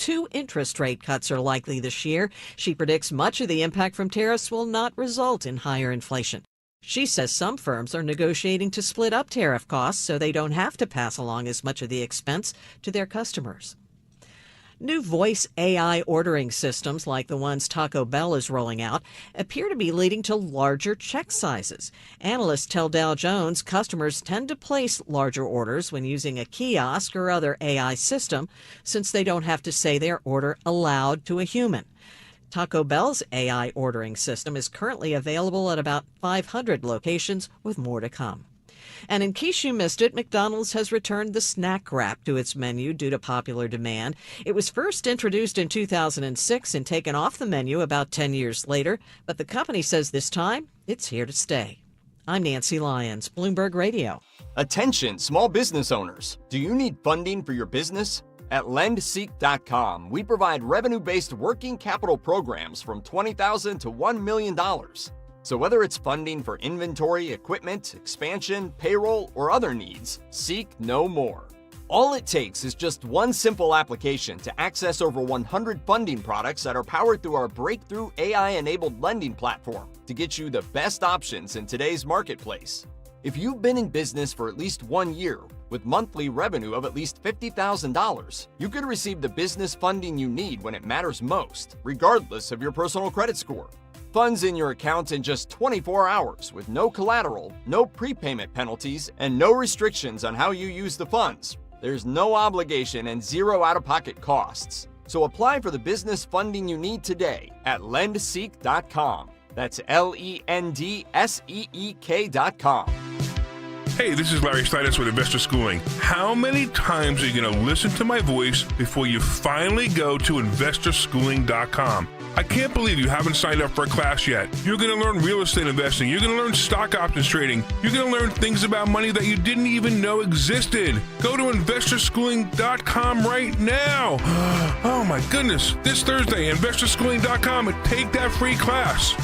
2 interest rate cuts are likely this year. She predicts much of the impact from tariffs will not result in higher inflation. She says some firms are negotiating to split up tariff costs so they don't have to pass along as much of the expense to their customers. New voice AI ordering systems like the ones Taco Bell is rolling out appear to be leading to larger check sizes. Analysts tell Dow Jones customers tend to place larger orders when using a kiosk or other AI system since they don't have to say their order aloud to a human. Taco Bell's AI ordering system is currently available at about 500 locations, with more to come. And in case you missed it, McDonald's has returned the snack wrap to its menu due to popular demand. It was first introduced in 2006 and taken off the menu about 10 years later, but the company says this time it's here to stay. I'm Nancy Lyons, Bloomberg Radio. Attention, small business owners. Do you need funding for your business? At lendseek.com, we provide revenue-based working capital programs from $20,000 to $1 million. So whether it's funding for inventory, equipment, expansion, payroll, or other needs, seek no more. All it takes is just one simple application to access over 100 funding products that are powered through our breakthrough AI-enabled lending platform to get you the best options in today's marketplace. If you've been in business for at least 1 year, with monthly revenue of at least $50,000, you could receive the business funding you need when it matters most, regardless of your personal credit score. Funds in your account in just 24 hours with no collateral, no prepayment penalties, and no restrictions on how you use the funds. There's no obligation and zero out-of-pocket costs. So apply for the business funding you need today at lendseek.com. That's LENDSEEK.com. Hey, this is Larry Stitus with Investor Schooling. How many times are you going to listen to my voice before you finally go to investorschooling.com? I can't believe you haven't signed up for a class yet. You're going to learn real estate investing. You're going to learn stock options trading. You're going to learn things about money that you didn't even know existed. Go to investorschooling.com right now. Oh my goodness. This Thursday, investorschooling.com, and take that free class.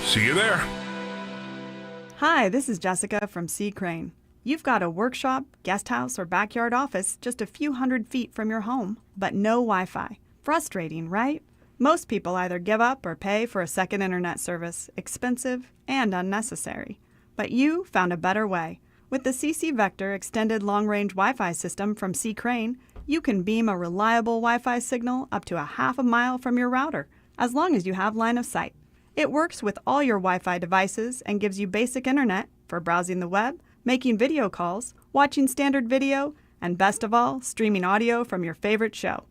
See you there. Hi, this is Jessica from C. Crane. You've got a workshop, guest house, or backyard office just a few hundred feet from your home, but no Wi-Fi. Frustrating, right? Most people either give up or pay for a second internet service, expensive and unnecessary. But you found a better way. With the CC Vector extended long-range Wi-Fi system from C. Crane, you can beam a reliable Wi-Fi signal up to a half a mile from your router, as long as you have line of sight. It works with all your Wi-Fi devices and gives you basic internet for browsing the web, making video calls, watching standard video, and best of all, streaming audio from your favorite show.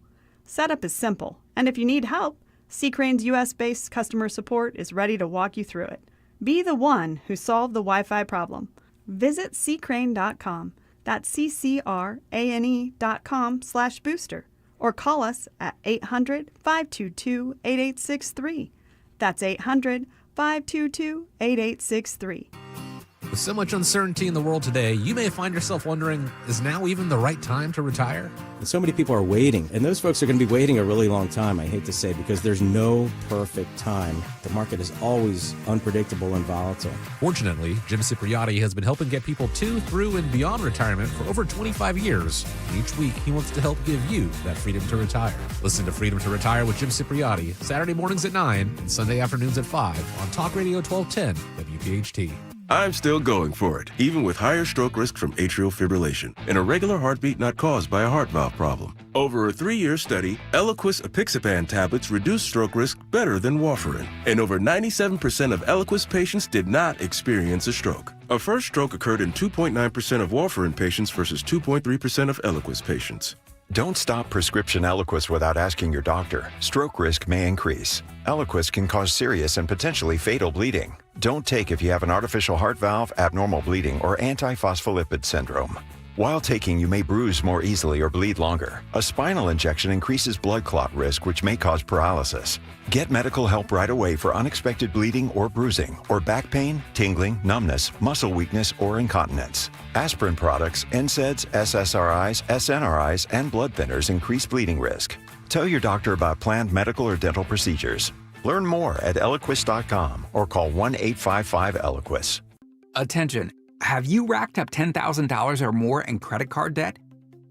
Setup is simple, and if you need help, C. Crane's US-based customer support is ready to walk you through it. Be the one who solved the Wi-Fi problem. Visit ccrane.com. That's CCRANE.com/booster. Or call us at 800-522-8863. That's 800-522-8863. With so much uncertainty in the world today, you may find yourself wondering, is now even the right time to retire? And so many people are waiting, and those folks are going to be waiting a really long time, I hate to say, because there's no perfect time. The market is always unpredictable and volatile. Fortunately, Jim Cipriotti has been helping get people to, through, and beyond retirement for over 25 years. And each week, he wants to help give you that freedom to retire. Listen to Freedom to Retire with Jim Cipriotti, Saturday mornings at 9 and Sunday afternoons at 5 on Talk Radio 1210 WPHT. I'm still going for it, even with higher stroke risk from atrial fibrillation, an irregular heartbeat not caused by a heart valve problem. Over a 3-year study, Eliquis apixaban tablets reduced stroke risk better than warfarin, and over 97% of Eliquis patients did not experience a stroke. A first stroke occurred in 2.9% of warfarin patients versus 2.3% of Eliquis patients. Don't stop prescription Eliquis without asking your doctor. Stroke risk may increase. Eliquis can cause serious and potentially fatal bleeding. Don't take if you have an artificial heart valve, abnormal bleeding, or antiphospholipid syndrome. While taking, you may bruise more easily or bleed longer. A spinal injection increases blood clot risk, which may cause paralysis. Get medical help right away for unexpected bleeding or bruising, or back pain, tingling, numbness, muscle weakness, or incontinence. Aspirin products, NSAIDs, SSRIs, SNRIs, and blood thinners increase bleeding risk. Tell your doctor about planned medical or dental procedures. Learn more at Eliquis.com or call 1-855-ELIQUIS. Attention. Have you racked up $10,000 or more in credit card debt?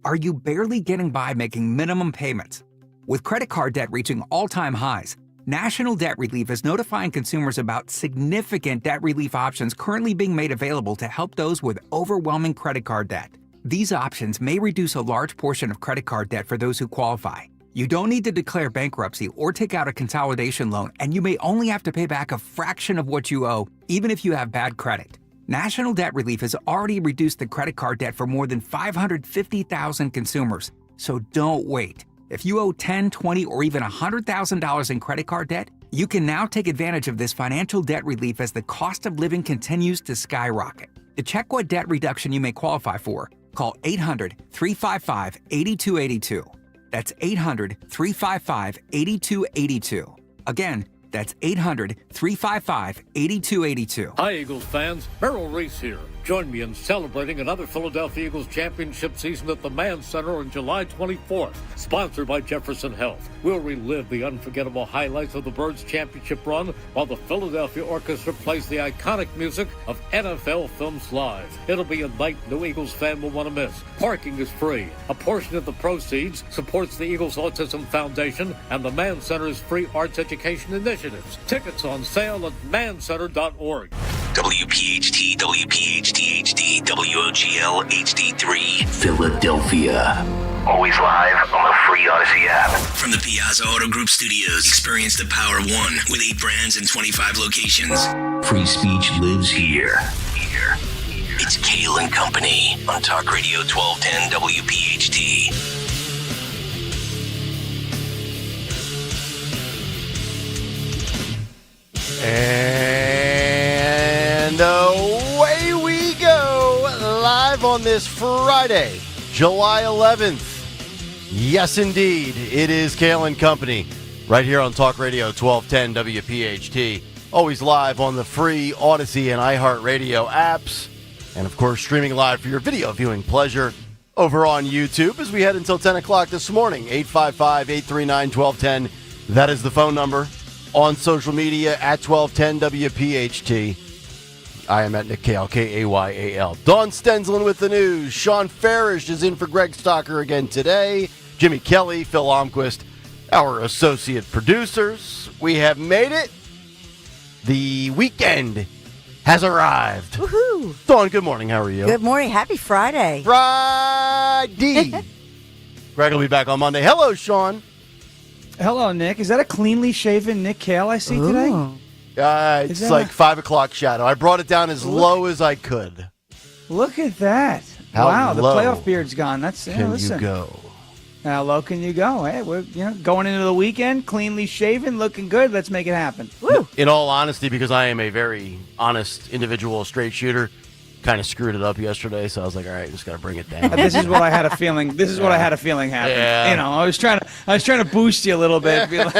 Are you barely getting by making minimum payments? With credit card debt reaching all-time highs, National Debt Relief is notifying consumers about significant debt relief options currently being made available to help those with overwhelming credit card debt. These options may reduce a large portion of credit card debt for those who qualify. You don't need to declare bankruptcy or take out a consolidation loan, and you may only have to pay back a fraction of what you owe, even if you have bad credit. National Debt Relief has already reduced the credit card debt for more than 550,000 consumers. So don't wait. If you owe $10,000, $20,000, or even $100,000 in credit card debt, you can now take advantage of this financial debt relief as the cost of living continues to skyrocket. To check what debt reduction you may qualify for, call 800-355-8282. That's 800-355-8282. Again, that's 800-355-8282. Hi, Eagles fans. Merrill Reese here. Join me in celebrating another Philadelphia Eagles championship season at the Mann Center on July 24th. Sponsored by Jefferson Health. We'll relive the unforgettable highlights of the Birds championship run while the Philadelphia Orchestra plays the iconic music of NFL films live. It'll be a night no Eagles fan will want to miss. Parking is free. A portion of the proceeds supports the Eagles Autism Foundation and the Mann Center's free arts education initiatives. Tickets on sale at mancenter.org. WPHT, WPHT HD, WOGL HD3, Philadelphia. Always live on the free Odyssey app. From the Piazza Auto Group Studios, experience the power of one with 8 brands and 25 locations. Free speech lives here. It's Kayal and Company on Talk Radio 1210 WPHT. And away we go, live on this Friday, July 11th. Yes, indeed, it is Kayal and Company, right here on Talk Radio 1210 WPHT. Always live on the free Odyssey and iHeartRadio apps. And, of course, streaming live for your video viewing pleasure over on YouTube as we head until 10 o'clock this morning. 855-839-1210. That is the phone number. On social media at 1210 WPHT. I am at Nick Kayal, Kayal. Dawn Stensland with the news. Sean Farish is in for Greg Stocker again today. Jimmy Kelly, Phil Almquist, our associate producers. We have made it. The weekend has arrived. Woohoo! Dawn, good morning. How are you? Good morning. Happy Friday. Friday. Greg will be back on Monday. Hello, Sean. Hello, Nick. Is that a cleanly shaven Nick Kayal I see today? It's like 5 o'clock shadow. I brought it down as low as I could. Look at that. How wow, the low playoff beard's gone. That's can listen. you go? How low can you go? Hey, we're going into the weekend, cleanly shaven, looking good. Let's make it happen. Woo. In all honesty, because I am a very honest individual, straight shooter, kind of screwed it up yesterday, so I was like, all right, just got to bring it down. This is what I had a feeling. What I had a feeling happened. Yeah. You know, I was trying to boost you a little bit, but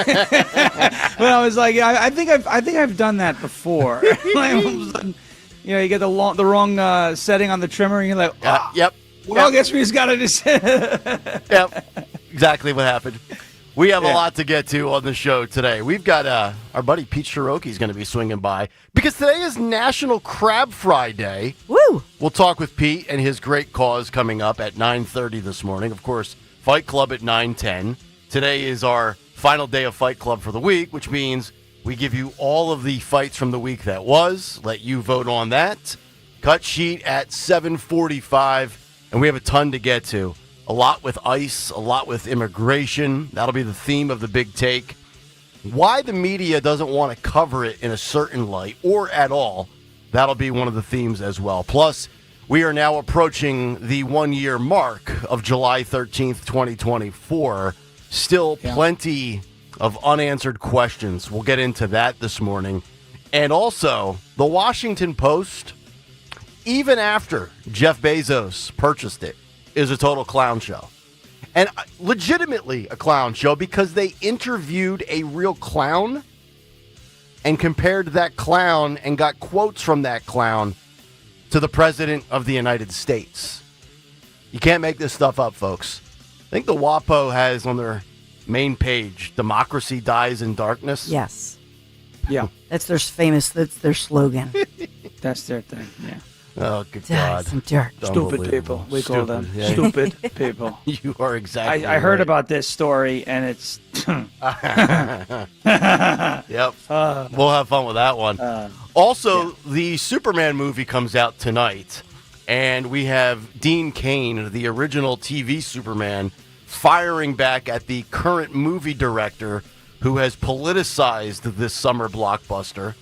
I was like, I think I've done that before. You get the wrong setting on the trimmer, and you're like, yep. Well, I guess we just got to just. Yep, exactly what happened. We have a lot to get to on the show today. We've got our buddy Pete Cherroki is going to be swinging by because today is National Crab Fry Day. Woo! We'll talk with Pete and his great cause coming up at 9:30 this morning. Of course, Fight Club at 9:10. Today is our final day of Fight Club for the week, which means we give you all of the fights from the week that was. Let you vote on that. Cut sheet at 7:45, and we have a ton to get to. A lot with ICE, a lot with immigration. That'll be the theme of the big take. Why the media doesn't want to cover it in a certain light or at all, that'll be one of the themes as well. Plus, we are now approaching the 1-year mark of July 13th, 2024. Still plenty of unanswered questions. We'll get into that this morning. And also, the Washington Post, even after Jeff Bezos purchased it, is a total clown show. And legitimately a clown show because they interviewed a real clown and compared that clown and got quotes from that clown to the President of the United States. You can't make this stuff up, folks. I think the WAPO has on their main page, "Democracy dies in darkness." Yes. Yeah. That's their slogan. That's their thing, yeah. Oh, good God. Some dirt. Stupid people, we call them. Yeah. Stupid people. You are exactly I heard right. about this story, and it's... Yep. We'll have fun with that one. The Superman movie comes out tonight, and we have Dean Cain, the original TV Superman, firing back at the current movie director who has politicized this summer blockbuster.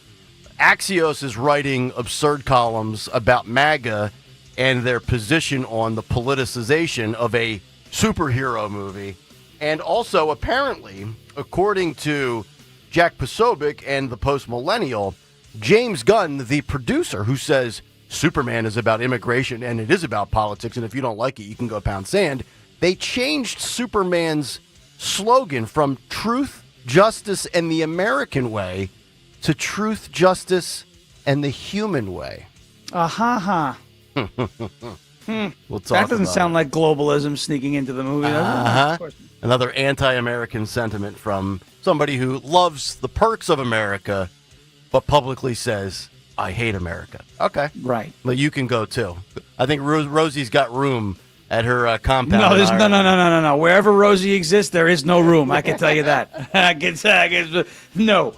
Axios is writing absurd columns about MAGA and their position on the politicization of a superhero movie. And also, apparently, according to Jack Posobiec and the Post Millennial, James Gunn, the producer, who says Superman is about immigration and it is about politics, and if you don't like it, you can go pound sand, they changed Superman's slogan from truth, justice, and the American way to truth, justice, and the human way. We'll talk that doesn't sound like globalism sneaking into the movie. Of course. Another anti-American sentiment from somebody who loves the perks of America, but publicly says, I hate America. Okay. Right. Well, you can go, too. I think Rosie's got room at her compound. No. Wherever Rosie exists, there is no room. I can tell you that. No.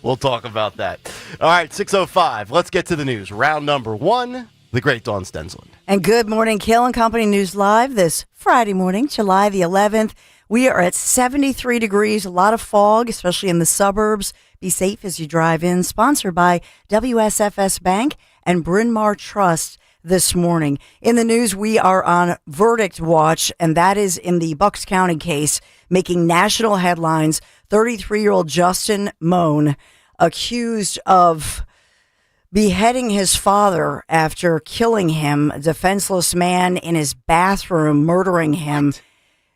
We'll talk about that. All right, 6:05. Let's get to the news. Round number one, the great Dawn Stensland. And good morning, Kayal and Company News Live this Friday morning, July the 11th. We are at 73 degrees, a lot of fog, especially in the suburbs. Be safe as you drive in. Sponsored by WSFS Bank and Bryn Mawr Trust this morning. In the news, we are on verdict watch, and that is in the Bucks County case, making national headlines. 33-year-old Justin Moan, accused of beheading his father after killing him, a defenseless man in his bathroom, murdering him.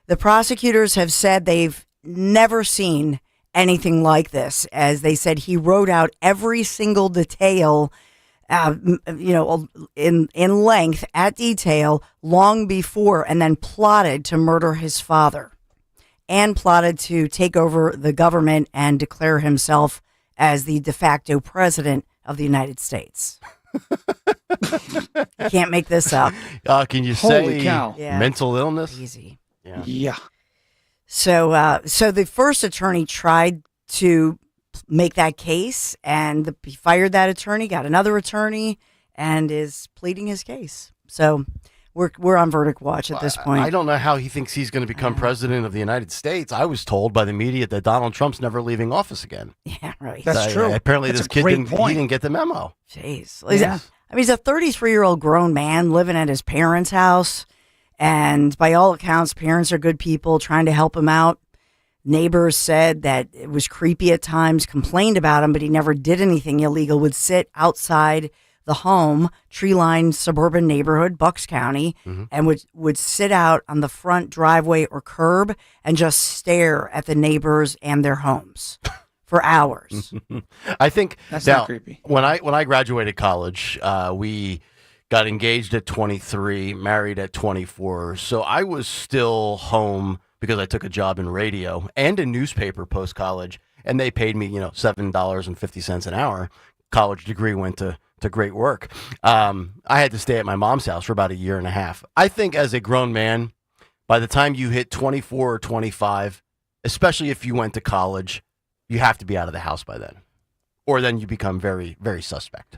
The prosecutors have said they've never seen anything like this, as they said he wrote out every single detail, in length, at detail, long before, and then plotted to murder his father and plotted to take over the government and declare himself as the de facto president of the United States. You can't make this up. Can you Holy say cow. mental illness? Easy. Yeah. So the first attorney tried to make that case, and he fired that attorney, got another attorney, and is pleading his case. So we're on verdict watch at this point. I don't know how he thinks he's going to become president of the United States. I was told by the media that Donald Trump's never leaving office again. Yeah, right. That's true. Apparently, That's this a kid great point. didn't get the memo. Jeez. Yeah. He's a 33-year-old grown man living at his parents' house. And by all accounts, parents are good people trying to help him out. Neighbors said that it was creepy at times, complained about him, but he never did anything illegal, would sit outside the home, tree-lined suburban neighborhood, Bucks County, and would sit out on the front driveway or curb and just stare at the neighbors and their homes for hours. I think that's now, not creepy. When I graduated college, we got engaged at 23, married at 24. So I was still home because I took a job in radio and a newspaper post-college, and they paid me, $7.50 an hour. College degree went to great work. I had to stay at my mom's house for about a year and a half. I think as a grown man, by the time you hit 24 or 25, especially if you went to college, you have to be out of the house by then. Or then you become very, very suspect.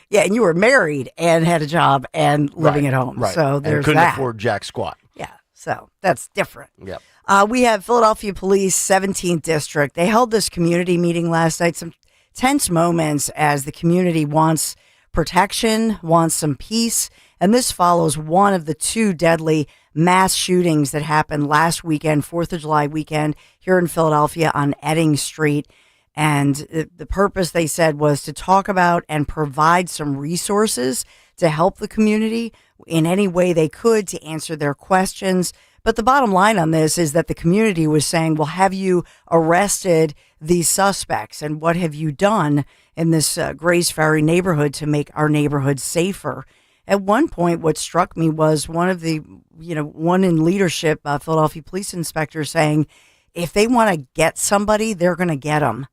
Yeah, and you were married and had a job and living at home. Right. So there's and couldn't that. afford jack squat. Yeah, so that's different. Yep. We have Philadelphia Police 17th District. They held this community meeting last night. Some tense moments as the community wants protection, wants some peace. And this follows one of the two deadly mass shootings that happened last weekend, 4th of July weekend, here in Philadelphia on Edding Street. And the purpose, they said, was to talk about and provide some resources to help the community in any way they could to answer their questions. But the bottom line on this is that the community was saying, well, have you arrested these suspects? And what have you done in this Grays Ferry neighborhood to make our neighborhood safer? At one point, what struck me was one of the, one in leadership, Philadelphia police inspector saying, if they want to get somebody, they're going to get them.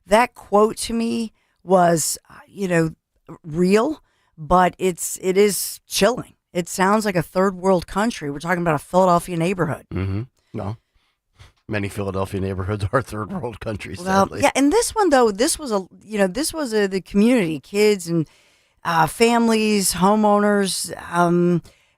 That quote to me was, real, but it is chilling. It sounds like a third world country. We're talking about a Philadelphia neighborhood. Mm-hmm. No. Many Philadelphia neighborhoods are third world countries, Well, sadly. yeah, and this one though, this was the community, kids and families, homeowners,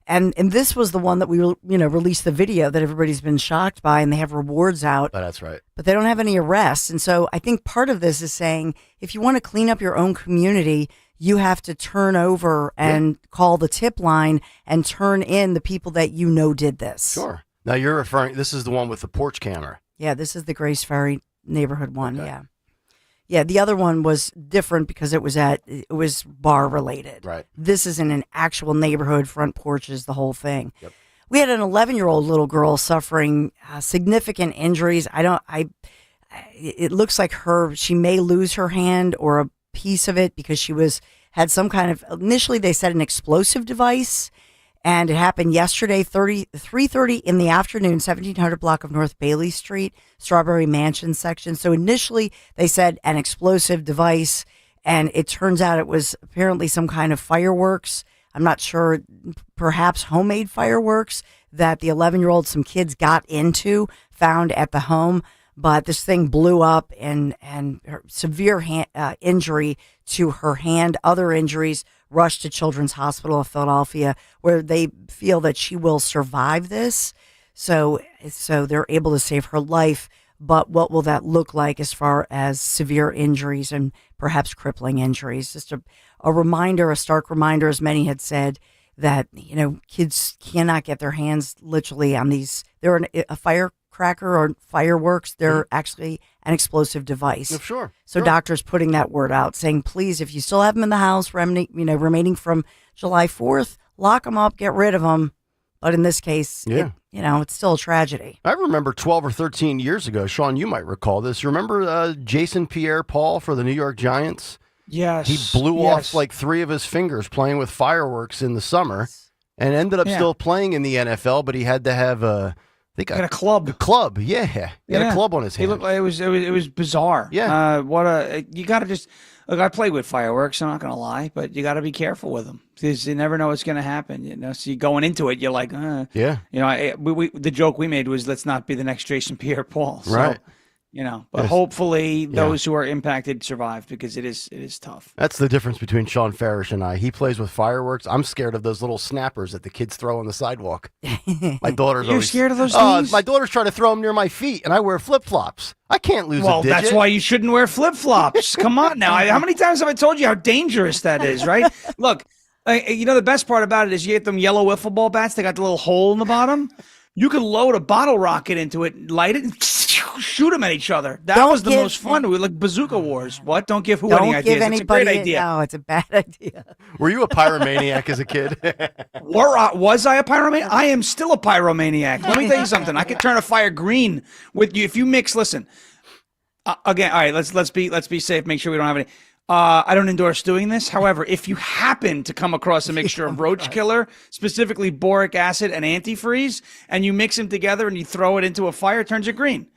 and this was the one that we released the video that everybody's been shocked by, and they have rewards out. Oh, that's right. But they don't have any arrests, and so I think part of this is saying if you want to clean up your own community, you have to turn over and call the tip line and turn in the people that did this. Sure. Now you're referring. This is the one with the porch camera. Yeah, this is the Grace Ferry neighborhood one. Okay. Yeah. Yeah, the other one was different because it was bar related. Right. This is in an actual neighborhood, front porches, the whole thing. Yep. We had an 11-year-old little girl suffering significant injuries. It looks like she may lose her hand or a piece of it because she had some kind of, initially they said an explosive device. And it happened yesterday, 3:30 in the afternoon, 1700 block of North Bailey Street, Strawberry Mansion section. So initially they said an explosive device, and it turns out it was apparently some kind of fireworks. I'm not sure, perhaps homemade fireworks that the 11-year-old, some kids got into, found at the home. But this thing blew up and her severe injury to her hand, other injuries, rushed to Children's Hospital of Philadelphia, where they feel that she will survive this. So they're able to save her life. But what will that look like as far as severe injuries and perhaps crippling injuries? Just a reminder, a stark reminder, as many had said, that, kids cannot get their hands literally on these. They're a firecracker or fireworks. They're actually an explosive device. Yeah, sure. So sure. doctors putting that word out, saying, please, if you still have them in the house, remaining from July 4th, lock them up, get rid of them. But in this case, it's still a tragedy. I remember 12 or 13 years ago, Sean, you might recall this. Remember Jason Pierre-Paul for the New York Giants? Yes. He blew off like 3 of his fingers playing with fireworks in the summer and ended up still playing in the NFL, but he had to have a club. A club, yeah. He had a club on his hand. He looked like it was bizarre. Yeah. You got to just look. I play with fireworks. I'm not gonna lie, but you got to be careful with them because you never know what's gonna happen. So you going into it, you're like, yeah. The joke we made was let's not be the next Jason Pierre-Paul. So, right. But hopefully those who are impacted survive because it is tough. That's the difference between Sean Farish and I. He plays with fireworks. I'm scared of those little snappers that the kids throw on the sidewalk. My daughter's You're scared of those things? My daughter's trying to throw them near my feet, and I wear flip-flops. I can't lose a digit. Well, that's why you shouldn't wear flip-flops. Come on now. How many times have I told you how dangerous that is, right? Look, the best part about it is you get them yellow wiffle ball bats. They got the little hole in the bottom. You could load a bottle rocket into it, light it, and shoot them at each other. That was the most fun. We like bazooka wars. What? Don't give any ideas. It's a great idea. No, it's a bad idea. Were you a pyromaniac as a kid? Was I a pyromaniac? I am still a pyromaniac. Let me tell you something. I could turn a fire green with you if you mix. Listen, again. All right. Let's be safe. Make sure we don't have any. I don't endorse doing this. However, if you happen to come across a mixture of roach killer, specifically boric acid and antifreeze, and you mix them together and you throw it into a fire, it turns it green.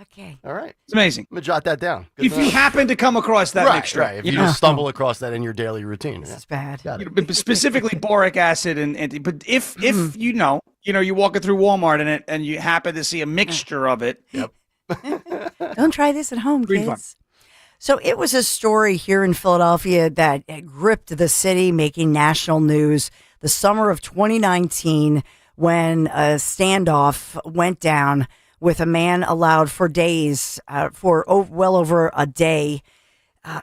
Okay. All right. It's amazing. I'm going to jot that down. If you happen to come across that mixture. Right. If you just stumble across that in your daily routine. It's bad. Specifically boric acid but if you're walking through Walmart and you happen to see a mixture of it. Yep. Don't try this at home, Green kids. So it was a story here in Philadelphia that gripped the city, making national news. The summer of 2019, when a standoff went down with a man allowed for days, well over a day,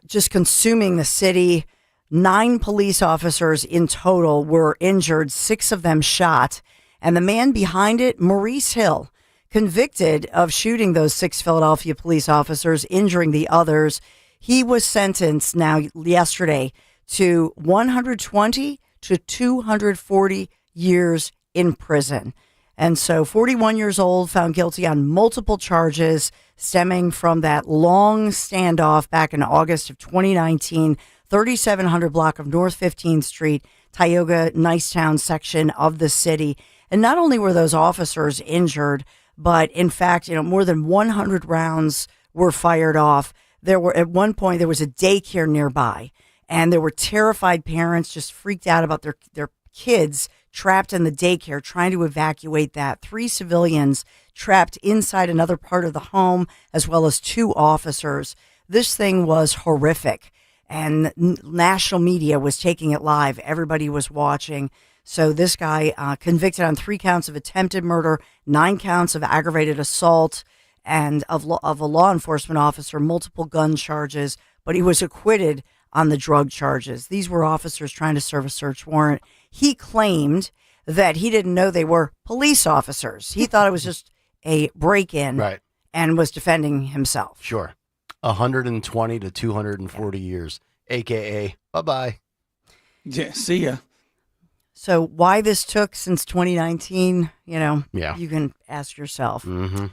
just consuming the city. 9 police officers in total were injured, 6 of them shot. And the man behind it, Maurice Hill, convicted of shooting those 6 Philadelphia police officers, injuring the others. He was sentenced yesterday to 120 to 240 years in prison. And so 41 years old, found guilty on multiple charges stemming from that long standoff back in August of 2019, 3700 block of North 15th Street, Tioga, Nicetown section of the city. And not only were those officers injured, but in fact, more than 100 rounds were fired off. At one point, there was a daycare nearby, and there were terrified parents just freaked out about their kids trapped in the daycare, trying to evacuate that. 3 civilians trapped inside another part of the home, as well as 2 officers. This thing was horrific, and national media was taking it live. Everybody was watching. So this guy convicted on 3 counts of attempted murder, 9 counts of aggravated assault, and of a law enforcement officer, multiple gun charges, but he was acquitted on the drug charges. These were officers trying to serve a search warrant. He claimed that he didn't know they were police officers. He thought it was just a break-in, Right. and was defending himself. Sure. 120 to 240 years, a.k.a. bye-bye. Yeah, see ya. So why this took since 2019, Yeah. you can ask yourself. Mm-hmm.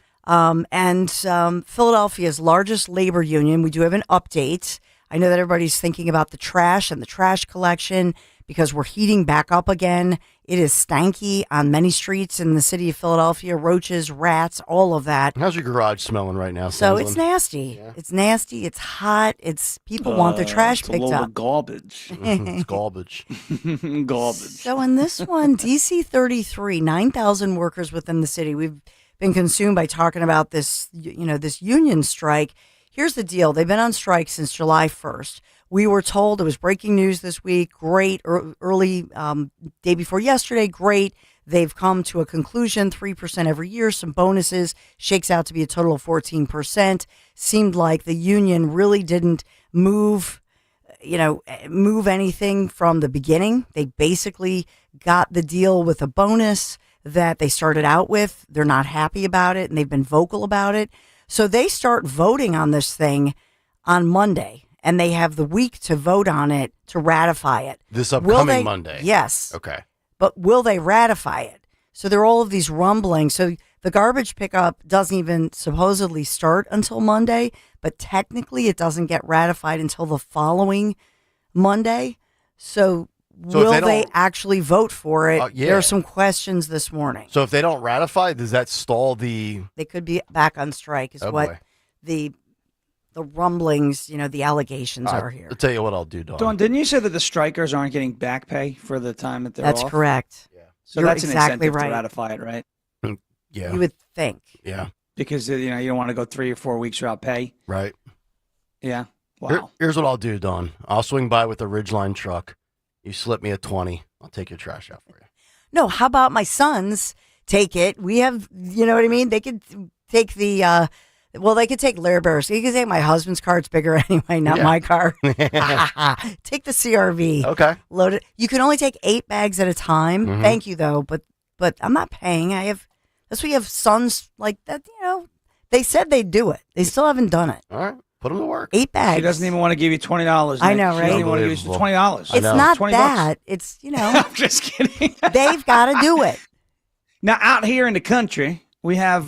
Philadelphia's largest labor union, we do have an update. I know that everybody's thinking about the trash and the trash collection because we're heating back up again. It is stanky on many streets in the city of Philadelphia, roaches, rats, all of that. How's your garage smelling right now, So Sandlin? it's nasty. Yeah. It's nasty. It's hot. People want their trash it's a picked load up. of garbage. It's garbage. Garbage. So in this one, DC 33, 9,000 workers within the city. We've been consumed by talking about this, this union strike. Here's the deal. They've been on strike since July 1st. We were told, it was breaking news this week, great, early day before yesterday, great. They've come to a conclusion, 3% every year, some bonuses, shakes out to be a total of 14%. Seemed like the union really didn't move anything from the beginning. They basically got the deal with a bonus that they started out with. They're not happy about it, and they've been vocal about it. So they start voting on this thing on Monday, and they have the week to vote on it to ratify it. This upcoming Monday? Yes. Okay. But will they ratify it? So there are all of these rumblings. So the garbage pickup doesn't even supposedly start until Monday, but technically it doesn't get ratified until the following Monday. So will they actually vote for it? Yeah. There are some questions this morning. So if they don't ratify, does that stall the... They could be back on strike is what boy. the rumblings, the allegations are here. I'll tell you what I'll do, Dawn. Dawn, didn't you say that the strikers aren't getting back pay for the time that they're That's off? correct. Yeah. So You're that's an exactly incentive right. to ratify it, right? Yeah. You would think. Yeah. Because you don't want to go 3 or 4 weeks without pay. Right. Yeah. Wow. Here's what I'll do, Dawn. I'll swing by with the Ridgeline truck. You slip me a 20. I'll take your trash out for you. No, how about my sons take it? We have, you know what I mean? They could take the, they could take Lair Bears. You could take my husband's car. It's bigger anyway, not my car. Take the CRV. Okay. Load it. You can only take 8 bags at a time. Mhm. Thank you, though. But I'm not paying. That's why you have sons like that, They said they'd do it. They still haven't done it. All right. Put them to work. 8 bags. She doesn't even want to give you $20. I know, Nick. She right? doesn't even want to give you $20. It's not $20. that. It's, I'm just kidding. they've got to do it. Now, out here in the country, we have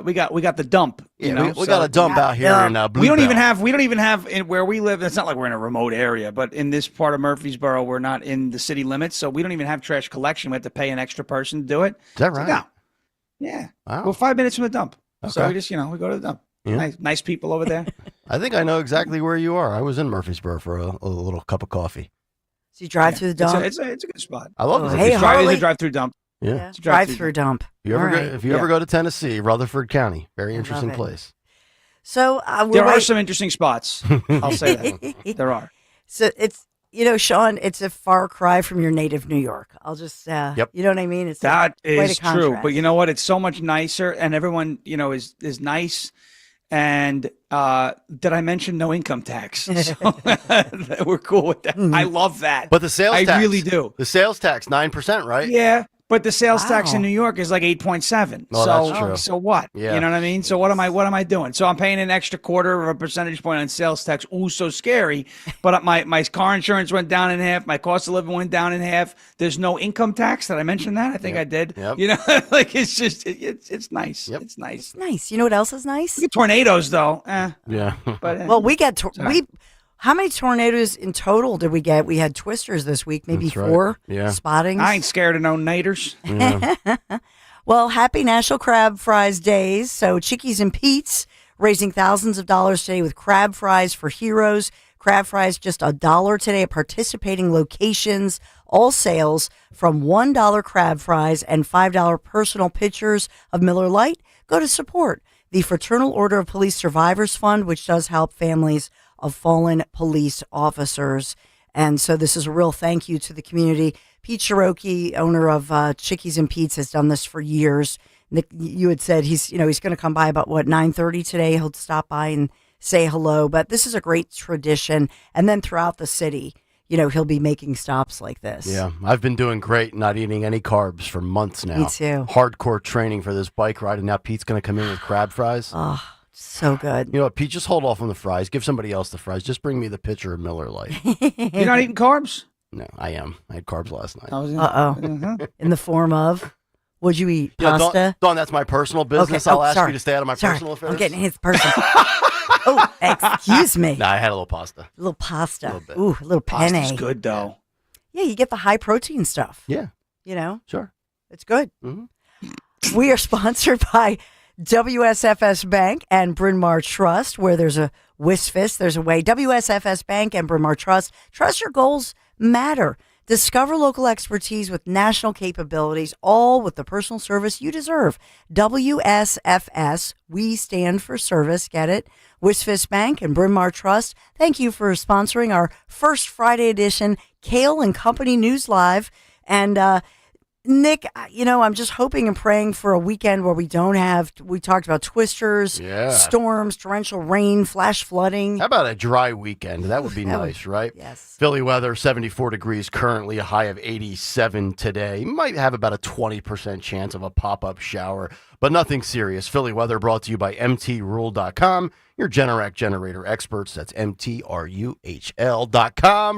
we got the dump. Yeah, we got a dump out here in Blue we don't even Bell. have where we live. It's not like we're in a remote area, but in this part of Murfreesboro, we're not in the city limits, so we don't even have trash collection. We have to pay an extra person to do it. Is that right? So, no. Yeah. Wow. We're 5 minutes from the dump, so Okay. we just we go to the dump. Yeah. Nice people over there. I think I know exactly where you are. I was in Murfreesboro for a little cup of coffee. So you drive through the dump? It's a good spot. I love it. Hey, Harley. It's a drive-through dump. Yeah. It's a Drive-through dump. If you ever All right. if you ever go to Tennessee, Rutherford County, very interesting it. place. So there are some interesting spots. I'll say that. There are. So it's, Sean, it's a far cry from your native New York. I'll just, you know what I mean? It's That quite is a true. contrast. But you know what? It's so much nicer, and everyone, is nice. And did I mention no income tax? So, we're cool with that. I love that. But the sales tax. I really do. The sales tax, 9%, right? Yeah. But the sales tax Wow. in New York is like 8.7. Oh, so, that's true. So what? Yeah. You know what I mean? So what am I doing? So I'm paying an extra quarter of a percentage point on sales tax. Ooh, so scary. But my car insurance went down in half. My cost of living went down in half. There's no income tax. Did I mention that? I think I did. Yep. Like it's just it's nice. Yep. It's nice. It's nice. You know what else is nice? We get tornadoes though. Yeah. But Well, we get, how many tornadoes in total did we get? We had twisters this week, maybe That's right. 4 Yeah. spottings. I ain't scared of no naders. Yeah. Well, happy National Crab Fries Days. So Chickies and Pete's raising thousands of dollars today with crab fries for heroes. Crab fries just $1 today at participating locations. All sales from $1 crab fries and $5 personal pitchers of Miller Lite go to support the Fraternal Order of Police Survivors Fund, which does help families of fallen police officers. And so this is a real thank you to the community. Pete Cherroki, owner of Chickies and Pete's, has done this for years. Nick, you had said he's going to come by about 9:30 today. He'll stop by and say hello. But this is a great tradition. And then throughout the city, he'll be making stops like this. Yeah, I've been doing great, not eating any carbs for months now. Me too. Hardcore training for this bike ride, and now Pete's going to come in with crab fries. Oh, so good. You know what, Pete, just hold off on the fries. Give somebody else the fries. Just bring me the pitcher of Miller Lite. You're not eating carbs? No, I am. I had carbs last night. In the form of, what'd you eat? Pasta? Dawn, that's my personal business. Okay. I'll ask sorry. you to stay out of my personal affairs. I'm getting his personal. Oh, excuse me. No, I had a little pasta. A little pasta. A little bit. Ooh, a little penne. Pasta's good, though. Yeah, you get the high protein stuff. Yeah. Sure. It's good. Mm-hmm. We are sponsored by WSFS Bank and Bryn Mawr Trust, where there's a Wisfist, there's a way. WSFS Bank and Bryn Mawr Trust. Trust your goals matter. Discover local expertise with national capabilities, all with the personal service you deserve. WSFS, we stand for service, get it? Wisfist Bank and Bryn Mawr Trust, thank you for sponsoring our first Friday edition Kayal and Company News Live. And Nick, I'm just hoping and praying for a weekend where we talked about twisters, storms, torrential rain, flash flooding. How about a dry weekend? That would be nice, right? Yes. Philly weather, 74 degrees currently, a high of 87 today. Might have about a 20% chance of a pop-up shower, but nothing serious. Philly weather brought to you by mtrule.com, your Generac generator experts. That's mtruhl.com.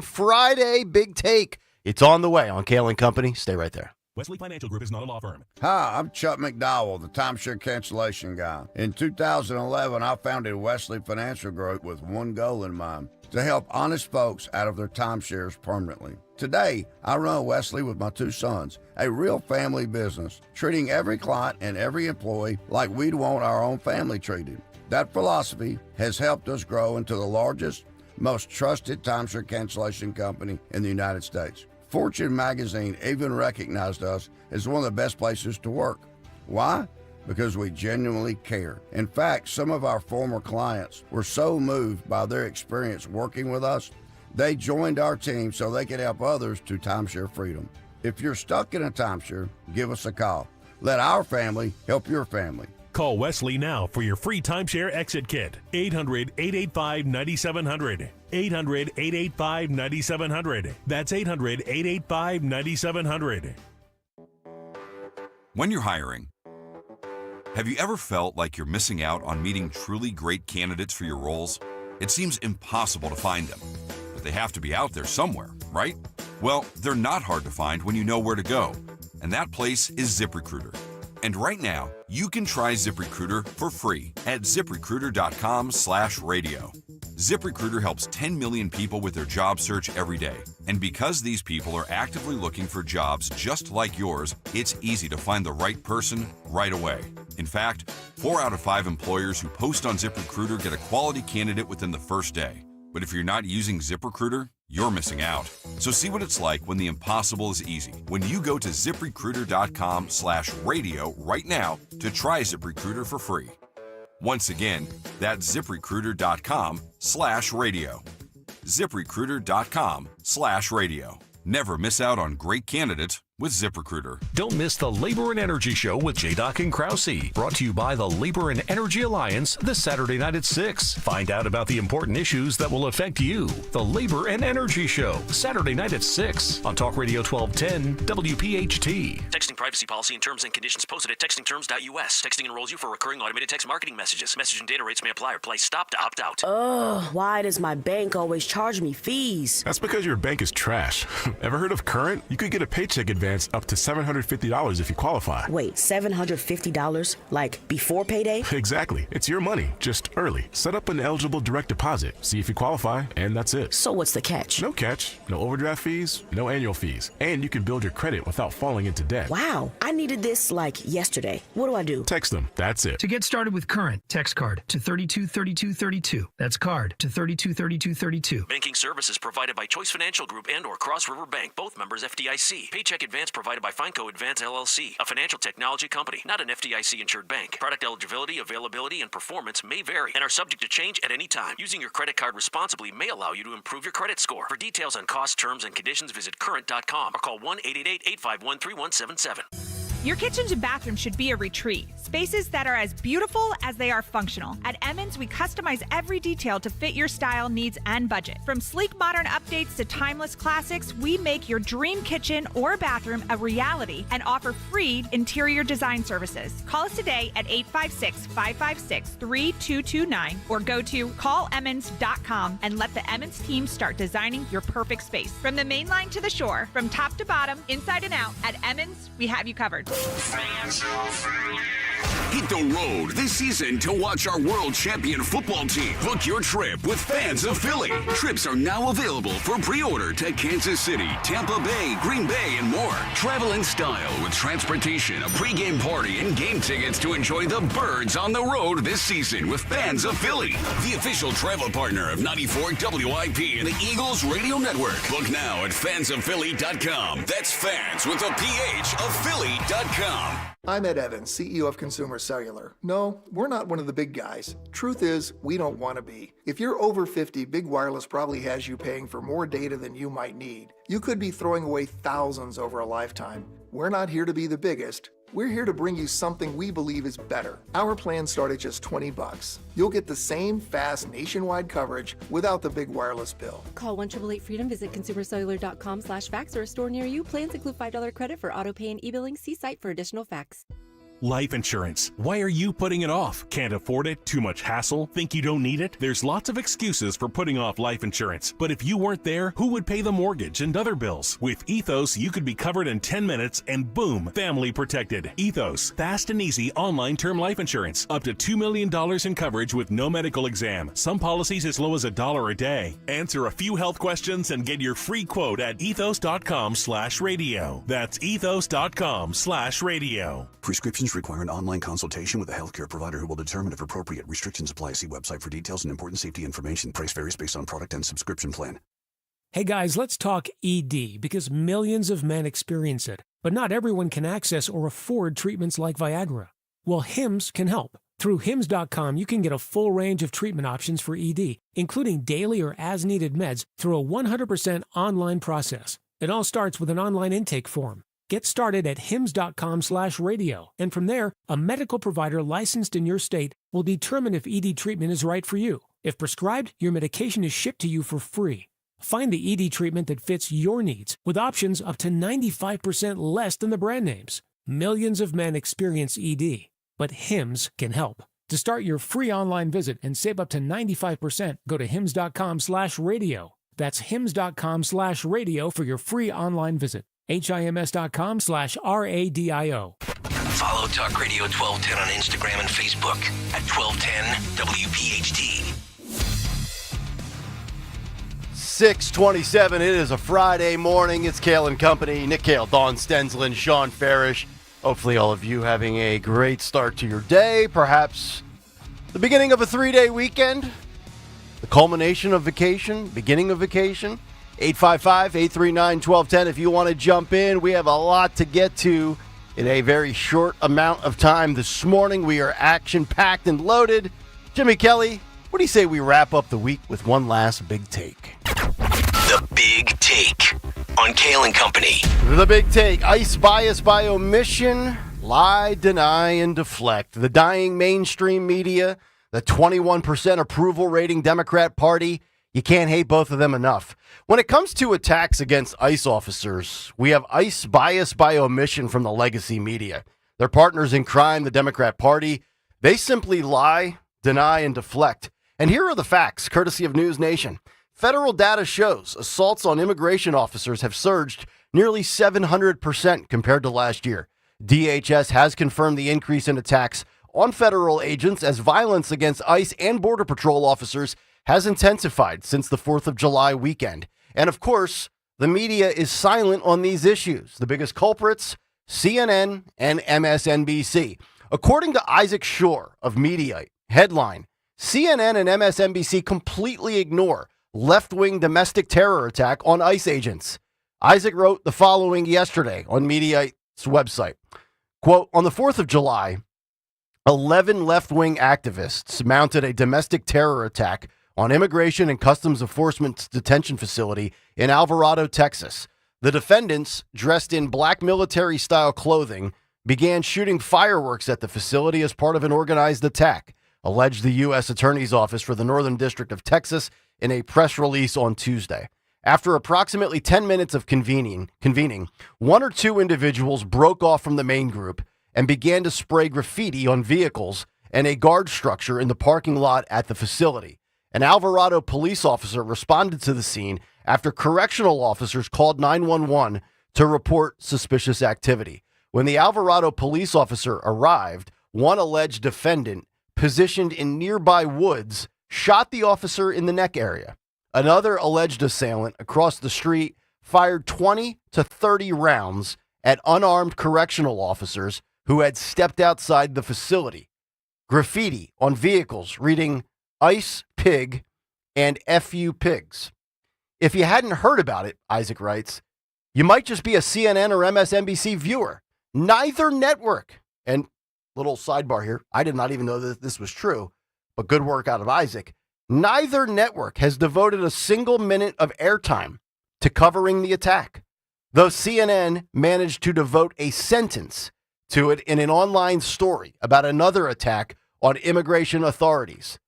Friday, big take. It's on the way on Kayal and Company. Stay right there. Wesley Financial Group is not a law firm. Hi, I'm Chuck McDowell, the timeshare cancellation guy. In 2011, I founded Wesley Financial Group with one goal in mind, to help honest folks out of their timeshares permanently. Today, I run Wesley with my two sons, a real family business, treating every client and every employee like we'd want our own family treated. That philosophy has helped us grow into the largest, most trusted timeshare cancellation company in the United States. Fortune magazine even recognized us as one of the best places to work. Why? Because we genuinely care. In fact, some of our former clients were so moved by their experience working with us, they joined our team so they could help others to timeshare freedom. If you're stuck in a timeshare, give us a call. Let our family help your family. Call Wesley now for your free timeshare exit kit. 800-885-9700. 800-885-9700. That's 800-885-9700. When you're hiring, have you ever felt like you're missing out on meeting truly great candidates for your roles? It seems impossible to find them, but they have to be out there somewhere, right? Well, they're not hard to find when you know where to go, and that place is ZipRecruiter. And right now, you can try ZipRecruiter for free at ZipRecruiter.com/radio. ZipRecruiter helps 10 million people with their job search every day. And because these people are actively looking for jobs just like yours, it's easy to find the right person right away. In fact, 4 out of 5 employers who post on ZipRecruiter get a quality candidate within the first day. But if you're not using ZipRecruiter, you're missing out. So see what it's like when the impossible is easy. When you go to ZipRecruiter.com/radio right now to try ZipRecruiter for free. Once again, that's ZipRecruiter.com/radio. ZipRecruiter.com/radio. Never miss out on great candidates with ZipRecruiter. Don't miss the Labor and Energy Show with J-Doc and Krause. Brought to you by the Labor and Energy Alliance this Saturday night at 6. Find out about the important issues that will affect you. The Labor and Energy Show, Saturday night at 6 on Talk Radio 1210 WPHT. Texting privacy policy and terms and conditions posted at textingterms.us. Texting enrolls you for recurring automated text marketing messages. Message and data rates may apply or play stop to opt out. Ugh, why does my bank always charge me fees? That's because your bank is trash. Ever heard of Current? You could get a paycheck advance advance up to $750 if you qualify. Wait, $750? Like before payday? Exactly. It's your money, just early. Set up an eligible direct deposit, see if you qualify, and that's it. So what's the catch? No catch, no overdraft fees, no annual fees, and you can build your credit without falling into debt. Wow, I needed this like yesterday. What do I do? Text them. That's it. To get started with Current, text CARD to 323232. That's CARD to 323232. Banking services provided by Choice Financial Group and or Cross River Bank, both members FDIC. Paycheck advance provided by Fineco Advance LLC, a financial technology company, not an FDIC-insured bank. Product eligibility, availability, and performance may vary and are subject to change at any time. Using your credit card responsibly may allow you to improve your credit score. For details on costs, terms, and conditions, visit current.com or call 1-888-851-3177. Your kitchens and bathrooms should be a retreat. Spaces that are as beautiful as they are functional. At Emmons, we customize every detail to fit your style, needs, and budget. From sleek modern updates to timeless classics, we make your dream kitchen or bathroom a reality and offer free interior design services. Call us today at 856-556-3229 or go to callemmons.com and let the Emmons team start designing your perfect space. From the main line to the shore, from top to bottom, inside and out, at Emmons, we have you covered. Hit the road this season to watch our world champion football team. Book your trip with Fans of Philly. Trips are now available for pre-order to Kansas City, Tampa Bay, Green Bay, and more. Travel in style with transportation, a pregame party, and game tickets to enjoy the Birds on the road this season with Fans of Philly, the official travel partner of 94 WIP and the Eagles Radio Network. Book now at fansofphilly.com. That's fans with a PH of Philly.com. I'm Ed Evans, CEO of Consumer Cellular. No, we're not one of the big guys. Truth is, we don't want to be. If you're over 50, Big Wireless probably has you paying for more data than you might need. You could be throwing away thousands over a lifetime. We're not here to be the biggest. We're here to bring you something we believe is better. Our plans start at just $20. You'll get the same fast nationwide coverage without the big wireless bill. Call 1-888-FREEDOM, visit consumercellular.com/facts or a store near you. Plans include $5 credit for auto pay and e-billing. See site for additional facts. Life insurance. Why are you putting it off? Can't afford it? Too much hassle? Think you don't need it? There's lots of excuses for putting off life insurance. But if you weren't there, who would pay the mortgage and other bills? With Ethos, you could be covered in 10 minutes and boom, family protected. Ethos, fast and easy online term life insurance. Up to $2 million in coverage with no medical exam. Some policies as low as $1 a day. Answer a few health questions and get your free quote at ethos.com/radio. That's ethos.com/radio. Prescriptions require an online consultation with a healthcare provider who will determine if appropriate. Restrictions apply. See website for details and important safety information. Price varies based on product and subscription plan. Hey guys, let's talk ED because millions of men experience it, but not everyone can access or afford treatments like Viagra. Well, Hims can help. Through Hims.com, you can get a full range of treatment options for ED, including daily or as-needed meds through a 100% online process. It all starts with an online intake form. Get started at hims.com/radio, and from there, a medical provider licensed in your state will determine if ED treatment is right for you. If prescribed, your medication is shipped to you for free. Find the ED treatment that fits your needs, with options up to 95% less than the brand names. Millions of men experience ED, but Hims can help. To start your free online visit and save up to 95%, go to hims.com/radio. That's hims.com/radio for your free online visit. HIMS.com/RADIO. Follow Talk Radio 1210 on Instagram and Facebook at 1210 WPHT. 6:27. It is a Friday morning. It's Kayal and Company. Nick Kayal, Dawn Stensland, Sean Farish. Hopefully all of you having a great start to your day. Perhaps the beginning of a 3-day weekend. The culmination of vacation. Beginning of vacation. 855-839-1210 if you want to jump in. We have a lot to get to in a very short amount of time this morning. We are action-packed and loaded. Jimmy Kelly, what do you say we wrap up the week with one last big take? The Big Take on Kayal and Company. The Big Take. ICE bias by omission. Lie, deny, and deflect. The dying mainstream media. The 21% approval rating Democrat Party. You can't hate both of them enough. When it comes to attacks against ICE officers, we have ICE bias by omission from the legacy media. Their partners in crime, the Democrat Party, they simply lie, deny, and deflect. And here are the facts, courtesy of News Nation. Federal data shows assaults on immigration officers have surged nearly 700% compared to last year. DHS has confirmed the increase in attacks on federal agents as violence against ICE and Border Patrol officers has intensified since the 4th of July weekend. And of course, the media is silent on these issues. The biggest culprits, CNN and MSNBC. According to Isaac Shore of Mediaite, headline, CNN and MSNBC completely ignore left-wing domestic terror attack on ICE agents. Isaac wrote the following yesterday on Mediaite's website. Quote, on the 4th of July, 11 left-wing activists mounted a domestic terror attack on Immigration and Customs Enforcement's detention facility in Alvarado, Texas. The defendants, dressed in black military-style clothing, began shooting fireworks at the facility as part of an organized attack, alleged the U.S. Attorney's Office for the Northern District of Texas in a press release on Tuesday. After approximately 10 minutes of convening, one or two individuals broke off from the main group and began to spray graffiti on vehicles and a guard structure in the parking lot at the facility. An Alvarado police officer responded to the scene after correctional officers called 911 to report suspicious activity. When the Alvarado police officer arrived, one alleged defendant, positioned in nearby woods, shot the officer in the neck area. Another alleged assailant across the street fired 20 to 30 rounds at unarmed correctional officers who had stepped outside the facility. Graffiti on vehicles reading ICE Pig and FU Pigs. If you hadn't heard about it, Isaac writes, you might just be a CNN or MSNBC viewer. Neither network, and little sidebar here, I did not even know that this was true, but good work out of Isaac. Neither network has devoted a single minute of airtime to covering the attack, though CNN managed to devote a sentence to it in an online story about another attack on immigration authorities.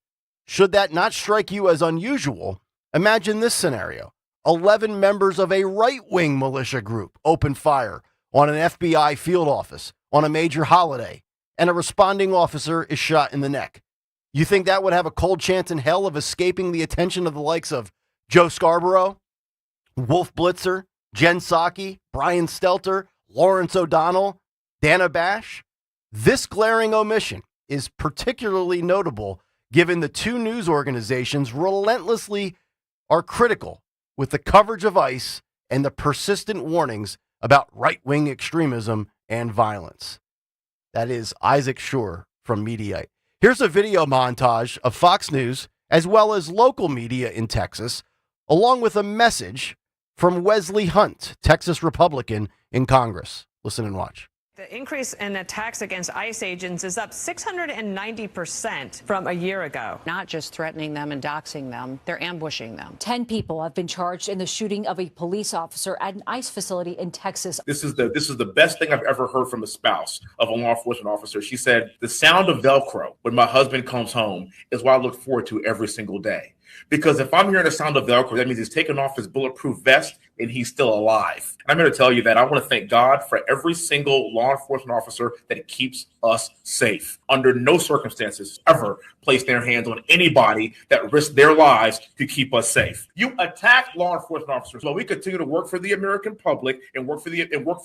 Should that not strike you as unusual, imagine this scenario. 11 members of a right-wing militia group open fire on an FBI field office on a major holiday, and a responding officer is shot in the neck. You think that would have a cold chance in hell of escaping the attention of the likes of Joe Scarborough, Wolf Blitzer, Jen Psaki, Brian Stelter, Lawrence O'Donnell, Dana Bash? This glaring omission is particularly notable given the two news organizations relentlessly are critical with the coverage of ICE and the persistent warnings about right-wing extremism and violence. That is Isaac Shore from Mediaite. Here's a video montage of Fox News as well as local media in Texas, along with a message from Wesley Hunt, Texas Republican in Congress. Listen and watch. The increase in attacks against ICE agents is up 690% from a year ago. Not just threatening them and doxing them, they're ambushing them. 10 people have been charged in the shooting of a police officer at an ICE facility in Texas. This is the best thing I've ever heard from a spouse of a law enforcement officer. She said, the sound of Velcro when my husband comes home is what I look forward to every single day. Because if I'm hearing the sound of Velcro, that means he's taken off his bulletproof vest and he's still alive. And I'm here to tell you that I want to thank God for every single law enforcement officer that keeps us safe. Under no circumstances ever place their hands on anybody that risks their lives to keep us safe. You attack law enforcement officers. While we continue to work for the American public and work for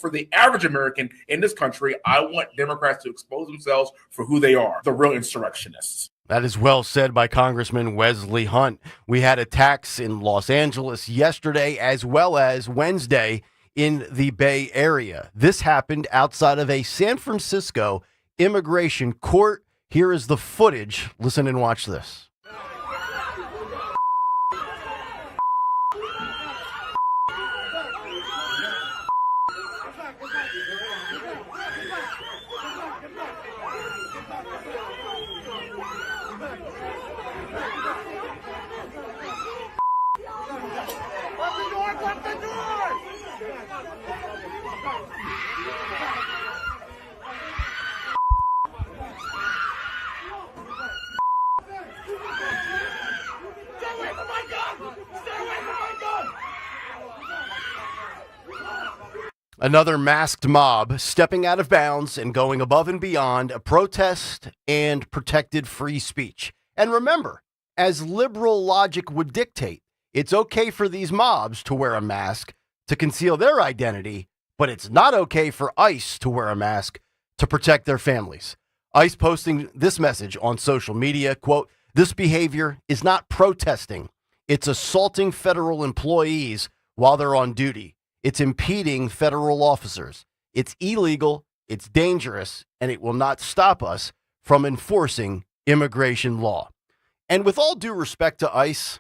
the average American in this country, I want Democrats to expose themselves for who they are, the real insurrectionists. That is well said by Congressman Wesley Hunt. We had attacks in Los Angeles yesterday as well as Wednesday in the Bay Area. This happened outside of a San Francisco immigration court. Here is the footage. Listen and watch this. Another masked mob stepping out of bounds and going above and beyond a protest and protected free speech. And remember, as liberal logic would dictate, it's okay for these mobs to wear a mask to conceal their identity, but it's not okay for ICE to wear a mask to protect their families. ICE posting this message on social media, quote, "This behavior is not protesting. It's assaulting federal employees while they're on duty. It's impeding federal officers. It's illegal, it's dangerous, and it will not stop us from enforcing immigration law." And with all due respect to ICE,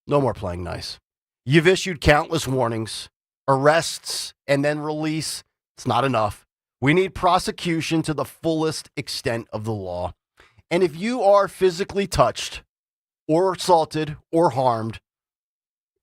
no more playing nice. You've issued countless warnings, arrests, and then release. It's not enough. We need prosecution to the fullest extent of the law. And if you are physically touched or assaulted or harmed,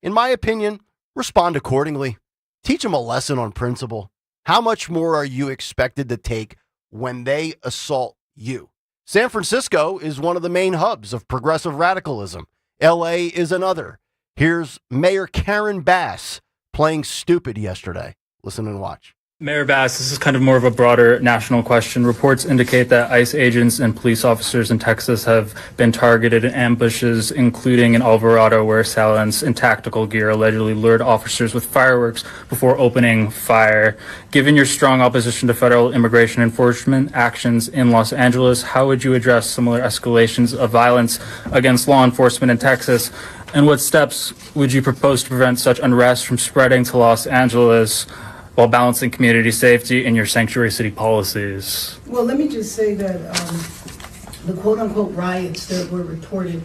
in my opinion, respond accordingly. Teach them a lesson on principle. How much more are you expected to take when they assault you? San Francisco is one of the main hubs of progressive radicalism. LA is another. Here's Mayor Karen Bass playing stupid yesterday. Listen and watch. Mayor Bass, this is kind of more of a broader national question. Reports indicate that ICE agents and police officers in Texas have been targeted in ambushes, including in Alvarado, where assailants in tactical gear allegedly lured officers with fireworks before opening fire. Given your strong opposition to federal immigration enforcement actions in Los Angeles, how would you address similar escalations of violence against law enforcement in Texas? And what steps would you propose to prevent such unrest from spreading to Los Angeles, while balancing community safety in your sanctuary city policies? Well, let me just say that the quote-unquote riots that were reported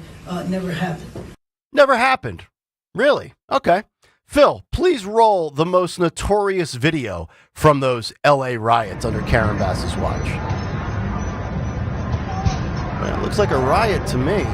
never happened. Never happened. Really? Okay. Phil, please roll the most notorious video from those LA riots under Karen Bass's watch. Well, it looks like a riot to me.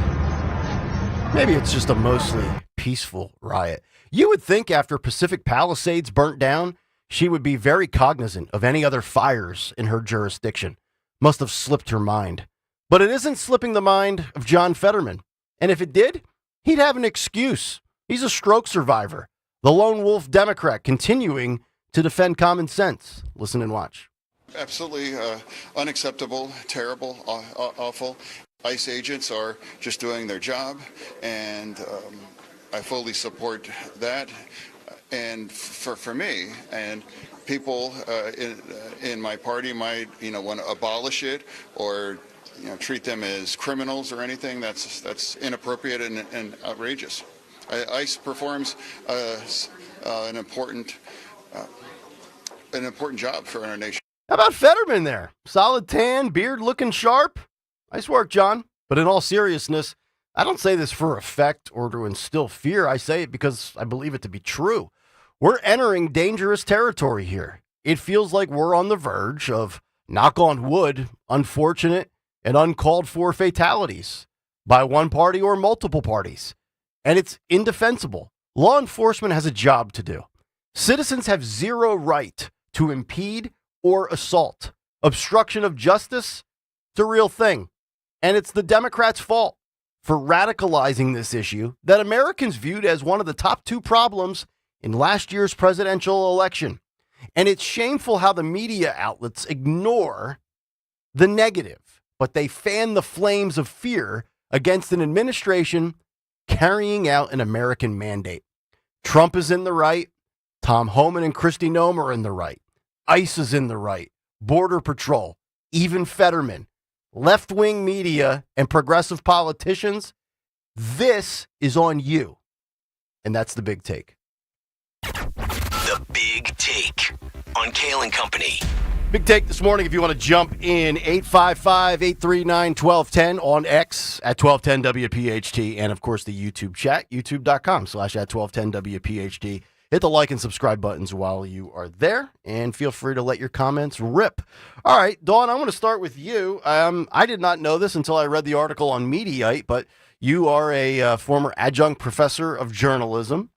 Maybe it's just a mostly peaceful riot. You would think after Pacific Palisades burnt down, she would be very cognizant of any other fires in her jurisdiction. Must have slipped her mind. But it isn't slipping the mind of John Fetterman. And if it did, he'd have an excuse. He's a stroke survivor. The lone wolf Democrat continuing to defend common sense. Listen and watch. Absolutely unacceptable, terrible, awful. ICE agents are just doing their job, and I fully support that. And for me, and people in my party might, want to abolish it or, treat them as criminals or anything. That's inappropriate and outrageous. ICE performs an important job for our nation. How about Fetterman there? Solid tan, beard looking sharp. Nice work, John. But in all seriousness, I don't say this for effect or to instill fear. I say it because I believe it to be true. We're entering dangerous territory here. It feels like we're on the verge of, knock on wood, unfortunate and uncalled for fatalities by one party or multiple parties. And it's indefensible. Law enforcement has a job to do. Citizens have zero right to impede or assault. Obstruction of justice, it's a real thing. And it's the Democrats' fault for radicalizing this issue that Americans viewed as one of the top two problems in last year's presidential election. And it's shameful how the media outlets ignore the negative, but they fan the flames of fear against an administration carrying out an American mandate. Trump is in the right. Tom Homan and Kristi Noem are in the right. ICE is in the right. Border Patrol, even Fetterman, left-wing media, and progressive politicians. This is on you. And that's the big take. The Big Take on Kayal and Company. Big take this morning, if you want to jump in, 855-839-1210 on X at 1210 WPHT, and of course the YouTube chat, youtube.com/@1210 WPHT. Hit the like and subscribe buttons while you are there, and feel free to let your comments rip. All right, Dawn, I want to start with you. I did not know this until I read the article on Mediaite, but you are a former adjunct professor of journalism.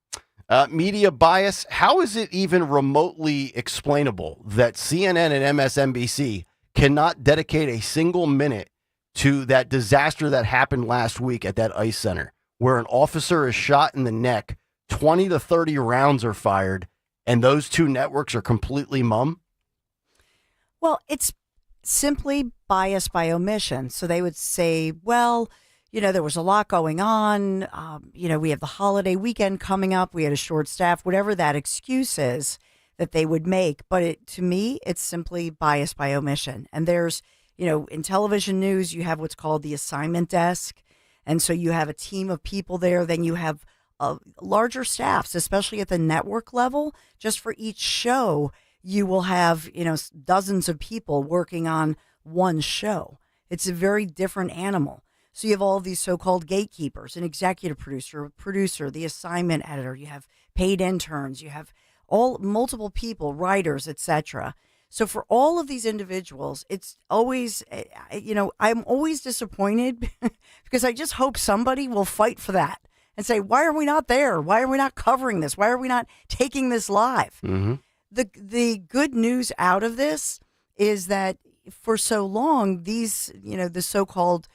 Media bias, how is it even remotely explainable that CNN and MSNBC cannot dedicate a single minute to that disaster that happened last week at that ICE center, where an officer is shot in the neck, 20 to 30 rounds are fired, and those two networks are completely mum? Well, it's simply bias by omission. So they would say, well, there was a lot going on. We have the holiday weekend coming up. We had a short staff, whatever that excuse is that they would make. But to me, it's simply bias by omission. And there's, in television news, you have what's called the assignment desk. And so you have a team of people there. Then you have larger staffs, especially at the network level. Just for each show, you will have, dozens of people working on one show. It's a very different animal. So you have all these so-called gatekeepers, an executive producer, a producer, the assignment editor. You have paid interns. You have multiple people, writers, etc. So for all of these individuals, it's always, I'm always disappointed because I just hope somebody will fight for that and say, why are we not there? Why are we not covering this? Why are we not taking this live? Mm-hmm. The good news out of this is that for so long, these, the so-called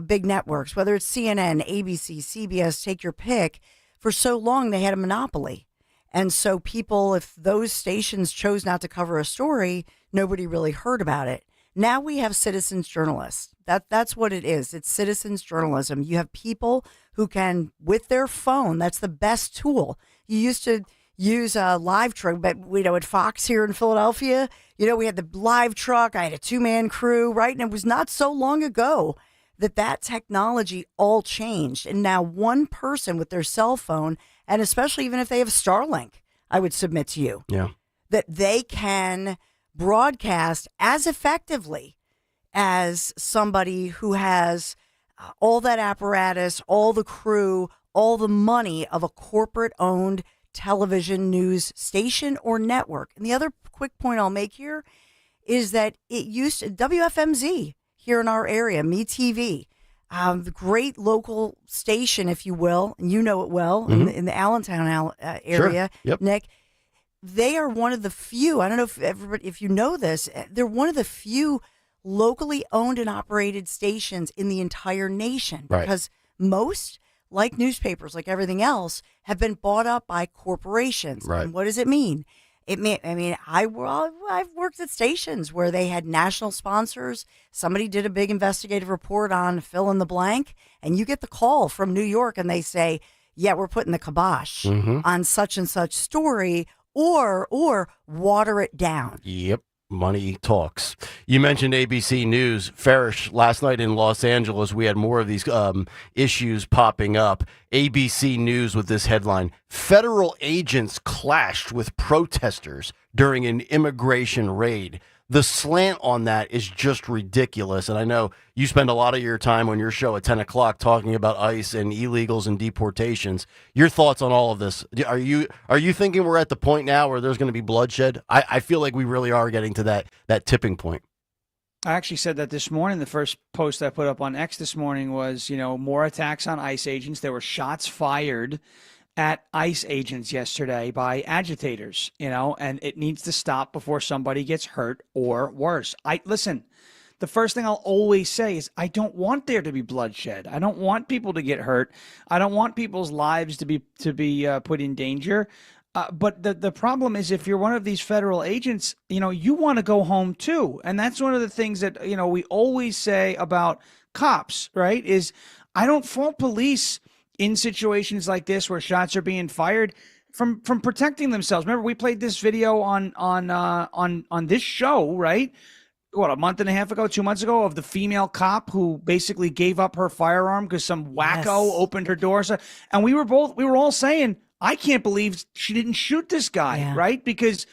big networks, whether it's CNN, ABC, CBS, take your pick, for so long they had a monopoly. And so people, if those stations chose not to cover a story, nobody really heard about it. Now we have citizens journalists. That's what it is. It's citizens journalism. You have people who can, with their phone, that's the best tool. You used to use a live truck, but at Fox here in Philadelphia, we had the live truck. I had a 2-man crew, right? And it was not so long ago that technology all changed. And now one person with their cell phone, and especially even if they have Starlink, I would submit to you that they can broadcast as effectively as somebody who has all that apparatus, all the crew, all the money of a corporate-owned television news station or network. And the other quick point I'll make here is that it used to, WFMZ here in our area, MeTV, the great local station, if you will, and you know it well, in the Allentown area, Sure. Yep. Nick. They are one of the few, I don't know if you know this, they're one of the few locally owned and operated stations in the entire nation. Right. Because most, like newspapers, like everything else, have been bought up by corporations. Right. And what does it mean? I've worked at stations where they had national sponsors. Somebody did a big investigative report on fill in the blank, and you get the call from New York and they say, yeah, we're putting the kibosh on such and such story, or water it down. Yep. Money talks. You mentioned ABC News. Farish, last night in Los Angeles, we had more of these issues popping up. ABC News with this headline: federal agents clashed with protesters during an immigration raid. The slant on that is just ridiculous. And I know you spend a lot of your time on your show at 10 o'clock talking about ICE and illegals and deportations. Your thoughts on all of this? Are you thinking we're at the point now where there's going to be bloodshed? I feel like we really are getting to that tipping point. I actually said that this morning. The first post I put up on X this morning was, more attacks on ICE agents. There were shots fired at ICE agents yesterday by agitators, and it needs to stop before somebody gets hurt or worse. Listen, the first thing I'll always say is I don't want there to be bloodshed. I don't want people to get hurt. I don't want people's lives to be put in danger. But the problem is, if you're one of these federal agents, you want to go home too. And that's one of the things that, we always say about cops, right? Is I don't fault police in situations like this where shots are being fired from protecting themselves. Remember, we played this video on this show, right? What, a month and a half ago, 2 months ago, of the female cop who basically gave up her firearm because some wacko opened her door. And we were all saying, I can't believe she didn't shoot this guy, right? Because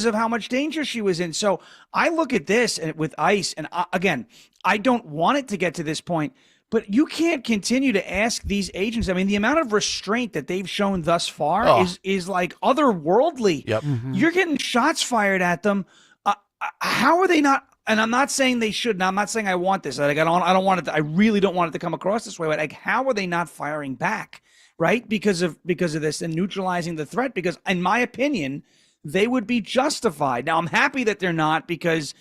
of how much danger she was in. So I look at this with ICE, and again, I don't want it to get to this point, but you can't continue to ask these agents. I mean, the amount of restraint that they've shown thus far is like otherworldly. Yep. Mm-hmm. You're getting shots fired at them. How are they not? And I'm not saying they shouldn't. I'm not saying I want this. Like, I don't want it. I really don't want it to come across this way. But like, how are they not firing back? Right? Because of this and neutralizing the threat. Because in my opinion, they would be justified. Now, I'm happy that they're not, because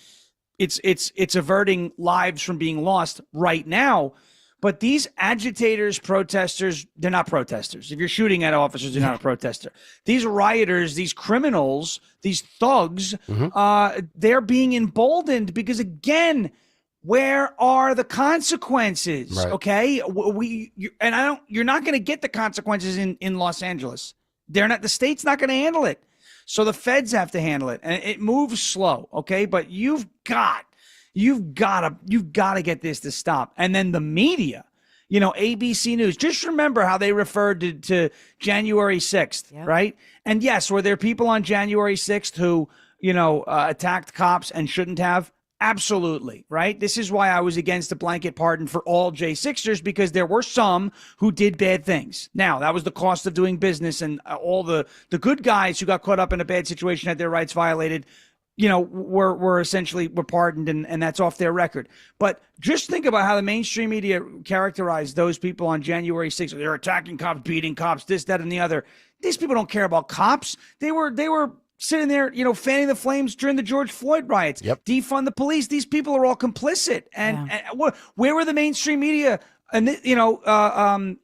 it's averting lives from being lost right now. But these agitators, protesters, they're not protesters. If you're shooting at officers, you're not a protester. These rioters, these criminals, these thugs, they're being emboldened because, again, Where are the consequences? Right. Okay, you're not going to get the consequences in Los Angeles. The state's not going to handle it. So the feds have to handle it, and it moves slow. Okay, but you've got to get this to stop. And then the media, ABC News. Just remember how they referred to January 6th, right? And yes, were there people on January 6th who attacked cops and shouldn't have? Absolutely, right? This is why I was against a blanket pardon for all J6ers, because there were some who did bad things. Now, that was the cost of doing business, and all the good guys who got caught up in a bad situation, had their rights violated, were essentially pardoned, and that's off their record. But just think about how the mainstream media characterized those people on January 6th. They're attacking cops, beating cops, this, that, and the other. These people don't care about cops. They were sitting there, fanning the flames during the George Floyd riots. Yep. Defund the police. These people are all complicit. And where were the mainstream media, denouncing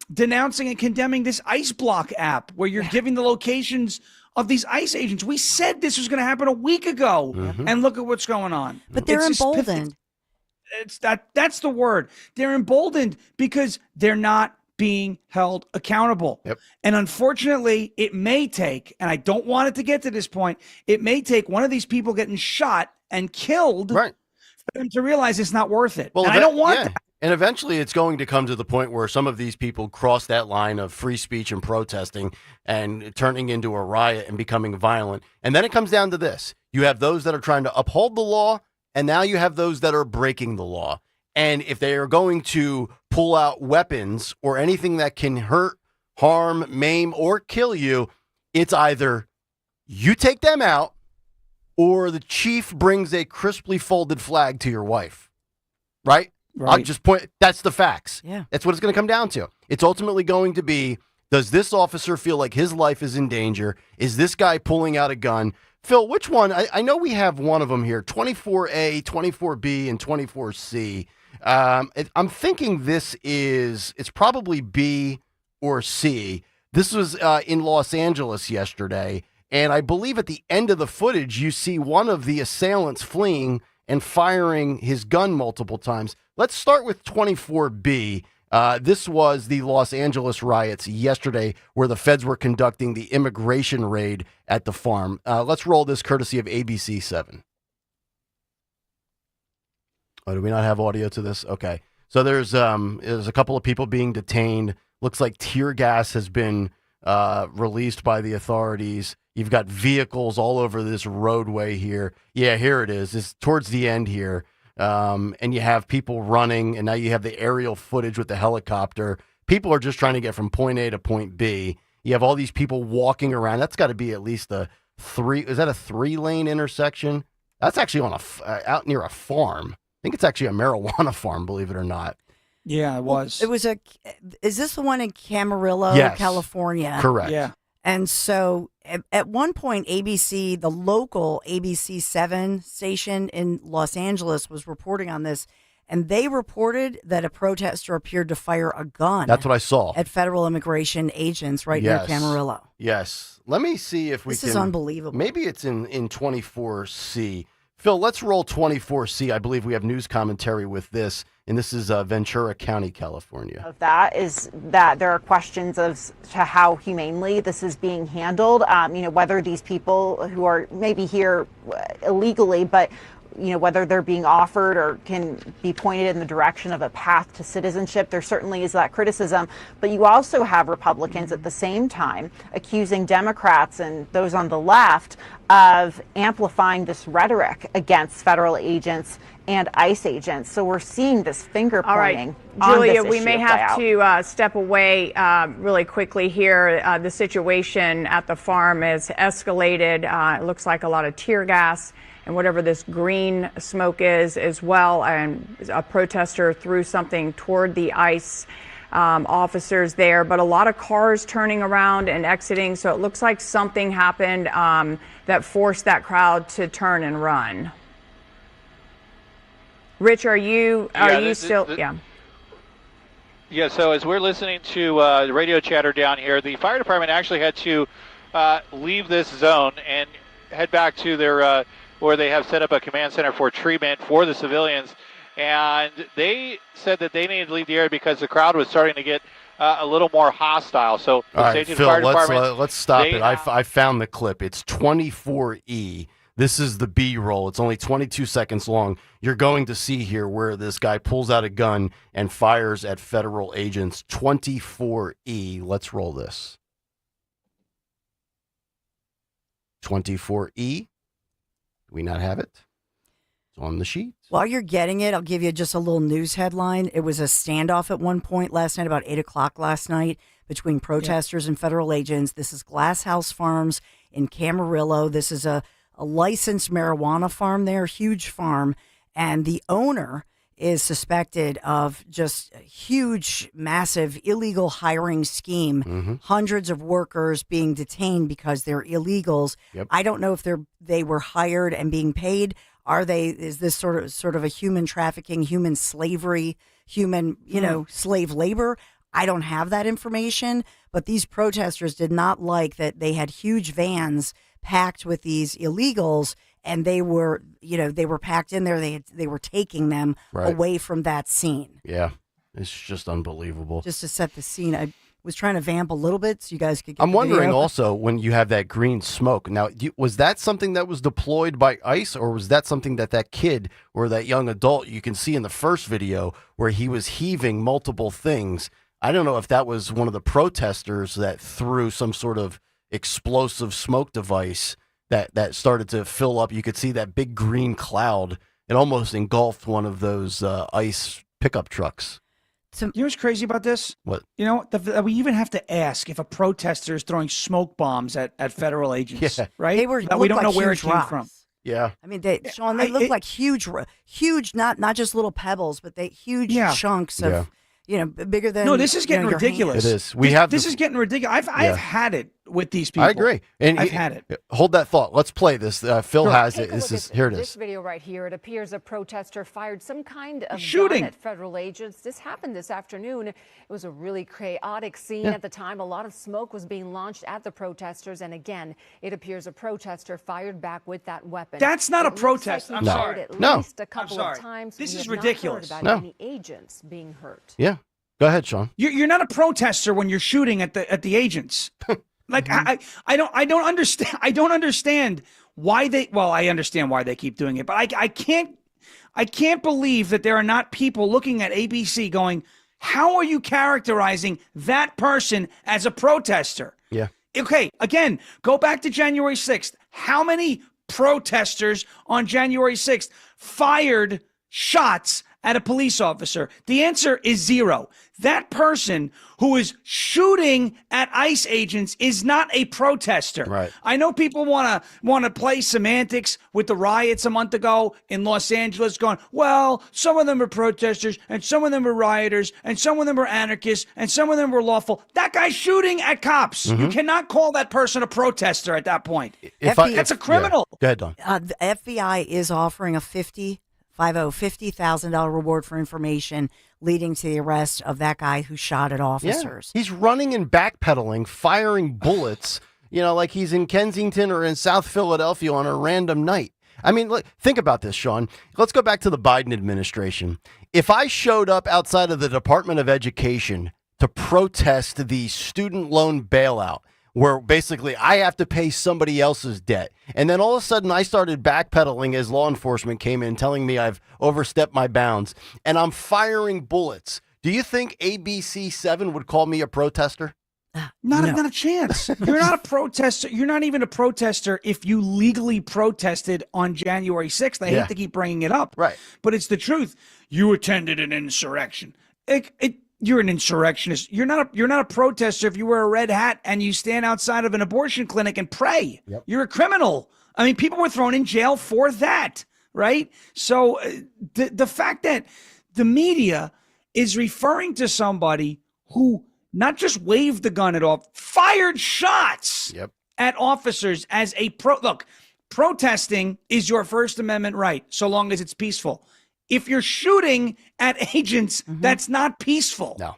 and condemning this ICE Block app, where you're giving the locations of these ICE agents? We said this was going to happen a week ago, and look at what's going on. But they're emboldened. That's the word. They're emboldened because they're not being held accountable. Yep. And unfortunately, it may take, and I don't want it to get to this point, it may take one of these people getting shot and killed for them to realize it's not worth it. Well, and I don't want that. And eventually it's going to come to the point where some of these people cross that line of free speech and protesting and turning into a riot and becoming violent. And then it comes down to this. You have those that are trying to uphold the law, and now you have those that are breaking the law. And if they are going to pull out weapons or anything that can hurt, harm, maim, or kill you, it's either you take them out or the chief brings a crisply folded flag to your wife. Right? I'll just point. That's the facts. Yeah. That's what it's going to come down to. It's ultimately going to be, does this officer feel like his life is in danger? Is this guy pulling out a gun? Phil, which one? I know we have one of them here, 24A, 24B, and 24C. I'm thinking it's probably B or C. This was in Los Angeles yesterday, and I believe at the end of the footage, you see one of the assailants fleeing and firing his gun multiple times. Let's start with 24B. This was the Los Angeles riots yesterday, where the feds were conducting the immigration raid at the farm. Let's roll this courtesy of ABC 7. Oh, do we not have audio to this? Okay. So there's a couple of people being detained. Looks like tear gas has been released by the authorities. You've got vehicles all over this roadway here. Yeah, here it is. It's towards the end here. And you have people running, and now you have the aerial footage with the helicopter. People are just trying to get from point A to point B. You have all these people walking around. That's got to be at least is that a 3-lane intersection? That's actually on out near a farm. I think it's actually a marijuana farm, believe it or not. Yeah, it was. Is this the one in Camarillo, yes, California? Correct. Yeah. And so at one point, ABC, the local ABC 7 station in Los Angeles, was reporting on this, and they reported that a protester appeared to fire a gun. That's what I saw. At federal immigration agents right near Camarillo. Yes. Let me see if This is unbelievable. Maybe it's in 24C. Phil, let's roll 24C. I believe we have news commentary with this, and this is Ventura County, California. Of that is that there are questions as to how humanely this is being handled. Whether these people who are maybe here illegally, but whether they're being offered or can be pointed in the direction of a path to citizenship. There certainly is that criticism. But you also have Republicans at the same time accusing Democrats and those on the left of amplifying this rhetoric against federal agents and ICE agents. So we're seeing this finger pointing. All right, Julia, we may have to step away really quickly here. The situation at the farm has escalated. It looks like a lot of tear gas and whatever this green smoke is as well. And a protester threw something toward the ICE officers there, but a lot of cars turning around and exiting. So it looks like something happened that forced that crowd to turn and run. Rich, are you still? Yeah, so as we're listening to the radio chatter down here, the fire department actually had to leave this zone and head back to their where they have set up a command center for treatment for the civilians. and they said that they needed to leave the area because the crowd was starting to get a little more hostile. So the All right, Sage Phil, Fire Department, let's stop it. have- I found the clip. It's 24E. This is the B-roll. It's only 22 seconds long. You're going to see here where this guy pulls out a gun and fires at federal agents. 24E. Let's roll this. 24E. Do we not have it? It's on the sheet. While you're getting it, I'll give you just a little news headline. It was a standoff at one point last night, about 8 o'clock last night, between protesters and federal agents. This is Glass House Farms in Camarillo. This is a licensed marijuana farm there, huge farm. And the owner is suspected of just a huge, massive illegal hiring scheme. Hundreds of workers being detained because they're illegals. Yep. I don't know if they were hired and being paid. Is this sort of a human trafficking, human slavery, human, slave labor? I don't have that information, but these protesters did not like that they had huge vans packed with these illegals, and they were packed in there. They were taking them away from that scene. Yeah, it's just unbelievable. Just to set the scene, I was trying to vamp a little bit so you guys could get I'm the wondering video. also when you have that green smoke. Now, was that something that was deployed by ICE, or was that something that kid or that young adult, you can see in the first video where he was heaving multiple things? I don't know if that was one of the protesters that threw some sort of explosive smoke device that started to fill up. You could see that big green cloud. It almost engulfed one of those ICE pickup trucks. You know what's crazy about this? What? We even have to ask if a protester is throwing smoke bombs at federal agents, right? They we don't know where it came rocks. from. Yeah. I mean, Sean, they look like huge, not just little pebbles, but huge chunks of, bigger than. No, this is getting your ridiculous. It is. This is getting ridiculous. I've had it with these people. I agree. And I've had it. Hold that thought. Let's play this. Phil has it. Here it This is. video right here. It appears a protester fired some kind of shooting gun at federal agents. This happened this afternoon. It was a really chaotic scene at the time. A lot of smoke was being launched at the protesters, and again, it appears a protester fired back with that weapon. That's not a It looks protest. like I'm he sorry. fired At No. least a couple of times. This We is have not ridiculous. heard No. about any agents being hurt. Yeah. Go ahead, Sean. You're not a protester when you're shooting at the agents. Like I don't understand. I don't understand why they. Well, I understand why they keep doing it, but I can't believe that there are not people looking at ABC going, "How are you characterizing that person as a protester?" Yeah. Okay. Again, go back to January 6th. How many protesters on January 6th fired shots at a police officer? The answer is 0. That person who is shooting at ICE agents is not a protester. Right. I know people want to play semantics with the riots a month ago in Los Angeles, going, well, some of them are protesters and some of them are rioters and some of them are anarchists and some of them were lawful. That guy's shooting at cops. You cannot call that person a protester at that point. That's a criminal. Go ahead, Don. The FBI is offering a $50,000 reward for information leading to the arrest of that guy who shot at officers. Yeah. He's running and backpedaling, firing bullets, like he's in Kensington or in South Philadelphia on a random night. I mean, look, think about this, Sean. Let's go back to the Biden administration. If I showed up outside of the Department of Education to protest the student loan bailout, where basically I have to pay somebody else's debt. And then all of a sudden I started backpedaling as law enforcement came in telling me I've overstepped my bounds and I'm firing bullets. Do you think ABC 7 would call me a protester? Not a chance. You're not a protester. You're not even a protester if you legally protested on January 6th. I hate to keep bringing it up. Right. But it's the truth. You attended an insurrection. You're an insurrectionist. You're not a protester if you wear a red hat and you stand outside of an abortion clinic and pray. Yep. You're a criminal. I mean, people were thrown in jail for that, right? So the fact that the media is referring to somebody who not just waved the gun at off, fired shots at officers as a look, protesting is your First Amendment right, so long as it's peaceful. If you're shooting at agents, that's not peaceful. No,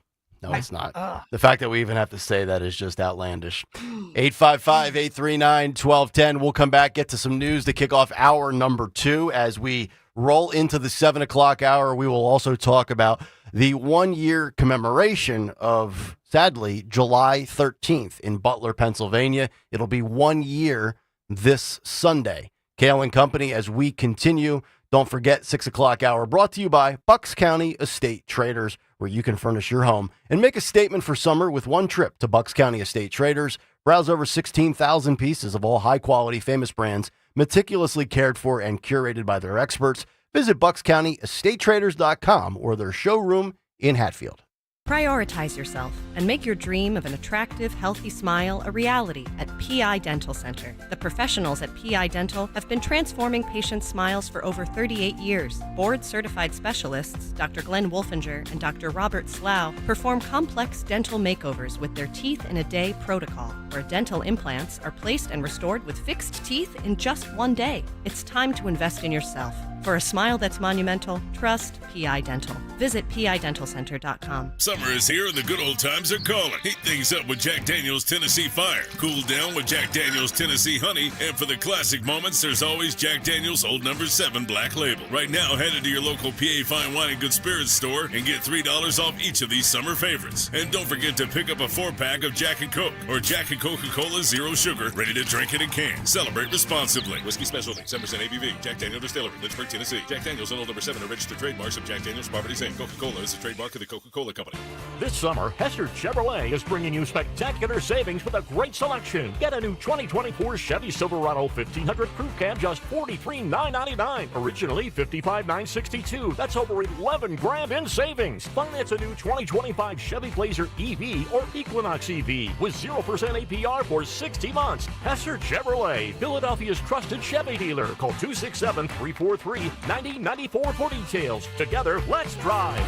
it's not. The fact that we even have to say that is just outlandish. 855-839-1210. We'll come back, get to some news to kick off hour number 2 as we roll into the 7 o'clock hour, we will also talk about the 1-year commemoration of, sadly, July 13th in Butler, Pennsylvania. It'll be 1 year this Sunday. Kayal and Company, as we continue, don't forget 6 o'clock hour brought to you by Bucks County Estate Traders, where you can furnish your home and make a statement for summer with one trip to Bucks County Estate Traders. Browse over 16,000 pieces of all high-quality famous brands, meticulously cared for and curated by their experts. Visit BucksCountyEstateTraders.com or their showroom in Hatfield. Prioritize yourself and make your dream of an attractive, healthy smile a reality at PI Dental Center. The professionals at PI Dental have been transforming patients' smiles for over 38 years. Board-certified specialists, Dr. Glenn Wolfinger and Dr. Robert Slough, perform complex dental makeovers with their Teeth in a Day protocol, where dental implants are placed and restored with fixed teeth in just 1 day. It's time to invest in yourself. For a smile that's monumental, trust PI Dental. Visit PIDentalCenter.com. Summer is here and the good old times are calling. Heat things up with Jack Daniel's Tennessee Fire. Cool down with Jack Daniel's Tennessee Honey. And for the classic moments, there's always Jack Daniel's Old No. 7 Black Label. Right now, head into your local PA Fine Wine and Good Spirits store and get $3 off each of these summer favorites. And don't forget to pick up a 4-pack of Jack and Coke or Jack and Coca-Cola Zero Sugar, ready to drink in a can. Celebrate responsibly. Whiskey Specialty, 7% ABV. Jack Daniel Distillery, Lynchburg, Tennessee. Jack Daniel's and Old No. 7 are registered trademarks of Jack Daniel's Properties Inc. Coca-Cola is a trademark of the Coca-Cola Company. This summer, Hester Chevrolet is bringing you spectacular savings with a great selection. Get a new 2024 Chevy Silverado 1500 Crew Cab, just $43,999. Originally $55,962. That's over 11 grand in savings. Finance a new 2025 Chevy Blazer EV or Equinox EV with 0% APR for 60 months. Hester Chevrolet, Philadelphia's trusted Chevy dealer. Call 267-343-9094 for details. Together, let's drive.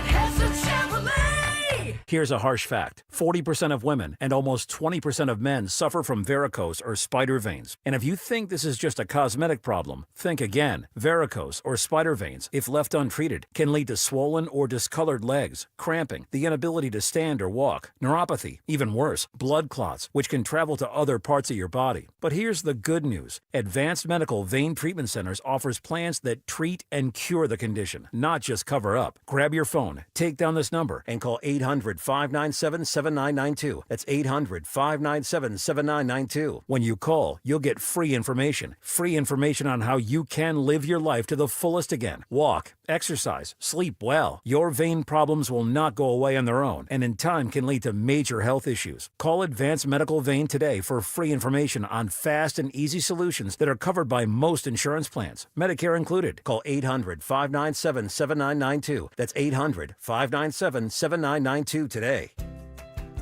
Here's a harsh fact. 40% of women and almost 20% of men suffer from varicose or spider veins. And if you think this is just a cosmetic problem, think again. Varicose or spider veins, if left untreated, can lead to swollen or discolored legs, cramping, the inability to stand or walk, neuropathy, even worse, blood clots, which can travel to other parts of your body. But here's the good news. Advanced Medical Vein Treatment Centers offers plans that treat and cure the condition, not just cover up. Grab your phone, take down this number, and call 800-597-7992. That's 800-597-7992. When you call, you'll get free information. Free information on how you can live your life to the fullest again. Walk, exercise, sleep well. Your vein problems will not go away on their own, and in time can lead to major health issues. Call Advanced Medical Vein today for free information on fast and easy solutions that are covered by most insurance plans, Medicare included. Call 800-597-7992. That's 800-597-7992 today.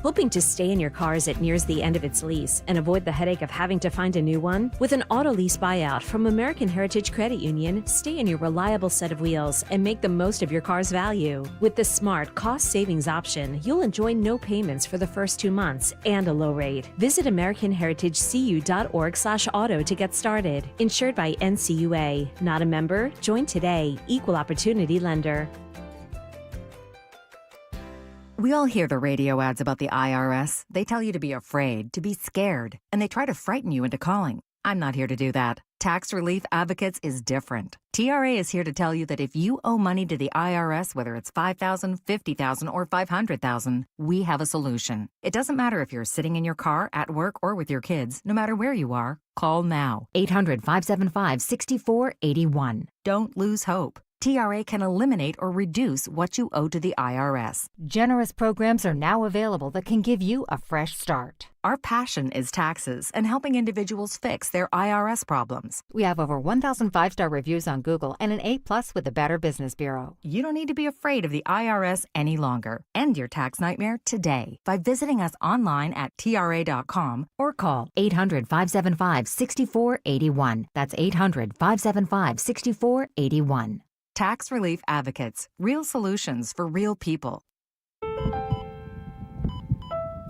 Hoping to stay in your car as it nears the end of its lease and avoid the headache of having to find a new one? With an auto lease buyout from American Heritage Credit Union, stay in your reliable set of wheels and make the most of your car's value. With the smart cost savings option, you'll enjoy no payments for the first 2 months and a low rate. Visit AmericanHeritageCU.org/auto to get started. Insured by NCUA. Not a member? Join today. Equal Opportunity Lender. We all hear the radio ads about the IRS. They tell you to be afraid, to be scared, and they try to frighten you into calling. I'm not here to do that. Tax Relief Advocates is different. TRA is here to tell you that if you owe money to the IRS, whether it's $5,000, $50,000, or $500,000, we have a solution. It doesn't matter if you're sitting in your car, at work, or with your kids. No matter where you are, call now. 800-575-6481. Don't lose hope. TRA can eliminate or reduce what you owe to the IRS. Generous programs are now available that can give you a fresh start. Our passion is taxes and helping individuals fix their IRS problems. We have over 1,000 5-star reviews on Google and an A+ with the Better Business Bureau. You don't need to be afraid of the IRS any longer. End your tax nightmare today by visiting us online at TRA.com or call 800-575-6481. That's 800-575-6481. Tax Relief Advocates. Real solutions for real people.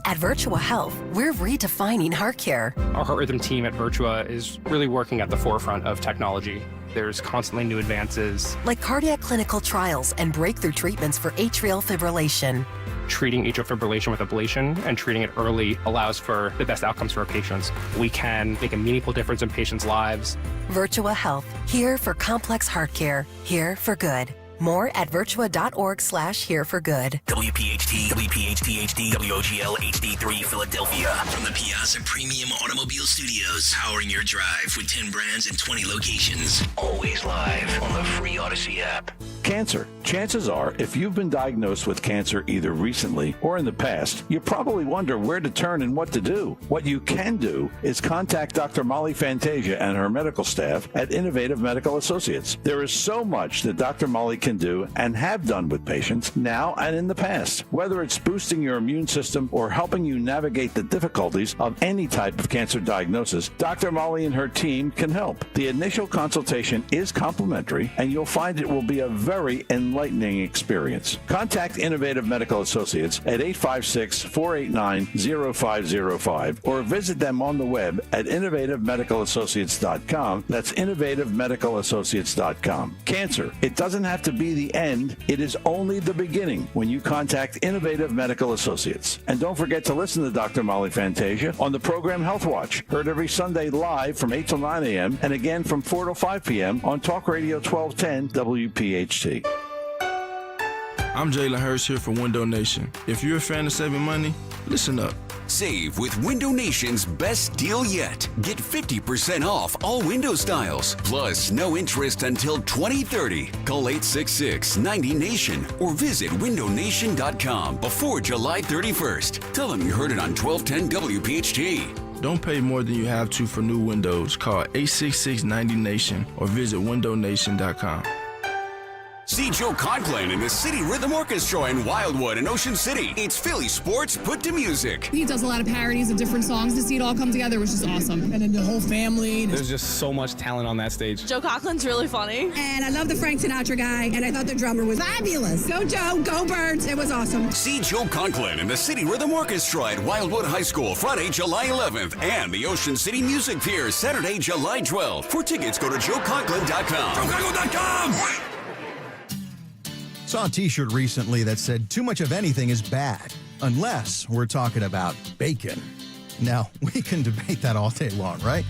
At Virtua Health, we're redefining heart care. Our heart rhythm team at Virtua is really working at the forefront of technology. There's constantly new advances. Like cardiac clinical trials and breakthrough treatments for atrial fibrillation. treating atrial fibrillation with ablation and treating it early allows for the best outcomes for our patients. We can make a meaningful difference in patients' lives. Virtua Health, here for complex heart care, here for good. More at virtua.org/here for good. WPHT, WPHT HD, WOGL HD3 Philadelphia. From the Piazza Premium Automobile Studios, powering your drive with 10 brands and 20 locations. Always live on the free Odyssey app. Cancer. Chances are, if you've been diagnosed with cancer either recently or in the past, you probably wonder where to turn and what to do. What you can do is contact Dr. Molly Fantasia and her medical staff at Innovative Medical Associates. There is so much that Dr. Molly can do and have done with patients now and in the past. Whether it's boosting your immune system or helping you navigate the difficulties of any type of cancer diagnosis, Dr. Molly and her team can help. The initial consultation is complimentary, and you'll find it will be a very enlightening experience. Contact Innovative Medical Associates at 856-489-0505 or visit them on the web at innovativemedicalassociates.com. That's innovativemedicalassociates.com. Cancer, it doesn't have to be the end. It is only the beginning when you contact Innovative Medical Associates. And don't forget to listen to Dr. Molly Fantasia on the program Health Watch, heard every Sunday live from 8 till 9 a.m. and again from 4 till 5 p.m. on Talk Radio 1210 WPHT. I'm Jalen Hurst here for Window Nation. If you're a fan of saving money, listen up. Save with Window Nation's best deal yet. Get 50% off all window styles, plus no interest until 2030. Call 866-90-NATION or visit windownation.com before July 31st. Tell them you heard it on 1210 WPHT. Don't pay more than you have to for new windows. Call 866-90-NATION or visit windownation.com. See Joe Conklin in the City Rhythm Orchestra in Wildwood and Ocean City. It's Philly sports put to music. He does a lot of parodies of different songs. To see it all come together was just awesome. And then the whole family. There's just so much talent on that stage. Joe Conklin's really funny. And I love the Frank Sinatra guy. And I thought the drummer was fabulous. Go Joe, go Birds. It was awesome. See Joe Conklin in the City Rhythm Orchestra at Wildwood High School Friday, July 11th. And the Ocean City Music Pier Saturday, July 12th. For tickets, go to joeconklin.com. joeconklin.com! Saw a t-shirt recently that said too much of anything is bad, unless we're talking about bacon. Now, we can debate that all day long, right?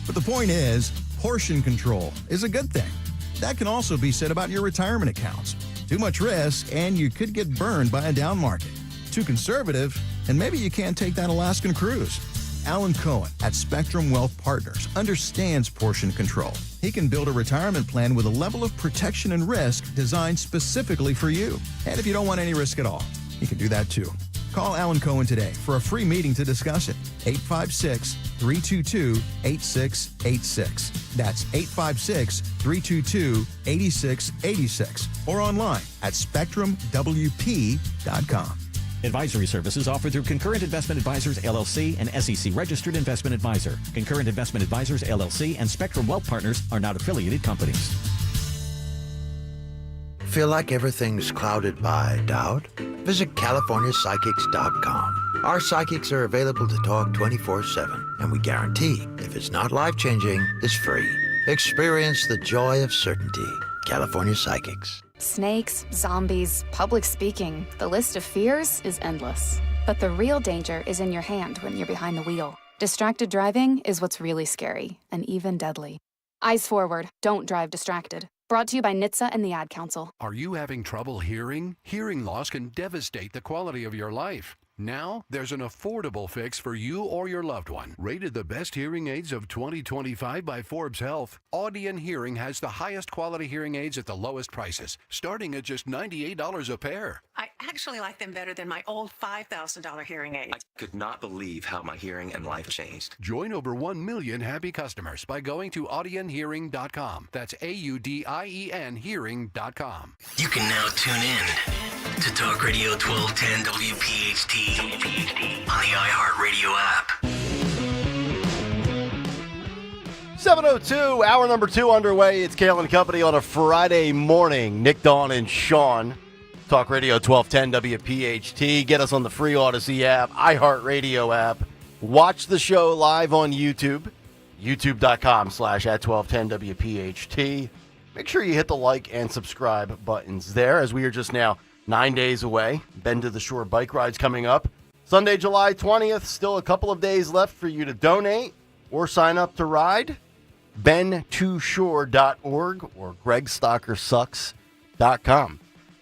But the point is, portion control is a good thing. That can also be said about your retirement accounts. Too much risk, and you could get burned by a down market. Too conservative, and maybe you can't take that Alaskan cruise. Alan Cohen at Spectrum Wealth Partners understands portion control. He can build a retirement plan with a level of protection and risk designed specifically for you. And if you don't want any risk at all, he can do that too. Call Alan Cohen today for a free meeting to discuss it. 856-322-8686. That's 856-322-8686. Or online at SpectrumWP.com. Advisory services offered through Concurrent Investment Advisors, LLC, and SEC Registered Investment Advisor. Concurrent Investment Advisors, LLC, and Spectrum Wealth Partners are not affiliated companies. Feel like everything's clouded by doubt? Visit CaliforniaPsychics.com. Our psychics are available to talk 24/7, and we guarantee if it's not life-changing, it's free. Experience the joy of certainty. California Psychics. Snakes, zombies, public speaking. The list of fears is endless. But the real danger is in your hand when you're behind the wheel. Distracted driving is what's really scary and even deadly. Eyes forward. Don't drive distracted. Brought to you by NHTSA and the Ad Council. Are you having trouble hearing? Hearing loss can devastate the quality of your life. Now, there's an affordable fix for you or your loved one. Rated the best hearing aids of 2025 by Forbes Health, Audion Hearing has the highest quality hearing aids at the lowest prices, starting at just $98 a pair. I actually like them better than my old $5,000 hearing aids. I could not believe how my hearing and life changed. Join over 1 million happy customers by going to audionhearing.com. That's AUDIEN hearing.com. You can now tune in to Talk Radio 1210 WPHT on the iHeartRadio app. 7:02, hour number 2 underway. It's Kayal and Company on a Friday morning. Nick, Dawn, and Sean. Talk Radio 1210 WPHT. Get us on the free Odyssey app, iHeartRadio app. Watch the show live on YouTube, youtube.com/@1210WPHT. Make sure you hit the like and subscribe buttons there, as we are just now 9 days away. Bend to the Shore bike ride's coming up. Sunday, July 20th. Still a couple of days left for you to donate or sign up to ride. bend2shore.org or gregstockersucks.com.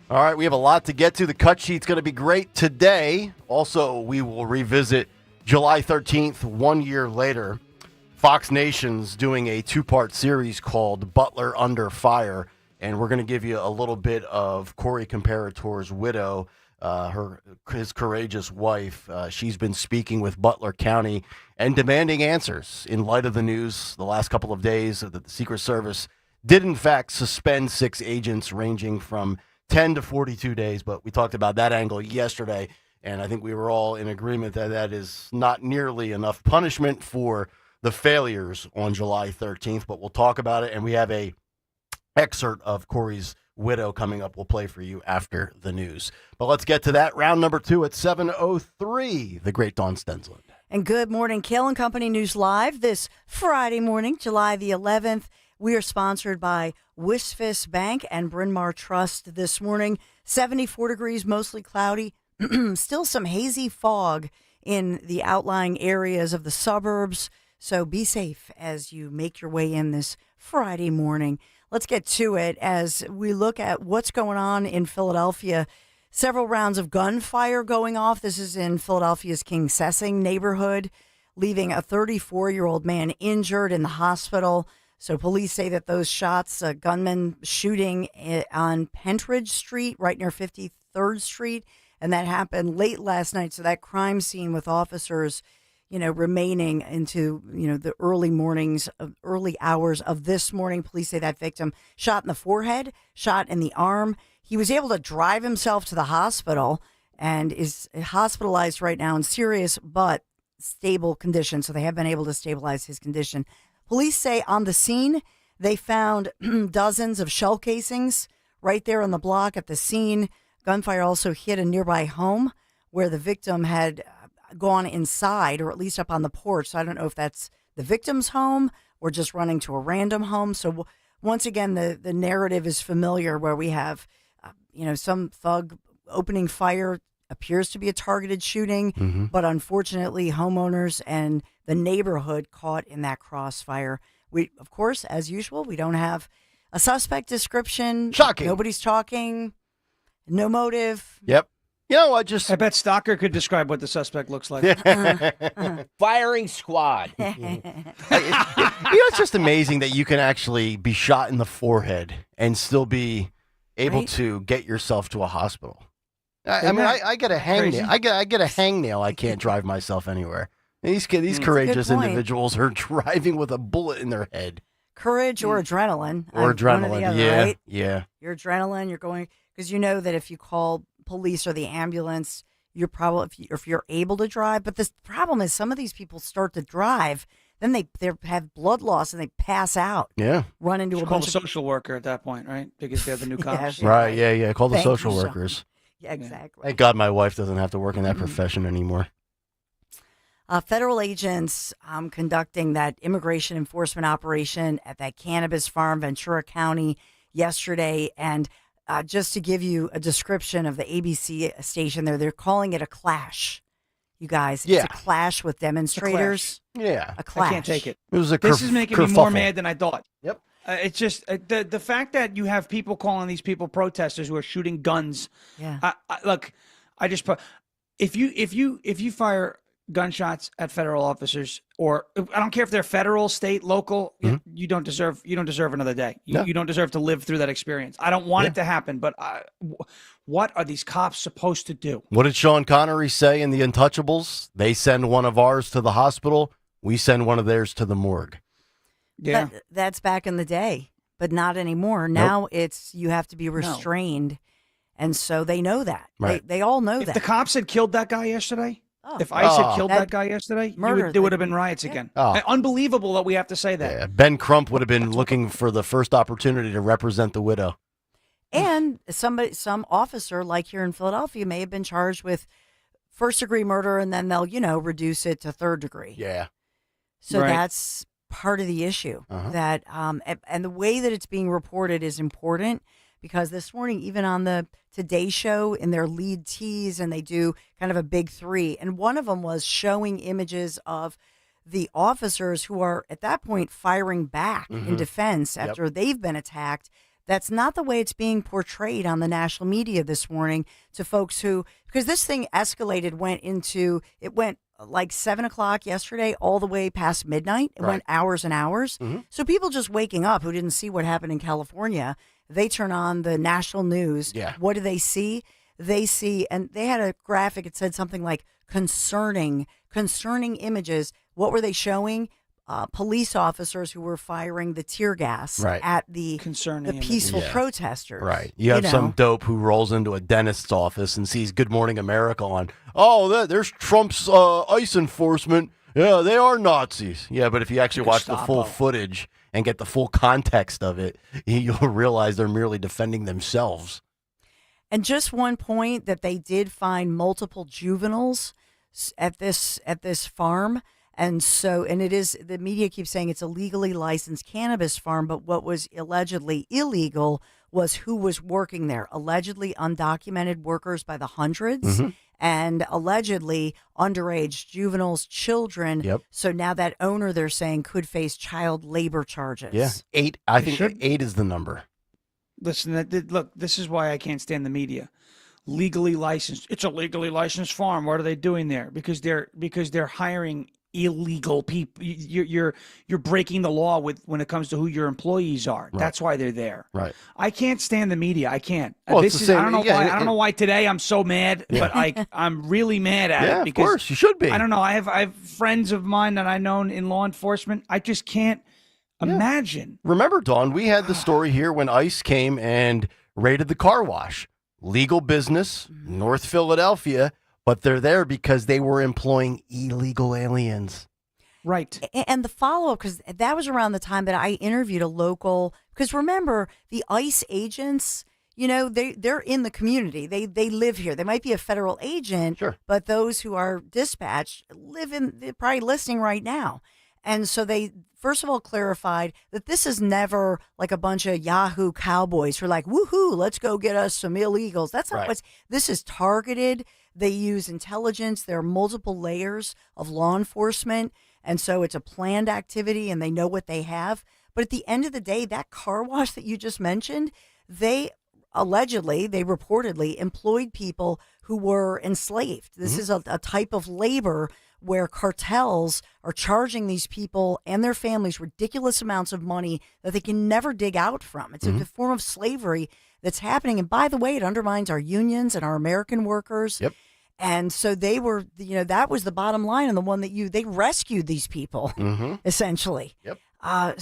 All right, we have a lot to get to. The cut sheet's going to be great today. Also, we will revisit July 13th, 1 year later. Fox Nation's doing a two-part series called Butler Under Fire, and we're going to give you a little bit of Corey Comparator's widow, his courageous wife. She's been speaking with Butler County and demanding answers in light of the news the last couple of days that the Secret Service did, in fact, suspend 6 agents ranging from 10 to 42 days. But we talked about that angle yesterday, and I think we were all in agreement that that is not nearly enough punishment for the failures on July 13th. But we'll talk about it, and we have a excerpt of Corey's widow coming up. We'll play for you after the news. But let's get to that. Round number 2 at 7:03. The great Dawn Stensland. And good morning, Kayal and Company News Live this Friday morning, July the 11th. We are sponsored by Wisfis Bank and Bryn Mawr Trust this morning. 74 degrees, mostly cloudy. Still some hazy fog in the outlying areas of the suburbs. So be safe as you make your way in this Friday morning. Let's get to it as we look at what's going on in Philadelphia. Several rounds of gunfire going off. This is in Philadelphia's King Sessing neighborhood, leaving a 34-year-old man injured in the hospital. So police say that those shots, a gunman shooting on Pentridge Street, right near 53rd Street, and that happened late last night. So that crime scene with officers, remaining into, the early hours of this morning. Police say that victim shot in the forehead, shot in the arm. He was able to drive himself to the hospital and is hospitalized right now in serious but stable condition. So they have been able to stabilize his condition. Police say on the scene, they found dozens of shell casings right there on the block at the scene. Gunfire also hit a nearby home where the victim had gone inside, or at least up on the porch. So I don't know if that's the victim's home or just running to a random home. So once again, the narrative is familiar, where we have, some thug opening fire, appears to be a targeted shooting, but unfortunately homeowners and the neighborhood caught in that crossfire. We, of course, as usual, we don't have a suspect description. Shocking. Nobody's talking. No motive. Yep. I bet Stalker could describe what the suspect looks like. Firing squad. It's just amazing that you can actually be shot in the forehead and still be able to get yourself to a hospital. I mean, I get a hangnail. I get a hangnail. I can't drive myself anywhere. These courageous individuals are driving with a bullet in their head. Courage or adrenaline. Or adrenaline. One or the other, yeah. right? Yeah. Your adrenaline, you're going, because you know that if you call police or the ambulance, you're probably, if you're able to drive. But the problem is some of these people start to drive, then they have blood loss and they pass out. Yeah. Run into a call bunch a social worker at that point, right? Because they're the new cops. Right. Yeah. Call the Thank social you, workers. Yeah, exactly. Thank God my wife doesn't have to work in that profession anymore. Federal agents conducting that immigration enforcement operation at that cannabis farm, Ventura County, yesterday. And just to give you a description of the ABC station there, they're calling it a clash. You guys, it's a clash with demonstrators. A clash. I can't take it. It was a This is making me more kerfuffle. mad than I thought. Yep. It's just the fact that you have people calling these people protesters who are shooting guns. Yeah. Look, I just put if you fire gunshots at federal officers, or I don't care if they're federal, state, local, you don't deserve another day. You don't deserve to live through that experience. I don't want it to happen, but what are these cops supposed to do? What did Sean Connery say in The Untouchables? They send one of ours to the hospital. We send one of theirs to the morgue. Yeah. That's back in the day, but not anymore. Now it's you have to be restrained. And so they know that. Right. They all know If that. the cops had killed that guy yesterday, if ICE had killed that guy yesterday, there would have been riots again. Unbelievable that we have to say that. Yeah, Ben Crump would have been looking for the first opportunity to represent the widow. And some officer, like here in Philadelphia, may have been charged with first-degree murder, and then they'll, reduce it to third degree. Yeah. So that's part of the issue. That and the way that it's being reported is important, because this morning, even on the Today Show in their lead tease, and they do kind of a big three, and one of them was showing images of the officers who are at that point firing back in defense after they've been attacked. That's not the way it's being portrayed on the national media this morning to folks who, because this thing escalated, it went like 7 o'clock yesterday all the way past midnight. It went hours and hours. So people just waking up who didn't see what happened in California, they turn on the national news. Yeah. What do they see? They see, and they had a graphic. It said something like concerning images. What were they showing? Police officers who were firing the tear gas at the peaceful protesters. Right. You have some dope who rolls into a dentist's office and sees Good Morning America on. Oh, there's Trump's ICE enforcement. Yeah, they are Nazis. Yeah, but if you actually watch the full footage and get the full context of it, you'll realize they're merely defending themselves. And just one point, that they did find multiple juveniles at this farm. And so, and it is, the media keeps saying it's a legally licensed cannabis farm, but what was allegedly illegal was who was working there. Allegedly undocumented workers by the hundreds, and allegedly underage juveniles, children. Yep. So now that owner, they're saying, could face child labor charges. Yeah, 8. I think 8 is the number. Listen, look, this is why I can't stand the media. Legally licensed. It's a legally licensed farm. What are they doing there? Because they're hiring illegal people. You're breaking the law when it comes to who your employees are. Right. That's why they're there. Right. I can't stand the media. I can't. Well, This is, I don't know why. I don't know why today I'm so mad, but I'm really mad at it because of course you should be. I don't know. I have friends of mine that I known in law enforcement. I just can't imagine. Remember, Dawn, we had the story here when ICE came and raided the car wash. Legal business, North Philadelphia, but they're there because they were employing illegal aliens. Right. And the follow-up, because that was around the time that I interviewed a local, because remember, the ICE agents, they're in the community. They live here. They might be a federal agent, but those who are dispatched they're probably listening right now. And so they, first of all, clarified that this is never like a bunch of Yahoo cowboys who are like, woohoo, let's go get us some illegals. That's not this is targeted. They use intelligence. There are multiple layers of law enforcement. And so it's a planned activity and they know what they have. But at the end of the day, that car wash that you just mentioned, they reportedly employed people who were enslaved. This is a type of labor where cartels are charging these people and their families ridiculous amounts of money that they can never dig out from. It's a form of slavery that's happening. And by the way, it undermines our unions and our American workers. Yep. And so they were, that was the bottom line, and the one that they rescued these people, essentially. Yep. And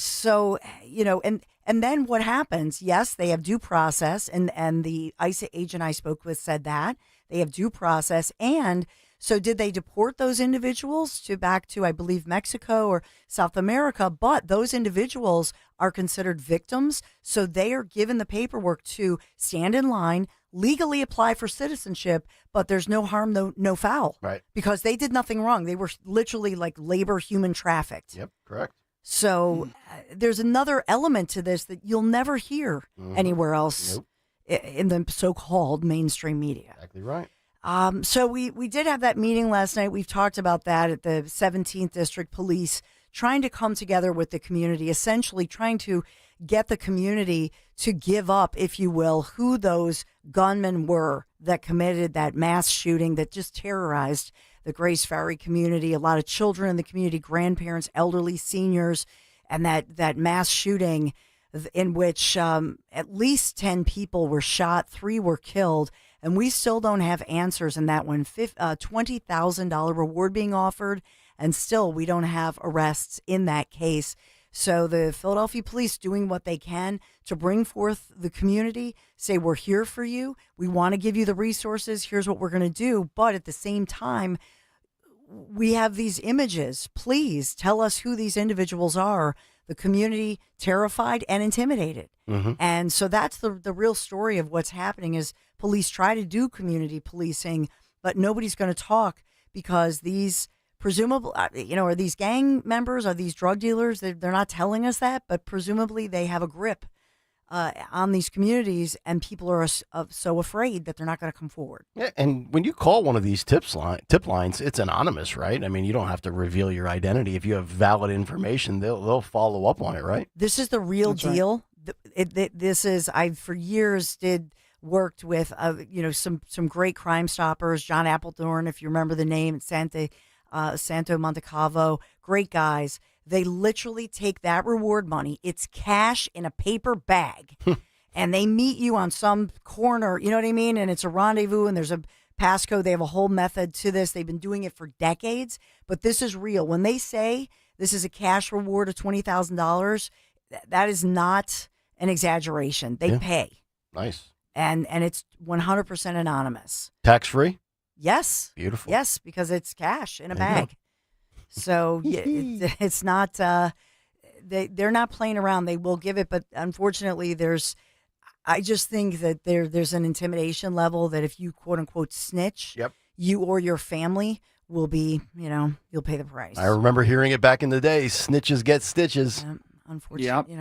then what happens? Yes, they have due process, and the ICE agent I spoke with said that they have due process. And so did they deport those individuals back to, I believe, Mexico or South America? But those individuals are considered victims. So they are given the paperwork to stand in line, legally apply for citizenship, but there's no harm, no foul. Right. Because they did nothing wrong. They were literally like labor human trafficked. Yep, correct. So there's another element to this that you'll never hear anywhere else in the so-called mainstream media. Exactly right. So we did have that meeting last night. We've talked about that at the 17th District Police, trying to come together with the community, essentially trying to get the community to give up, if you will, who those gunmen were that committed that mass shooting that just terrorized the Grace Ferry community, a lot of children in the community, grandparents, elderly, seniors, and that mass shooting in which at least 10 people were shot, 3 were killed. And we still don't have answers in that one. $20,000 reward being offered, and still we don't have arrests in that case. So the Philadelphia police doing what they can to bring forth the community, say, we're here for you. We want to give you the resources. Here's what we're going to do. But at the same time, we have these images. Please tell us who these individuals are. The community terrified and intimidated. And so that's the real story of what's happening is police try to do community policing, but nobody's going to talk because these presumably, are these gang members, are these drug dealers? They're not telling us that, but presumably they have a grip on these communities, and people are so afraid that they're not going to come forward. Yeah, and when you call one of these tip lines, it's anonymous, right? I mean, you don't have to reveal your identity. If you have valid information, they'll follow up on it, right? This is the real That's right. deal. This is, I for years worked with some great Crime Stoppers, John Appledorn, if you remember the name, Santo Montecavo, great guys. They literally take that reward money. It's cash in a paper bag. And they meet you on some corner, you know what I mean? And it's a rendezvous and there's a passcode. They have a whole method to this. They've been doing it for decades, but this is real. When they say this is a cash reward of $20,000, that is not an exaggeration. They pay. Nice. And it's 100% anonymous. Tax-free? Yes. Beautiful. Yes, because it's cash in a There you go. bag. So it's not, they're not playing around. They will give it, but unfortunately I just think that there's an intimidation level that if you quote unquote snitch, you or your family will be, you'll pay the price. I remember hearing it back in the day. Snitches get stitches. Unfortunately,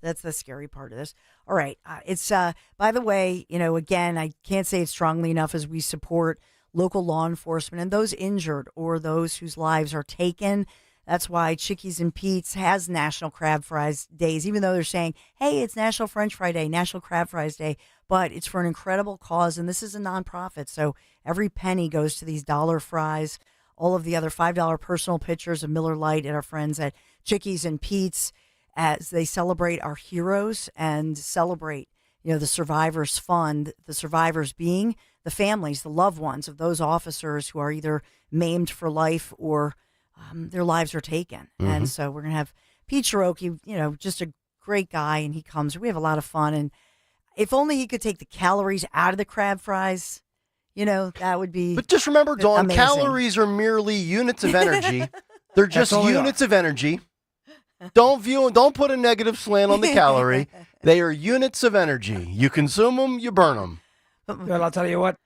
that's the scary part of this. All right. It's, by the way, again, I can't say it strongly enough as we support local law enforcement and those injured or those whose lives are taken. That's why Chickies and Pete's has National Crab Fries Days, even though they're saying, hey, it's National French Fry Day, National Crab Fries Day, but it's for an incredible cause. And this is a nonprofit. So every penny goes to these dollar fries, all of the other $5 personal pictures of Miller Lite and our friends at Chickies and Pete's as they celebrate our heroes and celebrate, the survivors fund, the survivors being the families, the loved ones of those officers who are either maimed for life or their lives are taken. Mm-hmm. And so we're going to have Pete Cherroki, just a great guy, and he comes. We have a lot of fun. And if only he could take the calories out of the crab fries, that would be. But just remember, Dawn, amazing. calories are merely units of energy. They're just all they units of energy. Don't put a negative slant on the calorie. They are units of energy. You consume them, you burn them. Well, I'll tell you what,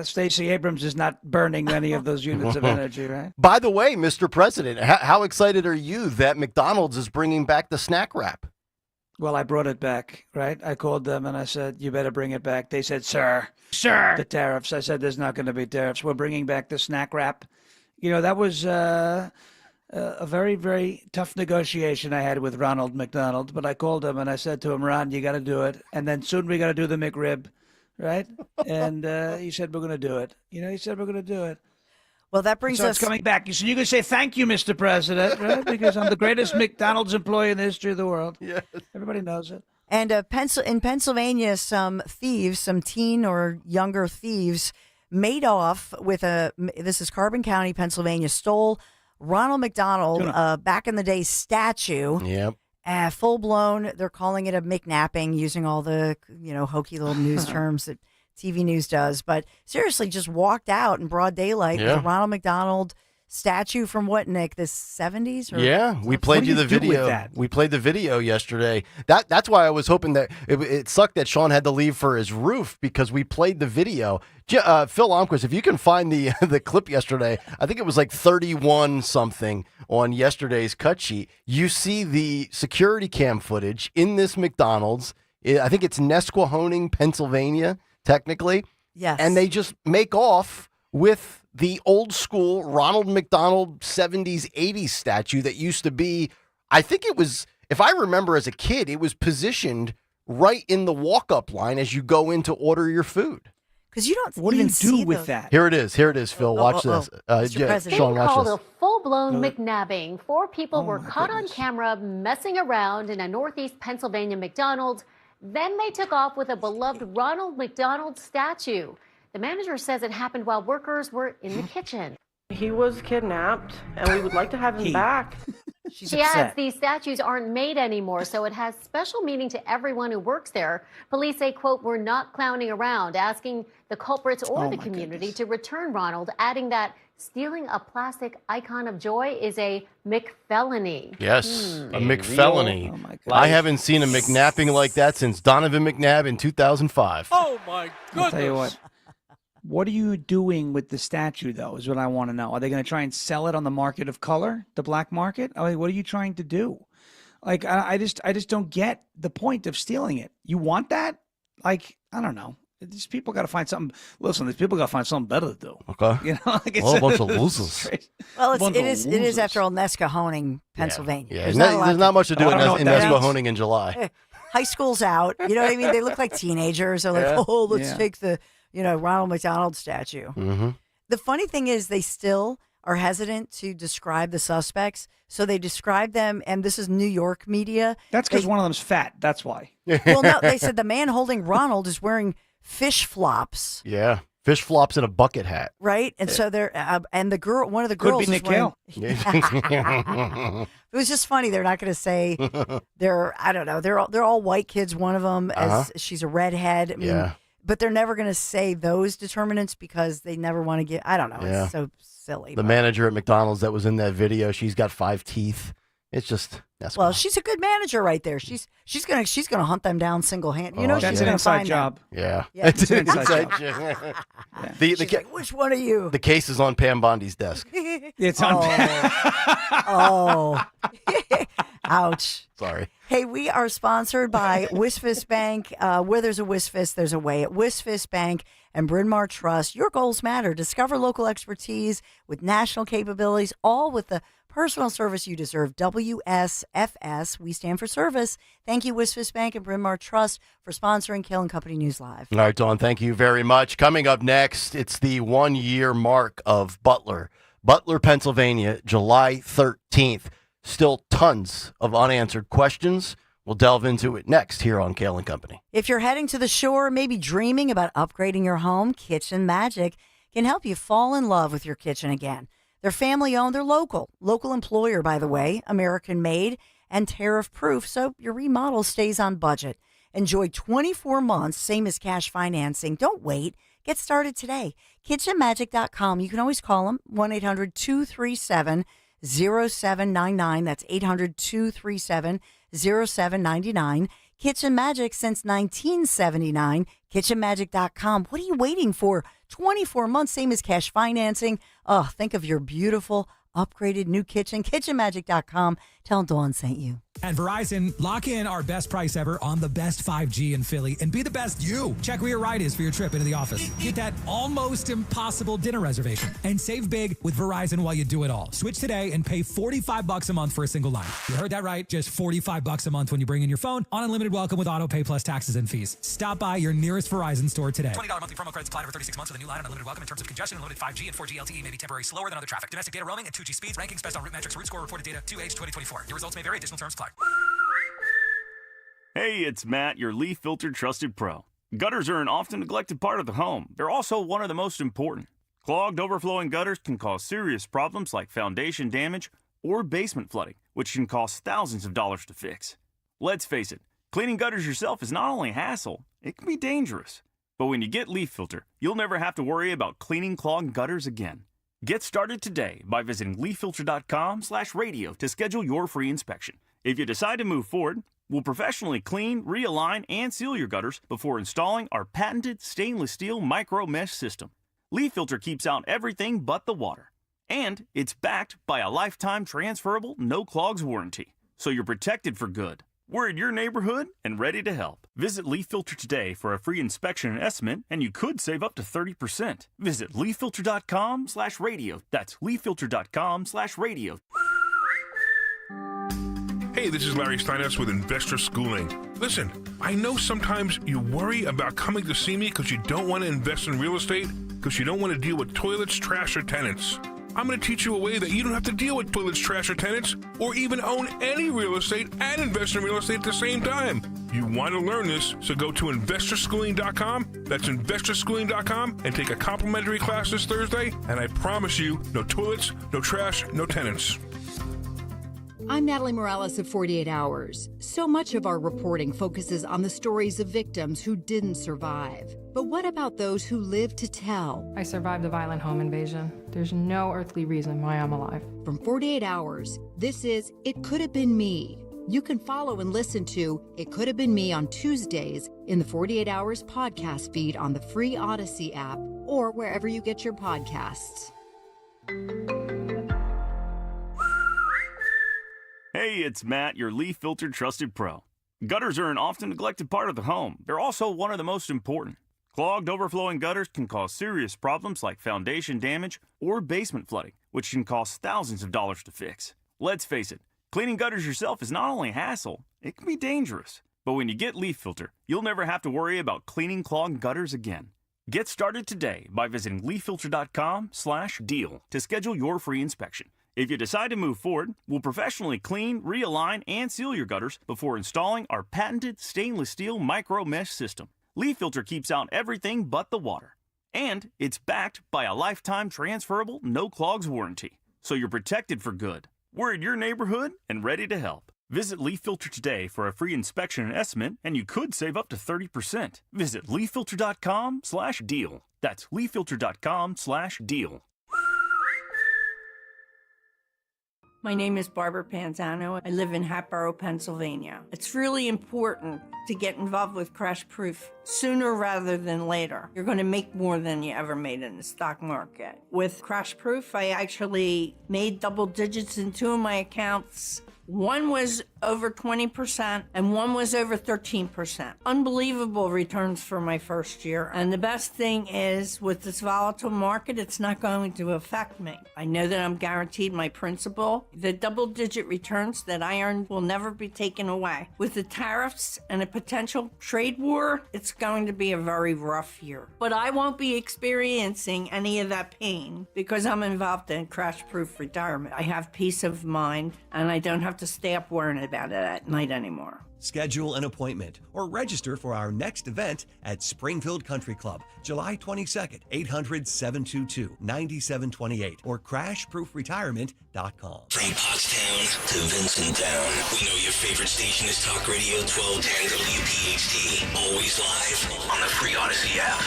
Stacey Abrams is not burning any of those units of energy, right? By the way, Mr. President, how excited are you that McDonald's is bringing back the snack wrap? Well, I brought it back, right? I called them and I said, you better bring it back. They said, sir, the tariffs. I said, there's not going to be tariffs. We're bringing back the snack wrap. That was a very, very tough negotiation I had with Ronald McDonald. But I called him and I said to him, Ron, you got to do it. And then soon we got to do the McRib. Right? And he said, we're going to do it. He said, we're going to do it. Well, that brings so us. It's coming back. So you can say, thank you, Mr. President, right? Because I'm the greatest McDonald's employee in the history of the world. Yes. Everybody knows it. And in Pennsylvania, some thieves, some teen or younger thieves, made off with this is Carbon County, Pennsylvania, stole Ronald McDonald, back in the day, statue. Yep. Full blown, they're calling it a McNapping, using all the hokey little news terms that TV news does. But seriously, just walked out in broad daylight with a Ronald McDonald statue from what, Nick, the 70s? Yeah, we played you the video. We played the video yesterday. That's why I was hoping that it sucked that Sean had to leave for his roof because we played the video. Phil Omquist, if you can find the clip yesterday, I think it was like 31 something on yesterday's cut sheet. You see the security cam footage in this McDonald's. I think it's Nesquehoning, Pennsylvania, technically. Yes. And they just make off with the old school Ronald McDonald 70s, 80s statue that used to be, I think it was, if I remember as a kid, it was positioned right in the walk-up line as you go in to order your food. Because you don't What do even you see do with that? Here it is, Phil. Watch this. Mr. President. Sean, watch called this. a full-blown McNabbing. 4 people were caught on camera messing around in a northeast Pennsylvania McDonald's. Then they took off with a beloved Ronald McDonald statue. The manager says it happened while workers were in the kitchen. He was kidnapped, and we would like to have him back. She adds these statues aren't made anymore, so it has special meaning to everyone who works there. Police say, quote, we're not clowning around, asking the culprits or the community to return Ronald, adding that stealing a plastic icon of joy is a McFelony. Yes, a McFelony. I haven't seen a McNapping like that since Donovan McNabb in 2005. Oh, my I'll tell you what are you doing with the statue, though, is what I want to know. Are they going to try and sell it on the market of color, the black market? I mean, what are you trying to do? Like, I just don't get the point of stealing it. You want that? Like, I don't know. These people got to find something. Listen, these people got to find something better to do. Okay. You know, like a bunch of losers. Well, it is after all Nescahoning, Pennsylvania. Yeah, there's not much to do in Nescahoning in July. High school's out. You know what I mean? They look like teenagers. They're like, let's take the, Ronald McDonald statue. Mm-hmm. The funny thing is they still are hesitant to describe the suspects. So they describe them, and this is New York media. That's because one of them's fat. That's why. Well, no, they said the man holding Ronald is wearing fish flops. Yeah. Fish flops in a bucket hat. Right. And so they're, and the girl, one of the girls. Could be Nick Kayal. It was just funny. They're not going to say I don't know. They're all white kids. One of them, she's a redhead. I mean, but they're never going to say those determinants because they never want to get, I don't know. Yeah. It's so silly. The manager at McDonald's that was in that video, she's got 5 teeth. It's just, she's a good manager right there. She's gonna hunt them down single handed. That's an inside job. Yeah, it's an inside job. Like, which one are you? The case is on Pam Bondi's desk. It's on. Ouch. Sorry. Hey, we are sponsored by Wisfis Bank. Where there's a Wisfis, there's a way. At Wisfis Bank and Bryn Mawr Trust, your goals matter. Discover local expertise with national capabilities, all with the personal service you deserve. WSFS, we stand for service. Thank you, Wisfis Bank and Bryn Mawr Trust, for sponsoring Kayal and Company News Live. All right, Dawn, thank you very much. Coming up next, it's the 1-year mark of Butler. Butler, Pennsylvania, July 13th. Still tons of unanswered questions. We'll delve into it next here on Kayal and Company. If you're heading to the shore, maybe dreaming about upgrading your home, Kitchen Magic can help you fall in love with your kitchen again. They're family-owned, they're local employer, by the way, American-made and tariff-proof, so your remodel stays on budget. Enjoy 24 months, same as cash financing. Don't wait. Get started today. KitchenMagic.com. You can always call them, 1-800-237-0799. That's 800-237-0799. Kitchen Magic since 1979. KitchenMagic.com. What are you waiting for? 24 months, same as cash financing. Oh, think of your beautiful, upgraded new kitchen. KitchenMagic.com. Tell Dawn sent you. At Verizon, lock in our best price ever on the best 5G in Philly and be the best you. Check where your ride is for your trip into the office. Get that almost impossible dinner reservation and save big with Verizon while you do it all. Switch today and pay $45 a month for a single line. You heard that right. Just $45 a month when you bring in your phone on unlimited welcome with auto pay plus taxes and fees. Stop by your nearest Verizon store today. $20 monthly promo credits applied over 36 months with a new line on unlimited welcome in terms of congestion. Unlimited 5G and 4G LTE may be temporarily slower than other traffic. Domestic data roaming and 2G speeds. Rankings based on root metrics. Root score reported data 2H 2024. Your results may vary. Additional terms apply. Hey, it's Matt, your leaf filter trusted pro. Gutters are an often neglected part of the home. They're also one of the most important. Clogged, overflowing gutters can cause serious problems like foundation damage or basement flooding, which can cost thousands of dollars to fix. Let's face it, cleaning gutters yourself is not only a hassle, it can be dangerous. But when you get Leaf Filter, you'll never have to worry about cleaning clogged gutters again. Get started today by visiting leaffilter.com/radio to schedule your free inspection. If you decide to move forward, we'll professionally clean, realign, and seal your gutters before installing our patented stainless steel micro mesh system. Leaf Filter keeps out everything but the water. And it's backed by a lifetime transferable no clogs warranty. So you're protected for good. We're in your neighborhood and ready to help. Visit Leaf Filter today for a free inspection and estimate, and you could save up to 30%. Visit leaffilter.com/radio. That's leaffilter.com/radio. Hey, this is Larry Steiners with Investor Schooling. Listen, I know sometimes you worry about coming to see me because you don't want to invest in real estate, because you don't want to deal with toilets, trash, or tenants. I'm going to teach you a way that you don't have to deal with toilets, trash, or tenants, or even own any real estate and invest in real estate at the same time. You want to learn this, so go to investorschooling.com. That's investorschooling.com and take a complimentary class this Thursday, and I promise you, no toilets, no trash, no tenants. I'm Natalie Morales of 48 Hours. So much of our reporting focuses on the stories of victims who didn't survive. But what about those who lived to tell? I survived a violent home invasion. There's no earthly reason why I'm alive. From 48 Hours, this is It Could Have Been Me. You can follow and listen to It Could Have Been Me on Tuesdays in the 48 Hours podcast feed on the free Odyssey app or wherever you get your podcasts. Hey, it's Matt, your leaf filter trusted pro. Gutters are an often neglected part of the home. They're also one of the most important. Clogged, overflowing gutters can cause serious problems like foundation damage or basement flooding, which can cost thousands of dollars to fix. Let's face it, cleaning gutters yourself is not only a hassle, it can be dangerous. But when you get Leaf Filter, you'll never have to worry about cleaning clogged gutters again. Get started today by visiting leaffilter.com/deal to schedule your free inspection. If you decide to move forward, we'll professionally clean, realign, and seal your gutters before installing our patented stainless steel micro mesh system. Leaf Filter keeps out everything but the water. And it's backed by a lifetime transferable no clogs warranty. So you're protected for good. We're in your neighborhood and ready to help. Visit Leaf Filter today for a free inspection and estimate, and you could save up to 30%. Visit leaffilter.com/deal. That's leaffilter.com/deal. My name is Barbara Panzano. I live in Hatboro, Pennsylvania. It's really important to get involved with Crash Proof sooner rather than later. You're going to make more than you ever made in the stock market. With Crash Proof, I actually made double digits in two of my accounts. One was over 20% and one was over 13%. Unbelievable returns for my first year. And the best thing is, with this volatile market, it's not going to affect me. I know that I'm guaranteed my principal. The double-digit returns that I earned will never be taken away. With the tariffs and a potential trade war, it's going to be a very rough year. But I won't be experiencing any of that pain because I'm involved in crash-proof retirement. I have peace of mind, and I don't have to stay up worrying about it at night anymore. Schedule an appointment or register for our next event at Springfield Country Club, July 22nd, 800-722-9728 or crashproofretirement.com. From Pottstown to Vincenttown, we know your favorite station is Talk Radio 1210 WPHT. Always live on the free Odyssey app.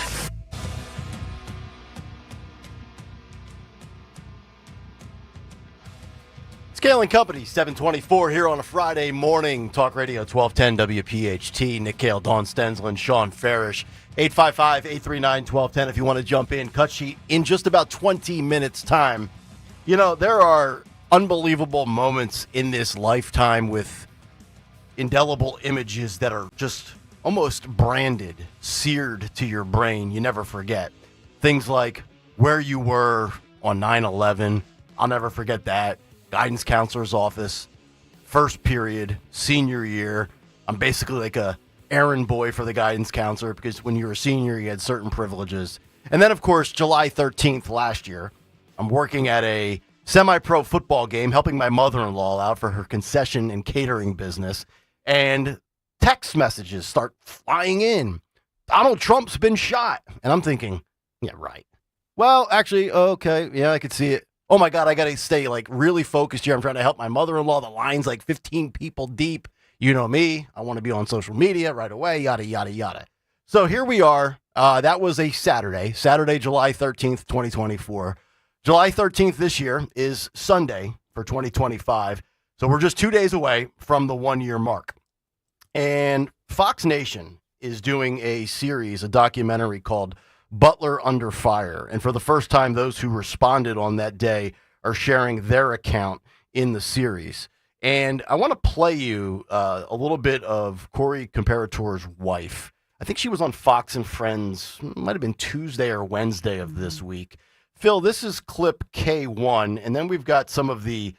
Kayal Company, 724 here on a Friday morning. Talk Radio 1210 WPHT. Nick Kayal, Dawn Stensland, Sean Farish. 855-839-1210 if you want to jump in. Cut sheet in just about 20 minutes time. You know, there are unbelievable moments in this lifetime with indelible images that are just almost branded, seared to your brain. You never forget. Things like where you were on 9/11. I'll never forget that. Guidance counselor's office, first period, senior year. I'm basically like a errand boy for the guidance counselor because when you were a senior, you had certain privileges. And then, of course, July 13th last year, I'm working at a semi-pro football game, helping my mother-in-law out for her concession and catering business. And text messages start flying in. Donald Trump's been shot. And I'm thinking, yeah, right. Well, actually, okay, yeah, I could see it. Oh my God, I got to stay like really focused here. I'm trying to help my mother-in-law. The line's like 15 people deep. You know me. I want to be on social media right away, yada, yada, yada. So here we are. That was a Saturday, July 13th, 2024. July 13th this year is Sunday for 2025. So we're just 2 days away from the 1 year mark. And Fox Nation is doing a series, a documentary called Butler Under Fire. And for the first time, those who responded on that day are sharing their account in the series. And I want to play you a little bit of Corey Comparator's wife. I think she was on Fox and Friends, might have been Tuesday or Wednesday of this week. Phil, this is clip K1, and then we've got some of the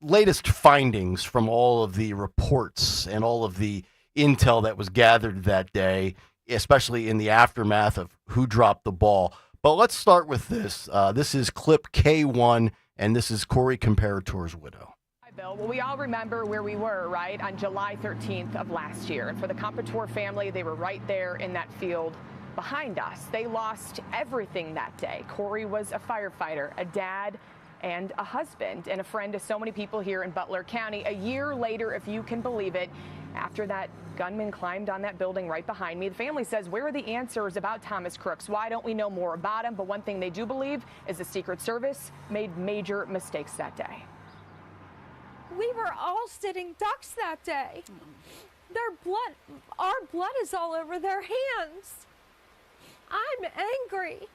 latest findings from all of the reports and all of the intel that was gathered that day, especially in the aftermath of who dropped the ball. But let's start with this. This is clip K1, and this is Corey Comparator's widow. Hi, Bill. Well, we all remember where we were, right, on July 13th of last year. And for the Comparator family, they were right there in that field behind us. They lost everything that day. Corey was a firefighter, a dad, and a husband, and a friend to so many people here in Butler County. A year later, if you can believe it, after that gunman climbed on that building right behind me, the family says, where are the answers about Thomas Crooks? Why don't we know more about him? But one thing they do believe is the Secret Service made major mistakes that day. We were all sitting ducks that day. Our blood is all over their hands. I'm angry.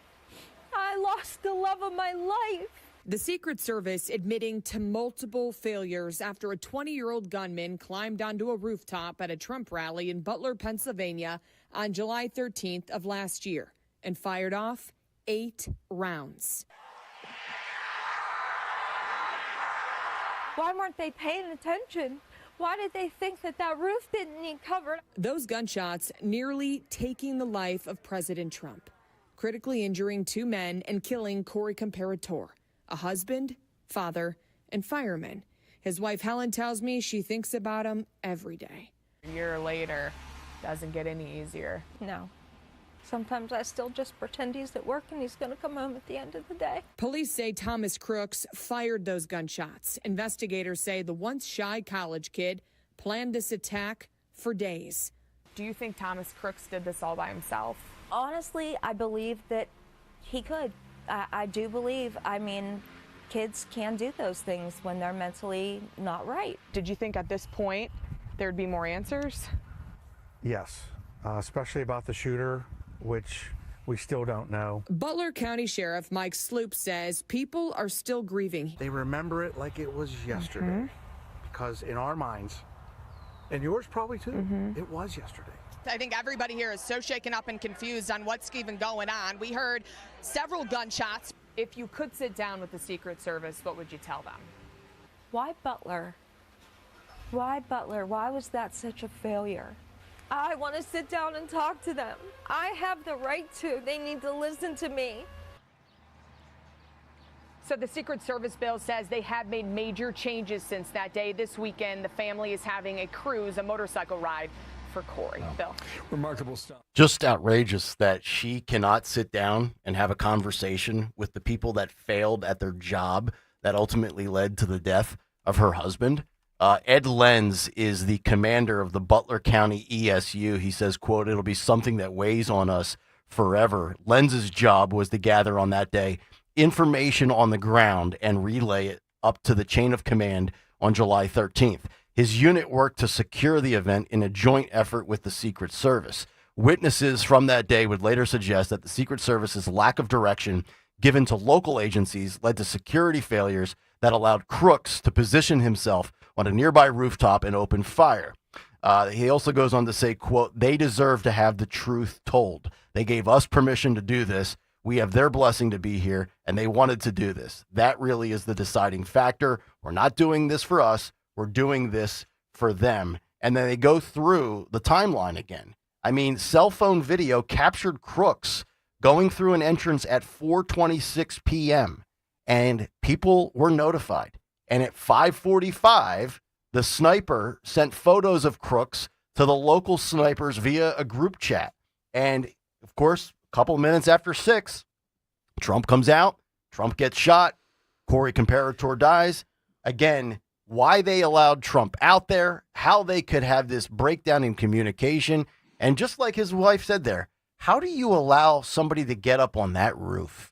I lost the love of my life. The Secret Service admitting to multiple failures after a 20-year-old gunman climbed onto a rooftop at a Trump rally in Butler, Pennsylvania on July 13th of last year and fired off 8 rounds. Why weren't they paying attention? Why did they think that that roof didn't need covered? Those gunshots nearly taking the life of President Trump, critically injuring 2 men and killing Corey Comparator, a husband, father, and fireman. His wife Helen tells me she thinks about him every day. A year later, doesn't get any easier. No. Sometimes I still just pretend he's at work and he's going to come home at the end of the day. Police say Thomas Crooks fired those gunshots. Investigators say the once shy college kid planned this attack for days. Do you think Thomas Crooks did this all by himself? Honestly, I believe that he could. I do believe. I mean, kids can do those things when they're mentally not right. Did you think at this point there'd be more answers? Yes, especially about the shooter, which we still don't know. Butler County Sheriff Mike Sloop says people are still grieving. They remember it like it was yesterday, because in our minds, and yours probably too, it was yesterday. I think everybody here is so shaken up and confused on what's even going on. We heard several gunshots. If you could sit down with the Secret Service, what would you tell them? Why Butler? Why Butler? Why was that such a failure? I want to sit down and talk to them. I have the right to. They need to listen to me. So the Secret Service bill says they have made major changes since that day. This weekend, the family is having a cruise, a motorcycle ride for Corey. Bill. Remarkable stuff. Just outrageous that she cannot sit down and have a conversation with the people that failed at their job that ultimately led to the death of her husband. Ed Lenz is the commander of the Butler County ESU. He says, quote, "It'll be something that weighs on us forever." Lenz's job was to gather on that day information on the ground and relay it up to the chain of command on July 13th. His unit worked to secure the event in a joint effort with the Secret Service. Witnesses from that day would later suggest that the Secret Service's lack of direction given to local agencies led to security failures that allowed Crooks to position himself on a nearby rooftop and open fire. He also goes on to say, quote, "They deserve to have the truth told. They gave us permission to do this. We have their blessing to be here, and they wanted to do this. That really is the deciding factor. We're not doing this for us. We're doing this for them." And then they go through the timeline again. I mean, cell phone video captured Crooks going through an entrance at 4:26 p.m., and people were notified. And at 5:45, the sniper sent photos of Crooks to the local snipers via a group chat. And, of course, a couple minutes after 6, Trump comes out. Trump gets shot. Corey Comparator dies. Again, why they allowed Trump out there, how they could have this breakdown in communication. And just like his wife said there, how do you allow somebody to get up on that roof?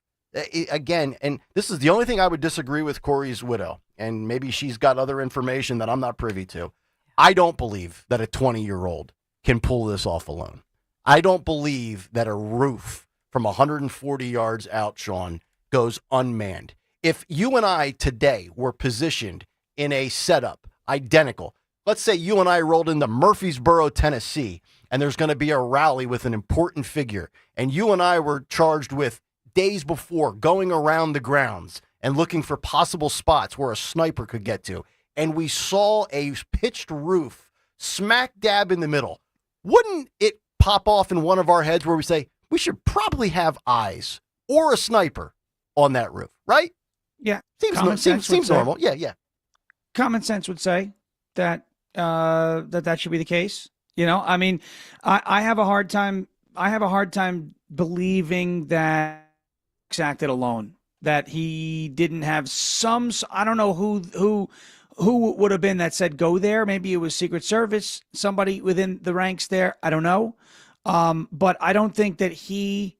Again, and this is the only thing I would disagree with Corey's widow, and maybe she's got other information that I'm not privy to. I don't believe that a 20-year-old can pull this off alone. I don't believe that a roof from 140 yards out, Sean, goes unmanned. If you and I today were positioned in a setup identical, let's say you and I rolled into Murfreesboro, Tennessee, and there's going to be a rally with an important figure, and you and I were charged with days before going around the grounds and looking for possible spots where a sniper could get to, and we saw a pitched roof smack dab in the middle, wouldn't it pop off in one of our heads where we say, we should probably have eyes or a sniper on that roof, right? Yeah. Seems normal. Yeah. Common sense would say that that should be the case. You know, I mean, I have a hard time believing that acted alone, that he didn't have some, I don't know who would have been that said go there. Maybe it was Secret Service, somebody within the ranks there. I don't know. But I don't think that he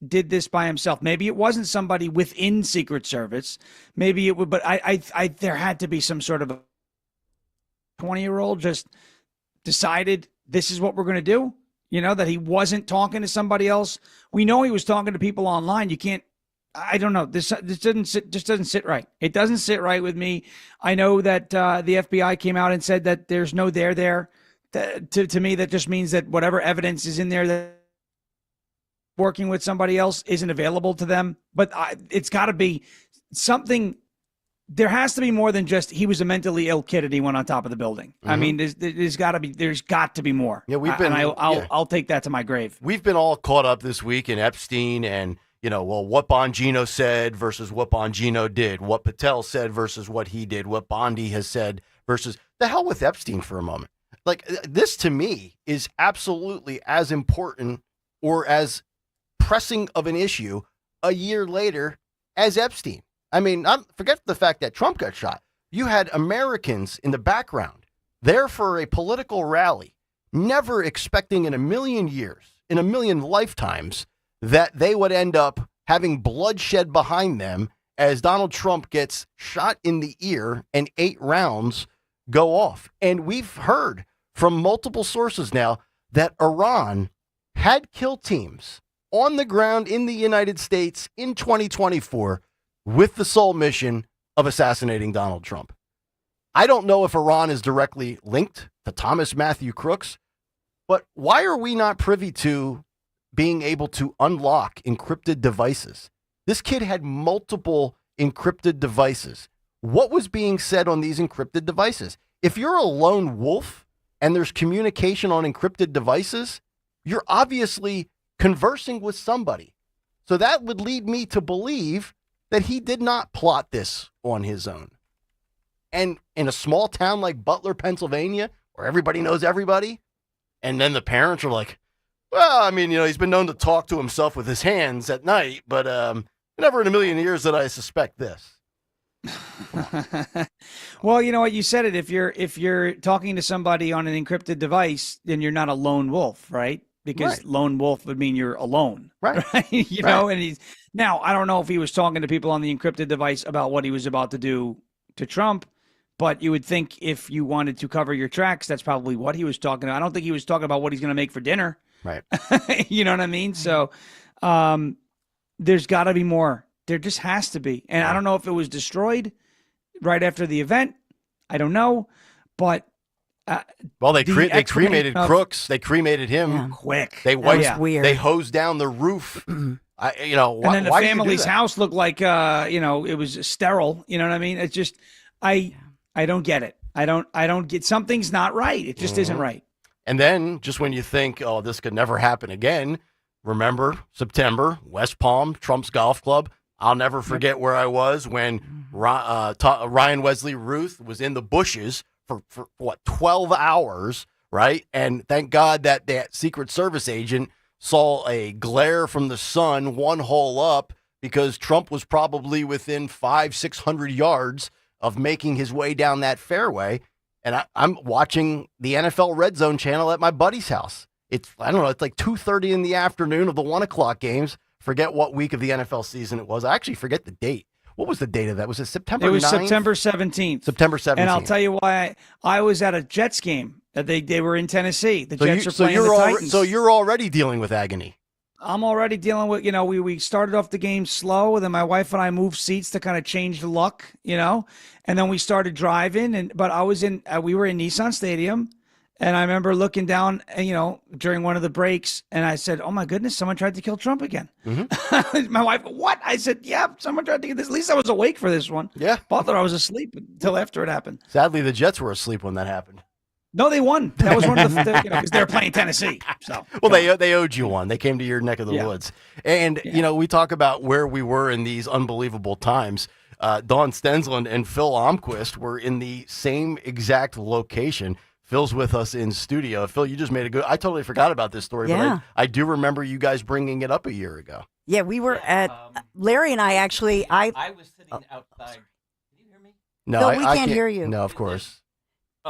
did this by himself. Maybe it wasn't somebody within Secret Service. Maybe it would, but I there had to be some sort of a 20-year-old just decided this is what we're going to do. You know, that he wasn't talking to somebody else. We know he was talking to people online. You can't I don't know. This doesn't sit right. It doesn't sit right with me. I know that the FBI came out and said that there's no there. To me, that just means that whatever evidence is in there that working with somebody else isn't available to them. But it's got to be something. There has to be more than just he was a mentally ill kid and he went on top of the building. I mean, there's got to be more. Yeah, I'll take that to my grave. We've been all caught up this week in Epstein and, what Bongino said versus what Bongino did, what Patel said versus what he did, what Bondi has said versus the hell with Epstein for a moment. Like, this to me is absolutely as important or as pressing of an issue a year later as Epstein. I mean, forget the fact that Trump got shot. You had Americans in the background there for a political rally, never expecting in a million years, in a million lifetimes, that they would end up having bloodshed behind them as Donald Trump gets shot in the ear and 8 rounds go off. And we've heard from multiple sources now that Iran had kill teams on the ground in the United States in 2024 with the sole mission of assassinating Donald Trump. I don't know if Iran is directly linked to Thomas Matthew Crooks, but why are we not privy to being able to unlock encrypted devices? This kid had multiple encrypted devices. What was being said on these encrypted devices? If you're a lone wolf and there's communication on encrypted devices, you're obviously conversing with somebody. So that would lead me to believe that he did not plot this on his own. And in a small town like Butler, Pennsylvania, where everybody knows everybody, and then the parents are like, well, I mean, he's been known to talk to himself with his hands at night, but never in a million years did I suspect this. Well, you know what? You said it. If you're talking to somebody on an encrypted device, then you're not a lone wolf, right? Because lone wolf would mean you're alone, right? You know, and now I don't know if he was talking to people on the encrypted device about what he was about to do to Trump, but you would think if you wanted to cover your tracks, that's probably what he was talking about. I don't think he was talking about what he's going to make for dinner, right? You know what I mean? So there's got to be more. There just has to be, and I don't know if it was destroyed right after the event. I don't know, but. Well, they cremated Crooks. They cremated him quick. They wiped. Weird. They hosed down the roof. And then the family's house looked like it was sterile. You know what I mean? It's just I don't get it. I don't get, something's not right. It just isn't right. And then just when you think, oh, this could never happen again, remember September, West Palm, Trump's golf club. I'll never forget where I was when Ryan Wesley Ruth was in the bushes for what, 12 hours, right? And thank God that Secret Service agent saw a glare from the sun 1 hole up, because Trump was probably within 500-600 yards of making his way down that fairway. And I'm watching the NFL Red Zone channel at my buddy's house. It's like 2:30 in the afternoon of the 1 o'clock games. Forget what week of the NFL season it was. I actually forget the date. What was the date of that? Was it September 9th? It was September 17th. September 17th. And I'll tell you why. I was at a Jets game. They were in Tennessee. The Jets are playing the Titans. So you're already dealing with agony. I'm already dealing with, we started off the game slow, and then my wife and I moved seats to kind of change the luck, and then we started driving. But we were in Nissan Stadium, and I remember looking down, during one of the breaks, and I said, "Oh my goodness, someone tried to kill Trump again." Mm-hmm. My wife, what? I said, "Yeah, someone tried to get this." At least I was awake for this one. Yeah, Butler, I was asleep until after it happened. Sadly, the Jets were asleep when that happened. No, they won. That was one of the because they were playing Tennessee. So well, they owed you one. They came to your neck of the woods, and we talk about where we were in these unbelievable times. Dawn Stensland and Phil Almquist were in the same exact location. Phil's with us in studio. Phil, you just made a good. I totally forgot about this story, but I do remember you guys bringing it up a year ago. Yeah, we were at Larry and I actually. I was sitting outside. Can you hear me? No, Phil, we can't hear you. No, of course.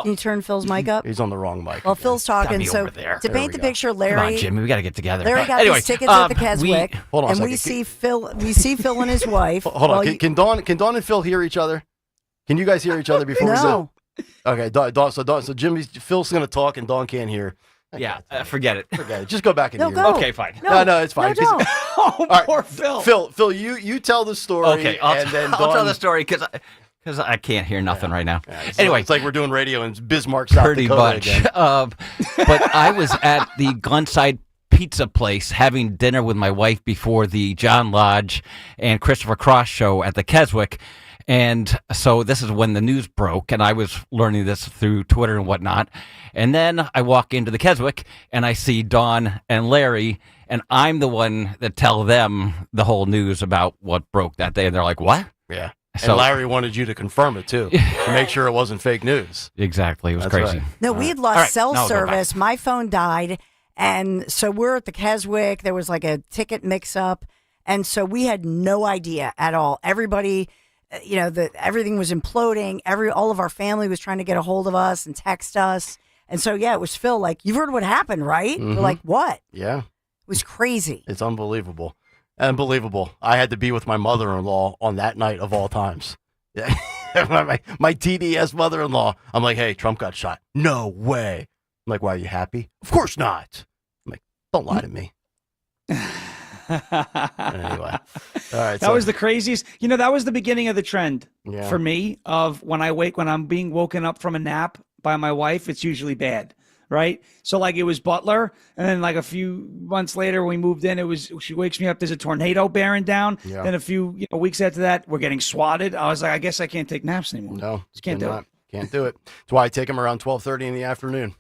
Can you turn Phil's mic up? He's on the wrong mic. Well, Phil's talking. So to paint the picture, Larry. Come on, Jimmy, we got to get together. Larry got his tickets at the Keswick, hold on a and second. we see Phil and his wife. Hold on. Can Dawn and Phil hear each other? Can you guys hear each other before we go? Okay, Dawn. So Phil's going to talk and Dawn can't hear. Yeah, forget it. Forget it. Just go back in No, the year. go. Okay, fine. No, it's fine. No, don't. Oh, All right, poor Phil. Phil, you tell the story. Okay, I'll Dawn, tell the story because I can't hear nothing right now. Yeah, Anyway, it's like we're doing radio in Bismarck, South pretty Dakota much. again. But I was at the Glenside Pizza place having dinner with my wife before the John Lodge and Christopher Cross show at the Keswick. And so this is when the news broke, and I was learning this through Twitter and whatnot. And then I walk into the Keswick, and I see Dawn and Larry, and I'm the one that tell them the whole news about what broke that day. And they're like, what? Yeah. So, and Larry wanted you to confirm it, too, to make sure it wasn't fake news. Exactly. It was That's crazy. right. No, we had lost All right, cell now I'll go back. service. My phone died. And so we're at the Keswick. There was like a ticket mix up. And so we had no idea at all. Everybody, everything was imploding. All of our family was trying to get a hold of us and text us. And so, yeah, it was Phil like, you've heard what happened, right? Mhm. We're like, what? Yeah. It was crazy. It's unbelievable. Unbelievable. I had to be with my mother-in-law on that night of all times. Yeah. my TDS mother-in-law. I'm like, hey, Trump got shot. No way. I'm like, why, are you happy? Of course not. I'm like, don't lie to me. Anyway. All right. That was the craziest. That was the beginning of the trend Yeah. for me of when I'm being woken up from a nap by my wife, it's usually bad. Right. So like it was Butler. And then like a few months later, when we moved in, she wakes me up. There's a tornado bearing down. Yeah. Then a few weeks after that, we're getting swatted. I was like, I guess I can't take naps anymore. No, just can't do it. Can't do it. That's why I take them around 12:30 in the afternoon.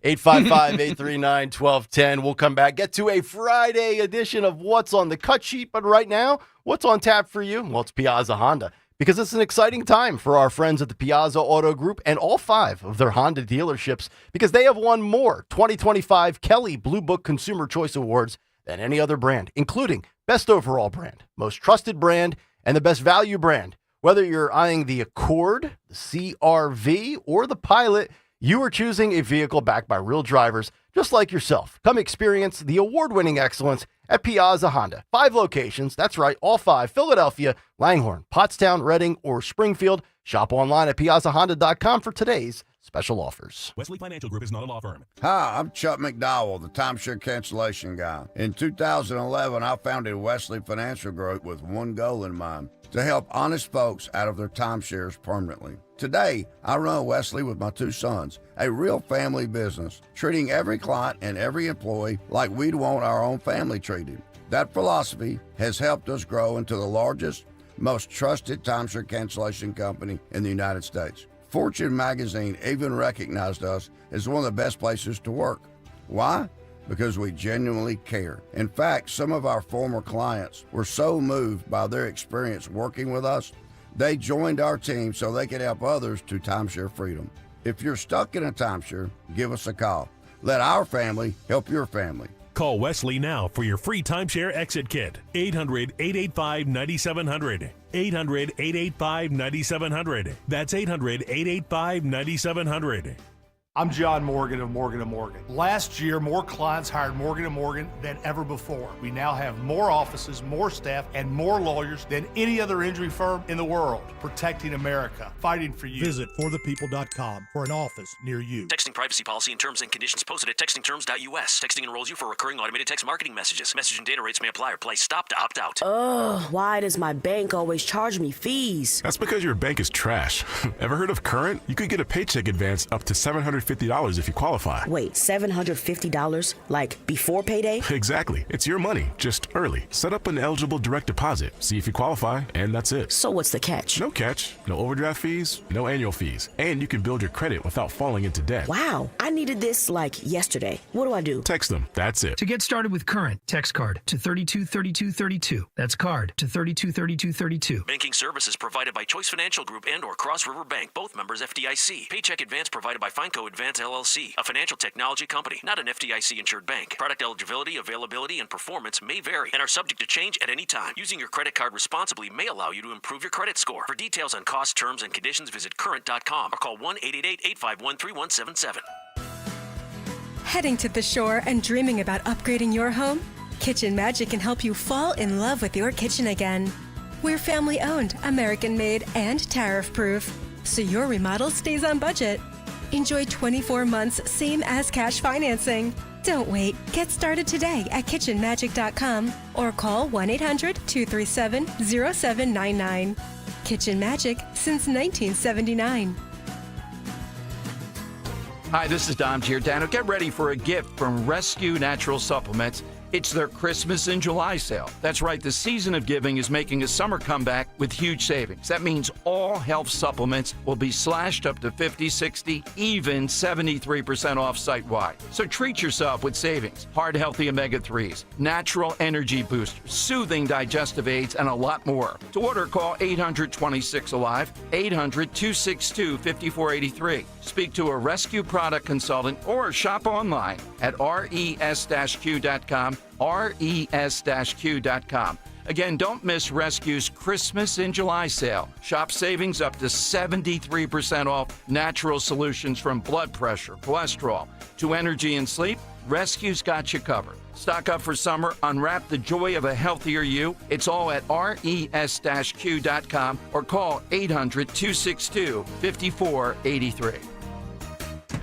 855-839-1210. We'll come back, get to a Friday edition of What's on the Cut Sheet. But right now, what's on tap for you? Well, it's Piazza Honda. Because it's an exciting time for our friends at the Piazza Auto Group and all 5 of their Honda dealerships because they have won more 2025 Kelly Blue Book Consumer Choice Awards than any other brand, including Best Overall Brand, Most Trusted Brand, and the Best Value Brand. Whether you're eyeing the Accord, the CR-V, or the Pilot, you are choosing a vehicle backed by real drivers just like yourself. Come experience the award-winning excellence at Piazza Honda. 5 locations, that's right, all 5, Philadelphia, Langhorne, Pottstown, Reading, or Springfield. Shop online at piazzahonda.com for today's special offers. Wesley Financial Group is not a law firm. Hi, I'm Chuck McDowell, the timeshare cancellation guy. In 2011, I founded Wesley Financial Group with one goal in mind, to help honest folks out of their timeshares permanently. Today, I run Wesley with my 2 sons, a real family business, treating every client and every employee like we'd want our own family treated. That philosophy has helped us grow into the largest, most trusted timeshare cancellation company in the United States. Fortune magazine even recognized us as one of the best places to work. Why? Because we genuinely care. In fact, some of our former clients were so moved by their experience working with us, they joined our team so they could help others to timeshare freedom. If you're stuck in a timeshare, give us a call. Let our family help your family. Call Wesley now for your free timeshare exit kit. 800-885-9700. 800-885-9700. That's 800-885-9700. I'm John Morgan of Morgan & Morgan. Last year, more clients hired Morgan & Morgan than ever before. We now have more offices, more staff, and more lawyers than any other injury firm in the world, protecting America, fighting for you. Visit forthepeople.com for an office near you. Texting privacy policy and terms and conditions posted at textingterms.us. Texting enrolls you for recurring automated text marketing messages. Message and data rates may apply or play stop to opt out. Ugh, why does my bank always charge me fees? That's because your bank is trash. Ever heard of Current? You could get a paycheck advance up to $750 if you qualify. Wait, $750? Like before payday? Exactly. It's your money, just early. Set up an eligible direct deposit, see if you qualify, and that's it. So what's the catch? No catch. No overdraft fees, no annual fees. And you can build your credit without falling into debt. Wow, I needed this like yesterday. What do I do? Text them. That's it. To get started with Current, text card to 323232. That's card to 323232. Banking services provided by Choice Financial Group and or Cross River Bank, both members FDIC. Paycheck advance provided by Fineco Advance LLC, a financial technology company, not an FDIC-insured bank. Product eligibility, availability, and performance may vary and are subject to change at any time. Using your credit card responsibly may allow you to improve your credit score. For details on costs, terms, and conditions, visit current.com or call 1-888-851-3177. Heading to the shore and dreaming about upgrading your home? Kitchen Magic can help you fall in love with your kitchen again. We're family-owned, American-made, and tariff-proof, so your remodel stays on budget. Enjoy 24 months, same as cash financing. Don't wait. Get started today at kitchenmagic.com or call 1-800-237-0799. Kitchen Magic since 1979. Hi, this is Dom Giordano. Get ready for a gift from Rescue Natural Supplements. It's their Christmas in July sale. That's right, the season of giving is making a summer comeback with huge savings. That means all health supplements will be slashed up to 50, 60, even 73% off site-wide. So treat yourself with savings. Heart Healthy Omega-3s, natural energy boosters, soothing digestive aids, and a lot more. To order, call 800-26-ALIVE, 800-262-5483. Speak to a rescue product consultant or shop online at res-q.com, res-q.com. Again, don't miss Rescue's Christmas in July sale. Shop savings up to 73% off natural solutions from blood pressure, cholesterol, to energy and sleep. Rescue's got you covered. Stock up for summer. Unwrap the joy of a healthier you. It's all at res-q.com or call 800-262-5483.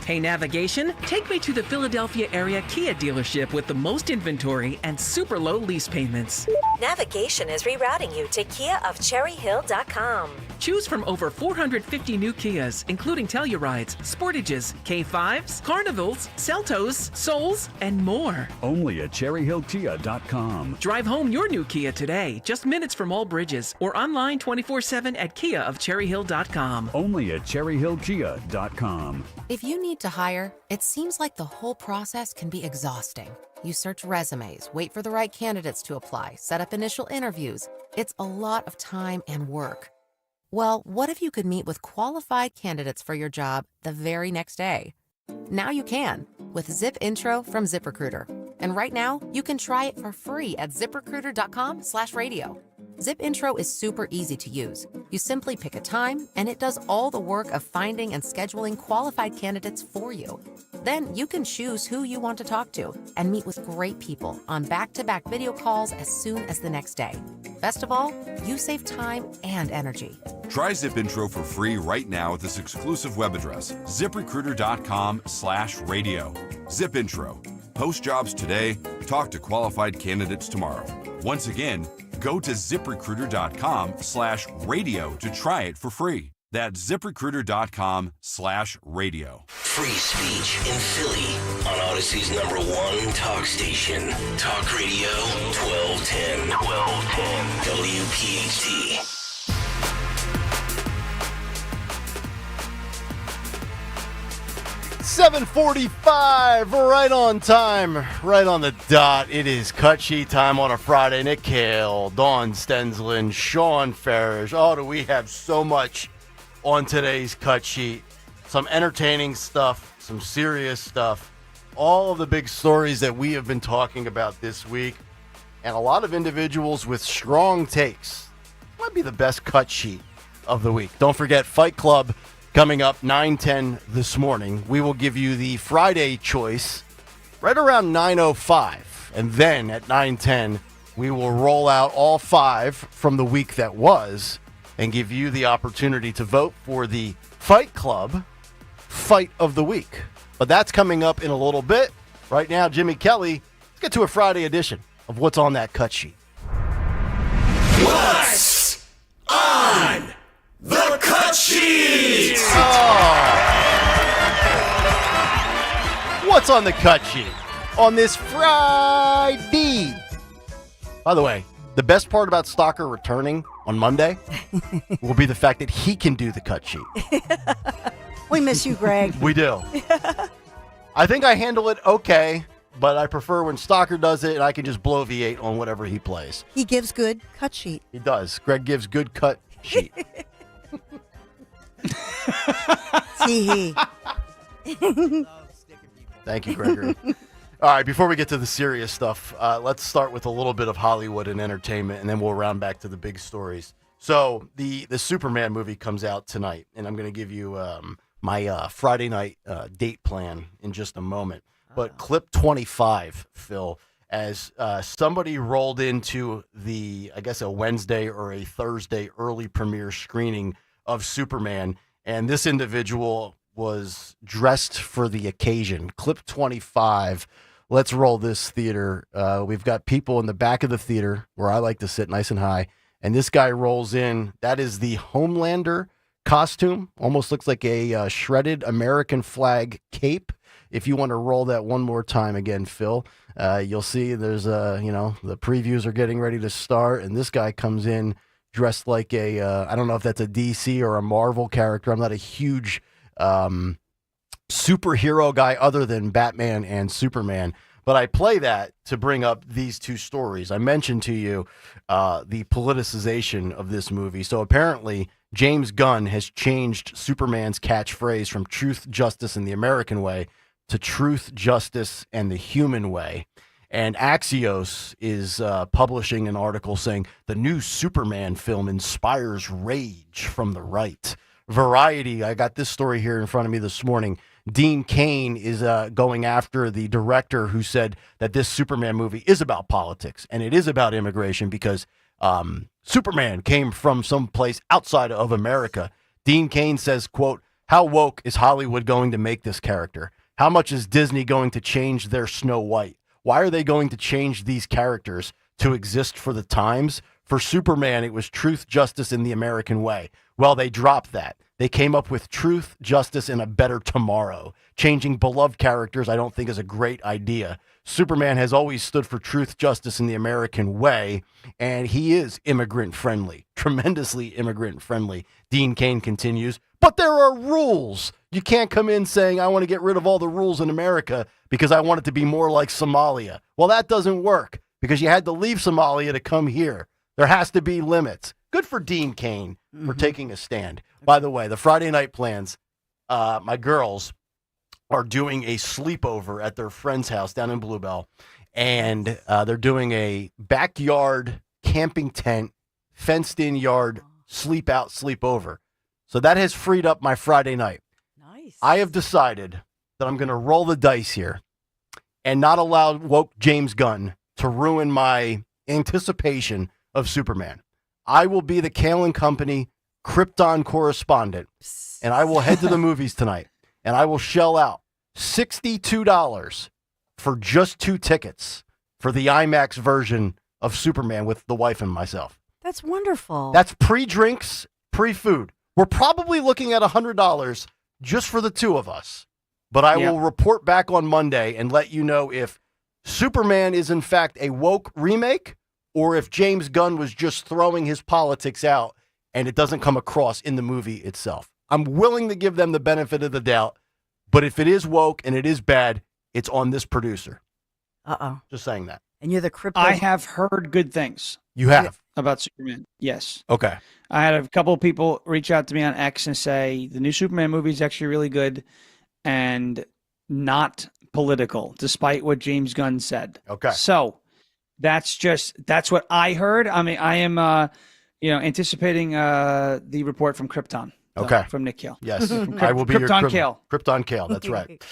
Hey, navigation, take me to the Philadelphia area Kia dealership with the most inventory and super low lease payments. Navigation is rerouting you to KiaofCherryHill.com. Choose from over 450 new Kias, including Tellurides, Sportages, K5s, Carnivals, Seltos, Souls, and more. Only at CherryHillKia.com. Drive home your new Kia today, just minutes from all bridges, or online 24/7 at KiaofCherryHill.com. Only at CherryHillKia.com. If you need to hire, it seems like the whole process can be exhausting. You search resumes, wait for the right candidates to apply, set up initial interviews. It's a lot of time and work. Well, what if you could meet with qualified candidates for your job the very next day? Now you can with Zip Intro from ZipRecruiter. And right now, you can try it for free at ZipRecruiter.com/radio. Zip Intro is super easy to use. You simply pick a time, and it does all the work of finding and scheduling qualified candidates for you. Then you can choose who you want to talk to and meet with great people on back-to-back video calls as soon as the next day. Best of all, you save time and energy. Try Zip Intro for free right now at this exclusive web address, ZipRecruiter.com/radio. Zip Intro. Post jobs today, talk to qualified candidates tomorrow. Once again, go to ZipRecruiter.com/radio to try it for free. That's ZipRecruiter.com/radio. Free speech in Philly on Odyssey's #1 talk station. Talk Radio 1210. WPHT. $7:45, right on time, right on the dot. It is cut sheet time on a Friday. Nick Kayal, Dawn Stensland, Sean Farish. Oh, do we have so much on today's cut sheet. Some entertaining stuff, some serious stuff, all of the big stories that we have been talking about this week, and a lot of individuals with strong takes. Might be the best cut sheet of the week. Don't forget, Fight Club coming up 9:10 this morning. We will give you the Friday choice right around 9:05, and then at 9:10, we will roll out all 5 from the week that was and give you the opportunity to vote for the Fight Club Fight of the Week. But that's coming up in a little bit. Right now, Jimmy Kelly, let's get to a Friday edition of What's on That Cut Sheet. What's on the cut sheet? What's on the cut sheet on this Friday? By the way, the best part about Stalker returning on Monday will be the fact that he can do the cut sheet. We miss you, Greg. We do. I think I handle it okay, but I prefer when Stalker does it and I can just bloviate on whatever he plays. He gives good cut sheet. He does. Greg gives good cut sheet. Tee-hee. Thank you, Gregory. All right, before we get to the serious stuff, let's start with a little bit of Hollywood and entertainment, and then we'll round back to the big stories. So the Superman movie comes out tonight, and I'm going to give you my Friday night date plan in just a moment. But clip 25, Phil, as somebody rolled into I guess, a Wednesday or a Thursday early premiere screening of Superman, and this individual was dressed for the occasion. Clip 25. Let's roll this theater. We've got people in the back of the theater where I like to sit nice and high. And this guy rolls in. That is the Homelander costume. Almost looks like a shredded American flag cape. If you want to roll that one more time again, Phil, you'll see there's the previews are getting ready to start. And this guy comes in dressed like I don't know if that's a DC or a Marvel character. I'm not a huge superhero guy other than Batman and Superman. But I play that to bring up these two stories. I mentioned to you the politicization of this movie. So apparently James Gunn has changed Superman's catchphrase from truth, justice, and the American way to truth, justice, and the human way. And Axios is publishing an article saying the new Superman film inspires rage from the right. Variety, I got this story here in front of me this morning. Dean Cain is going after the director who said that this Superman movie is about politics and it is about immigration because Superman came from someplace outside of America. Dean Cain says, quote, "How woke is Hollywood going to make this character? How much is Disney going to change their Snow White? Why are they going to change these characters to exist for the times? For Superman, it was truth, justice, in the American way. Well, they dropped that. They came up with truth, justice, and a better tomorrow. Changing beloved characters, I don't think, is a great idea. Superman has always stood for truth, justice, in the American way, and he is immigrant-friendly, tremendously immigrant-friendly." Dean Cain continues, "But there are rules. You can't come in saying, I want to get rid of all the rules in America because I want it to be more like Somalia. Well, that doesn't work because you had to leave Somalia to come here. There has to be limits." Good for Dean Cain for taking a stand. By the way, the Friday night plans, my girls are doing a sleepover at their friend's house down in Bluebell, and they're doing a backyard camping tent, fenced-in yard, sleep out, sleep over. So that has freed up my Friday night. Nice. I have decided that I'm going to roll the dice here and not allow woke James Gunn to ruin my anticipation of Superman. I will be the Kayal Company Krypton correspondent, and I will head to the movies tonight, and I will shell out $62 for just 2 tickets for the IMAX version of Superman with the wife and myself. That's wonderful. That's pre-drinks, pre-food. We're probably looking at $100 just for the two of us, but I will report back on Monday and let you know if Superman is in fact a woke remake or if James Gunn was just throwing his politics out and it doesn't come across in the movie itself. I'm willing to give them the benefit of the doubt, but if it is woke and it is bad, it's on this producer. Just saying that. And you're the crypto. I have heard good things. You have? About Superman, yes. Okay. I had a couple of people reach out to me on X and say the new Superman movie is actually really good and not political, despite what James Gunn said. Okay. So that's what I heard. I mean, I am anticipating the report from Krypton. Okay. From Nick Kayal. Yes. I will be your Krypton Kayal. Krypton Kayal, that's right.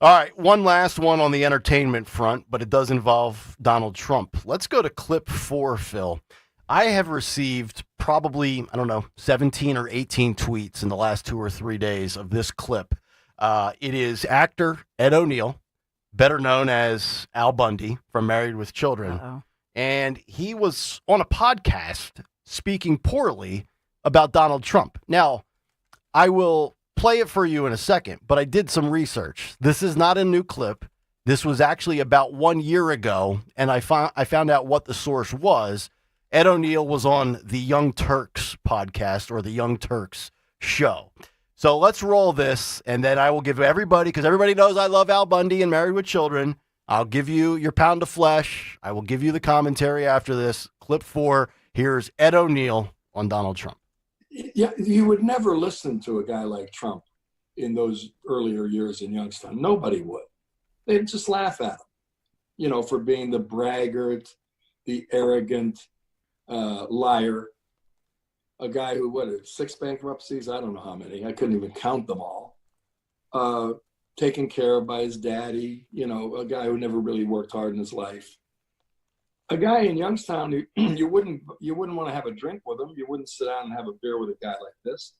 All right, one last one on the entertainment front, but it does involve Donald Trump. Let's go to clip 4, Phil. I have received probably, 17 or 18 tweets in the last 2 or 3 days of this clip. It is actor Ed O'Neill, better known as Al Bundy from Married with Children. And he was on a podcast speaking poorly about Donald Trump. Now, I will play it for you in a second, but I did some research. This is not a new clip. This was actually about 1 year ago, and I found out what the source was. Ed O'Neill was on the Young Turks podcast or the Young Turks show. So let's roll this, and then I will give everybody, because everybody knows I love Al Bundy and Married with Children. I'll give you your pound of flesh. I will give you the commentary after this. Clip 4, here's Ed O'Neill on Donald Trump. Yeah, you would never listen to a guy like Trump in those earlier years in Youngstown. Nobody would. They'd just laugh at him, for being the braggart, the arrogant liar. A guy who, 6 bankruptcies? I don't know how many. I couldn't even count them all. Taken care of by his daddy, a guy who never really worked hard in his life. A guy in Youngstown who you wouldn't want to have a drink with him. You wouldn't sit down and have a beer with a guy like this.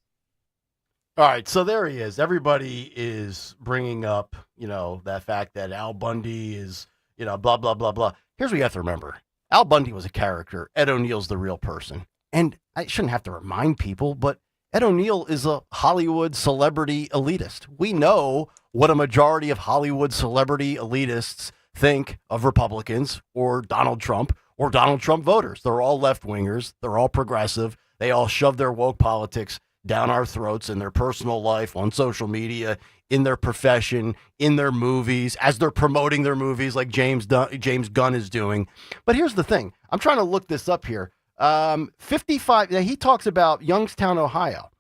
All right, so there he is. Everybody is bringing up, that fact that Al Bundy is, blah, blah, blah, blah. Here's what you have to remember. Al Bundy was a character. Ed O'Neill's the real person. And I shouldn't have to remind people, but Ed O'Neill is a Hollywood celebrity elitist. We know what a majority of Hollywood celebrity elitists think of Republicans or Donald Trump voters. They're all left-wingers. They're all progressive. They all shove their woke politics down our throats in their personal life, on social media, in their profession, in their movies, as they're promoting their movies like James Gunn is doing. But here's the thing. I'm trying to look this up here. 55, he talks about Youngstown, Ohio.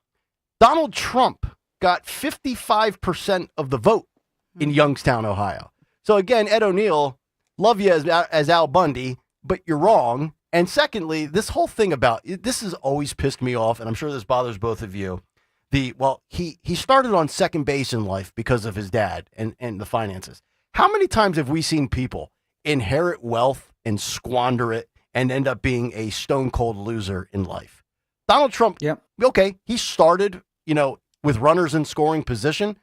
Donald Trump got 55% of the vote in Youngstown, Ohio. So again, Ed O'Neill, love you as Al Bundy, but you're wrong. And secondly, this whole thing about this has always pissed me off, and I'm sure this bothers both of you. He started on second base in life because of his dad and the finances. How many times have we seen people inherit wealth and squander it and end up being a stone cold loser in life? Donald Trump, okay, he started, with runners in scoring position,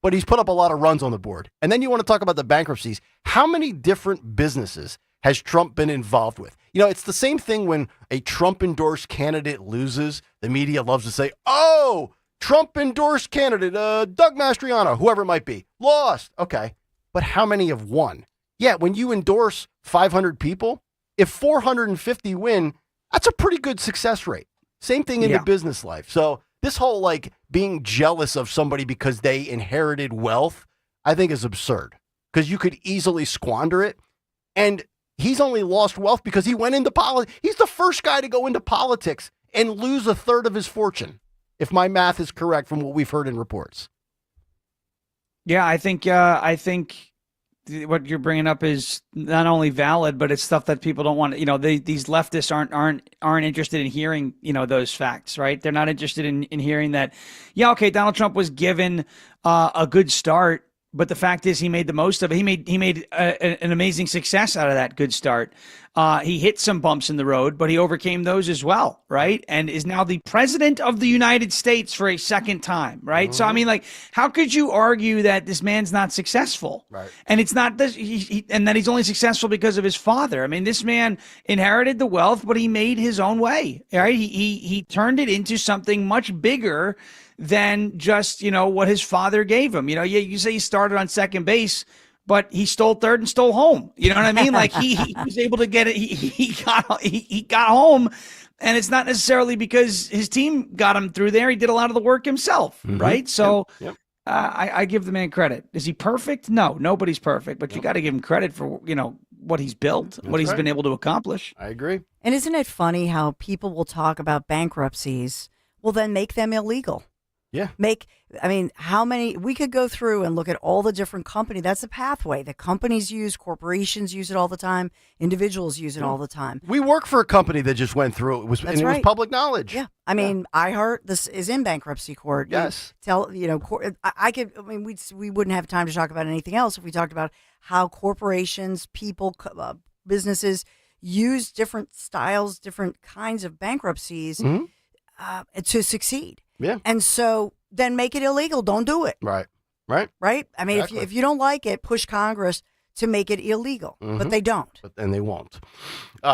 but he's put up a lot of runs on the board. And then you want to talk about the bankruptcies. How many different businesses has Trump been involved with? It's the same thing when a Trump-endorsed candidate loses. The media loves to say, oh, Trump-endorsed candidate, Doug Mastriano, whoever it might be, lost. Okay, but how many have won? Yeah, when you endorse 500 people, if 450 win, that's a pretty good success rate. Same thing in the business life. So this whole being jealous of somebody because they inherited wealth, I think is absurd because you could easily squander it. And he's only lost wealth because he went into politics. He's the first guy to go into politics and lose a third of his fortune, if my math is correct from what we've heard in reports. Yeah, I think what you're bringing up is not only valid, but it's stuff that people don't want. These leftists aren't interested in hearing those facts, right? They're not interested in hearing that. Yeah, okay, Donald Trump was given a good start. But the fact is, he made the most of it. He made an amazing success out of that good start. He hit some bumps in the road, but he overcame those as well, right? And is now the president of the United States for a second time, right? Mm-hmm. So I mean, how could you argue that this man's not successful? Right. And it's not this, and that he's only successful because of his father. I mean, this man inherited the wealth, but he made his own way, right? He turned it into something much bigger than just, what his father gave him. You say he started on second base, but he stole third and stole home. You know what I mean? He was able to get it. He got home, and it's not necessarily because his team got him through there. He did a lot of the work himself, right? So I give the man credit. Is he perfect? No, nobody's perfect, but you got to give him credit for, what he's built, what he's been able to accomplish. I agree. And isn't it funny how people will talk about bankruptcies, will then make them illegal? Yeah. How many, we could go through and look at all the different companies. That's the pathway that companies use, corporations use it all the time, individuals use it all the time. We work for a company that just went through it. It was public knowledge. Yeah. iHeart, this is in bankruptcy court. Yes. We wouldn't have time to talk about anything else if we talked about how corporations, people, businesses use different styles, different kinds of bankruptcies to succeed. Yeah. And so then make it illegal. Don't do it. Right. I mean, if you don't like it, push Congress to make it illegal, but they don't. And they won't.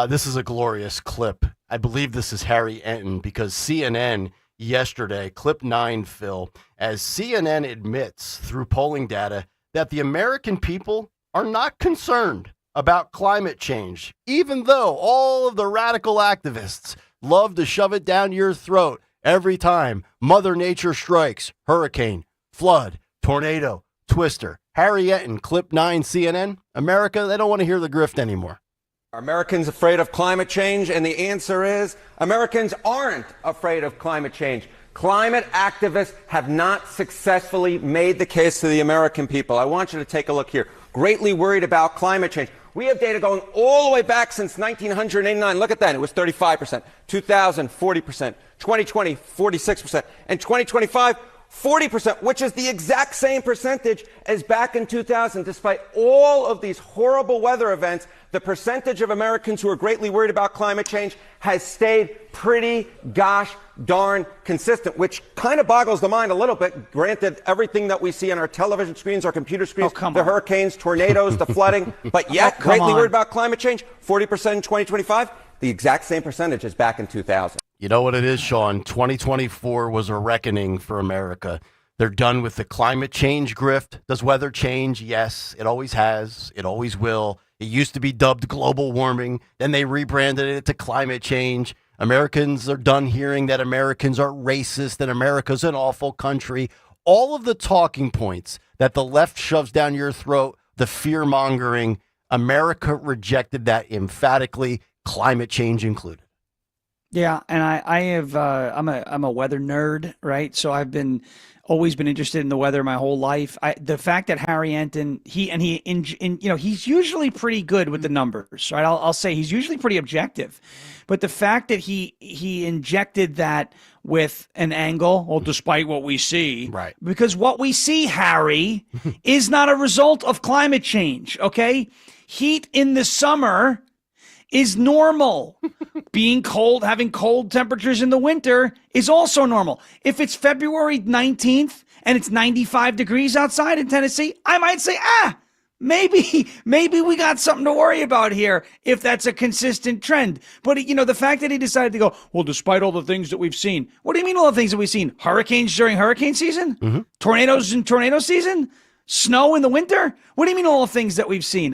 This is a glorious clip. I believe this is Harry Enton because CNN yesterday, clip 9, Phil, as CNN admits through polling data that the American people are not concerned about climate change, even though all of the radical activists love to shove it down your throat. Every time Mother Nature strikes, hurricane, flood, tornado, twister. Harry Enton, clip 9, CNN. America, they don't want to hear the grift anymore. Are Americans afraid of climate change? And the answer is Americans aren't afraid of climate change. Climate activists have not successfully made the case to the American people. I want you to take a look here. Greatly worried about climate change. We have data going all the way back since 1989. Look at that. It was 35%. 2000, 40%. 2020, 46%. And 2025, 40%, which is the exact same percentage as back in 2000. Despite all of these horrible weather events, the percentage of Americans who are greatly worried about climate change has stayed pretty gosh darn consistent, which kind of boggles the mind a little bit. Granted, everything that we see on our television screens, our computer screens, the hurricanes, tornadoes, the flooding, but yet greatly worried about climate change, 40% in 2025, the exact same percentage as back in 2000. You know what it is, Sean? 2024 was a reckoning for America. They're done with the climate change grift. Does weather change? Yes, it always has. It always will. It used to be dubbed global warming. Then they rebranded it to climate change. Americans are done hearing that Americans are racist and America's an awful country. All of the talking points that the left shoves down your throat, the fear-mongering, America rejected that emphatically, climate change included. Yeah, and I'm a weather nerd, right? So I've always been interested in the weather my whole life. The fact that Harry Anton, he's usually pretty good with the numbers, right? I'll say he's usually pretty objective, but the fact that he injected that with an angle, well, despite what we see, right? Because what we see, Harry, is not a result of climate change. Okay, heat in the summer is normal. Being cold, having cold temperatures in the winter is also normal. If it's February 19th and it's 95 degrees outside in Tennessee, I might say, maybe we got something to worry about here if that's a consistent trend. But, the fact that he decided to go, well, despite all the things that we've seen, what do you mean all the things that we've seen? Hurricanes during hurricane season? Tornadoes in tornado season? Snow in the winter? What do you mean all the things that we've seen?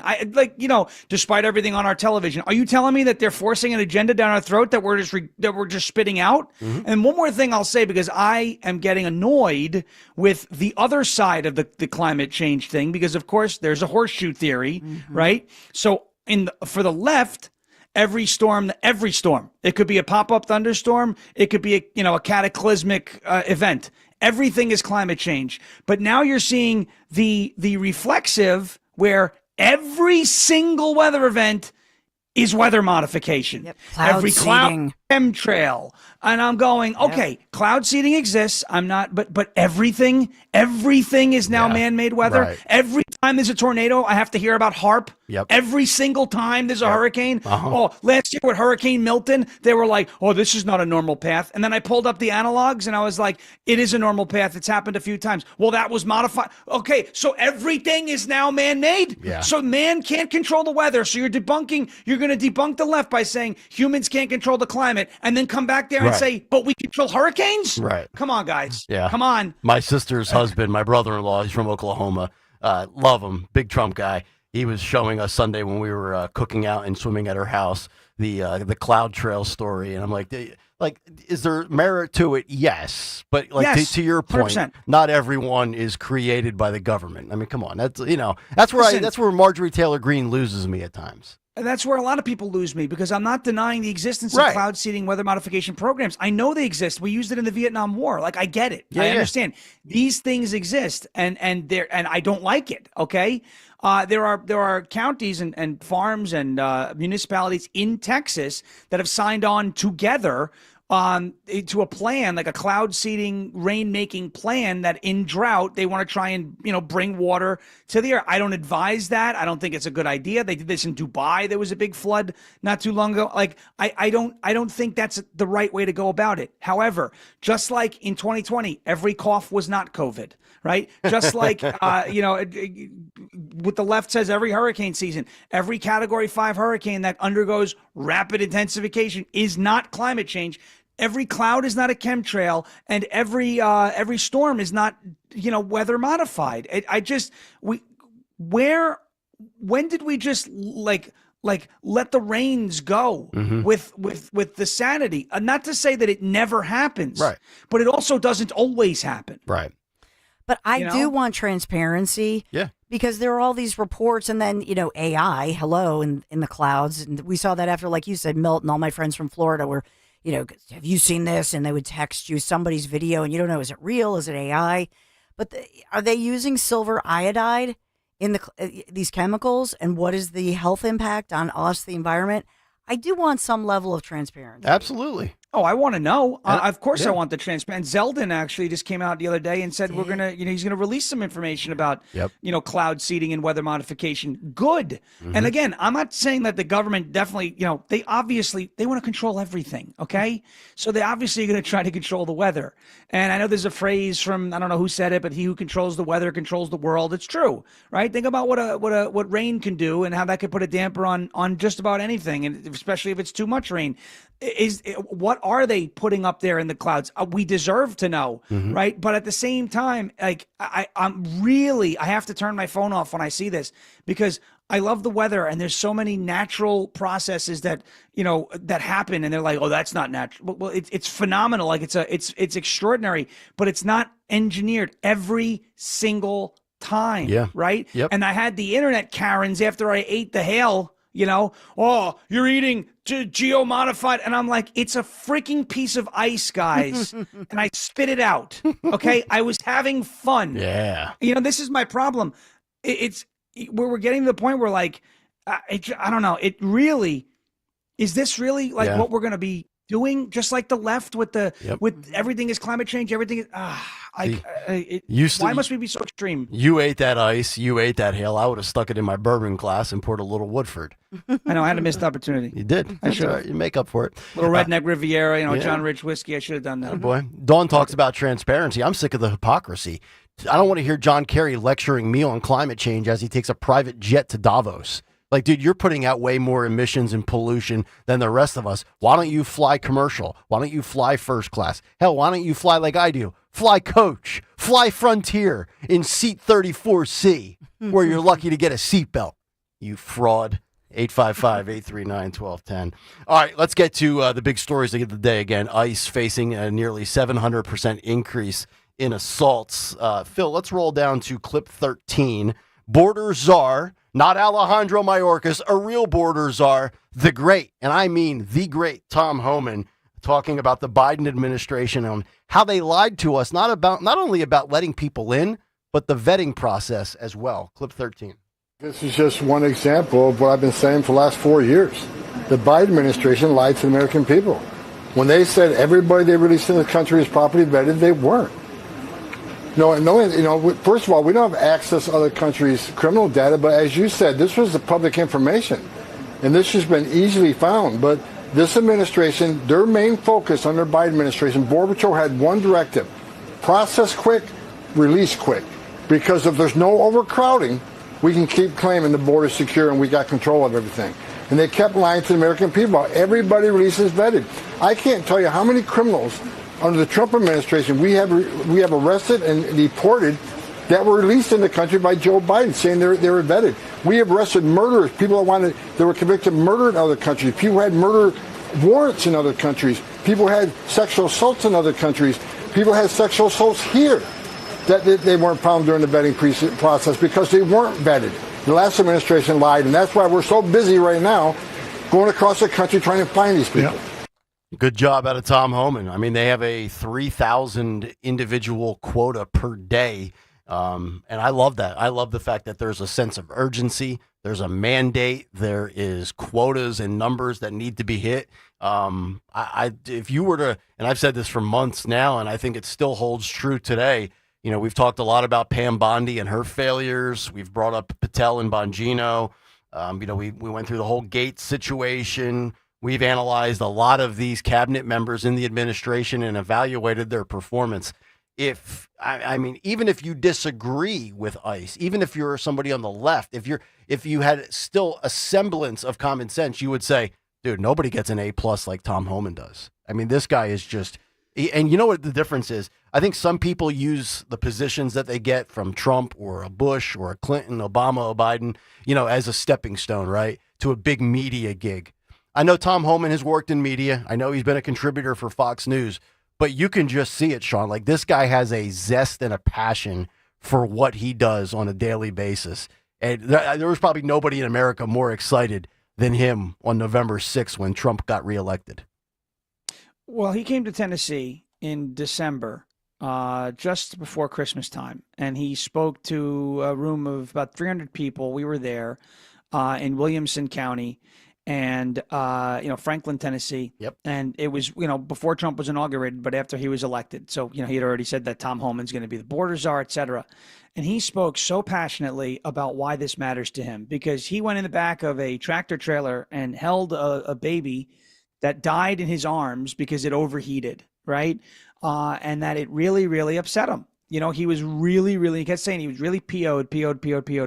Despite everything on our television, are you telling me that they're forcing an agenda down our throat that we're just spitting out? And one more thing I'll say, because I am getting annoyed with the other side of the climate change thing, because of course there's a horseshoe theory, right? So for the left, every storm, it could be a pop-up thunderstorm, it could be a cataclysmic event. Everything is climate change. But now you're seeing the reflexive, where every single weather event is weather modification. Yep. Every cloud seeding. chemtrail. And I'm going, okay, cloud seeding exists. I'm not, but everything is now man-made weather. Right. Every time there's a tornado, I have to hear about HARP. Yep. Every single time there's a hurricane. Oh, last year with Hurricane Milton, they were like, oh, this is not a normal path. And then I pulled up the analogs and I was like, it is a normal path. It's happened a few times. Well, that was modified. Okay, so everything is now man-made. Yeah. So man can't control the weather. So you're going to debunk the left by saying humans can't control the climate, and then come back there and say, but we control hurricanes? Right. Come on, guys. Yeah. Come on. My sister's husband, my brother-in-law, he's from Oklahoma. Love him. Big Trump guy. He was showing us Sunday when we were cooking out and swimming at her house, the cloud trail story. And I'm like, is there merit to it? Yes. But Yes, to your point, 100%. not everyone is created by the government. I mean, come on. That's where Marjorie Taylor Greene loses me at times. And that's where a lot of people lose me, because I'm not denying the existence of cloud seeding weather modification programs. I know they exist. We used it in the Vietnam War. Like, I get it. I understand. These things exist, and I don't like it. Okay. There are counties and farms and municipalities in Texas that have signed on together to a plan, like a cloud seeding, rain-making plan, that in drought, they want to try and, bring water to the earth. I don't advise that. I don't think it's a good idea. They did this in Dubai. There was a big flood not too long ago. Like, I don't think that's the right way to go about it. However, just like in 2020, every cough was not COVID, right? Just like, what the left says, every hurricane season, every Category 5 hurricane that undergoes rapid intensification is not climate change. Every cloud is not a chemtrail, and every storm is not, weather modified. When did we just let the rains go with the sanity? Not to say that it never happens, right? But it also doesn't always happen, right? But I do want transparency. Yeah. Because there are all these reports, and then, AI, in the clouds. And we saw that after, like you said, Milton, all my friends from Florida were, have you seen this? And they would text you somebody's video, and you don't know, is it real? Is it AI? But are they using silver iodide in these chemicals? And what is the health impact on us, the environment? I do want some level of transparency. Absolutely. Oh, I want to know. Of course, yeah. I want the transparency. Zeldin actually just came out the other day and said he's going to release some information about, cloud seeding and weather modification. Good. Mm-hmm. And again, I'm not saying that the government definitely, they want to control everything. Okay, so they obviously are going to try to control the weather. And I know there's a phrase from I don't know who said it, but he who controls the weather controls the world. It's true, right? Think about what rain can do and how that could put a damper on just about anything, and especially if it's too much rain. What are they putting up there in the clouds? We deserve to know, right? But at the same time, like I have to turn my phone off when I see this because I love the weather and there's so many natural processes that that happen and they're like, oh, that's not natural. Well, it's phenomenal. Like it's extraordinary, but it's not engineered every single time. Yeah. Right. Yep. And I had the internet Karens after I ate the hail. Oh, you're eating geo-modified. And I'm like, it's a freaking piece of ice, guys. And I spit it out. Okay. I was having fun. Yeah. This is my problem. It's where we're getting to the point where like, I don't know. It really, is this really like what we're going to be doing? Just like the left with with everything is climate change. Everything is, why must we be so extreme? You ate that ice. You ate that hail. I would have stuck it in my bourbon glass and poured a little Woodford. I know. I had a missed opportunity. You did. I should. Right. You make up for it. Little Redneck Riviera, John Rich whiskey. I should have done that. Oh boy. Dawn talks about transparency. I'm sick of the hypocrisy. I don't want to hear John Kerry lecturing me on climate change as he takes a private jet to Davos. Like, dude, you're putting out way more emissions and pollution than the rest of us. Why don't you fly commercial? Why don't you fly first class? Hell, why don't you fly like I do? Fly coach, fly Frontier in seat 34C, where you're lucky to get a seatbelt. You fraud. 855-839-1210. All right, let's get to the big stories of the day again. ICE facing a nearly 700% increase in assaults. Phil, let's roll down to clip 13. Border czar, not Alejandro Mayorkas, a real border czar, the great, and I mean the great Tom Homan, talking about the Biden administration and how they lied to us, not only about letting people in, but the vetting process as well. Clip 13. This is just one example of what I've been saying for the last 4 years. The Biden administration lied to the American people. When they said everybody they released in the country is properly vetted, they weren't. First of all, we don't have access to other countries' criminal data, but as you said, this was the public information, and this has been easily found. But this administration, their main focus under Biden administration, Border Patrol had one directive: process quick, release quick. Because if there's no overcrowding, we can keep claiming the border is secure and we got control of everything. And they kept lying to the American people. Everybody releases vetted. I can't tell you how many criminals under the Trump administration we have arrested and deported that were released in the country by Joe Biden, saying they were vetted. We have arrested murderers, people that were convicted of murder in other countries. People had murder warrants in other countries. People had sexual assaults in other countries. People had sexual assaults here that they weren't found during the vetting process because they weren't vetted. The last administration lied, and that's why we're so busy right now going across the country trying to find these people. Yeah. Good job out of Tom Homan. I mean, they have a 3,000 individual quota per day. And I love that. I love the fact that there's a sense of urgency. There's a mandate. There is quotas and numbers that need to be hit. If you were to, and I've said this for months now, and I think it still holds true today. We've talked a lot about Pam Bondi and her failures. We've brought up Patel and Bongino. We went through the whole Gates situation. We've analyzed a lot of these cabinet members in the administration and evaluated their performance. Even if you disagree with ICE, even if you're somebody on the left, if you had still a semblance of common sense, you would say, dude, nobody gets an A+ like Tom Homan does. I mean, this guy is just, and you know what the difference is? I think some people use the positions that they get from Trump or a Bush or a Clinton, Obama, or Biden, as a stepping stone, right, to a big media gig. I know Tom Homan has worked in media. I know he's been a contributor for Fox News, but you can just see it, Sean. Like, this guy has a zest and a passion for what he does on a daily basis. And there was probably nobody in America more excited than him on November 6th when Trump got reelected. Well, he came to Tennessee in December, just before Christmas time, and he spoke to a room of about 300 people. We were there in Williamson County. and Franklin, Tennessee. Yep. And it was before Trump was inaugurated, but after he was elected. So he had already said that Tom Homan's going to be the border czar, et cetera. And he spoke so passionately about why this matters to him, because he went in the back of a tractor trailer and held a baby that died in his arms because it overheated, right? And that it really, really upset him. He was really, really, he kept saying he was really PO'd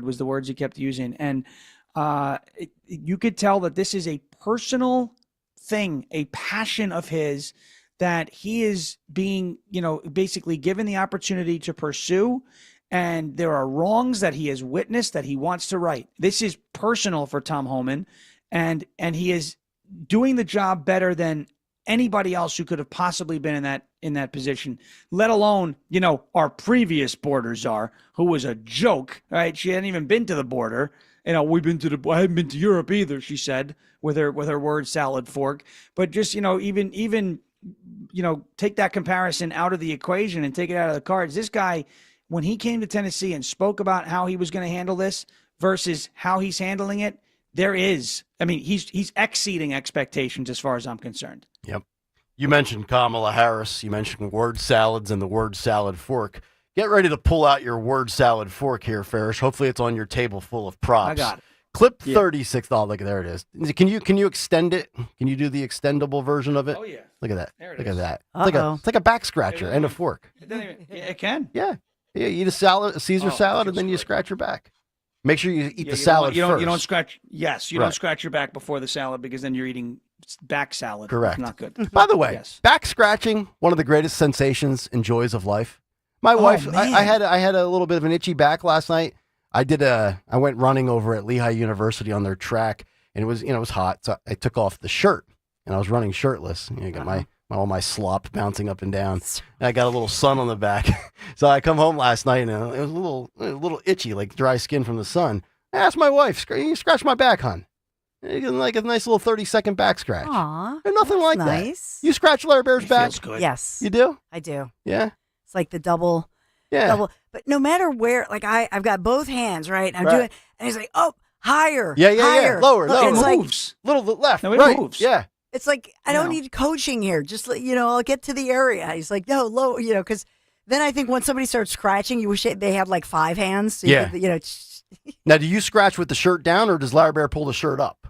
was the words he kept using. And you could tell that this is a personal thing, a passion of his that he is being, basically given the opportunity to pursue. And there are wrongs that he has witnessed that he wants to right. This is personal for Tom Homan, and he is doing the job better than anybody else who could have possibly been in that position, let alone, our previous border czar, who was a joke, right? She hadn't even been to the border. I haven't been to Europe either, she said, with her word salad fork. But just, even take that comparison out of the equation and take it out of the cards. This guy, when he came to Tennessee and spoke about how he was going to handle this versus how he's handling it, he's exceeding expectations as far as I'm concerned. Yep. You mentioned Kamala Harris. You mentioned word salads and the word salad fork. Get ready to pull out your word salad fork here, Farish. Hopefully it's on your table full of props. I got it. Clip 36. Oh, look, there it is. Can you extend it? Can you do the extendable version of it? Oh, yeah. Look at that. There it Look is. at that. Uh-oh. It's like a back scratcher and a fork. It can. Yeah. You eat a Caesar salad, and then you scratch your back. Make sure you eat the salad first. You don't scratch. Yes, you don't scratch your back before the salad, because then you're eating back salad. Correct. Not good. By the way, back scratching, one of the greatest sensations and joys of life. My wife, I had a little bit of an itchy back last night. I went running over at Lehigh University on their track, and it was hot, so I took off the shirt, and I was running shirtless. I got all my slop bouncing up and down. And I got a little sun on the back. So I come home last night, and it was a little itchy, like dry skin from the sun. I asked my wife, "You scratch my back, hon?" Like a nice little 30-second back scratch. Aw, and nothing like nice. that. You scratch Larry Bear's back? Feels good. Yes. You do? I do. Yeah. It's like the double. Yeah. But no matter where, like I've got both hands, right? I'm Right. doing, and he's like, oh, higher. Yeah. higher. Lower. It's like, moves. Little left. No, it right. moves. Yeah. it's like, I don't need coaching here. Just, I'll get to the area. He's like, no, low, because then I think when somebody starts scratching, you wish they had like 5 hands. So you could, Now, do you scratch with the shirt down, or does Larry Bear pull the shirt up?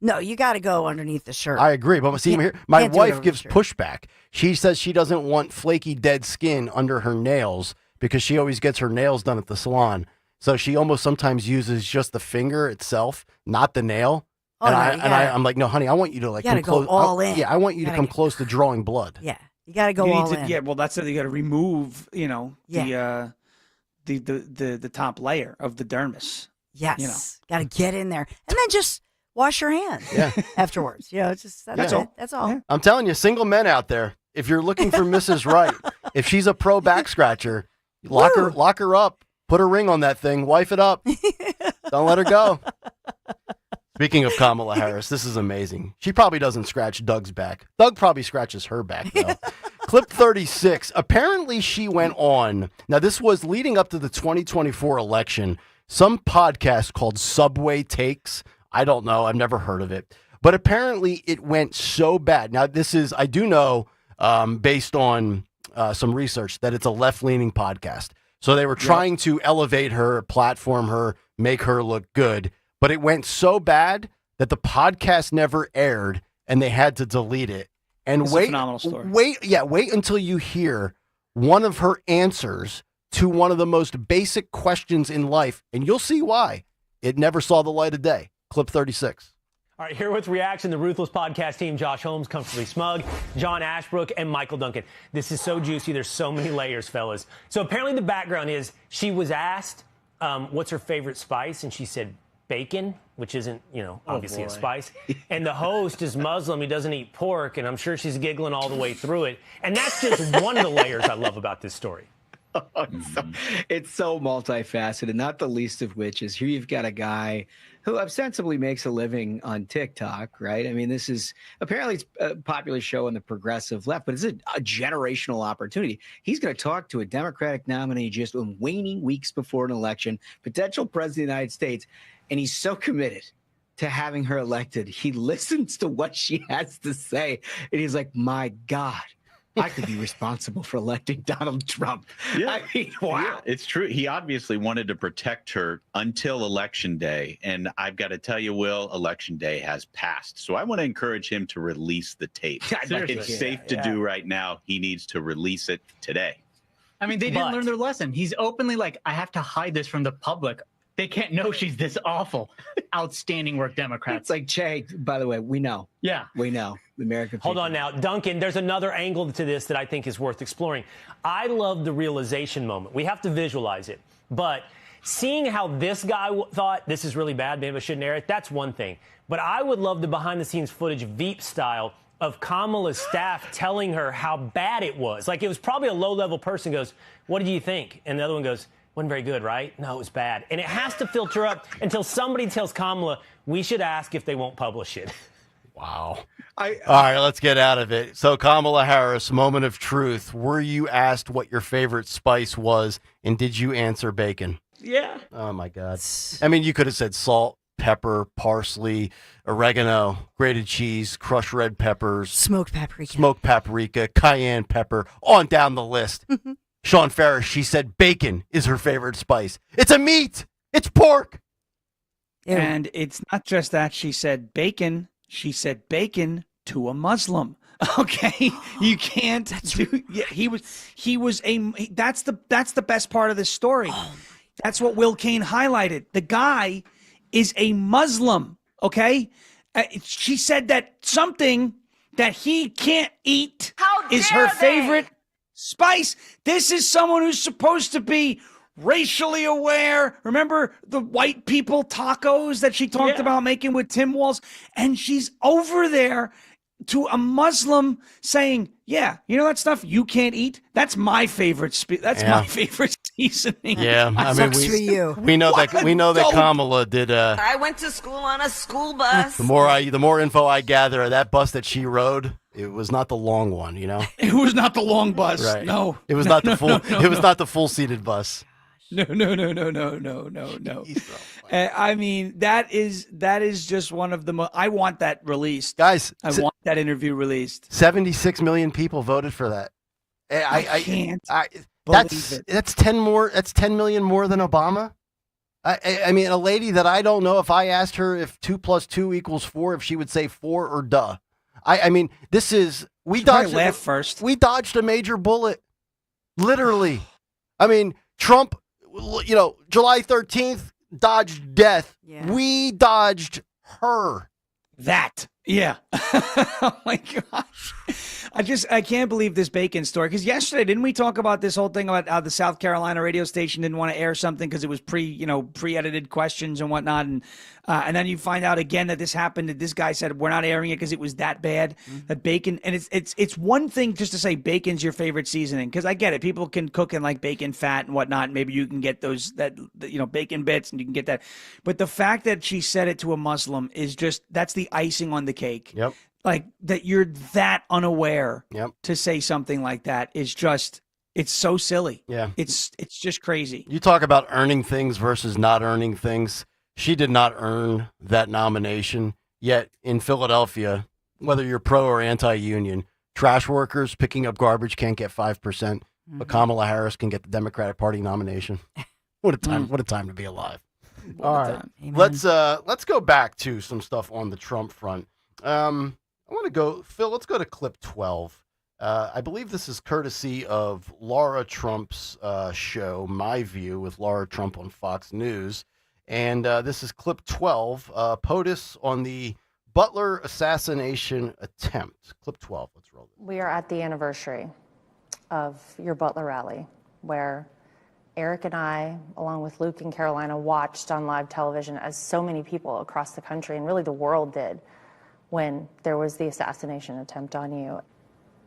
No, you got to go underneath the shirt. I agree, but see here, my can't do it wife over gives the shirt. pushback. She says she doesn't want flaky dead skin under her nails because she always gets her nails done at the salon. So she almost sometimes uses just the finger itself, not the nail. Oh, I'm like, no, honey, I want you to gotta come go close. all in. Yeah, I want you You to gotta come get- close to drawing blood. Yeah, you got to go You need all to- in. Yeah, well, that's it. You got to remove, the top layer of the dermis. Yes, got to get in there, and then just wash your hands. Afterwards. It's just that's Yeah. it. That's all. Yeah. I'm telling you, single men out there, if you're looking for Mrs. Right, if she's a pro back scratcher, lock her up, put a ring on that thing, wife it up. Don't let her go. Speaking of Kamala Harris, this is amazing. She probably doesn't scratch Doug's back. Doug probably scratches her back, though. Clip 36. Apparently, she went on. Now, this was leading up to the 2024 election. Some podcast called Subway Takes. I don't know. I've never heard of it. But apparently, it went so bad. Now, this is, I do know, based on some research, that it's a left-leaning podcast. So they were trying to elevate her, platform her, make her look good. But it went so bad that the podcast never aired, and they had to delete it. And It's a phenomenal story. Wait until you hear one of her answers to one of the most basic questions in life, and you'll see why it never saw the light of day. Clip 36. All right, here with reaction, the Ruthless Podcast team, Josh Holmes, Comfortably Smug, John Ashbrook, and Michael Duncan. This is so juicy. There's so many layers, fellas. So apparently the background is she was asked what's her favorite spice, and she said bacon, which isn't, obviously a spice. And the host is Muslim. He doesn't eat pork, and I'm sure she's giggling all the way through it. And that's just one of the layers I love about this story. It's so multifaceted, not the least of which is here you've got a guy who ostensibly makes a living on TikTok, right? I mean, this is apparently it's a popular show on the progressive left, but it's a generational opportunity. He's going to talk to a Democratic nominee just waning weeks before an election, potential president of the United States, and he's so committed to having her elected. He listens to what she has to say, and he's like, my God, I could be responsible for electing Donald Trump. Yeah. I mean, wow. Yeah, it's true. He obviously wanted to protect her until Election Day. And I've got to tell you, Will, Election Day has passed. So I want to encourage him to release the tape. It's safe to do right now. He needs to release it today. I mean, they didn't learn their lesson. He's openly like, I have to hide this from the public. They can't know she's this awful. Outstanding work, Democrats. It's like, Che, by the way, we know. Yeah. We know. The American people. Hold on now. Duncan, there's another angle to this that I think is worth exploring. I love the realization moment. We have to visualize it. But seeing how this guy thought this is really bad, maybe I shouldn't air it, that's one thing. But I would love the behind-the-scenes footage, Veep style, of Kamala's staff telling her how bad it was. Like, it was probably a low-level person goes, what did you think? And the other one goes, wasn't very good, right? No, it was bad. And it has to filter up until somebody tells Kamala, we should ask if they won't publish it. Wow. All right, let's get out of it. So, Kamala Harris, moment of truth. Were you asked what your favorite spice was, and did you answer bacon? Yeah. Oh, my God. I mean, you could have said salt, pepper, parsley, oregano, grated cheese, crushed red peppers. Smoked paprika. Cayenne pepper, on down the list. Sean Ferris, she said bacon is her favorite spice. It's a meat. It's pork. And it's not just that she said bacon. She said bacon to a Muslim. Okay, you can't do. Yeah, that's the best part of this story. That's what Will Cain highlighted. The guy is a Muslim. Okay, she said that something that he can't eat is her favorite spice. This is someone who's supposed to be racially aware. Remember the white people tacos that she talked about making with Tim Walz? And she's over there to a Muslim saying, yeah, you know that stuff you can't eat? That's my favorite my favorite seasoning. Yeah, I mean, we know that Kamala did. I went to school on a school bus. The more info I gather, that bus that she rode, it was not the long one. You know, it was not the long bus. Right. No, it was not the full. It was not the full seated bus. No. I mean, that is just one of the I want that released. Guys, I want that interview released. 76 million people voted for that. I can't believe it. That's 10 more. That's 10 million more than Obama. I mean, a lady that I don't know if I asked her if 2 + 2 = 4, if she would say 4 or duh. I mean, this is we dodged. Laugh first. We dodged a major bullet, literally. I mean, Trump. You know, July 13th dodged death. Yeah. We dodged her. That. Yeah. Oh my gosh. I can't believe this bacon story. Because yesterday, didn't we talk about this whole thing about how the South Carolina radio station didn't want to air something because it was pre-edited questions and whatnot, and then you find out again that this happened. That this guy said we're not airing it because it was that bad. That bacon, and it's one thing just to say bacon's your favorite seasoning, because I get it. People can cook in like bacon fat and whatnot. Maybe you can get those bacon bits and you can get that. But the fact that she said it to a Muslim is that's the icing on the cake. Yep. Like that you're that unaware to say something like that is just, it's so silly. Yeah. It's just crazy. You talk about earning things versus not earning things. She did not earn that nomination. Yet in Philadelphia, whether you're pro or anti-union, trash workers picking up garbage can't get 5%, but Kamala Harris can get the Democratic Party nomination. What a time! What a time to be alive. All right. Let's go back to some stuff on the Trump front. I want to go, Phil, let's go to clip 12. I believe this is courtesy of Laura Trump's show, My View, with Laura Trump on Fox News. And this is clip 12, POTUS on the Butler assassination attempt. Clip 12, let's roll it. We are at the anniversary of your Butler rally, where Eric and I, along with Luke and Carolina, watched on live television as so many people across the country, and really the world did, when there was the assassination attempt on you.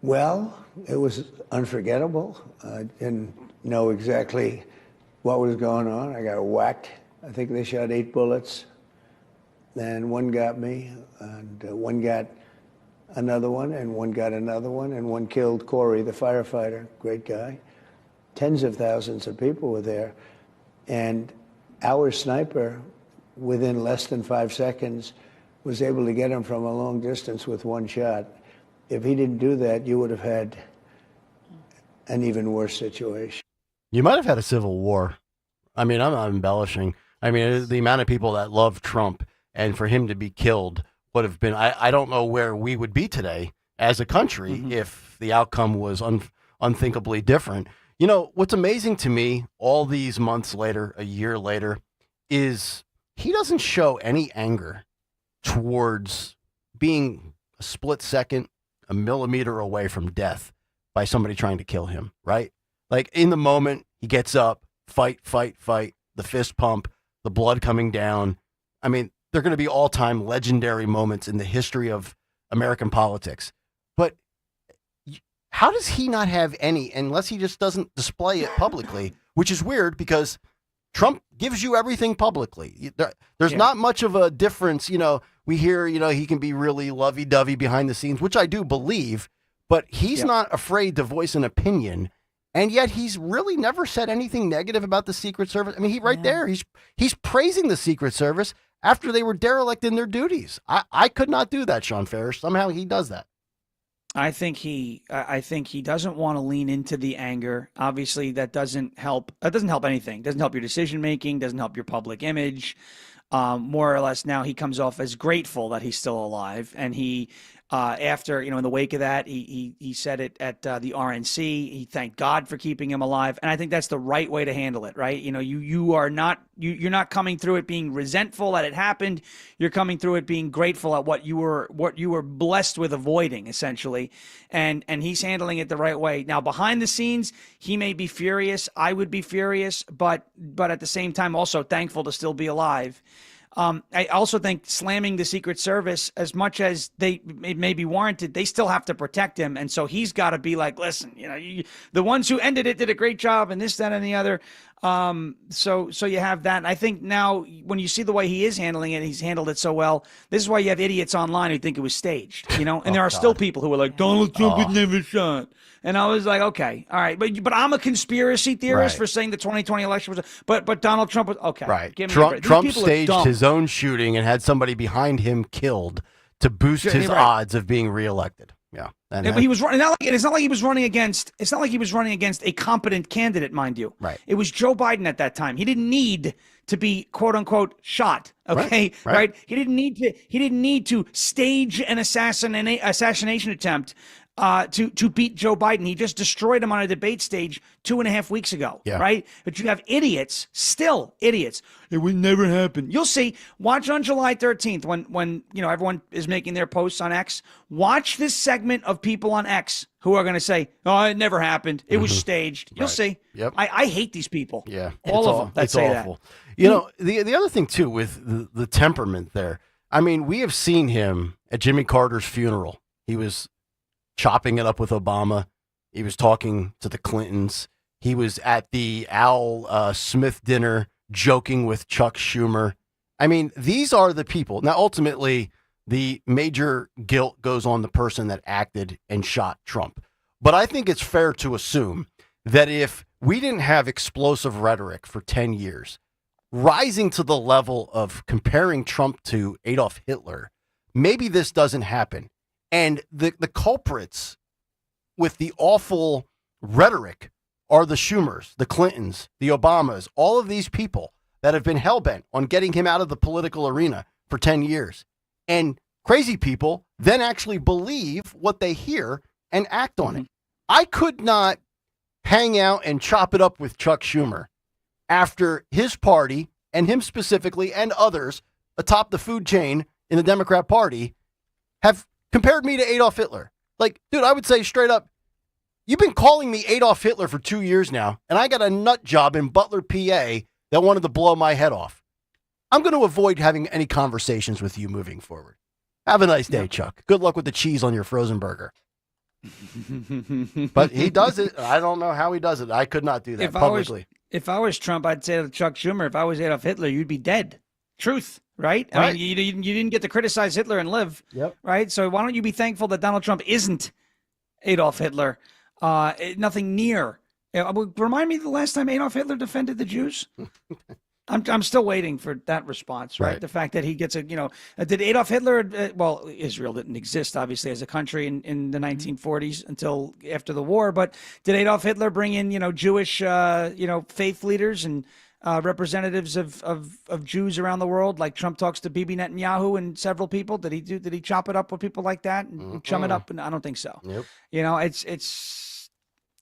Well, it was unforgettable. I didn't know exactly what was going on. I got whacked. I think they shot 8 bullets. Then one got me, and one got another one, and one got another one, and one killed Corey, the firefighter, great guy. Tens of thousands of people were there. And our sniper within less than 5 seconds, was able to get him from a long distance with one shot. If he didn't do that, you would have had an even worse situation. You might have had a civil war. I mean, I'm not embellishing. I mean, the amount of people that love Trump, and for him to be killed would have been, I don't know where we would be today as a country if the outcome was unthinkably different. You know, what's amazing to me all these months later, a year later, is he doesn't show any anger towards being a split second, a millimeter away from death by somebody trying to kill him, right? Like in the moment, he gets up, fight, the fist pump, the blood coming down. I mean, they're going to be all-time legendary moments in the history of American politics. But how does he not have any, unless he just doesn't display it publicly, which is weird because Trump gives you everything publicly. There's not much of a difference. You know, we hear, you know, he can be really lovey-dovey behind the scenes, which I do believe, but he's not afraid to voice an opinion. And yet he's really never said anything negative about the Secret Service. I mean, he's praising the Secret Service after they were derelict in their duties. I could not do that, Sean Ferris. Somehow he does that. I think he doesn't want to lean into the anger. Obviously, that doesn't help. That doesn't help anything. Doesn't help your decision making. Doesn't help your public image. More or less, now he comes off as grateful that he's still alive, and he. After, you know, in the wake of that, he said it at the RNC. He thanked God for keeping him alive, and I think that's the right way to handle it, right? You know, you're not coming through it being resentful that it happened. You're coming through it being grateful at what you were blessed with avoiding, essentially, and he's handling it the right way. Now, behind the scenes, he may be furious. I would be furious, but at the same time, also thankful to still be alive. I also think slamming the Secret Service, as much as it may be warranted, they still have to protect him. And so he's got to be like, listen, you know, the ones who ended it did a great job, and this, that, and the other. So you have that. And I think now when you see the way he is handling it, he's handled it so well. This is why you have idiots online who think it was staged, you know, and there are still people who are like, Donald Trump was never shot. And I was like, okay, all right. But I'm a conspiracy theorist for saying the 2020 election was, but Donald Trump was, okay. Right. Give me Trump staged his own shooting and had somebody behind him killed to boost his odds of being reelected. Yeah. But he was running. It's not like he was running against. It's not like he was running against a competent candidate, mind you. Right. It was Joe Biden at that time. He didn't need to be quote unquote shot. Okay. Right. He didn't need to stage an assassination attempt to beat Joe Biden. He just destroyed him on a debate stage 2.5 weeks ago. Yeah. Right. But you have idiots, still idiots. It would never happen. You'll see. Watch on July 13th when you know everyone is making their posts on X. Watch this segment of people on X who are going to say, "Oh, it never happened. It was staged." You'll see. Yep. I hate these people. Yeah. All of them that say awful. You know, the other thing too with the temperament there. I mean, we have seen him at Jimmy Carter's funeral. He was chopping it up with Obama. He was talking to the Clintons. He was at the Al Smith dinner joking with Chuck Schumer. I mean, these are the people. Now, ultimately, the major guilt goes on the person that acted and shot Trump. But I think it's fair to assume that if we didn't have explosive rhetoric for 10 years, rising to the level of comparing Trump to Adolf Hitler, maybe this doesn't happen. And the culprits with the awful rhetoric are the Schumers, the Clintons, the Obamas, all of these people that have been hell-bent on getting him out of the political arena for 10 years. And crazy people then actually believe what they hear and act on it. I could not hang out and chop it up with Chuck Schumer after his party, and him specifically, and others atop the food chain in the Democrat Party have compared me to Adolf Hitler. Like, dude, I would say straight up, you've been calling me Adolf Hitler for 2 years now, and I got a nut job in Butler, PA that wanted to blow my head off. I'm going to avoid having any conversations with you moving forward. Have a nice day, Chuck. Good luck with the cheese on your frozen burger. But he does it. I don't know how he does it. I could not do that publicly. If I was Trump, I'd say to Chuck Schumer, if I was Adolf Hitler, you'd be dead. Truth, right? I mean, you didn't get to criticize Hitler and live, right? So why don't you be thankful that Donald Trump isn't Adolf Hitler? Nothing near. Remind me the last time Adolf Hitler defended the Jews? I'm still waiting for that response, right? The fact that he gets did Adolf Hitler, well, Israel didn't exist, obviously, as a country in the 1940s until after the war, but did Adolf Hitler bring in, Jewish, faith leaders and representatives of Jews around the world, like Trump talks to Bibi Netanyahu and several people? Did he chop it up with people like that and chum it up? And I don't think so. Nope. It's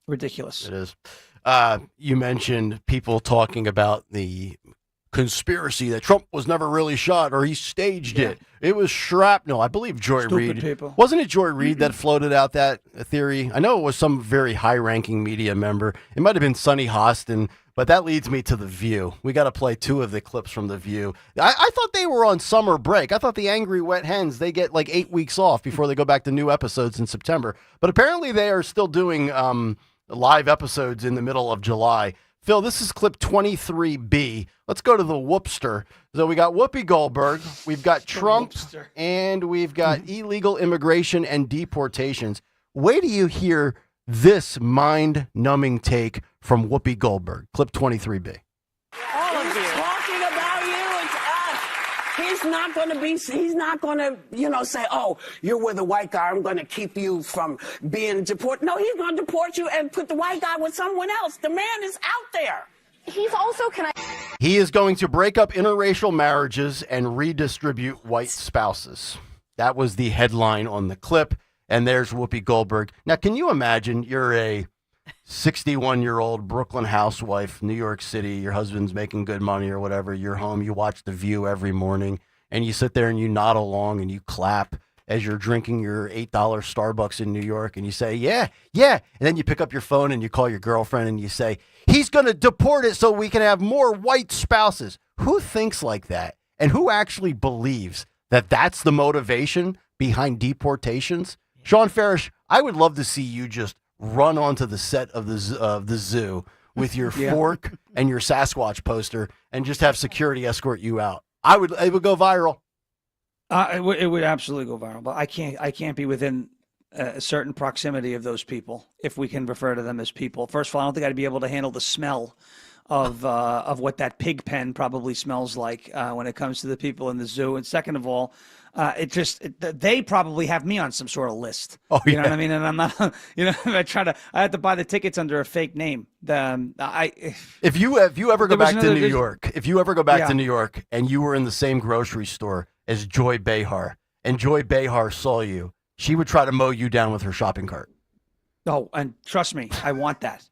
ridiculous. It is. You mentioned people talking about the conspiracy that Trump was never really shot or he staged it. It was shrapnel. I believe Joy Reid. People. Wasn't it Joy Reid that floated out that theory? I know it was some very high-ranking media member. It might have been Sonny Hostin, but that leads me to The View. We got to play 2 of the clips from The View. I thought they were on summer break. I thought the Angry Wet Hens, they get like 8 weeks off before they go back to new episodes in September. But apparently they are still doing live episodes in the middle of July. Phil, this is clip 23B. Let's go to the Whoopster. So we got Whoopi Goldberg, we've got Trump, and we've got illegal immigration and deportations. Wait till you hear this mind-numbing take from Whoopi Goldberg. Clip 23B. All of you. Talking about you, it's us. He's not going to, say, oh, you're with a white guy, I'm going to keep you from being deported. No, he's going to deport you and put the white guy with someone else. The man is out there. He's also, He is going to break up interracial marriages and redistribute white spouses. That was the headline on the clip. And there's Whoopi Goldberg. Now, can you imagine you're a 61-year-old Brooklyn housewife, New York City, your husband's making good money or whatever, you're home, you watch The View every morning, and you sit there and you nod along and you clap as you're drinking your $8 Starbucks in New York, and you say, yeah. And then you pick up your phone and you call your girlfriend and you say, he's going to deport it so we can have more white spouses. Who thinks like that? And who actually believes that that's the motivation behind deportations? Sean Farish, I would love to see you just run onto the set of the zoo with your fork and your Sasquatch poster and just have security escort you out. It would go viral. It would absolutely go viral, but I can't be within a certain proximity of those people, if we can refer to them as people. First of all, I don't think I'd be able to handle the smell of what that pig pen probably smells like when it comes to the people in the zoo. And second of all, they probably have me on some sort of list. Oh, you know what I mean? And I'm not, I had to buy the tickets under a fake name. If you ever go back to New York, to New York and you were in the same grocery store as Joy Behar and Joy Behar saw you, she would try to mow you down with her shopping cart. Oh, and trust me, I want that.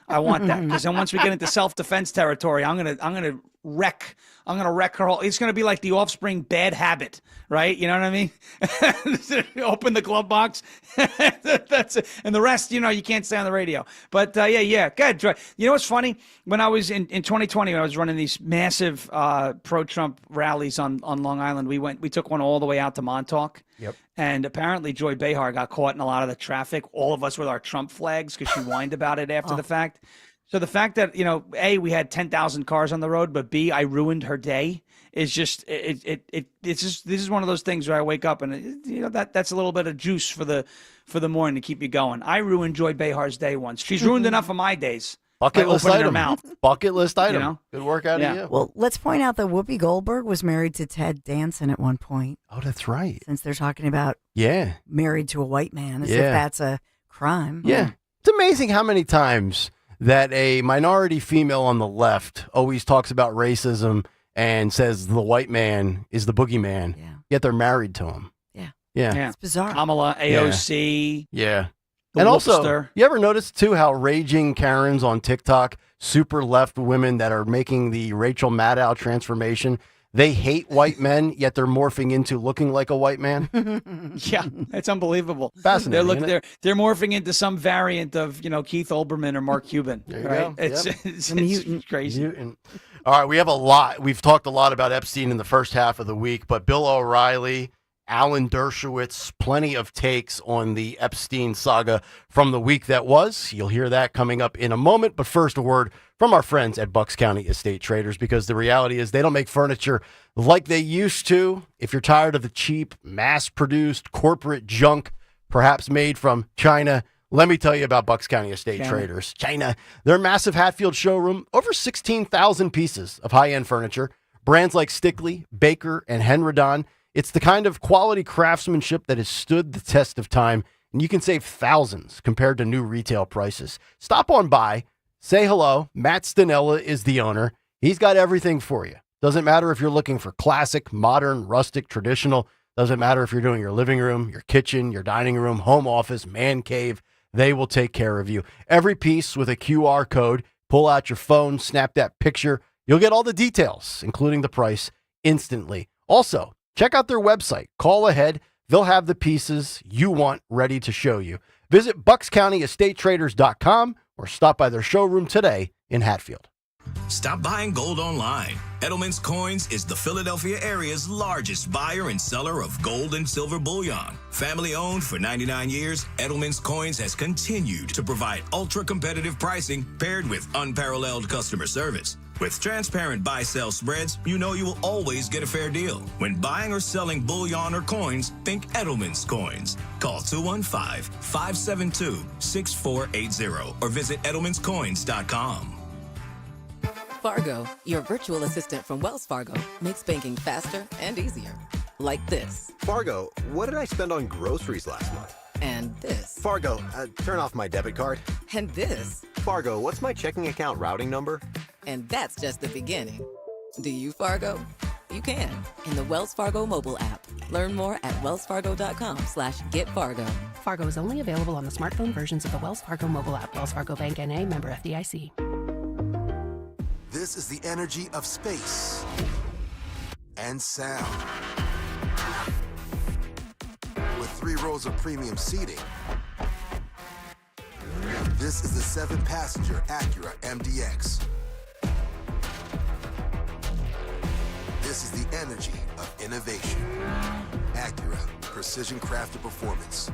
Because then once we get into self-defense territory, I'm gonna wreck her whole. It's gonna be like The Offspring Bad Habit, right? You know what I mean? Open the glove box. That's it. And the rest, you can't say on the radio. But yeah, good. You know what's funny? When I was in 2020, when I was running these massive pro-Trump rallies on Long Island, we took one all the way out to Montauk. Yep. And apparently Joy Behar got caught in a lot of the traffic, all of us with our Trump flags, because she whined about it after the fact. So the fact that, A, we had 10,000 cars on the road, but B, I ruined her day is just, this is one of those things where I wake up and, that's a little bit of juice for the morning to keep you going. I ruined Joy Behar's day once. She's ruined enough of my days. Bucket list item. Her mouth. Bucket list item. Good work out of you. Well, let's point out that Whoopi Goldberg was married to Ted Danson at one point. Oh, that's right. Since they're talking about married to a white man, as if that's a crime. Yeah. It's amazing how many times that a minority female on the left always talks about racism and says the white man is the boogeyman, yet they're married to him. Yeah. It's bizarre. Kamala, AOC. Yeah. The And also, Whoopster. you ever notice, too, how raging Karens on TikTok, super left women that are making the Rachel Maddow transformation, they hate white men, yet they're morphing into looking like a white man? Yeah, it's unbelievable. Fascinating. They're morphing into some variant of, Keith Olbermann or Mark Cuban. There you right? go. It's crazy. Mutant. All right, we have a lot. We've talked a lot about Epstein in the first half of the week, but Bill O'Reilly, Alan Dershowitz, plenty of takes on the Epstein saga from the week that was. You'll hear that coming up in a moment. But first, a word from our friends at Bucks County Estate Traders, because the reality is they don't make furniture like they used to. If you're tired of the cheap, mass-produced corporate junk, perhaps made from China, Let me tell you about Bucks County Estate Traders. China. Their massive Hatfield showroom, over 16,000 pieces of high-end furniture, brands like Stickley, Baker, and Henredon. It's the kind of quality craftsmanship that has stood the test of time, and you can save thousands compared to new retail prices. Stop on by, say hello. Matt Stanella is the owner. He's got everything for you. Doesn't matter if you're looking for classic, modern, rustic, traditional. Doesn't matter if you're doing your living room, your kitchen, your dining room, home office, man cave. They will take care of you. Every piece with a QR code. Pull out your phone, snap that picture. You'll get all the details, including the price, instantly. Also, check out their website. Call ahead. They'll have the pieces you want ready to show you. Visit BucksCountyEstateTraders.com or stop by their showroom today in Hatfield. Stop buying gold online. Edelman's Coins is the Philadelphia area's largest buyer and seller of gold and silver bullion. Family owned for 99 years, Edelman's Coins has continued to provide ultra-competitive pricing paired with unparalleled customer service. With transparent buy-sell spreads, you know you will always get a fair deal. When buying or selling bullion or coins, think Edelman's Coins. Call 215-572-6480 or visit edelmanscoins.com. Fargo, your virtual assistant from Wells Fargo, makes banking faster and easier. Like this. Fargo, what did I spend on groceries last month? And this. Fargo, turn off my debit card. And this. Fargo, what's my checking account routing number? And that's just the beginning. Do you, Fargo? You can in the Wells Fargo mobile app. Learn more at wellsfargo.com/getfargo. Fargo is only available on the smartphone versions of the Wells Fargo mobile app. Wells Fargo Bank N.A., member FDIC. This is the energy of space and sound. With 3 rows of premium seating, this is the 7-passenger Acura MDX. This is the energy of innovation. Acura, precision crafted performance.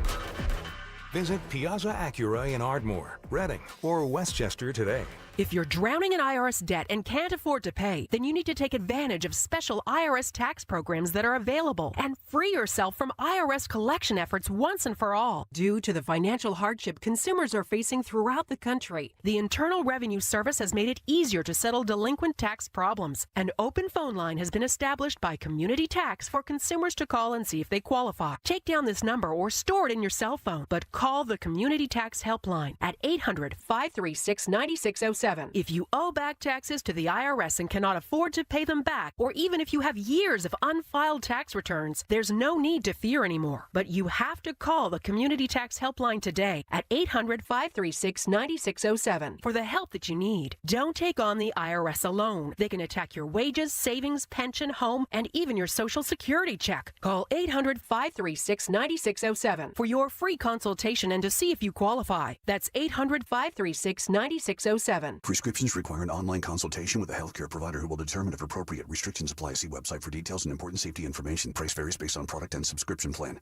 Visit Piazza Acura in Ardmore, Reading, or Westchester today. If you're drowning in IRS debt and can't afford to pay, then you need to take advantage of special IRS tax programs that are available and free yourself from IRS collection efforts once and for all. Due to the financial hardship consumers are facing throughout the country, the Internal Revenue Service has made it easier to settle delinquent tax problems. An open phone line has been established by Community Tax for consumers to call and see if they qualify. Take down this number or store it in your cell phone, but call the Community Tax Helpline at 800-536-9607. If you owe back taxes to the IRS and cannot afford to pay them back, or even if you have years of unfiled tax returns, there's no need to fear anymore. But you have to call the Community Tax Helpline today at 800-536-9607 for the help that you need. Don't take on the IRS alone. They can attack your wages, savings, pension, home, and even your Social Security check. Call 800-536-9607 for your free consultation and to see if you qualify. That's 800-536-9607. Prescriptions require an online consultation with a healthcare provider who will determine if appropriate. Restrictions apply. See website for details and important safety information. Price varies based on product and subscription plan.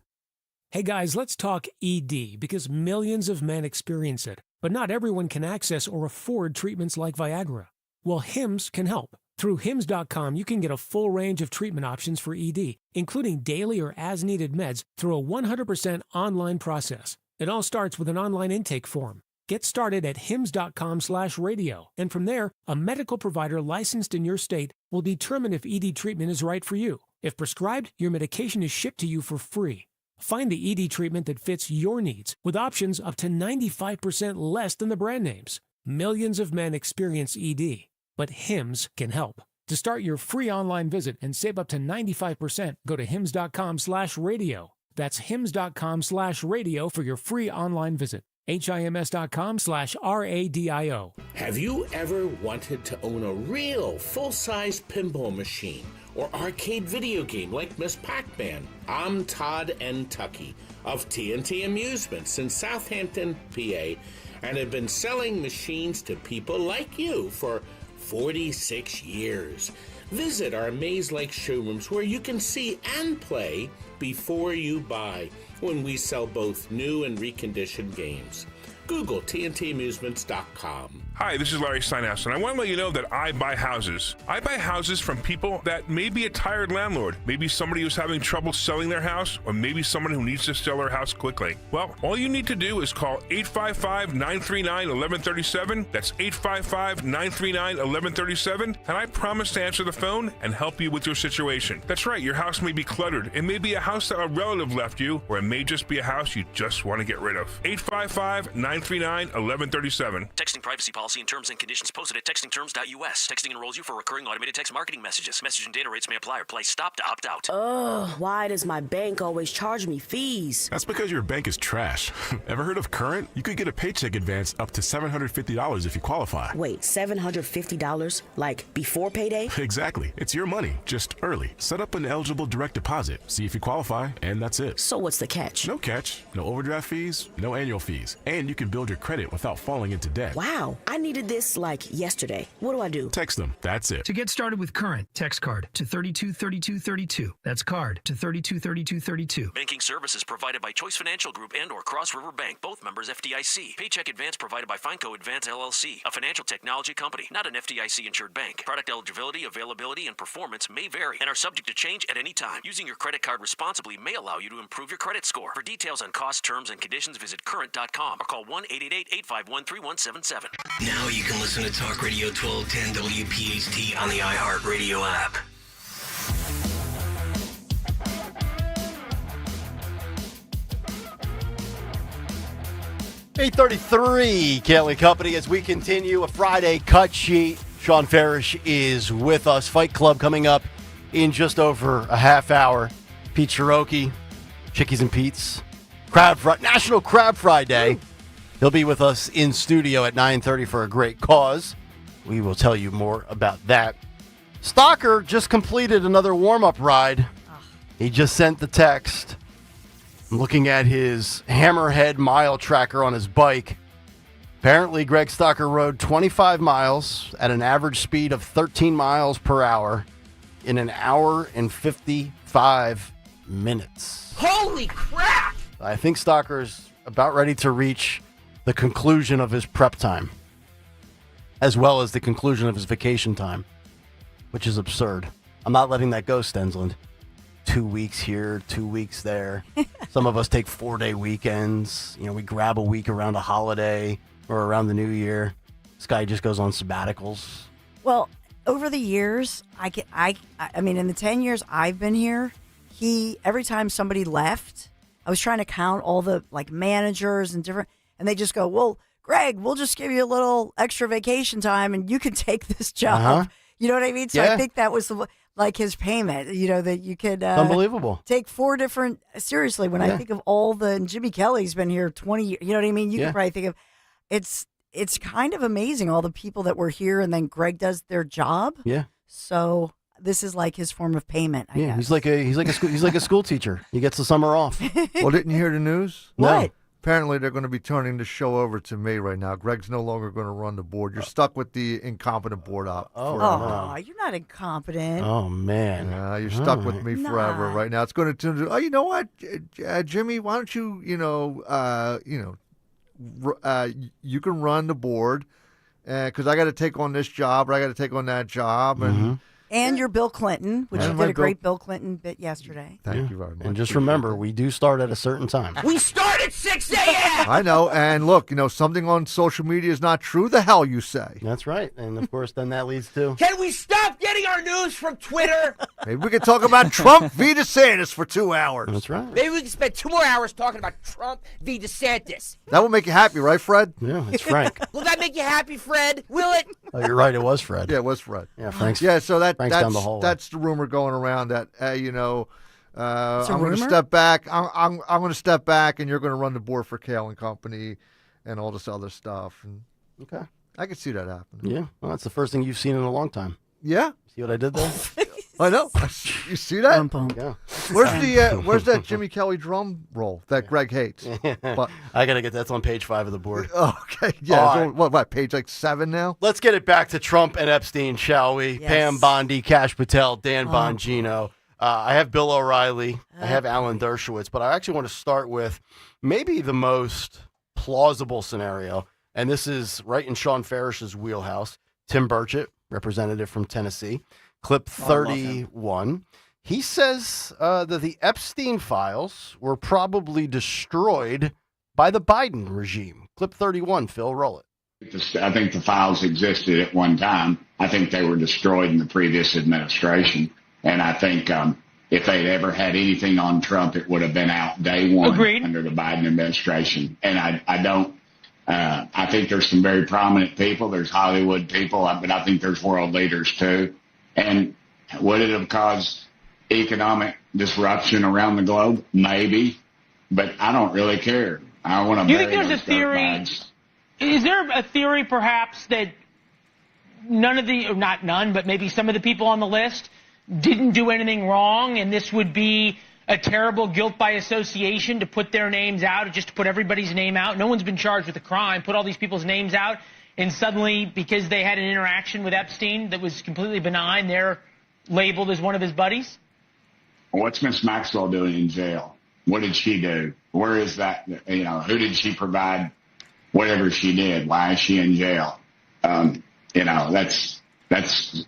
Hey guys, let's talk ED because millions of men experience it, but not everyone can access or afford treatments like Viagra. Well, Hims can help. Through Hims.com, you can get a full range of treatment options for ED, including daily or as-needed meds through a 100% online process. It all starts with an online intake form. Get started at hims.com/radio, and from there, a medical provider licensed in your state will determine if ED treatment is right for you. If prescribed, your medication is shipped to you for free. Find the ED treatment that fits your needs with options up to 95% less than the brand names. Millions of men experience ED, but Hims can help. To start your free online visit and save up to 95%, go to hims.com/radio. That's hims.com/radio for your free online visit. HIMS.com/RADIO. Have you ever wanted to own a real full-size pinball machine or arcade video game like Miss Pac-Man? I'm Todd N. Tuckey of TNT Amusements in Southampton, PA, and have been selling machines to people like you for 46 years. Visit our maze-like showrooms where you can see and play before you buy when we sell both new and reconditioned games. Google TNTAmusements.com. Hi, this is Larry Steinhaus, and I want to let you know that I buy houses. I buy houses from people that may be a tired landlord, maybe somebody who's having trouble selling their house, or maybe someone who needs to sell their house quickly. Well, all you need to do is call 855-939-1137. That's 855-939-1137, and I promise to answer the phone and help you with your situation. That's right, your house may be cluttered. It may be a house that a relative left you, or it may just be a house you just want to get rid of. 855-939-1137. Texting privacy policy and terms and conditions posted at textingterms.us. Texting enrolls you for recurring automated text marketing messages. Message and data rates may apply or play stop to opt out. Ugh, why does my bank always charge me fees? That's because your bank is trash. Ever heard of Current? You could get a paycheck advance up to $750 if you qualify. Wait, $750? Like before payday? Exactly. It's your money, just early. Set up an eligible direct deposit, see if you qualify, and that's it. So what's the catch? No catch, no overdraft fees, no annual fees, and you can build your credit without falling into debt. Wow, I needed this like yesterday. What do I do? Text them. That's it. To get started with Current, text CARD to 323232. That's CARD to 323232. Banking services provided by Choice Financial Group and or Cross River Bank, both members FDIC. Paycheck advance provided by Fineco Advance LLC, a financial technology company, not an FDIC insured bank. Product eligibility, availability, and performance may vary and are subject to change at any time. Using your credit card responsibly may allow you to improve your credit score. For details on cost, terms, and conditions, visit current.com or call 1-888-851-3177. Now you can listen to Talk Radio 1210 WPHT on the iHeartRadio app. $8:33, Kayal Company, as we continue a Friday cut sheet. Sean Farish is with us. Fight Club coming up in just over a half hour. Pete Cherroki, Chickies and Pete's, National Crab Fry Day. He'll be with us in studio at 9:30 for a great cause. We will tell you more about that. Stalker just completed another warm-up ride. He just sent the text. I'm looking at his Hammerhead mile tracker on his bike. Apparently, Greg Stalker rode 25 miles at an average speed of 13 miles per hour in an hour and 55 minutes. Holy crap! I think Stalker's about ready to reach the conclusion of his prep time, as well as the conclusion of his vacation time, which is absurd. I'm not letting that go, Stensland. 2 weeks here, 2 weeks there. Some of us take 4-day weekends. You know, we grab a week around a holiday or around the new year. This guy just goes on sabbaticals. Well, over the years, I mean, in the 10 years I've been here, every time somebody left, I was trying to count all the like managers and different, and they just go, well, Greg, we'll just give you a little extra vacation time and you can take this job. Uh-huh. You know what I mean? So Yeah. I think that was like his payment, you know, that you could Unbelievable. take 4 different, seriously, when I think of all and Jimmy Kelly's been here 20 years, you know what I mean? You could probably think of, it's kind of amazing, all the people that were here and then Greg does their job. Yeah. So this is like his form of payment, I guess. He's like a school teacher. He gets the summer off. Well, didn't you hear the news? No. What? Apparently, they're going to be turning the show over to me right now. Greg's no longer going to run the board. You're stuck with the incompetent board op. Oh, you're not incompetent. Oh, man. You're stuck All with right. me forever right now. It's going to turn to, oh, you know what, Jimmy, why don't you, you can run the board because I got to take on this job or I got to take on that job. And you're Bill Clinton, which And you my did a great Bill Clinton bit yesterday. Thank you very much. And just remember, we do start at a certain time. We start at 6 a.m. I know. And look, something on social media is not true. The hell you say. That's right. And, of course, then that leads to... Can we stop getting our news from Twitter? Maybe we could talk about Trump v. DeSantis for 2 hours. That's right. Maybe we can spend 2 more hours talking about Trump v. DeSantis. That will make you happy, right, Fred? Yeah, it's Frank. Will that make you happy, Fred? Will it? Oh, you're right. It was Fred. Yeah, it was Fred. Yeah, Frank's. Yeah, so Frank's that's down the hallway. That's the rumor going around that I'm going to rumor? step back. I'm going to step back, and you're going to run the board for Kayal and Company, and all this other stuff. And Okay. I can see that happening. Yeah. Well, that's the first thing you've seen in a long time. Yeah, See what I did there? I know. You see that? Yeah. Where's that Jimmy Kelly drum roll that Greg hates? But, I got to get that's on page 5 of the board. okay, yeah. All it's right. on, what page like 7 now? Let's get it back to Trump and Epstein, shall we? Yes. Pam Bondi, Kash Patel, Dan Bongino. I have Bill O'Reilly. I have Alan Dershowitz. But I actually want to start with maybe the most plausible scenario. and this is right in Sean Farish's wheelhouse. Tim Burchett, representative from Tennessee, clip 31. He says that the Epstein files were probably destroyed by the Biden regime. Clip 31, Phil, roll it. I think the files existed at one time. I think they were destroyed in the previous administration. And I think if they'd ever had anything on Trump, it would have been out day one under the Biden administration. And I think there's some very prominent people. There's Hollywood people, but I think there's world leaders too. And would it have caused economic disruption around the globe? Maybe, but I don't really care. I want to. Do you think there's a theory? Is there a theory, perhaps, that not none, but maybe some of the people on the list didn't do anything wrong, and this would be a terrible guilt by association to put their names out, just to put everybody's name out? No one's been charged with a crime. Put all these people's names out, and suddenly, because they had an interaction with Epstein that was completely benign, they're labeled as one of his buddies? What's Miss Maxwell doing in jail? What did she do? Where is that? Who did she provide whatever she did? Why is she in jail? That's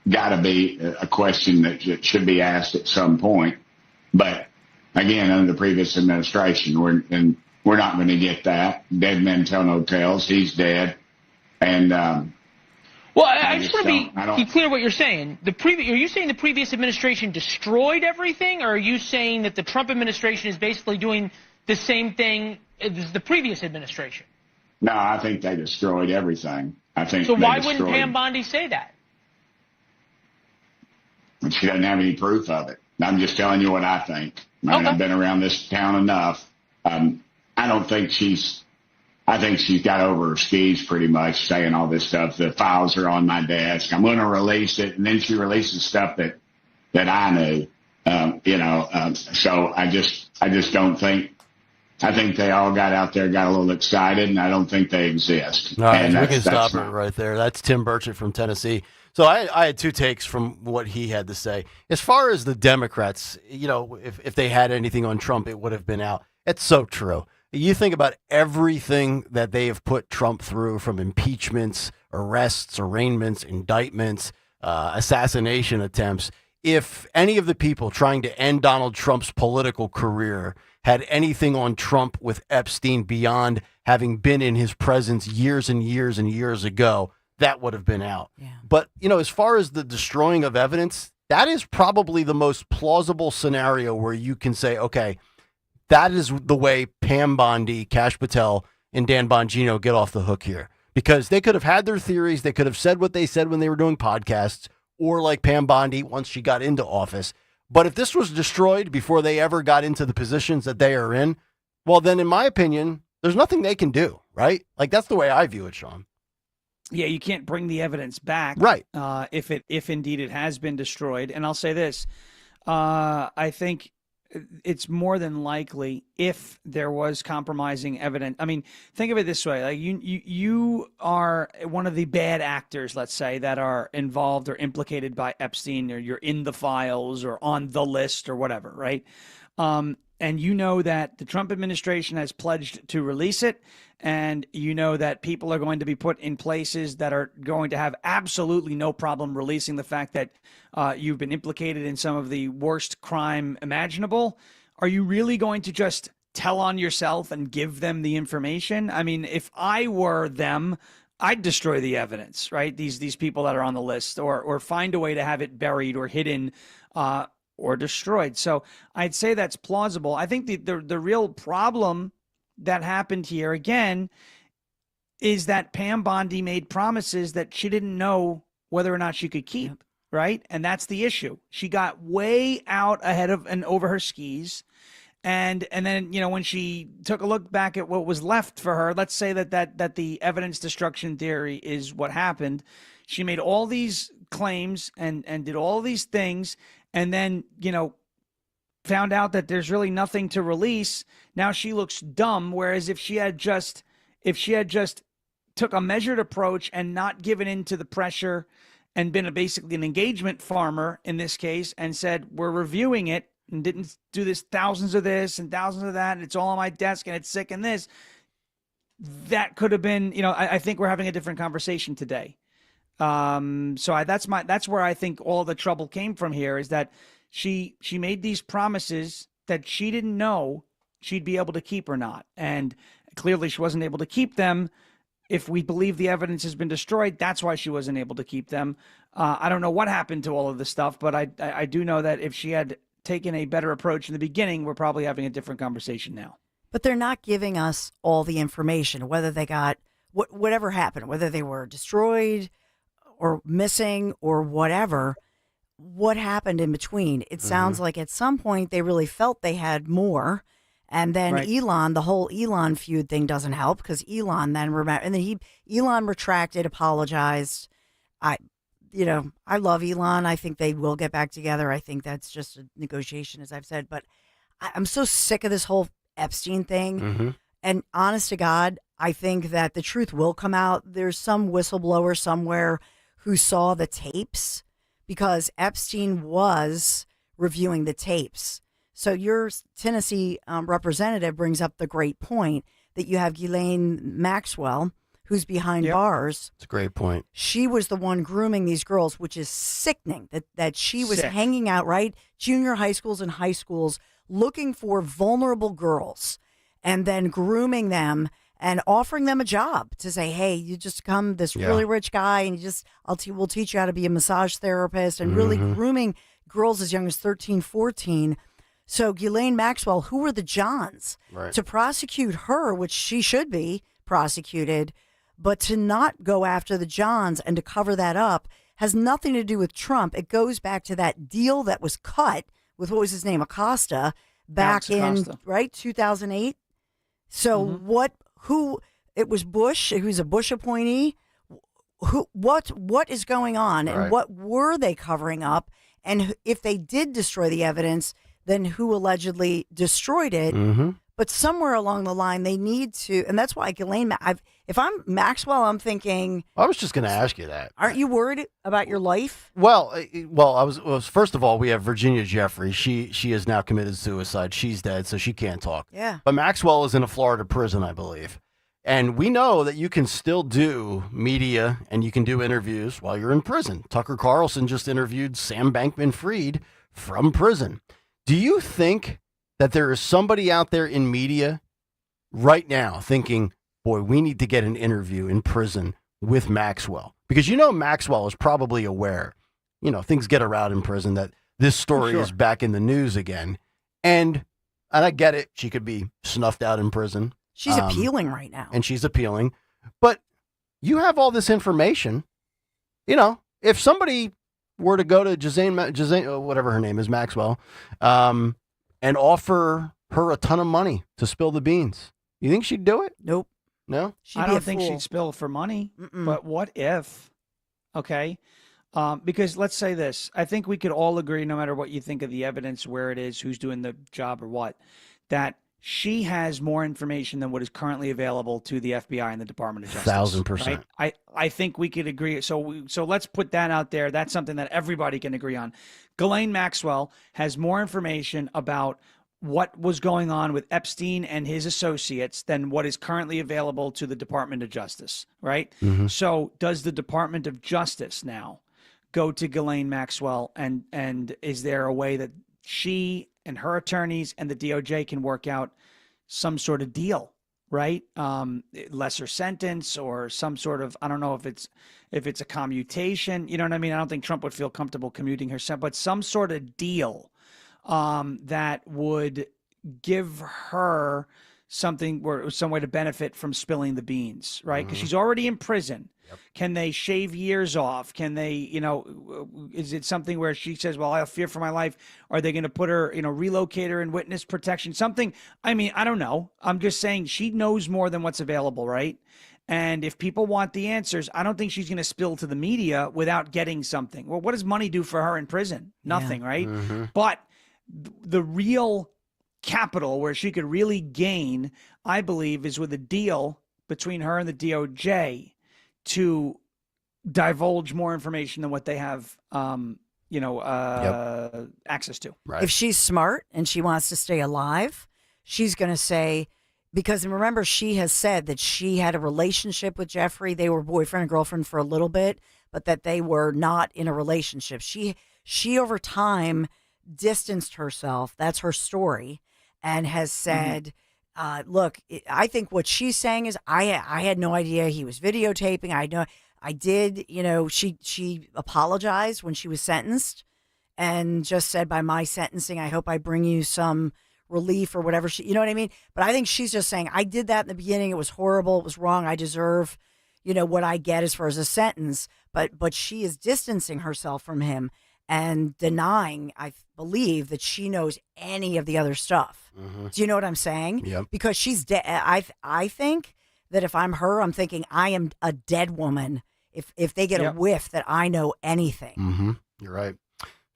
got to be a question that should be asked at some point. But again, under the previous administration, we're not going to get that. Dead men tell no tales. He's dead. And well, I just want to be clear what you're saying. Are you saying the previous administration destroyed everything, or are you saying that the Trump administration is basically doing the same thing as the previous administration? No, I think they destroyed everything. So why wouldn't Pam Bondi say that? She doesn't have any proof of it. I'm just telling you what I think. I've been around this town enough. I think she's got over her skis pretty much, saying all this stuff. The files are on my desk. I'm going to release it. And then she releases stuff that I knew, so I just don't think. I think they all got out there, got a little excited, and I don't think they exist. All right, we can stop it right there. That's Tim Burchett from Tennessee. So I had two takes from what he had to say. As far as the Democrats, if they had anything on Trump, it would have been out. It's so true. You think about everything that they have put Trump through, from impeachments, arrests, arraignments, indictments, assassination attempts. If any of the people trying to end Donald Trump's political career had anything on Trump with Epstein beyond having been in his presence years and years and years ago, that would have been out. Yeah. But, as far as the destroying of evidence, that is probably the most plausible scenario where you can say, okay, that is the way Pam Bondi, Kash Patel, and Dan Bongino get off the hook here. Because they could have had their theories. They could have said what they said when they were doing podcasts, or like Pam Bondi once she got into office. But if this was destroyed before they ever got into the positions that they are in, well, then in my opinion, there's nothing they can do, right? Like, that's the way I view it, Sean. Yeah, you can't bring the evidence back, right? If indeed it has been destroyed. And I'll say this, I think it's more than likely, if there was compromising evidence. I mean, think of it this way: like you are one of the bad actors, let's say, that are involved or implicated by Epstein, or you're in the files or on the list or whatever, right? And you know that the Trump administration has pledged to release it, and you know that people are going to be put in places that are going to have absolutely no problem releasing the fact that you've been implicated in some of the worst crime imaginable. Are you really going to just tell on yourself and give them the information? I mean, if I were them, I'd destroy the evidence, right? These people that are on the list, or find a way to have it buried or hidden, or destroyed. So I'd say that's plausible. I think the real problem that happened here, again, is that Pam Bondi made promises that she didn't know whether or not she could keep, right? And that's the issue. She got way out ahead of and over her skis. And then, when she took a look back at what was left for her, let's say that the evidence destruction theory is what happened. She made all these claims and did all these things, and then, found out that there's really nothing to release. Now she looks dumb. Whereas if she had just took a measured approach and not given in to the pressure and been basically an engagement farmer in this case, and said, we're reviewing it, and didn't do thousands of this and thousands of that, and it's all on my desk and it's sick and this, that could have been, I think we're having a different conversation today. That's where I think all the trouble came from here, is that she made these promises that she didn't know she'd be able to keep or not. And clearly she wasn't able to keep them. If we believe the evidence has been destroyed, that's why she wasn't able to keep them. I don't know what happened to all of this stuff, but I do know that if she had taken a better approach in the beginning, we're probably having a different conversation now. But they're not giving us all the information, whether they got whatever happened, whether they were destroyed or missing or whatever. What happened in between? It sounds like at some point they really felt they had more. And then Elon, the whole Elon feud thing doesn't help, because Elon then Elon retracted, apologized. I love Elon. I think they will get back together. I think that's just a negotiation, as I've said. But I'm so sick of this whole Epstein thing. And honest to God, I think that the truth will come out. There's some whistleblower somewhere who saw the tapes, because Epstein was reviewing the tapes. So your Tennessee representative brings up the great point that you have Ghislaine Maxwell, who's behind bars. It's a great point. She was the one grooming these girls, which is sickening, that she was hanging out, junior high schools and high schools, looking for vulnerable girls and then grooming them and offering them a job to say, hey, you just become this really rich guy and we'll teach you how to be a massage therapist, and really grooming girls as young as 13, 14. So Ghislaine Maxwell, who were the Johns, to prosecute her, which she should be prosecuted, but to not go after the Johns and to cover that up has nothing to do with Trump. It goes back to that deal that was cut with, what was his name, Acosta, back in 2008. So it was Bush, who was a Bush appointee. What is going on, and what were they covering up? And if they did destroy the evidence, then who allegedly destroyed it? But somewhere along the line, they need to, and that's why Ghislaine, if I'm Maxwell, I'm thinking. I was just going to ask you that. Aren't you worried about your life? Well, I was. First of all, we have Virginia Jeffrey. She has now committed suicide. She's dead, so she can't talk. Yeah. But Maxwell is in a Florida prison, I believe. And we know that you can still do media and you can do interviews while you're in prison. Tucker Carlson just interviewed Sam Bankman-Fried from prison. Do you think that there is somebody out there in media right now thinking, boy, we need to get an interview in prison with Maxwell? Because Maxwell is probably aware, things get around in prison, that this story is back in the news again. And I get it. She could be snuffed out in prison. She's appealing right now. And she's appealing. But you have all this information. If somebody were to go to Ghislaine, whatever her name is, Maxwell, and offer her a ton of money to spill the beans, you think she'd do it? Nope. No? I don't think she'd spill for money. But what if? Okay. Because let's say this. I think we could all agree, no matter what you think of the evidence, where it is, who's doing the job or what, that she has more information than what is currently available to the FBI and the Department of Justice. 1,000%. Right? I think we could agree. So let's put that out there. That's something that everybody can agree on. Ghislaine Maxwell has more information about what was going on with Epstein and his associates than what is currently available to the Department of Justice, right? So does the Department of Justice now go to Ghislaine Maxwell, and is there a way that she and her attorneys and the DOJ can work out some sort of deal, right? Lesser sentence or some sort of, I don't know if it's a commutation, you know what I mean? I don't think Trump would feel comfortable commuting her sentence, but some sort of deal that would give her something, or some way to benefit from spilling the beans, right? Because she's already in prison. Can they shave years off? Can they, is it something where she says, well, I fear for my life? Are they going to put her, relocate her in witness protection? Something, I mean, I don't know. I'm just saying she knows more than what's available, right? And if people want the answers, I don't think she's going to spill to the media without getting something. Well, what does money do for her in prison? Nothing, right? But the real capital where she could really gain, I believe, is with a deal between her and the DOJ to divulge more information than what they have, access to. If she's smart and she wants to stay alive, she's going to say, Because remember, she has said that she had a relationship with Jeffrey. They were boyfriend and girlfriend for a little bit, but that they were not in a relationship. She over time distanced herself. That's her story, and has said, look, I think what she's saying is I had no idea he was videotaping. I did, she apologized when she was sentenced and just said, by my sentencing, I hope I bring you some relief or whatever. You know what I mean? But I think she's just saying, I did that in the beginning. It was horrible. It was wrong. I deserve, what I get as far as a sentence. But she is distancing herself from him and denying, I believe, that she knows any of the other stuff. Mm-hmm. Do you know what I'm saying? Yep. Because she's dead. I think that if I'm her, I'm thinking I am a dead woman if they get a whiff that I know anything. Mm-hmm. You're right.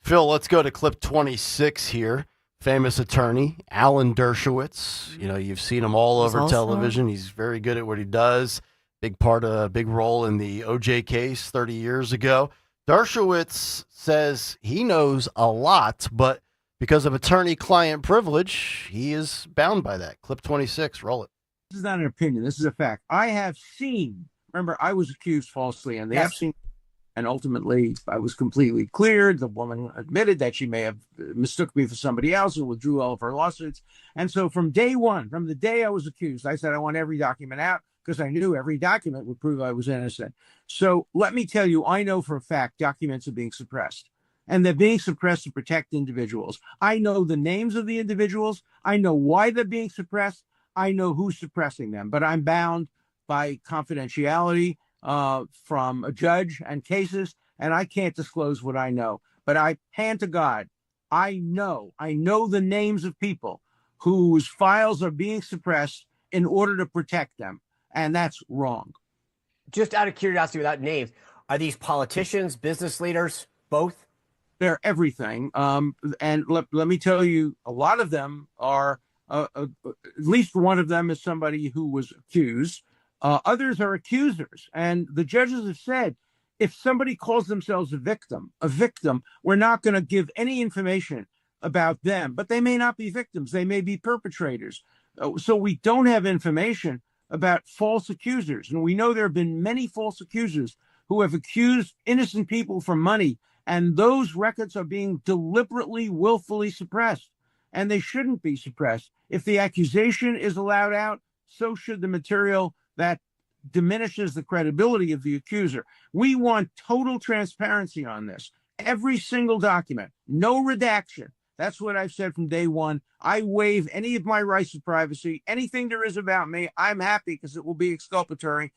Phil, let's go to clip 26 here. Famous attorney, Alan Dershowitz. You've seen him all over television. He's very good at what he does. Big role in the OJ case 30 years ago. Dershowitz says he knows a lot, but because of attorney-client privilege, he is bound by that. Clip 26, roll it. This is not an opinion. This is a fact. I have seen, remember, I was accused falsely on the Epstein, and ultimately I was completely cleared. The woman admitted that she may have mistook me for somebody else and withdrew all of her lawsuits. And so from day one, from the day I was accused, I said I want every document out because I knew every document would prove I was innocent. So let me tell you, I know for a fact documents are being suppressed. And they're being suppressed to protect individuals. I know the names of the individuals. I know why they're being suppressed. I know who's suppressing them. But I'm bound by confidentiality from a judge and cases, and I can't disclose what I know. But I hand to God, I know the names of people whose files are being suppressed in order to protect them. And that's wrong. Just out of curiosity, without names, are these politicians, business leaders, both? They're everything. And let me tell you, a lot of them are, at least one of them is somebody who was accused. Others are accusers. And the judges have said, if somebody calls themselves a victim, we're not going to give any information about them. But they may not be victims. They may be perpetrators. So we don't have information about false accusers. And we know there have been many false accusers who have accused innocent people for money. And those records are being deliberately, willfully suppressed. And they shouldn't be suppressed. If the accusation is allowed out, so should the material that diminishes the credibility of the accuser. We want total transparency on this. Every single document, no redaction. That's what I've said from day one. I waive any of my rights of privacy. Anything there is about me, I'm happy because it will be exculpatory.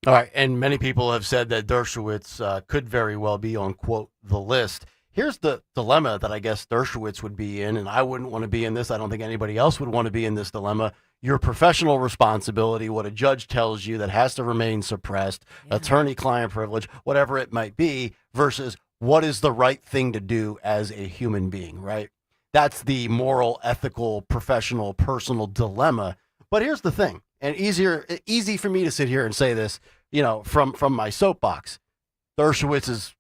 All right, and many people have said that Dershowitz could very well be on, quote, the list. Here's the dilemma that I guess Dershowitz would be in, and I wouldn't want to be in this. I don't think anybody else would want to be in this dilemma. Your professional responsibility, what a judge tells you that has to remain suppressed, attorney-client privilege, whatever it might be, versus what is the right thing to do as a human being, right? That's the moral, ethical, professional, personal dilemma. But here's the thing, and easy for me to sit here and say this, from my soapbox. Dershowitz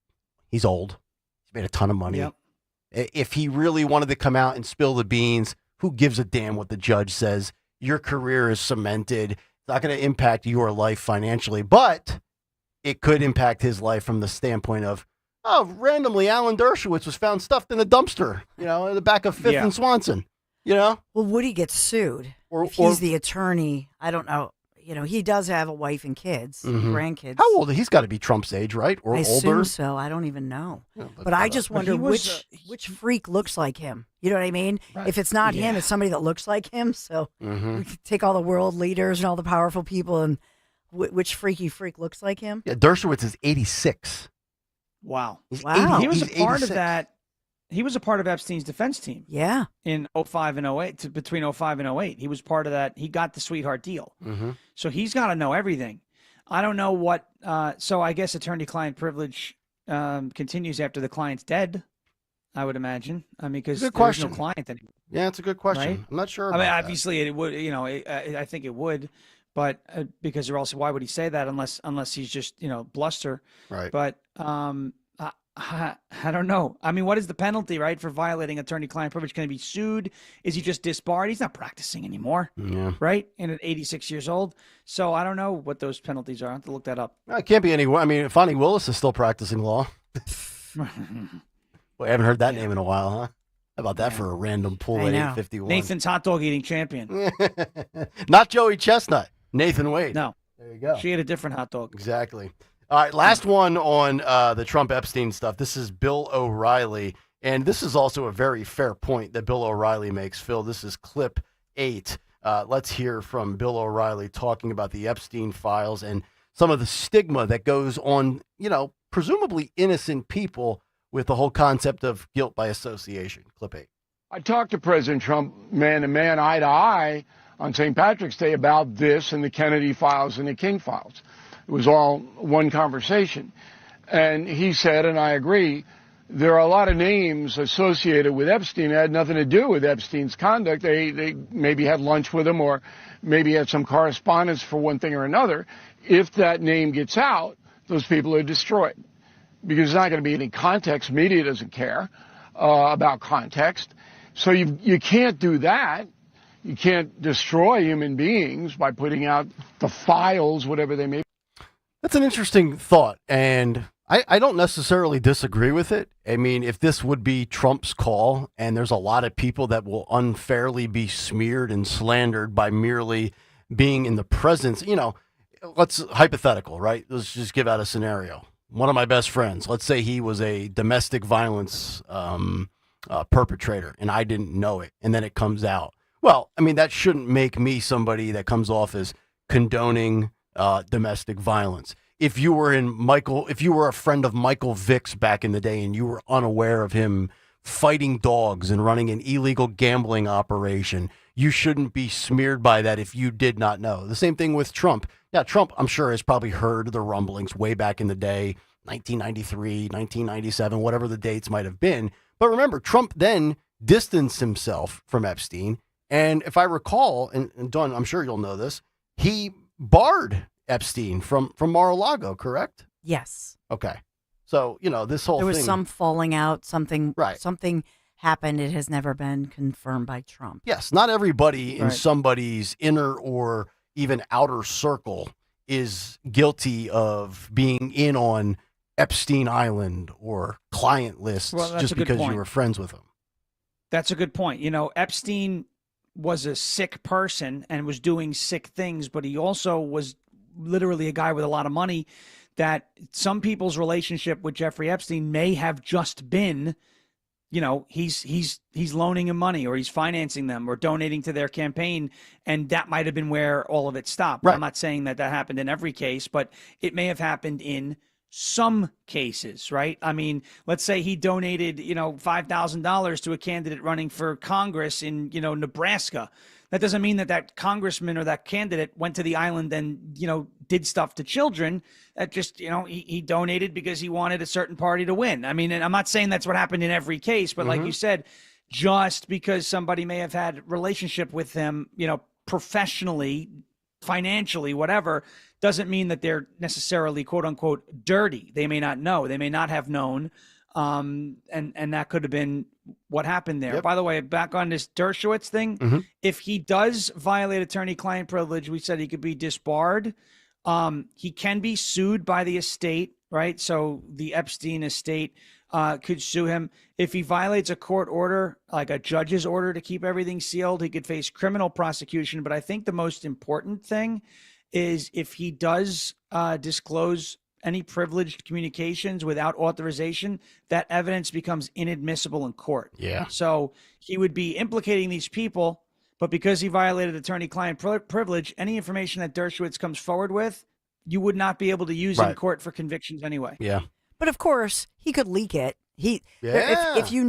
he's old. He's made a ton of money. Yep. If he really wanted to come out and spill the beans, who gives a damn what the judge says? Your career is cemented. It's not going to impact your life financially, but it could impact his life from the standpoint of, randomly Alan Dershowitz was found stuffed in a dumpster, in the back of 5th and Swanson, Well, would he get sued? If he's the attorney, I don't know. He does have a wife and kids, grandkids. How old? He's got to be Trump's age, right? Or I older? assume so. I don't even know. But I just wonder which freak looks like him. You know what I mean? Right. If it's not him, it's somebody that looks like him. So we could take all the world leaders and all the powerful people and which freaky freak looks like him. Yeah, Dershowitz is 86. Wow. Wow. He was a part of that. He was a part of Epstein's defense team. Yeah. In 05 and 08, between 05 and 08. He was part of that. He got the sweetheart deal. Mm-hmm. So he's got to know everything. I don't know what, so I guess attorney-client privilege continues after the client's dead, I would imagine. I mean, because there's no client anymore. Yeah, it's a good question. Right? I'm not sure about that. Obviously it would, I think it would, but because why would he say that unless he's just, bluster. Right. But I don't know. I mean, what is the penalty, right, for violating attorney-client privilege? Can he be sued? Is he just disbarred? He's not practicing anymore, right? And at 86 years old. So I don't know what those penalties are. I have to look that up. It can't be anywhere. I mean, Fonnie Willis is still practicing law. Well, I haven't heard that name in a while, huh? How about that for a random pull at 8:51? Nathan's hot dog eating champion. Not Joey Chestnut. Nathan Wade. No. There you go. She ate a different hot dog. Exactly. All right, last one on the Trump Epstein stuff. This is Bill O'Reilly, and this is also a very fair point that Bill O'Reilly makes. Phil, this is clip 8. Let's hear from Bill O'Reilly talking about the Epstein files and some of the stigma that goes on, presumably innocent people with the whole concept of guilt by association. Clip 8. I talked to President Trump man to man, eye to eye, on St. Patrick's Day about this and the Kennedy files and the King files. It was all one conversation. And he said, and I agree, there are a lot of names associated with Epstein that had nothing to do with Epstein's conduct. They maybe had lunch with him or maybe had some correspondence for one thing or another. If that name gets out, those people are destroyed. Because there's not going to be any context. Media doesn't care about context. So you can't do that. You can't destroy human beings by putting out the files, whatever they may be. That's an interesting thought, and I don't necessarily disagree with it. I mean, if this would be Trump's call, and there's a lot of people that will unfairly be smeared and slandered by merely being in the presence, let's hypothetical, right? Let's just give out a scenario. One of my best friends, let's say he was a domestic violence perpetrator, and I didn't know it, and then it comes out. Well, I mean, that shouldn't make me somebody that comes off as condoning domestic violence. If you were a friend of Michael Vick's back in the day and you were unaware of him fighting dogs and running an illegal gambling operation, you shouldn't be smeared by that if you did not know. The same thing with Trump. Yeah, Trump, I'm sure, has probably heard the rumblings way back in the day, 1993, 1997, whatever the dates might have been. But remember, Trump then distanced himself from Epstein. And if I recall, and Dawn, I'm sure you'll know this, he barred Epstein from Mar-a-Lago, correct? Yes. Okay. So, this whole thing. There was some falling out, something happened. It has never been confirmed by Trump. Yes. Not everybody in somebody's inner or even outer circle is guilty of being in on Epstein Island or client lists just because you were friends with him. That's a good point. Epstein was a sick person and was doing sick things, but he also was literally a guy with a lot of money that some people's relationship with Jeffrey Epstein may have just been, he's loaning him money or he's financing them or donating to their campaign. And that might have been where all of it stopped. Right. I'm not saying that happened in every case, but it may have happened in some cases, right? I mean, let's say he donated, $5,000 to a candidate running for Congress in, Nebraska. That doesn't mean that congressman or that candidate went to the island and, did stuff to children. That just, he donated because he wanted a certain party to win. I mean, and I'm not saying that's what happened in every case, but like you said, just because somebody may have had a relationship with them, professionally, financially, whatever, doesn't mean that they're necessarily quote unquote dirty. They may not know, they may not have known. And that could have been what happened there. Yep. By the way, back on this Dershowitz thing, if he does violate attorney-client privilege, we said he could be disbarred. He can be sued by the estate, right? So the Epstein estate could sue him. If he violates a court order, like a judge's order to keep everything sealed, he could face criminal prosecution. But I think the most important thing is if he does disclose any privileged communications without authorization, that evidence becomes inadmissible in court. Yeah. So he would be implicating these people, but because he violated attorney-client privilege, any information that Dershowitz comes forward with, you would not be able to use in court for convictions anyway. Yeah. But of course, he could leak it. If you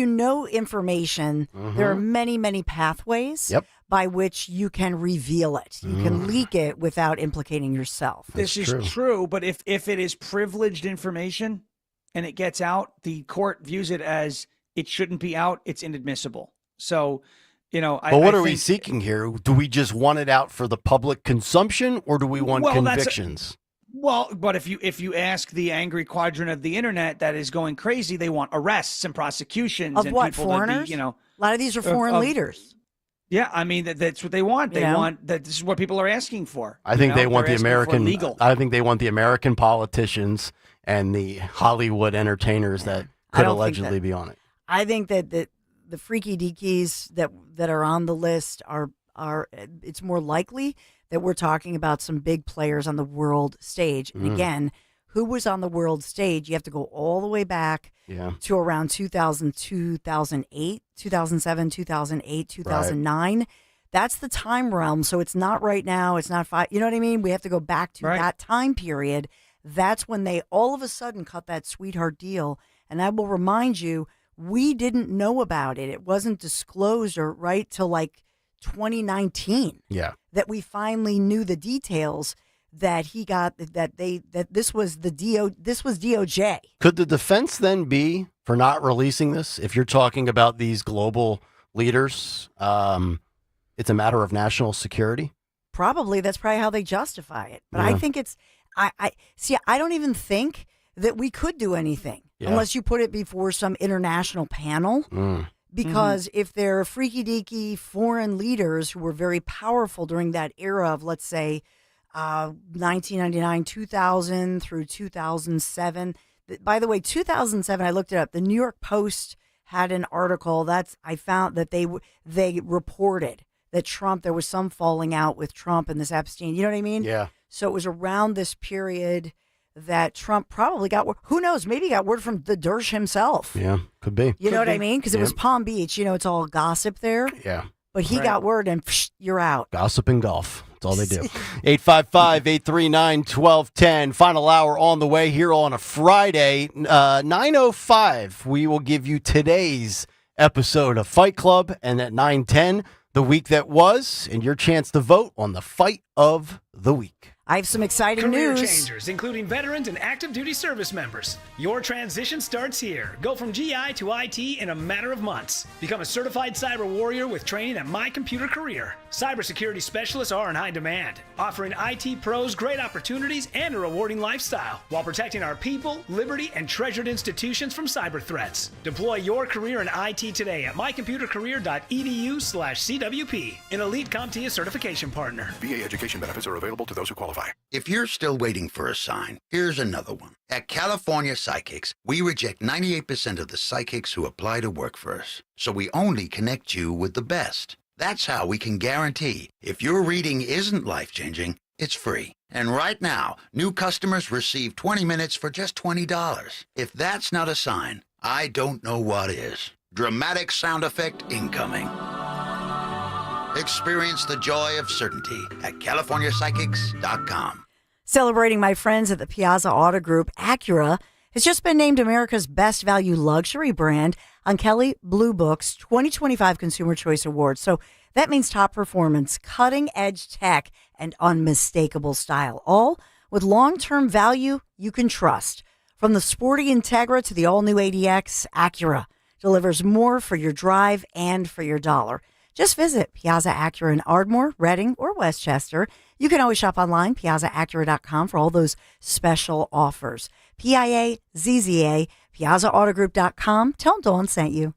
know information, there are many, many pathways by which you can reveal it. You can leak it without implicating yourself. This is true, but if it is privileged information and it gets out, the court views it as it shouldn't be out. It's inadmissible. So, But what are we seeking here? Do we just want it out for the public consumption, or do we want convictions? Well, but if you ask the angry quadrant of the internet that is going crazy, they want arrests and prosecutions Of and what, people foreigners? to be, A lot of these are foreign leaders. Yeah, I mean that's what they want. They want that. This is what people are asking for. I think they want They're the asking for American. legal. I think they want the American politicians and the Hollywood entertainers that could allegedly be on it. I think that the freaky deakies that are on the list are it's more likely that we're talking about some big players on the world stage. And again, who was on the world stage? You have to go all the way back to around 2000, 2008, 2007, 2008, 2009. Right. That's the time realm. So it's not right now. It's not five. You know what I mean? We have to go back to that time period. That's when they all of a sudden cut that sweetheart deal. And I will remind you, we didn't know about it. It wasn't disclosed till like 2019. Yeah. That we finally knew the details that he got that this was DOJ. Could the defense then be for not releasing this? If you're talking about these global leaders, it's a matter of national security. Probably that's probably how they justify it. But I think it's I don't even think that we could do anything unless you put it before some international panel. Because if they're freaky deaky foreign leaders who were very powerful during that era of, let's say, 1999, 2000 through 2007. By the way, 2007, I looked it up. The New York Post had an article I found that they reported that there was some falling out with Trump and this Epstein. You know what I mean? Yeah. So it was around this period that Trump probably got word. Who knows? Maybe he got word from the Dersh himself. Yeah, could be. You know what I mean? Because it was Palm Beach. You know, it's all gossip there. Yeah. But he got word and you're out. Gossip and golf. That's all they do. 855-839-1210. Final hour on the way here on a Friday. 9:05, we will give you today's episode of Fight Club. And at 9:10, the week that was, and your chance to vote on the fight of the week. I have some exciting Career news. changers, including veterans and active duty service members. Your transition starts here. Go from GI to IT in a matter of months. Become a certified cyber warrior with training at My Computer Career. Cybersecurity specialists are in high demand, offering IT pros great opportunities and a rewarding lifestyle while protecting our people, liberty, and treasured institutions from cyber threats. Deploy your career in IT today at mycomputercareer.edu/CWP, an elite CompTIA certification partner. VA education benefits are available to those who qualify. If you're still waiting for a sign, here's another one. At California Psychics, we reject 98% of the psychics who apply to work for us. So we only connect you with the best. That's how we can guarantee if your reading isn't life-changing, it's free. And right now, new customers receive 20 minutes for just $20. If that's not a sign, I don't know what is. Dramatic sound effect incoming. Experience the joy of certainty at CaliforniaPsychics.com. Celebrating my friends at the Piazza Auto Group, Acura has just been named America's best value luxury brand on Kelley Blue Book's 2025 Consumer Choice Awards. So that means top performance, cutting edge tech, and unmistakable style, all with long-term value you can trust. From the sporty Integra to the all-new ADX, Acura delivers more for your drive and for your dollar. Just visit Piazza Acura in Ardmore, Reading, or Westchester. You can always shop online, piazzaacura.com, for all those special offers. PIAZZA, piazzaautogroup.com. Tell them Dawn sent you.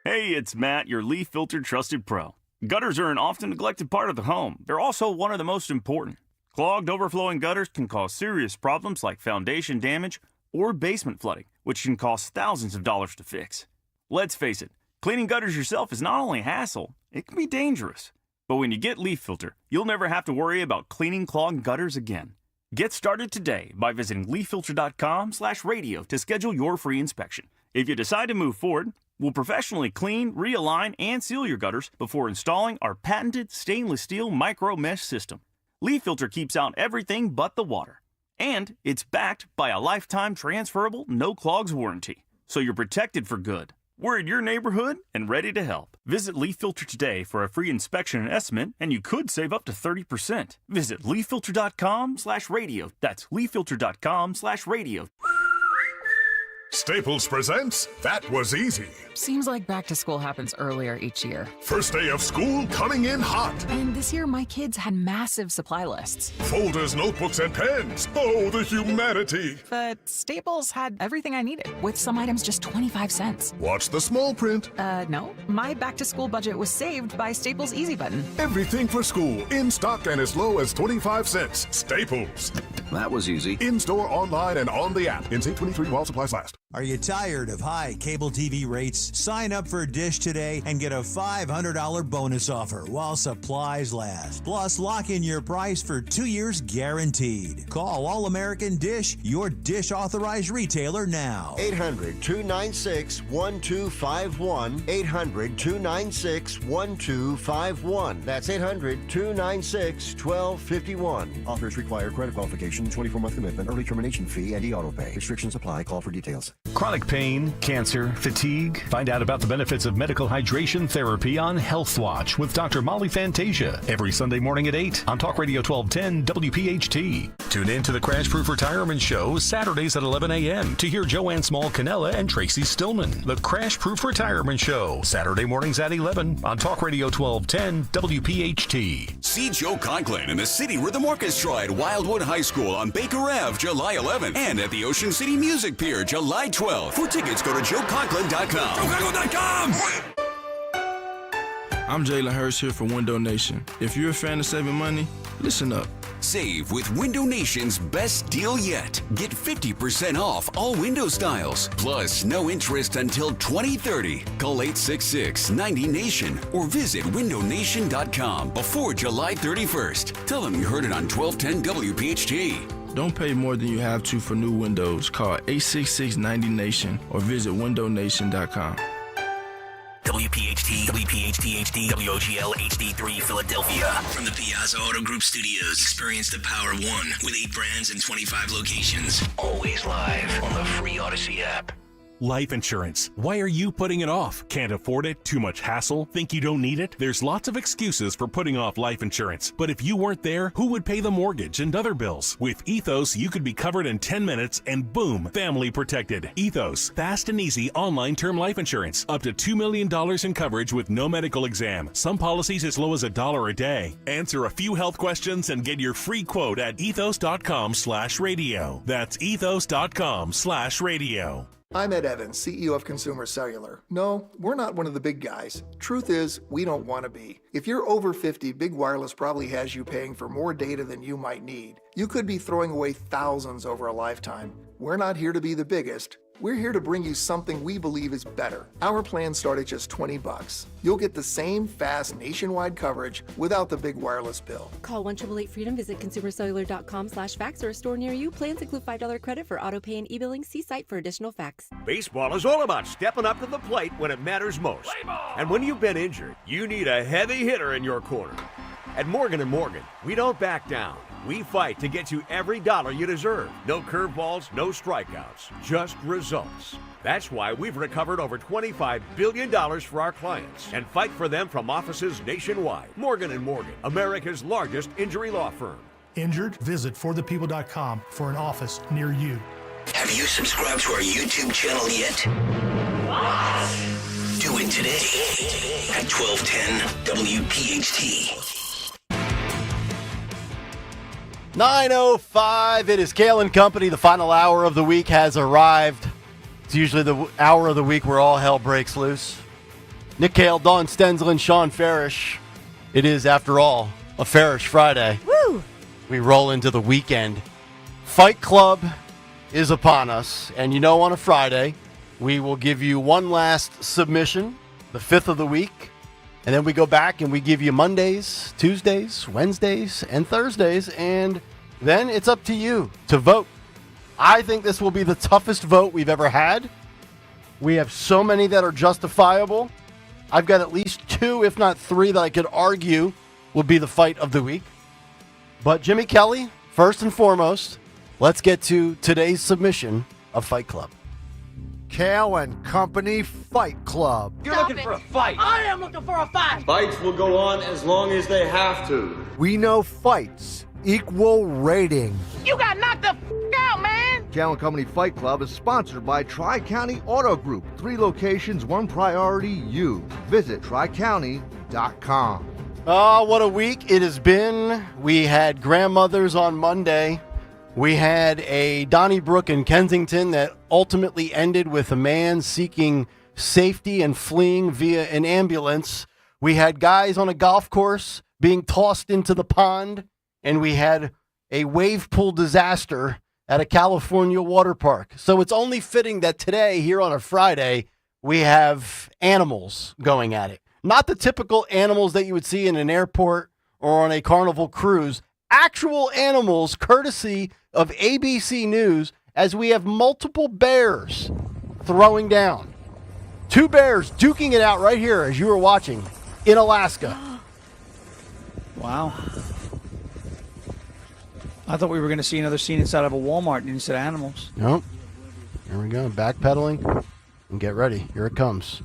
Hey, it's Matt, your leaf filter trusted pro. Gutters are an often neglected part of the home. They're also one of the most important. Clogged, overflowing gutters can cause serious problems like foundation damage or basement flooding, which can cost thousands of dollars to fix. Let's face it, cleaning gutters yourself is not only a hassle, it can be dangerous. But when you get Leaf Filter, you'll never have to worry about cleaning clogged gutters again. Get started today by visiting leaffilter.com/radio to schedule your free inspection. If you decide to move forward, we'll professionally clean, realign, and seal your gutters before installing our patented stainless steel micro mesh system. Leaf Filter keeps out everything but the water. And it's backed by a lifetime transferable no clogs warranty. So you're protected for good. We're in your neighborhood and ready to help. Visit Leaf Filter today for a free inspection and estimate, and you could save up to 30%. Visit leaffilter.com/radio. That's leaffilter.com/radio. Staples presents That Was Easy. Seems like back to school happens earlier each year. First day of school coming in hot. And this year, my kids had massive supply lists. Folders, notebooks, and pens. Oh, the humanity. But Staples had everything I needed, with some items just 25 cents. Watch the small print. No. My back to school budget was saved by Staples Easy Button. Everything for school, in stock and as low as 25 cents. Staples. That was easy. In-store, online, and on the app. In 23 while supplies last. Are you tired of high cable TV rates? Sign up for Dish today and get a $500 bonus offer while supplies last. Plus, lock in your price for 2 years guaranteed. Call All American Dish, your Dish authorized retailer now. 800-296-1251. 800-296-1251. That's 800-296-1251. Offers require credit qualification, 24-month commitment, early termination fee, and e-auto pay. Restrictions apply. Call for details. Chronic pain, cancer, fatigue. Find out about the benefits of medical hydration therapy on Health Watch with Dr. Molly Fantasia every Sunday morning at 8 on Talk Radio 1210 WPHT. Tune in to the Crash Proof Retirement Show Saturdays at 11 a.m. to hear Joanne Small-Canella and Tracy Stillman. The Crash Proof Retirement Show Saturday mornings at 11 on Talk Radio 1210 WPHT. See Joe Conklin in the City Rhythm Orchestra at Wildwood High School on Baker Ave, July 11th, and at the Ocean City Music Pier, July 12th. For tickets, go to joeconklin.com. joeconklin.com! I'm Jalen Hurst here for Window Nation. If you're a fan of saving money, listen up. Save with Window Nation's best deal yet. Get 50% off all window styles, plus no interest until 2030. Call 866-90-NATION or visit windownation.com before July 31st. Tell them you heard it on 1210 WPHT. Don't pay more than you have to for new windows. Call 866-90-NATION or visit windownation.com. WPHT, WPHT HD, WOGL HD3 Philadelphia. From the Piazza Auto Group Studios, experience the power of one with 8 brands and 25 locations. Always live on the free Odyssey app. Life insurance. Why are you putting it off? Can't afford it? Too much hassle? Think you don't need it? There's lots of excuses for putting off life insurance. But if you weren't there, who would pay the mortgage and other bills? With Ethos, you could be covered in 10 minutes and boom, family protected. Ethos, fast and easy online term life insurance. Up to $2 million in coverage with no medical exam. Some policies as low as $1 a day. Answer a few health questions and get your free quote at ethos.com/radio. That's ethos.com/radio. I'm Ed Evans, CEO of Consumer Cellular. No, we're not one of the big guys. Truth is, we don't want to be. If you're over 50, Big Wireless probably has you paying for more data than you might need. You could be throwing away thousands over a lifetime. We're not here to be the biggest. We're here to bring you something we believe is better. Our plans start at just $20. You'll get the same fast nationwide coverage without the big wireless bill. Call 1-888-FREEDOM, visit consumercellular.com/fax or a store near you. Plans include $5 credit for auto pay and e-billing. See site for additional facts. Baseball is all about stepping up to the plate when it matters most. And when you've been injured, you need a heavy hitter in your corner. At Morgan & Morgan, we don't back down. We fight to get you every dollar you deserve. No curveballs, no strikeouts, just results. That's why we've recovered over $25 billion for our clients and fight for them from offices nationwide. Morgan & Morgan, America's largest injury law firm. Injured? Visit forthepeople.com for an office near you. Have you subscribed to our YouTube channel yet? Do it today at 1210 WPHT. 9:05. It is Kayal and Company. The final hour of the week has arrived. It's usually the hour of the week where all hell breaks loose. Nick Kayal, Dawn Stenzel, and Sean Farish. It is, after all, a Farish Friday. Woo! We roll into the weekend. Fight Club is upon us. And you know, on a Friday, we will give you one last submission, the 5th of the week. And then we go back and we give you Mondays, Tuesdays, Wednesdays, and Thursdays. And then it's up to you to vote. I think this will be the toughest vote we've ever had. We have so many that are justifiable. I've got at least 2, if not 3, that I could argue will be the fight of the week. But Jimmy Kelly, first and foremost, let's get to today's submission of Fight Club. Kayal and Company Fight Club. You're looking for a fight. I am looking for a fight. Fights will go on as long as they have to. We know fights equal rating. You got knocked the out, man. Kayal and Company Fight Club is sponsored by Tri-County Auto Group. 3 locations, 1 priority, you. Visit tricounty.com. Oh, what a week it has been. We had grandmothers on Monday. We had a Donnybrook in Kensington that ultimately ended with a man seeking safety and fleeing via an ambulance. We had guys on a golf course being tossed into the pond, and we had a wave pool disaster at a California water park. So it's only fitting that today, here on a Friday, we have animals going at it. Not the typical animals that you would see in an airport or on a Carnival cruise. Actual animals, courtesy of ABC News, as we have multiple bears throwing down. 2 bears duking it out right here as you were watching in Alaska. Wow. I thought we were going to see another scene inside of a Walmart instead of animals. Nope. Here we go. Backpedaling. And get ready. Here it comes.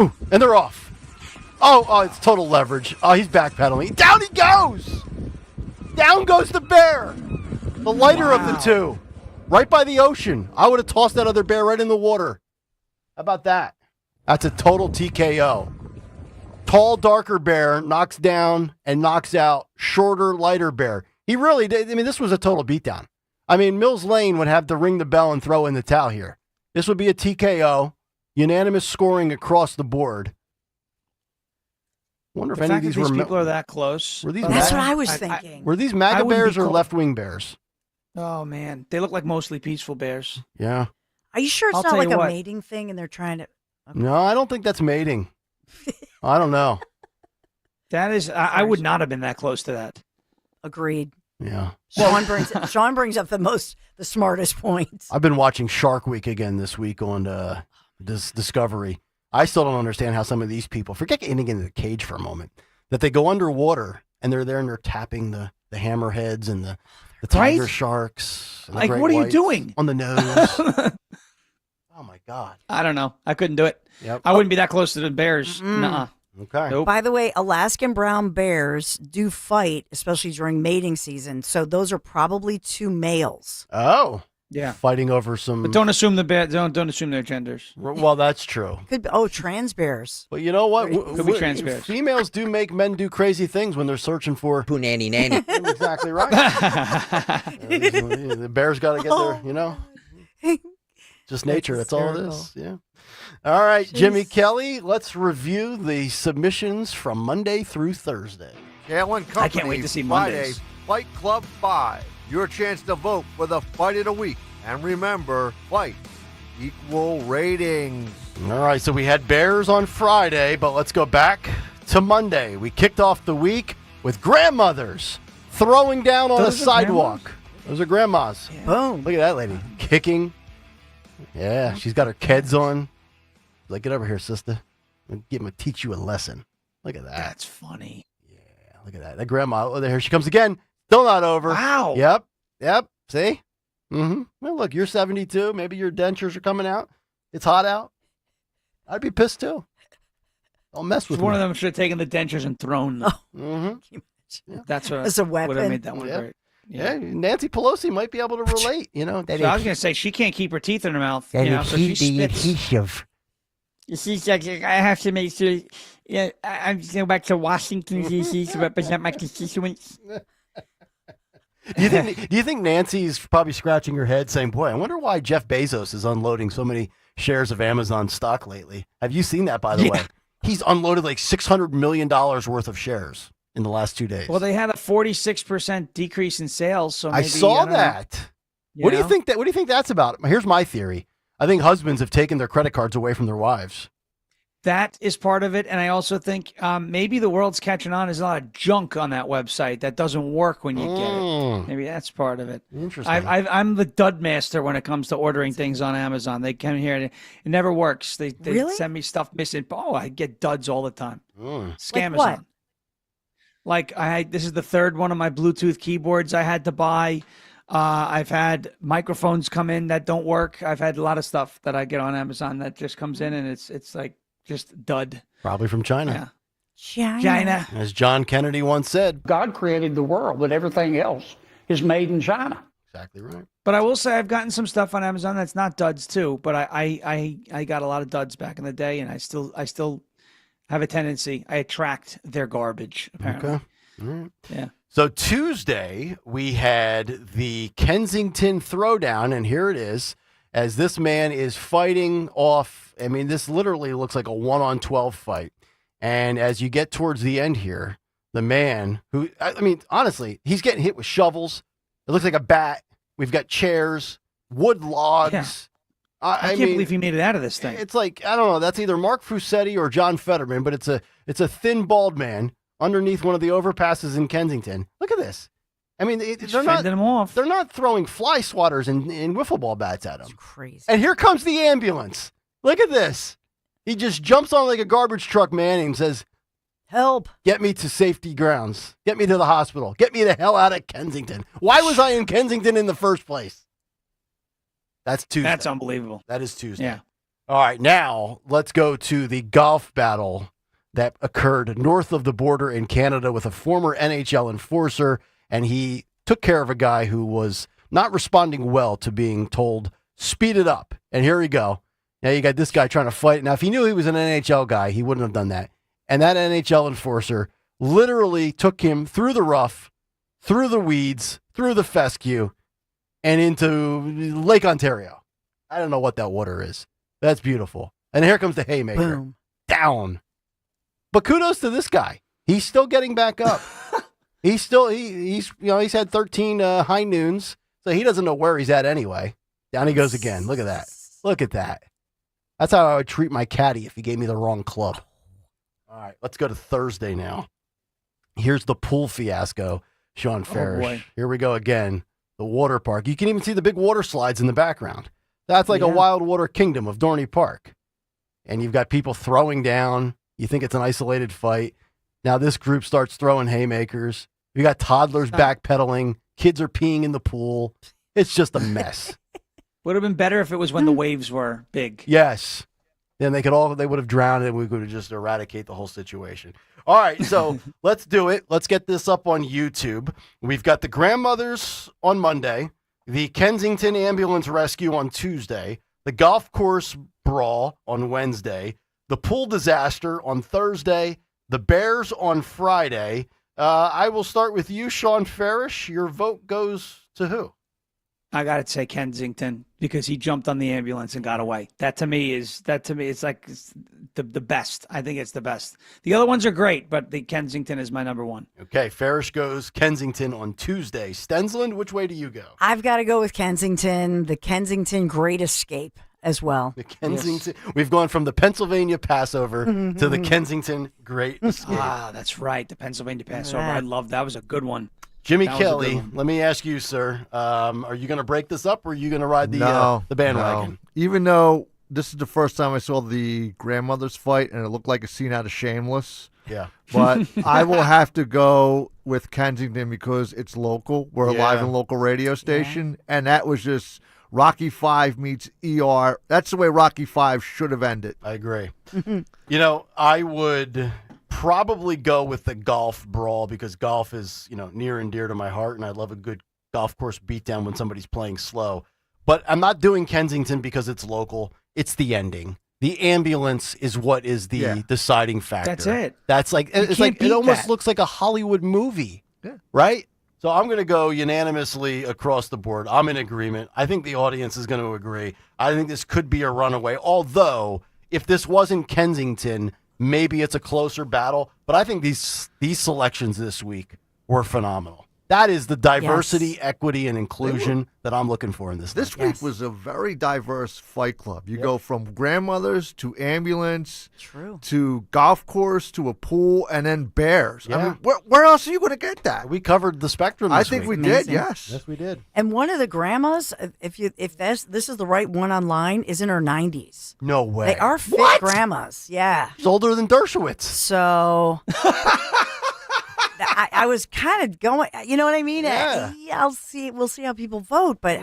Ooh, and they're off. Oh, it's total leverage. Oh, he's backpedaling. Down he goes. Down goes the bear. The lighter of the two. Right by the ocean. I would have tossed that other bear right in the water. How about that? That's a total TKO. Tall, darker bear knocks down and knocks out shorter, lighter bear. He really did. I mean, this was a total beatdown. I mean, Mills Lane would have to ring the bell and throw in the towel here. This would be a TKO, unanimous scoring across the board. Wonder if The any of fact these that these were people are that close. Were these That's MAGA? what I was thinking. Were these I MAGA wouldn't bears be or close. left-wing bears? Oh, man. They look like mostly peaceful bears. Yeah. Are you sure it's I'll not tell like you a what. mating thing and they're trying to... No, I don't think that's mating. I don't know. That is, I would not have been that close to that. Agreed. Yeah. Sean brings up the smartest points. I've been watching Shark Week again this week on Discovery. I still don't understand how some of these people, forget getting into the cage for a moment, that they go underwater and they're there and they're tapping the hammerheads and the tiger Right? sharks. And the Like, great what are you whites doing? on the nose? Oh, my God. I don't know. I couldn't do it. Yep. I wouldn't be that close to the bears. Nuh-uh. Okay. Nope. By the way, Alaskan brown bears do fight, especially during mating season. So those are probably 2 males. Oh. Yeah. Fighting over some... But don't assume don't assume their genders. Well, that's true. Could be, trans bears. But you know what? Could be trans bears. Females do make men do crazy things when they're searching for... Punani nanny. Exactly right. The bears got to get their, just nature. That's all it is. Yeah. All right, Jimmy Kelly, let's review the submissions from Monday through Thursday. Kayal and Company I can't wait to see Friday Mondays. Fight Club 5. Your chance to vote for the fight of the week. And remember, fight equal ratings. All right, so we had Bears on Friday, but let's go back to Monday. We kicked off the week with grandmothers throwing down on a sidewalk. Those are grandmas. Yeah. Boom. Look at that lady kicking. Yeah, she's got her keds on. Like, get over here, sister. I'm gonna teach you a lesson. Look at that. That's funny. Yeah, look at that. That grandma. Oh, there she comes again. Still not over. Wow. Yep. See? Mm-hmm. Well, look, you're 72. Maybe your dentures are coming out. It's hot out. I'd be pissed too. Don't mess with One me. of them should have taken the dentures and thrown them. Mm-hmm. That's what As a weapon. would have made that one Yeah. great. Yeah, Nancy Pelosi might be able to relate. So I was going to say she can't keep her teeth in her mouth. So she spits. She's like, I have to make sure. Yeah, I'm going to go back to Washington D.C. to represent my constituents. Do you think Nancy's probably scratching her head saying, boy, I wonder why Jeff Bezos is unloading so many shares of Amazon stock lately? Have you seen that, by the way? He's unloaded like $600 million worth of shares in the last 2 days. Well, they had a 46% decrease in sales. So maybe, I saw don't know. that. What do you think that? What do you think that's about? Here's my theory. I think husbands have taken their credit cards away from their wives. That is part of it. And I also think maybe the world's catching on. There's a lot of junk on that website that doesn't work when you get it. Maybe that's part of it. Interesting. I'm the dud master when it comes to ordering things on Amazon. They come here and it never works. They Really? send me stuff missing. Oh, I get duds all the time. Scamazon. Like what? Like this is the third one of my Bluetooth keyboards I had to buy. I've had microphones come in that don't work. I've had a lot of stuff that I get on Amazon that just comes in and it's like just dud. Probably from China. Yeah. China. As John Kennedy once said. God created the world, but everything else is made in China. Exactly right. But I will say I've gotten some stuff on Amazon that's not duds too. But I got a lot of duds back in the day, and I still have a tendency. I attract their garbage, apparently. Okay. All right. Yeah. So Tuesday, we had the Kensington Throwdown, and here it is, as this man is fighting off. I mean, this literally looks like a 1-on-12 fight. And as you get towards the end here, the man who, I mean, honestly, he's getting hit with shovels. It looks like a bat. We've got chairs, wood logs. Yeah. I can't mean, believe he made it out of this thing. It's like, I don't know, that's either Mark Frusetti or John Fetterman, but it's a thin, bald man underneath one of the overpasses in Kensington. Look at this. I mean, they're not fending him off. They're not throwing fly swatters and wiffle ball bats at him. It's crazy. And here comes the ambulance. Look at this. He just jumps on like a garbage truck, man, and says, "Help! Get me to safety grounds. Get me to the hospital. Get me the hell out of Kensington. Why was I in Kensington in the first place?" That's Tuesday. That's unbelievable. That is Tuesday. Yeah. All right, now let's go to the golf battle that occurred north of the border in Canada with a former NHL enforcer, and he took care of a guy who was not responding well to being told, speed it up. And here we go. Now you got this guy trying to fight. Now, if he knew he was an NHL guy, he wouldn't have done that. And that NHL enforcer literally took him through the rough, through the weeds, through the fescue, and into Lake Ontario. I don't know what that water is. That's beautiful. And here comes the haymaker. Boom. Down. But kudos to this guy. He's still getting back up. He's had 13 high noons, so he doesn't know where he's at anyway. Down he goes again. Look at that. Look at that. That's how I would treat my caddy if he gave me the wrong club. All right, let's go to Thursday now. Here's the pool fiasco, Sean Farish. Boy. Here we go again. The water park. You can even see the big water slides in the background. That's like a wild water kingdom of Dorney Park. And you've got people throwing down. You think it's an isolated fight. Now this group starts throwing haymakers. You got toddlers backpedaling. Kids are peeing in the pool. It's just a mess. Would have been better if it was when the waves were big. Yes. Then they would have drowned and we could have just eradicate the whole situation. All right, so let's do it. Let's get this up on YouTube. We've got the grandmothers on Monday, the Kensington ambulance rescue on Tuesday, the golf course brawl on Wednesday, the pool disaster on Thursday, the Bears on Friday. I will start with you, Sean Farish. Your vote goes to who? I got to say Kensington because he jumped on the ambulance and got away. That to me it's like the best. I think it's the best. The other ones are great, but the Kensington is my number one. Okay, Farish goes Kensington on Tuesday. Stensland, which way do you go? I've got to go with Kensington, the Kensington Great Escape as well. The Kensington. Yes. We've gone from the Pennsylvania Passover to the Kensington Great Escape. Ah, that's right. The Pennsylvania Passover. I love that. Was a good one. Jimmy Kelly, let me ask you, sir. Are you going to break this up, or are you going to ride the bandwagon? No. Even though this is the first time I saw the grandmothers fight, and it looked like a scene out of Shameless. Yeah. But I will have to go with Kensington because it's local. We're a live and local radio station, and that was just Rocky V meets ER. That's the way Rocky V should have ended. I agree. I would probably go with the golf brawl because golf is, near and dear to my heart, and I love a good golf course beatdown when somebody's playing slow. But I'm not doing Kensington because it's local. It's the ending. The ambulance is what is the deciding factor. That's it. That's like it almost looks like a Hollywood movie, right? So I'm going to go unanimously across the board. I'm in agreement. I think the audience is going to agree. I think this could be a runaway. Although, if this wasn't Kensington, maybe it's a closer battle. But I think these selections this week were phenomenal. That is the diversity, equity, and inclusion that I'm looking for in this. This week was a very diverse fight club. You go from grandmothers to ambulance, to golf course to a pool, and then bears. Yeah. I mean, where else are you going to get that? We covered the spectrum. I This think week. we did. Yes, we did. And one of the grandmas, if this is the right one online, is in her 90s. No way. They are fit grandmas. Yeah, she's older than Dershowitz. So. I was kind of going, you know what I mean? Yeah. We'll see how people vote, but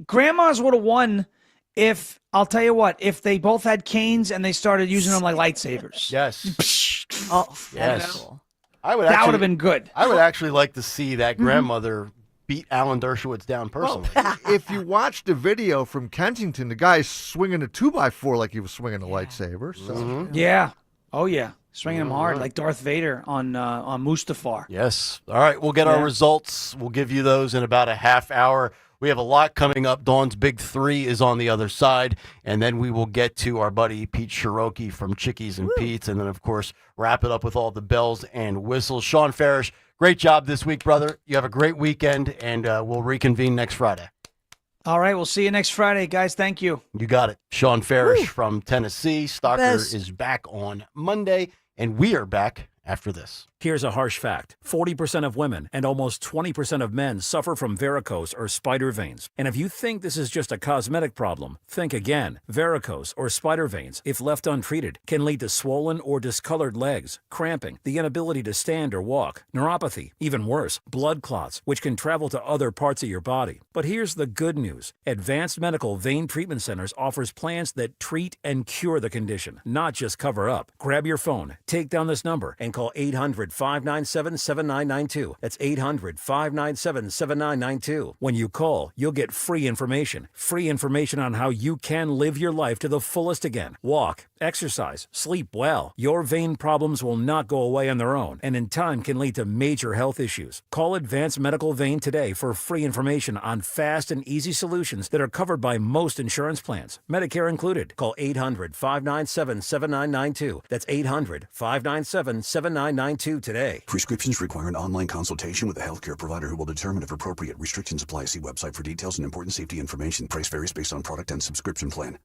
grandmas would have won if, I'll tell you what, if they both had canes and they started using them like lightsabers. Yes. Oh, yes. cool. That would have been good. I would actually like to see that grandmother beat Alan Dershowitz down personally. If you watch the video from Kensington, the guy's swinging a 2x4 like he was swinging a lightsaber. So. Yeah. Oh, yeah. Swinging him hard like Darth Vader on Mustafar. Yes. All right, we'll get our results. We'll give you those in about a half hour. We have a lot coming up. Dawn's Big Three is on the other side, and then we will get to our buddy Pete Cherroki from Chickies and Pete's, and then, of course, wrap it up with all the bells and whistles. Sean Farish, great job this week, brother. You have a great weekend, and we'll reconvene next Friday. All right, we'll see you next Friday, guys. Thank you. You got it. Sean Farish from Tennessee. Stalker is back on Monday, and we are back after this. Here's a harsh fact. 40% of women and almost 20% of men suffer from varicose or spider veins. And if you think this is just a cosmetic problem, think again. Varicose or spider veins, if left untreated, can lead to swollen or discolored legs, cramping, the inability to stand or walk, neuropathy, even worse, blood clots, which can travel to other parts of your body. But here's the good news. Advanced Medical Vein Treatment Centers offers plans that treat and cure the condition, not just cover up. Grab your phone, take down this number, and call 800-597-7992. That's 800-597-7992. When you call, you'll get free information on how you can live your life to the fullest again. Walk, exercise, sleep well. Your vein problems will not go away on their own, and in time can lead to major health issues. Call Advanced Medical Vein today for free information on fast and easy solutions that are covered by most insurance plans, Medicare included. Call 800-597-7992. That's 800-597-7992 today. Prescriptions require an online consultation with a healthcare provider who will determine if appropriate. Restrictions apply. See website for details and important safety information. Price varies based on product and subscription plan.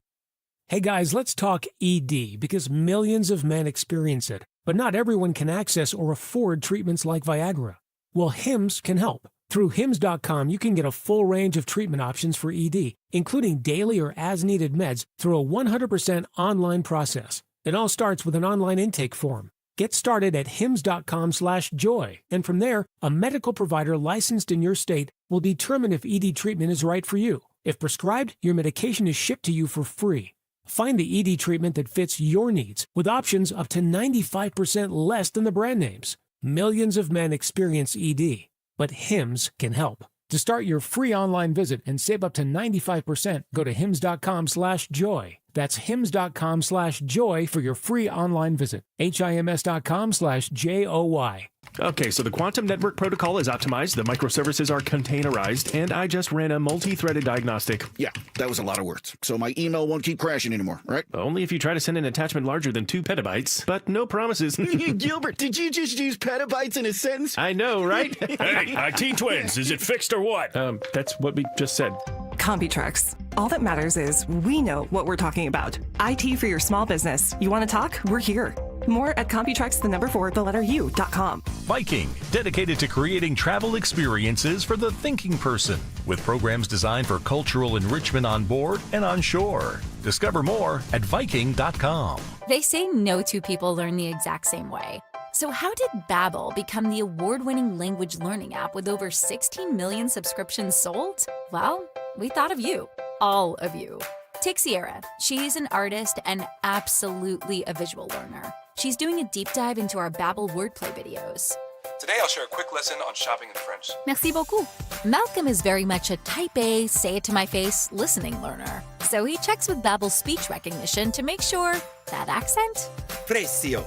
Hey guys, let's talk ED because millions of men experience it, but not everyone can access or afford treatments like Viagra. Well, Hims can help. Through Hims.com, you can get a full range of treatment options for ED, including daily or as-needed meds through a 100% online process. It all starts with an online intake form. Get started at hims.com/joy, and from there, a medical provider licensed in your state will determine if ED treatment is right for you. If prescribed, your medication is shipped to you for free. Find the ED treatment that fits your needs with options up to 95% less than the brand names. Millions of men experience ED, but Hims can help. To start your free online visit and save up to 95%, go to hims.com/joy. That's hims.com/joy for your free online visit. HIMS.com/JOY. Okay, so the quantum network protocol is optimized, the microservices are containerized, and I just ran a multi-threaded diagnostic. Yeah, that was a lot of words. So my email won't keep crashing anymore, right? Only if you try to send an attachment larger than 2 petabytes, but no promises. Gilbert, did you just use petabytes in a sentence? I know, right? Hey, IT Twins, is it fixed or what? That's what we just said. CompuTrex. All that matters is we know what we're talking about. IT for your small business. You want to talk? We're here. More at CompuTrex.com. Viking, dedicated to creating travel experiences for the thinking person, with programs designed for cultural enrichment on board and on shore. Discover more at Viking.com. They say no two people learn the exact same way. So how did Babbel become the award-winning language learning app with over 16 million subscriptions sold? Well, we thought of you. All of you. Take Sierra. She's an artist and absolutely a visual learner. She's doing a deep dive into our Babbel wordplay videos. Today I'll share a quick lesson on shopping in French. Merci beaucoup. Malcolm is very much a type A, say it to my face, listening learner. So he checks with Babbel's speech recognition to make sure that accent? Precio.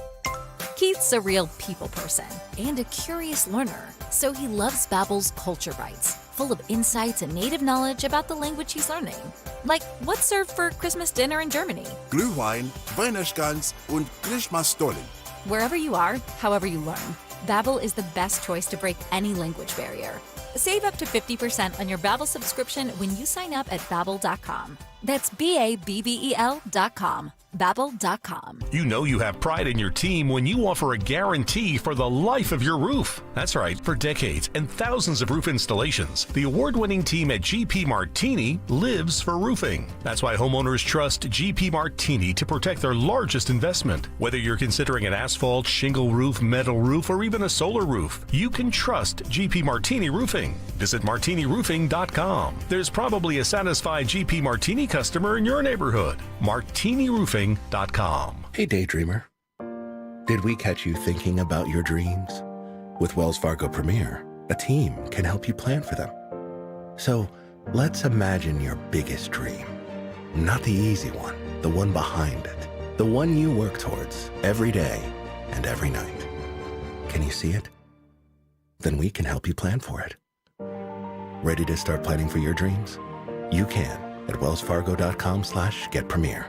Keith's a real people person and a curious learner, so he loves Babbel's Culture Bites, full of insights and native knowledge about the language he's learning. Like what's served for Christmas dinner in Germany? Glühwein, Weihnachtsgans und Christmasstollen. Wherever you are, however you learn, Babbel is the best choice to break any language barrier. Save up to 50% on your Babbel subscription when you sign up at Babbel.com. That's BABBEL.com. Babbel.com. You know you have pride in your team when you offer a guarantee for the life of your roof. That's right, for decades and thousands of roof installations, the award-winning team at GP Martini lives for roofing. That's why homeowners trust GP Martini to protect their largest investment. Whether you're considering an asphalt, shingle roof, metal roof, or even a solar roof, you can trust GP Martini Roofing. Visit martiniroofing.com. There's probably a satisfied GP Martini customer in your neighborhood. martiniroofing.com. Hey, daydreamer. Did we catch you thinking about your dreams? With Wells Fargo Premier, a team can help you plan for them. So let's imagine your biggest dream. Not the easy one, the one behind it. The one you work towards every day and every night. Can you see it? Then we can help you plan for it. Ready to start planning for your dreams? You can at wellsfargo.com/getpremier.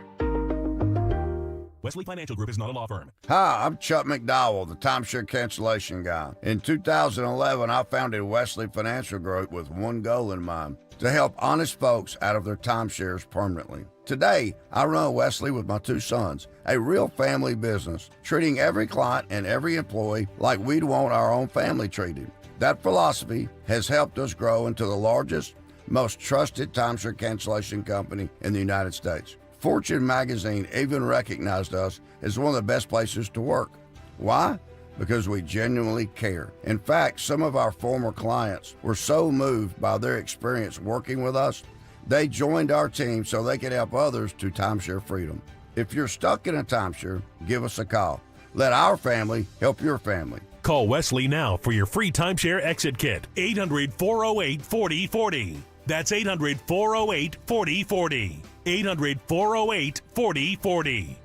Wesley Financial Group is not a law firm. Hi, I'm Chuck McDowell, the timeshare cancellation guy. In 2011, I founded Wesley Financial Group with one goal in mind: to help honest folks out of their timeshares permanently. Today, I run Wesley with my two sons, a real family business, treating every client and every employee like we'd want our own family treated. That philosophy has helped us grow into the largest, most trusted timeshare cancellation company in the United States. Fortune magazine even recognized us as one of the best places to work. Why? Because we genuinely care. In fact, some of our former clients were so moved by their experience working with us, they joined our team so they could help others to timeshare freedom. If you're stuck in a timeshare, give us a call. Let our family help your family. Call Wesley now for your free timeshare exit kit. 800-408-4040. That's 800-408-4040. 800-408-4040.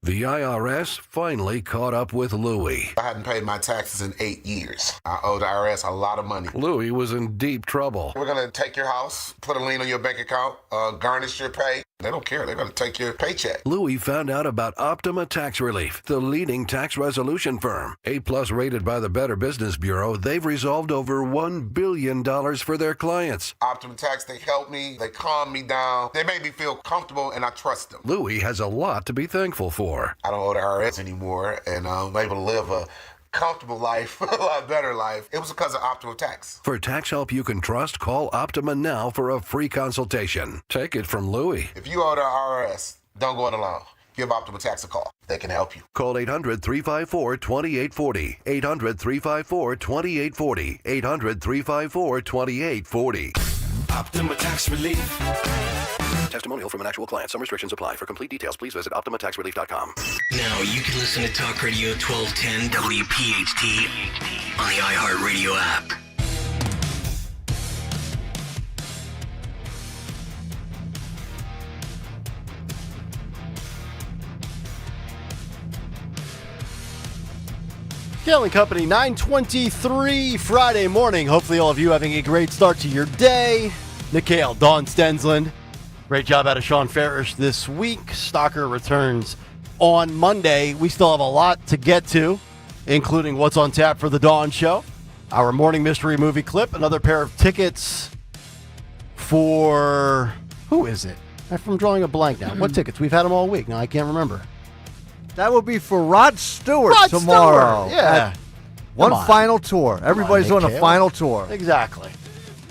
The IRS finally caught up with Louie. I hadn't paid my taxes in 8 years. I owe the IRS a lot of money. Louie was in deep trouble. We're going to take your house, put a lien on your bank account, garnish your pay. They don't care. They're going to take your paycheck. Louie found out about Optima Tax Relief, the leading tax resolution firm. A-plus rated by the Better Business Bureau, they've resolved over $1 billion for their clients. Optima Tax, they helped me. They calmed me down. They made me feel comfortable, and I trust them. Louie has a lot to be thankful for. I don't owe the IRS anymore, and I'm able to live a comfortable life, a lot better life. It was because of Optima Tax. For tax help you can trust, call Optima now for a free consultation. Take it from Louie. If you owe the IRS, don't go it alone. Give Optima Tax a call. They can help you. Call 800-354-2840. 800-354-2840. 800-354-2840. Optima Tax Relief. Testimonial from an actual client. Some restrictions apply. For complete details, please visit OptimaTaxRelief.com. Now you can listen to Talk Radio 1210 WPHT on the iHeartRadio app. Kayal and Company, 9:23 Friday morning. Hopefully all of you having a great start to your day. Nick Kayal, Dawn Stensland. Great job out of Sean Farish this week. Stocker returns on Monday. We still have a lot to get to, including what's on tap for the Dawn Show, our morning mystery movie clip, another pair of tickets for... Who is it? I'm drawing a blank now. What tickets? We've had them all week. Now I can't remember. That will be for Rod Stewart Rod tomorrow. Stewart, yeah. At one final tour. Everybody's on a final tour. Exactly.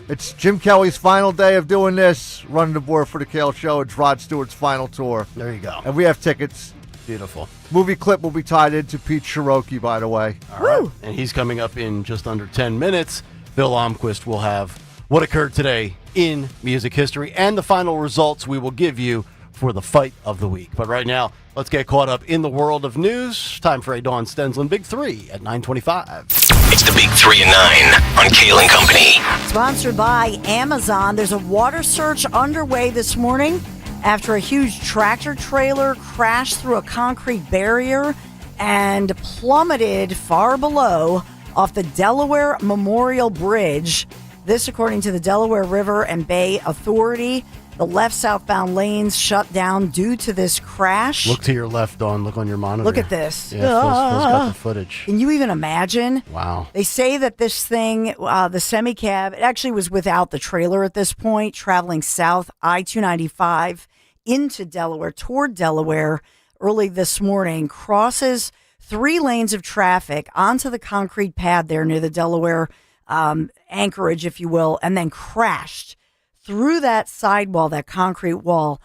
It's Jim Kelly's final day of doing this. Running the board for the Kayal Show. It's Rod Stewart's final tour. There you go. And we have tickets. Beautiful. Movie clip will be tied into Pete Cherroki, by the way. All right. And he's coming up in just under 10 minutes. Bill Almquist will have what occurred today in music history and the final results we will give you for the fight of the week. But right now, let's get caught up in the world of news. Time for a Dawn Stensland Big 3 at 9:25. It's the Big 3 and 9 on Kayal and Company. Sponsored by Amazon. There's a water search underway this morning after a huge tractor trailer crashed through a concrete barrier and plummeted far below off the Delaware Memorial Bridge. This, according to the Delaware River and Bay Authority. The left southbound lanes shut down due to this crash. Look to your left, Dawn. Look on your monitor. Look at this. Yeah, Phil's got the footage. Can you even imagine? Wow. They say that this thing, the semi-cab, it actually was without the trailer at this point, traveling south I-295 into Delaware, toward Delaware, early this morning, crosses 3 lanes of traffic onto the concrete pad there near the Delaware anchorage, if you will, and then crashed through that sidewall, that concrete wall,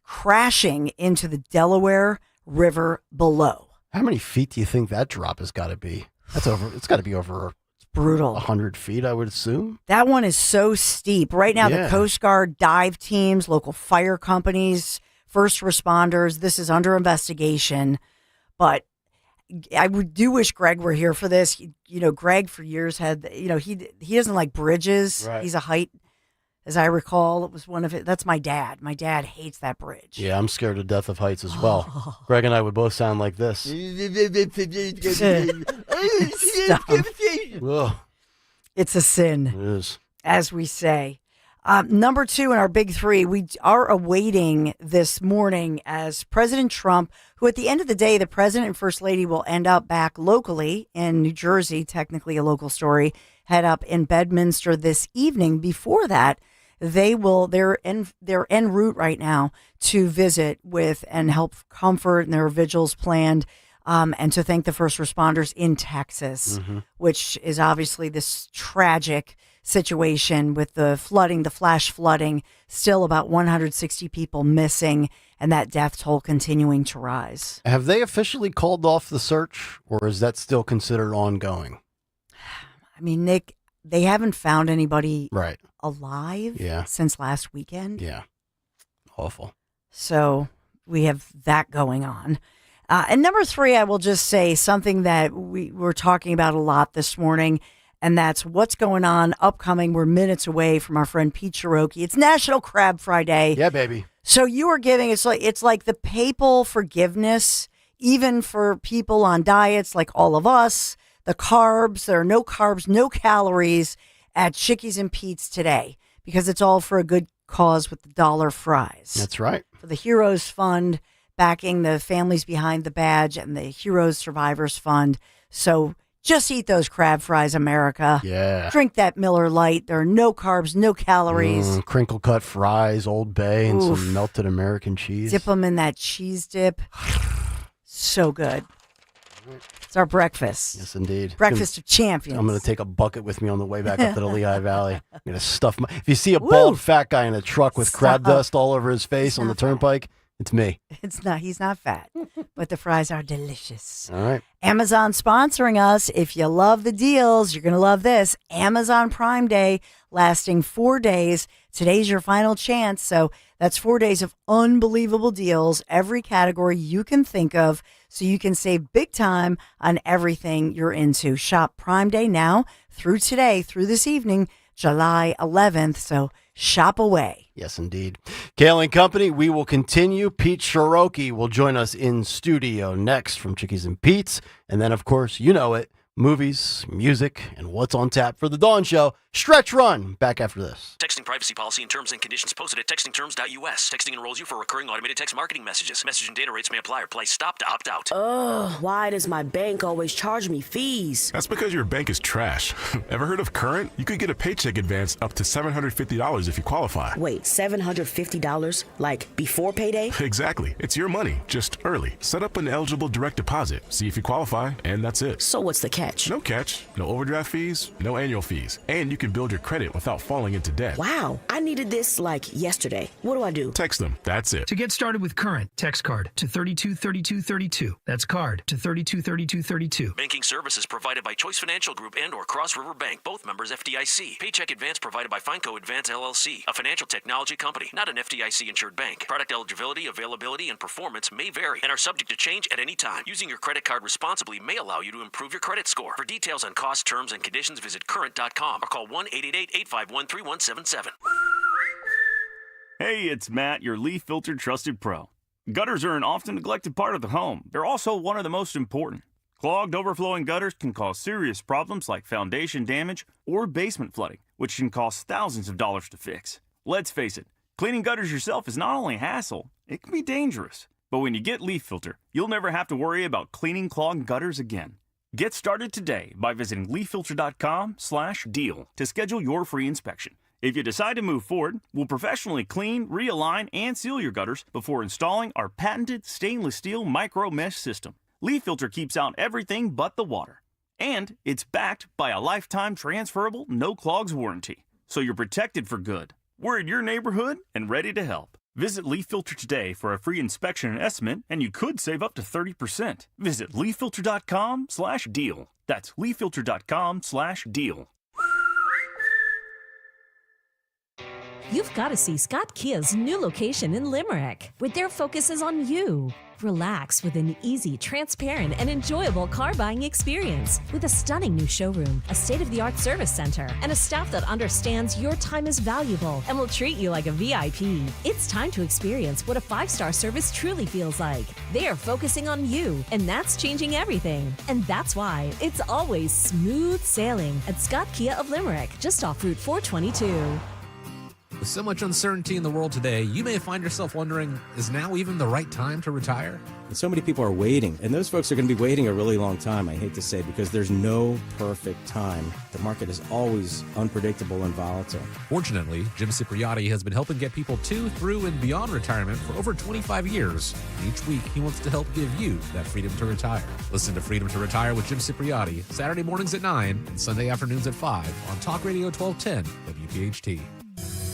crashing into the Delaware River below. How many feet do you think that drop has got to be? It's got to be over brutal. 100 feet, I would assume. That one is so steep. Right now, the Coast Guard dive teams, local fire companies, first responders, this is under investigation. But, I do wish Greg were here for this. Greg for years had, he doesn't like bridges. Right. He's a height, as I recall. It was one of it. That's my dad. My dad hates that bridge. Yeah, I'm scared to death of heights as well. Greg and I would both sound like this. Ugh. It's a sin. It is. As we say. Number 2 in our big 3, we are awaiting this morning as President Trump, who at the end of the day, the president and first lady will end up back locally in New Jersey, technically a local story, head up in Bedminster this evening. Before that, they're en route right now to visit with and help comfort, and there are vigils planned, and to thank the first responders in Texas, which is obviously this tragic situation with the flooding, the flash flooding, still about 160 people missing, and that death toll continuing to rise. Have they officially called off the search, or is that still considered ongoing? I mean, Nick, they haven't found anybody alive Yeah. since last weekend. Yeah. Awful. So we have that going on. And number 3, I will just say something that we were talking about a lot this morning, and that's what's going on upcoming. We're minutes away from our friend Pete Cherroki. It's National Crab Fry Day. Yeah, baby. So you are giving, it's like the papal forgiveness, even for people on diets like all of us. The carbs, there are no carbs, no calories at Chickies and Pete's today, because it's all for a good cause with the dollar fries. That's right. For the Heroes Fund, backing the families behind the badge, and the Heroes Survivors Fund. So just eat those crab fries, America. Yeah. Drink that Miller Lite. There are no carbs, no calories. Crinkle cut fries, Old Bay, and Oof. some melted American cheese. Dip them in that cheese dip. So good. It's our breakfast. Yes, indeed. Breakfast of champions. I'm going to take a bucket with me on the way back up to the Lehigh Valley. I'm going to stuff my... If you see a bald fat guy in a truck with crab dust all over his face on the turnpike, it's me. It's not. He's not fat, but the fries are delicious. All right. Amazon sponsoring us. If you love the deals, you're going to love this. Amazon Prime Day lasting 4 days. Today's your final chance. So that's 4 days of unbelievable deals, every category you can think of, so you can save big time on everything you're into. Shop Prime Day now through today, through this evening, July 11th. So shop away. Yes, indeed. Kayal and Company, we will continue. Pete Cherroki will join us in studio next from Chickies and Pete's. And then, of course, you know it, movies, music, and what's on tap for the Dawn Show. Stretch Run. Back after this. Texting privacy policy and terms and conditions posted at textingterms.us. Texting enrolls you for recurring automated text marketing messages. Message and data rates may apply or play stop to opt out. Ugh, why does my bank always charge me fees? That's because your bank is trash. Ever heard of Current? You could get a paycheck advance up to $750 if you qualify. Wait, $750? Like before payday? Exactly. It's your money, just early. Set up an eligible direct deposit, see if you qualify, and that's it. So what's the catch? No catch, no overdraft fees, no annual fees, and you can build your credit without falling into debt. Wow, I needed this like yesterday. What do I do? Text them. That's it. To get started with Current, text card to 323232. That's card to 323232. Banking services provided by Choice Financial Group and or Cross River Bank, both members FDIC. Paycheck advance provided by Fineco Advance LLC, a financial technology company, not an FDIC insured bank. Product eligibility, availability, and performance may vary and are subject to change at any time. Using your credit card responsibly may allow you to improve your credit score. For details on cost, terms, and conditions, visit current.com or call 1-888-851-3177. Hey, it's Matt, your leaf filter trusted pro. Gutters are an often neglected part of the home. They're also one of the most important. Clogged, overflowing gutters can cause serious problems like foundation damage or basement flooding, which can cost thousands of dollars to fix. Let's face it, cleaning gutters yourself is not only a hassle, it can be dangerous. But when you get Leaf Filter, you'll never have to worry about cleaning clogged gutters again. Get started today by visiting leaffilter.com/deal to schedule your free inspection. If you decide to move forward, we'll professionally clean, realign, and seal your gutters before installing our patented stainless steel micro mesh system. Leaf Filter keeps out everything but the water. And it's backed by a lifetime transferable no clogs warranty. So you're protected for good. We're in your neighborhood and ready to help. Visit Leaf Filter today for a free inspection and estimate, and you could save up to 30%. Visit leaffilter.com/deal. That's leaffilter.com/deal. You've got to see Scott Kia's new location in Limerick, where their focus is on you. Relax with an easy, transparent, and enjoyable car buying experience with a stunning new showroom, a state-of-the-art service center, and a staff that understands your time is valuable and will treat you like a VIP. It's time to experience what a 5-star service truly feels like. They are focusing on you, and that's changing everything. And that's why it's always smooth sailing at Scott Kia of Limerick, just off Route 422. With so much uncertainty in the world today, you may find yourself wondering, is now even the right time to retire? And so many people are waiting, and those folks are going to be waiting a really long time, I hate to say, because there's no perfect time. The market is always unpredictable and volatile. Fortunately, Jim Cipriotti has been helping get people to, through, and beyond retirement for over 25 years. And each week, he wants to help give you that freedom to retire. Listen to Freedom to Retire with Jim Cipriotti, Saturday mornings at 9 and Sunday afternoons at 5 on Talk Radio 1210 WPHT.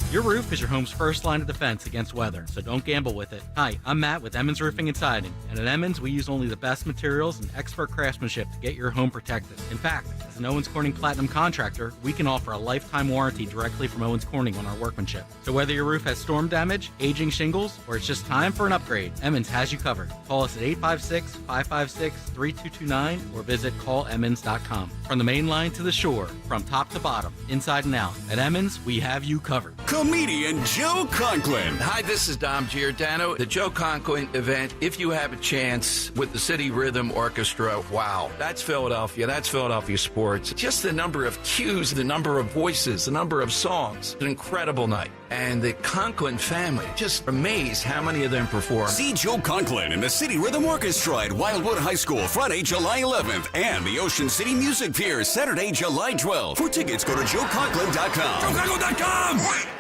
Your roof is your home's first line of defense against weather, so don't gamble with it. Hi, I'm Matt with Emmons Roofing and Siding, and at Emmons, we use only the best materials and expert craftsmanship to get your home protected. In fact, as an Owens Corning Platinum contractor, we can offer a lifetime warranty directly from Owens Corning on our workmanship. So whether your roof has storm damage, aging shingles, or it's just time for an upgrade, Emmons has you covered. Call us at 856-556-3229 or visit callemmons.com. From the main line to the shore, from top to bottom, inside and out, at Emmons, we have you covered. Comedian Joe Conklin. Hi, this is Dom Giordano. The Joe Conklin event, if you have a chance with the City Rhythm Orchestra, wow, that's Philadelphia. That's Philadelphia sports. Just the number of cues, the number of voices, the number of songs. An incredible night. And the Conklin family, just amazed how many of them perform. See Joe Conklin and the City Rhythm Orchestra at Wildwood High School Friday, July 11th, and the Ocean City Music Pier Saturday, July 12th. For tickets, go to joeconklin.com. joeconklin.com!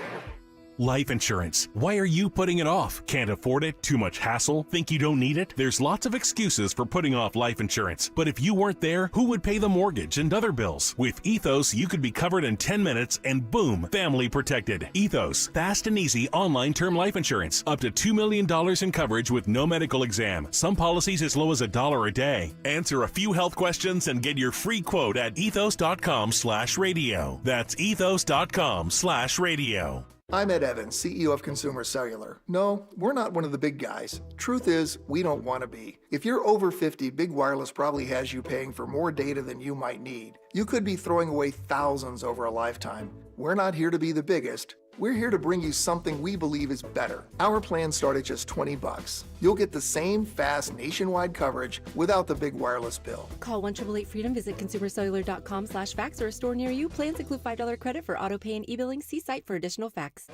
Life insurance. Why are you putting it off? Can't afford it? Too much hassle? Think you don't need it? There's lots of excuses for putting off life insurance. But if you weren't there, who would pay the mortgage and other bills? With Ethos, you could be covered in 10 minutes and boom, family protected. Ethos, fast and easy online term life insurance. Up to $2 million in coverage with no medical exam. Some policies as low as $1 a day. Answer a few health questions and get your free quote at ethos.com/radio. That's ethos.com/radio. I'm Ed Evans, CEO of Consumer Cellular. No, we're not one of the big guys. Truth is, we don't want to be. If you're over 50, Big Wireless probably has you paying for more data than you might need. You could be throwing away thousands over a lifetime. We're not here to be the biggest. We're here to bring you something we believe is better. Our plans start at just $20. You'll get the same fast nationwide coverage without the big wireless bill. Call 1-888-FREEDOM, visit consumercellular.com/facts or a store near you. Plans include $5 credit for auto pay and e-billing. See site for additional facts.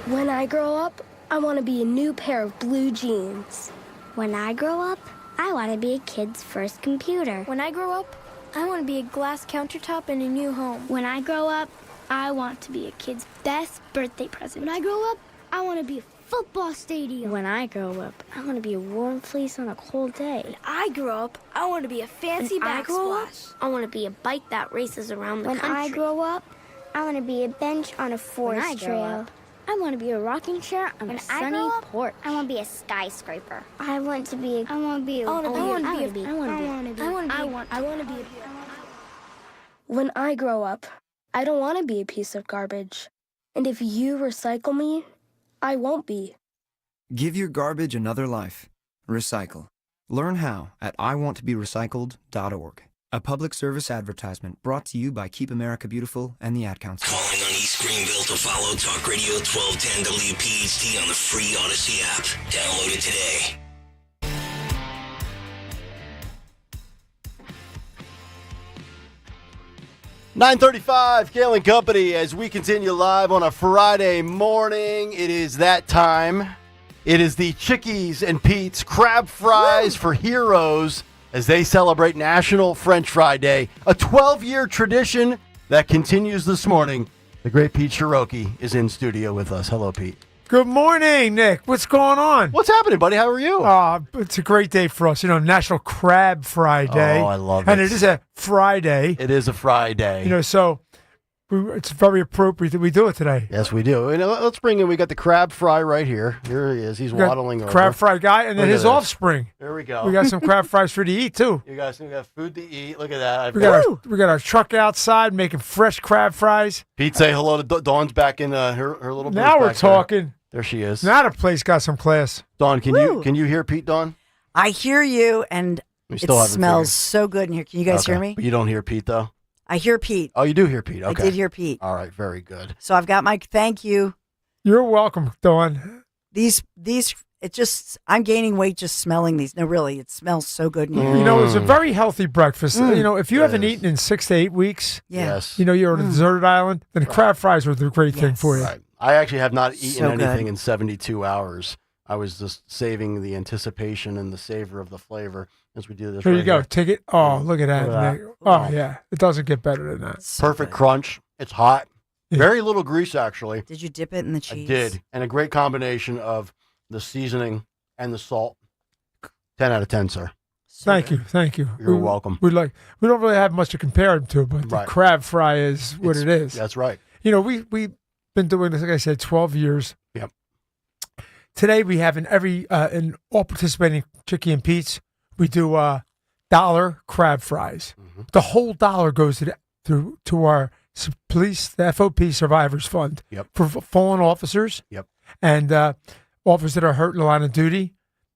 When I grow up, I want to be a new pair of blue jeans. When I grow up, I want to be a kid's first computer. When I grow up, I want to be a glass countertop in a new home. When I grow up, I want to be a kid's best birthday present. When I grow up, I want to be a football stadium. When I grow up, I want to be a warm fleece on a cold day. When I grow up, I want to be a fancy backsplash. I want to be a bike that races around the country. When I grow up, I want to be a bench on a forest trail. I want to be a rocking chair on a sunny porch. I want to be a skyscraper. I want to be When I grow up, I don't want to be a piece of garbage. And if you recycle me, I won't be. Give your garbage another life. Recycle. Learn how at iwanttoberecycled.org. A public service advertisement brought to you by Keep America Beautiful and the Ad Council. Calling on East Greenville to follow Talk Radio 1210 WPHT on the free Odyssey app. Download it today. $9:35, Kayal and Company, as we continue live on a Friday morning. It is that time. It is the Chickies and Pete's Crab Fries for Heroes as they celebrate National French Fry Day, a 12-year tradition that continues this morning. The great Pete Cherroki is in studio with us. Hello, Pete. Good morning, Nick. What's going on? What's happening, buddy? How are you? It's a great day for us. National Crab Fry Day. Oh, I love it. And it is a Friday. It is a Friday. So it's very appropriate that we do it today. Yes, we do. And let's bring in, we got the crab fry right here. Here he is. He's waddling over. Crab fry guy, and then his offspring. There we go. We got some crab fries for to eat, too. You guys, we got food to eat. Look at that. We got our truck outside making fresh crab fries. Pete, say hello to Dawn's back in her little booth. Now we're back talking. There she is. Now the place got some class. Dawn, can you hear Pete, Dawn? I hear you, and it smells so good in here. Can you guys hear me? But you don't hear Pete, though? I hear Pete. Oh, you do hear Pete. Okay. I did hear Pete. All right, very good. So I've got my thank you. You're welcome, Dawn. I'm gaining weight just smelling these. No, really, it smells so good in here. You know, it's a very healthy breakfast. You know, if you haven't eaten in 6 to 8 weeks, Yes. you know, you're on a deserted island, then crab fries are the great thing for you. Right. I actually have not eaten So anything good. in 72 hours. I was just saving the anticipation and the savor of the flavor as we do this. There you right go. here. Take it. Oh, look at that. Look at that. Nick. Oh, yeah. It doesn't get better than that. Perfect crunch. It's hot. Very little grease, actually. Did you dip it in the cheese? I did. And a great combination of the seasoning and the salt. 10 out of 10, sir. Thank you. Thank you. You're welcome. We don't really have much to compare them to, but the crab fry is what it is. That's right. You know, we've been doing this, like I said, 12 years. Yep. Today we have in all participating Chicky and Pete's, we do $1 crab fries. Mm-hmm. The whole dollar goes to our police, the FOP Survivors Fund for fallen officers. Yep. And officers that are hurt in the line of duty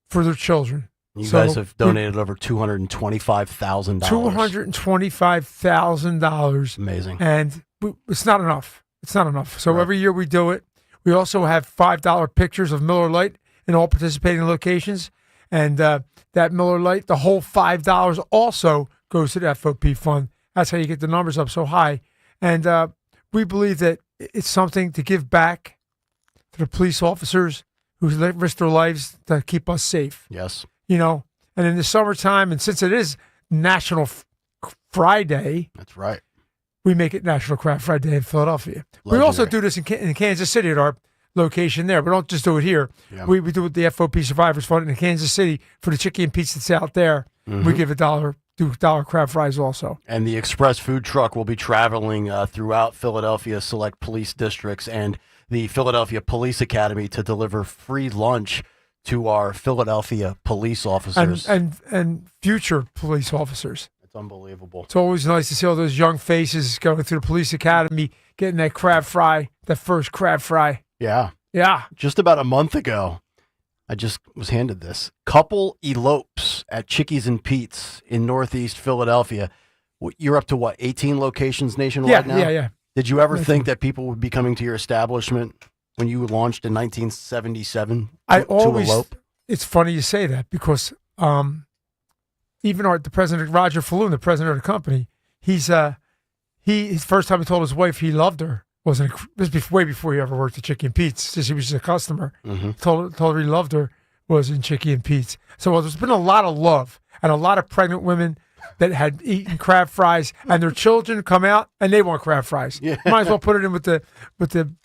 for their children. You guys have donated over $225,000. $225,000. Amazing. And it's not enough. It's not enough. So every year we do it. We also have $5 pictures of Miller Lite in all participating locations. And that Miller Lite, the whole $5 also goes to the FOP fund. That's how you get the numbers up so high. And we believe that it's something to give back to the police officers who risk their lives to keep us safe. Yes. You know, and in the summertime, and since it is National Friday. That's right. We make it National Crab Fry Day in Philadelphia. We also do this in Kansas City at our location there. We don't just do it here. Yeah. We do it with the FOP Survivors Fund in Kansas City for the Chicky and Pete's that's out there. Mm-hmm. We give $1 crab fries also. And the express food truck will be traveling throughout Philadelphia select police districts and the Philadelphia Police Academy to deliver free lunch to our Philadelphia police officers. And future police officers. It's unbelievable. It's always nice to see all those young faces going through the police academy, getting that crab fry, that first crab fry. Yeah. Yeah. Just about a month ago, I just was handed this. Couple elopes at Chickies and Pete's in Northeast Philadelphia. You're up to what, 18 locations nationwide now? Yeah. Did you ever think that people would be coming to your establishment when you launched in 1977 to elope? It's funny you say that because even the president, Roger Falloon, the president of the company, his first time he told his wife he loved her was way before he ever worked at Chicky and Pete's. He was just a customer. Mm-hmm. Told her he loved her was in Chicky and Pete's. So there's been a lot of love and a lot of pregnant women that had eaten crab fries and their children come out and they want crab fries. Yeah. Might as well put it in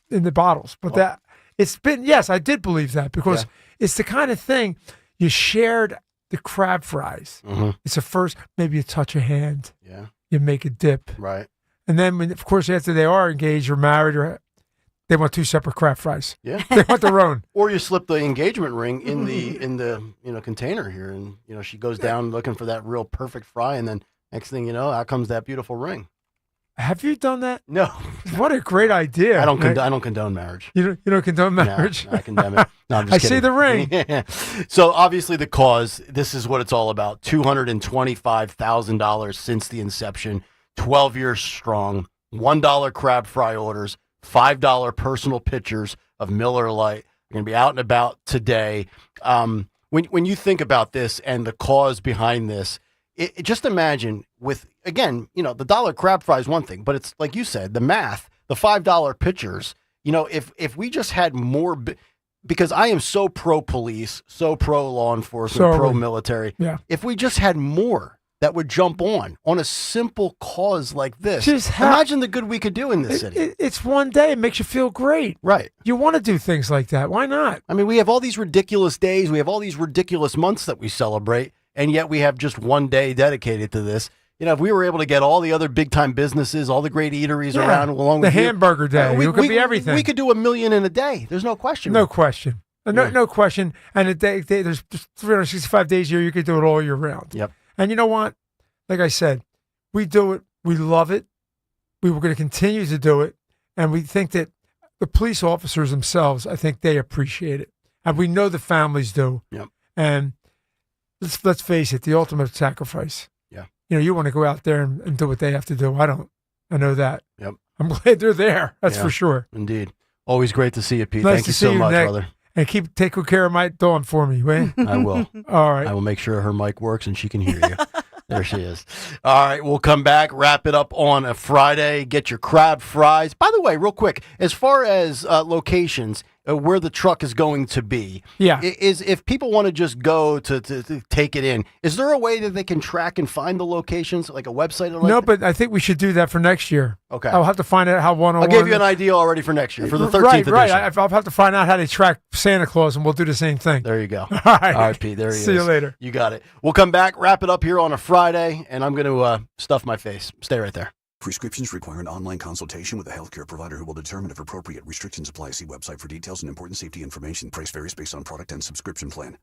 in the bottles. But it's been, yes, I did believe that because it's the kind of thing you shared the crab fries. Mm-hmm. It's a first, maybe a touch of hand. Yeah. You make a dip. Right. And then, of course, after they are engaged or married, or they want 2 separate crab fries. Yeah. They want their own. Or you slip the engagement ring in the container here, and she goes down looking for that real perfect fry, and then next thing you know, out comes that beautiful ring. Have you done that? No. What a great idea. I don't condone marriage. You don't condone marriage? No, I condemn it. No, I'm just I kidding. see the ring. Yeah. So obviously the cause, this is what it's all about. $225,000 since the inception, 12 years strong, $1 crab fry orders, $5 personal pictures of Miller Lite. We're going to be out and about today. When you think about this and the cause behind this, just imagine with, again, the $1 crab fry is one thing, but it's like you said, the math, the $5 pictures, if we just had more, because I am so pro police, so pro law enforcement, pro military. Yeah. If we just had more that would jump on a simple cause like this, imagine the good we could do in this city. It's one day. It makes you feel great. Right. You want to do things like that. Why not? I mean, we have all these ridiculous days. We have all these ridiculous months that we celebrate. And yet we have just one day dedicated to this. if we were able to get all the other big-time businesses, all the great eateries around, along the with hamburger day, it could be everything. We could do $1 million in a day. There's no question. No question. No question. And there's just 365 days a year. You could do it all year round. Yep. And you know what? Like I said, we do it. We love it. We were going to continue to do it. And we think that the police officers themselves, I think they appreciate it. And we know the families do. Yep. And let's face it, the ultimate sacrifice. Yeah. You want to go out there and do what they have to do. I don't. I know that. Yep. I'm glad they're there. That's for sure. Indeed. Always great to see you, Pete. Nice Thank to you see so you, much, Nick. brother. And take good care of my Dawn for me, will you? I will. All right. I will make sure her mic works and she can hear you. There she is. All right, we'll come back, wrap it up on a Friday, get your crab fries. By the way, real quick, as far as locations, where the truck is going to be, is if people want to just go to take it in, is there a way that they can track and find the locations, like a website? Or No, but I think we should do that for next year. Okay. I'll have to find out how one-on-one. I'll give you an idea already for next year, for the 13th edition. Right. I'll have to find out how they track Santa Claus, and we'll do the same thing. There you go. All right. All right, Pete, there he is. See you later. You got it. We'll come back, wrap it up here on a Friday, and I'm going to stuff my face. Stay right there. Prescriptions require an online consultation with a healthcare provider who will determine if appropriate. Restrictions apply. See website for details and important safety information. Price varies based on product and subscription plan.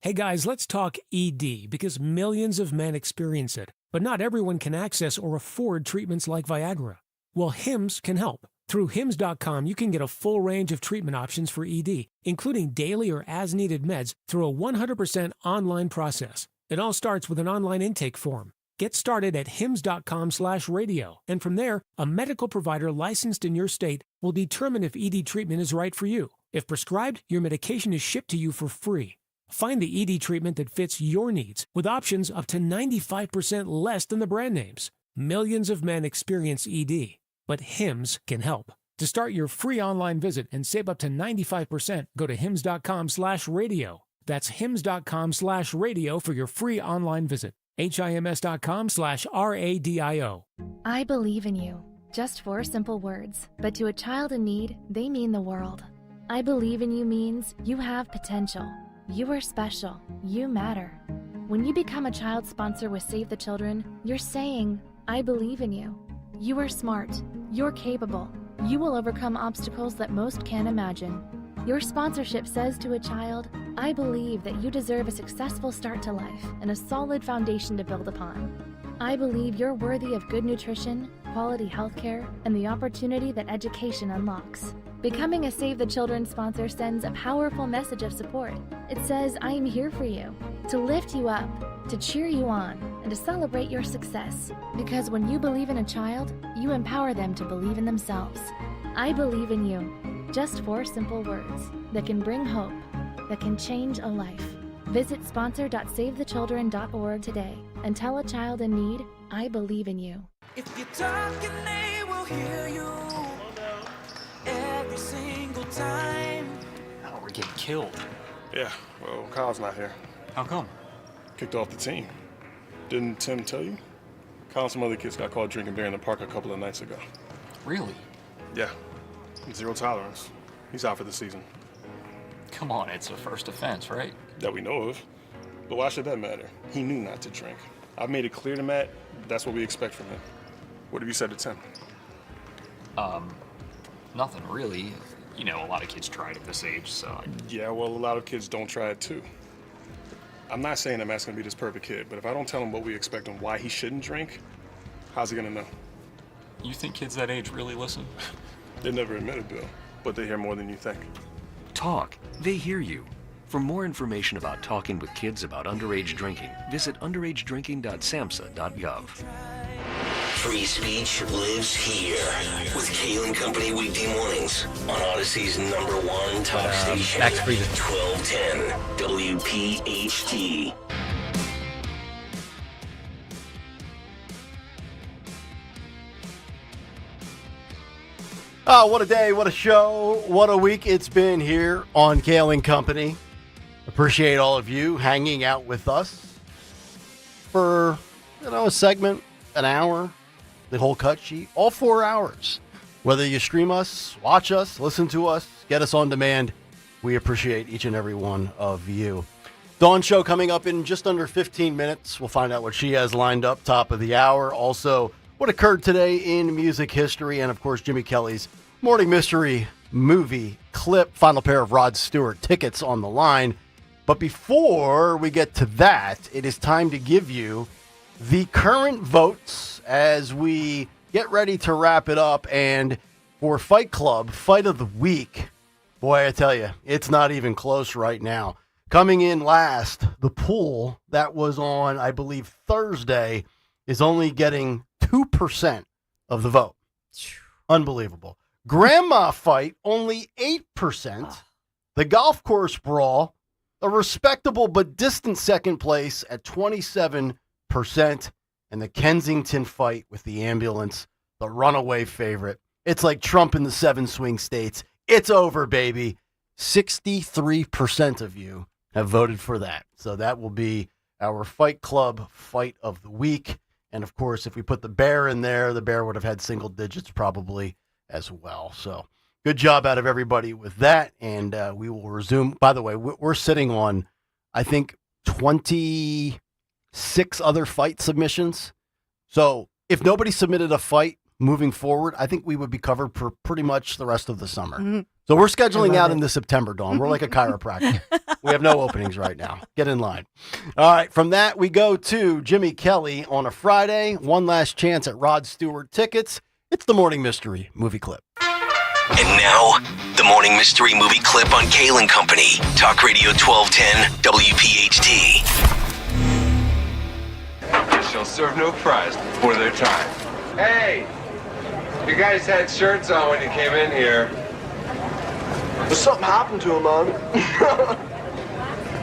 Hey guys, let's talk ED because millions of men experience it, but not everyone can access or afford treatments like Viagra. Well, Hims can help. Through Hims.com, you can get a full range of treatment options for ED, including daily or as-needed meds through a 100% online process. It all starts with an online intake form. Get started at hims.com/radio, and from there, a medical provider licensed in your state will determine if ED treatment is right for you. If prescribed, your medication is shipped to you for free. Find the ED treatment that fits your needs with options up to 95% less than the brand names. Millions of men experience ED, but Hims can help. To start your free online visit and save up to 95%, go to hims.com/radio. That's hims.com/radio for your free online visit. HIMS.com/RADIO. I believe in you. Just 4 simple words, but to a child in need, they mean the world. I believe in you means you have potential. You are special. You matter. When you become a child sponsor with Save the Children, you're saying, I believe in you. You are smart. You're capable. You will overcome obstacles that most can't imagine. Your sponsorship says to a child, I believe that you deserve a successful start to life and a solid foundation to build upon. I believe you're worthy of good nutrition, quality healthcare, and the opportunity that education unlocks. Becoming a Save the Children sponsor sends a powerful message of support. It says, I am here for you, to lift you up, to cheer you on, and to celebrate your success. Because when you believe in a child, you empower them to believe in themselves. I believe in you. Just 4 simple words that can bring hope, that can change a life. Visit sponsor.savethechildren.org today and tell a child in need, I believe in you. If you talk and they will hear you every single time. Oh, we're getting killed. Yeah, well, Kyle's not here. How come? Kicked off the team. Didn't Tim tell you? Kyle and some other kids got caught drinking beer in the park a couple of nights ago. Really? Yeah. 0 tolerance. He's out for the season. Come on, it's a first offense, right? That we know of. But why should that matter? He knew not to drink. I've made it clear to Matt that's what we expect from him. What have you said to Tim? Nothing really. You know, a lot of kids try it at this age, so... Yeah, well, a lot of kids don't try it too. I'm not saying that Matt's gonna be this perfect kid, but if I don't tell him what we expect and why he shouldn't drink, how's he gonna know? You think kids that age really listen? They never admit it, Bill, but they hear more than you think. Talk. They hear you. For more information about talking with kids about underage drinking, visit underagedrinking.samhsa.gov. Free speech lives here with Kayal and Company weekday mornings on Odyssey's #1 talk station. Max Frieden. 1210 WPHT. Oh, what a day, what a show, what a week it's been here on Kayal and Company. Appreciate all of you hanging out with us for, a segment, an hour, the whole cut sheet, all 4 hours. Whether you stream us, watch us, listen to us, get us on demand, we appreciate each and every one of you. Dawn show coming up in just under 15 minutes. We'll find out what she has lined up top of the hour. Also, what occurred today in music history. And, of course, Jimmy Kelly's Morning Mystery movie clip. Final pair of Rod Stewart tickets on the line. But before we get to that, it is time to give you the current votes as we get ready to wrap it up. And for Fight Club, Fight of the Week, boy, I tell you, it's not even close right now. Coming in last, the poll that was on, I believe, Thursday is only getting 2% of the vote. Unbelievable. Grandma Fight, only 8%. The Golf Course Brawl, a respectable but distant second place at 27%. And the Kensington Fight with the ambulance, the runaway favorite. It's like Trump in the 7 swing states. It's over, baby. 63% of you have voted for that. So that will be our Fight Club Fight of the Week. And, of course, if we put the Bear in there, the Bear would have had single digits probably as well. So good job out of everybody with that. And we will resume. By the way, we're sitting on, I think, 26 other fight submissions. So if nobody submitted a fight moving forward, I think we would be covered for pretty much the rest of the summer. Mm-hmm. So we're scheduling out into September, Dawn. We're like a chiropractor. We have no openings right now. Get in line. All right. From that, we go to Jimmy Kelly on a Friday. One last chance at Rod Stewart tickets. It's the Morning Mystery movie clip. And now, the Morning Mystery movie clip on Kayal and Company. Talk Radio 1210, WPHT. They shall serve no prize before their time. Hey! You guys had shirts on when you came in here. There's something happened to him, man.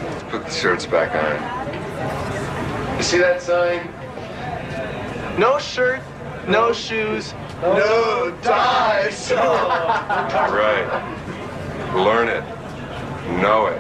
Let's put the shirts back on. You see that sign? No shirt, no shoes, no ties. Right. Learn it. Know it.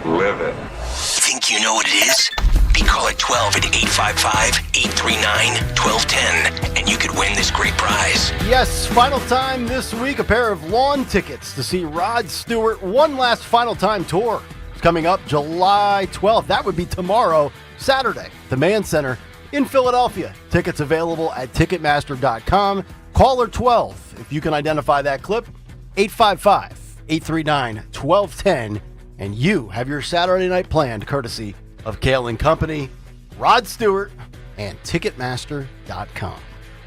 Live it. Think you know what it is? Be call at 12 at 855-839-1210, and you could win this great prize. Yes, final time this week, a pair of lawn tickets to see Rod Stewart. One last final time tour. It's coming up July 12th. That would be tomorrow, Saturday, the Mann Center in Philadelphia. Tickets available at Ticketmaster.com. Caller 12, if you can identify that clip, 855-839-1210, and you have your Saturday night planned courtesy of Kayal and Company, Rod Stewart, and Ticketmaster.com.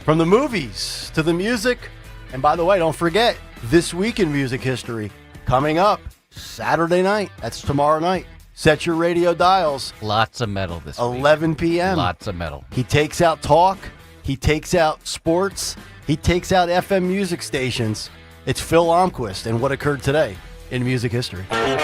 From the movies to the music, and by the way, don't forget, This Week in Music History, coming up Saturday night. That's tomorrow night. Set your radio dials. Lots of metal this week. 11 p.m. Lots of metal. He takes out talk. He takes out sports. He takes out FM music stations. It's Phil Almquist and what occurred today in music history. What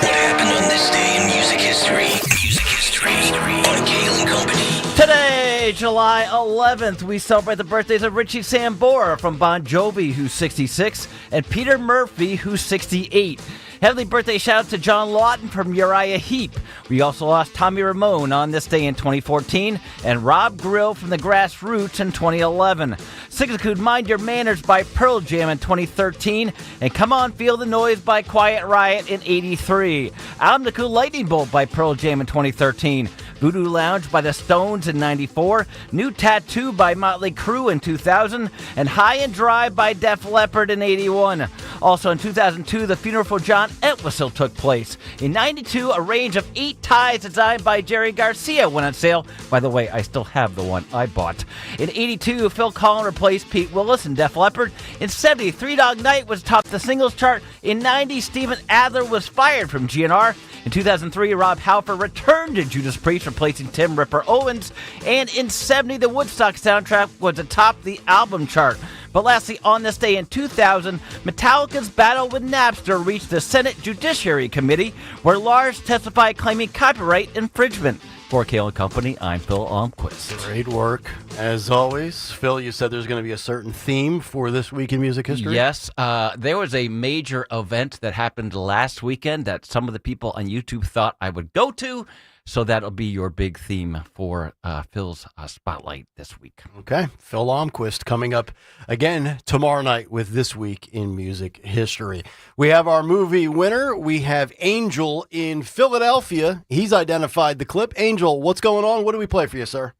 happened on this day in music history? Music history on Kayal and Company. Today, July 11th, we celebrate the birthdays of Richie Sambora from Bon Jovi, who's 66, and Peter Murphy, who's 68. Heavenly birthday shout out to John Lawton from Uriah Heep. We also lost Tommy Ramone on this day in 2014, and Rob Grill from the Grassroots in 2011. Six include Mind Your Manners by Pearl Jam in 2013, and Come On Feel the Noise by Quiet Riot in 83. Album include Lightning Bolt by Pearl Jam in 2013. Voodoo Lounge by the Stones in 94, New Tattoo by Motley Crue in 2000, and High and Dry by Def Leppard in 81. Also in 2002, the funeral for John Entwistle took place. In 92, a range of 8 ties designed by Jerry Garcia went on sale. By the way, I still have the one I bought. In 82, Phil Collins replaced Pete Willis in Def Leppard. In 70, Three Dog Night was topped the singles chart. In 90, Steven Adler was fired from GNR. In 2003, Rob Halford returned to Judas Priest, replacing Tim Ripper Owens. And in 70, the Woodstock soundtrack was atop the album chart. But lastly, on this day in 2000, Metallica's battle with Napster reached the Senate Judiciary Committee, where Lars testified claiming copyright infringement. For Kayal and Company, I'm Phil Almquist. Great work, as always. Phil, you said there's going to be a certain theme for This Week in Music History? Yes. There was a major event that happened last weekend that some of the people on YouTube thought I would go to. So that'll be your big theme for Phil's Spotlight this week. Okay. Phil Almquist coming up again tomorrow night with This Week in Music History. We have our movie winner. We have Angel in Philadelphia. He's identified the clip. Angel, what's going on? What do we play for you, sir?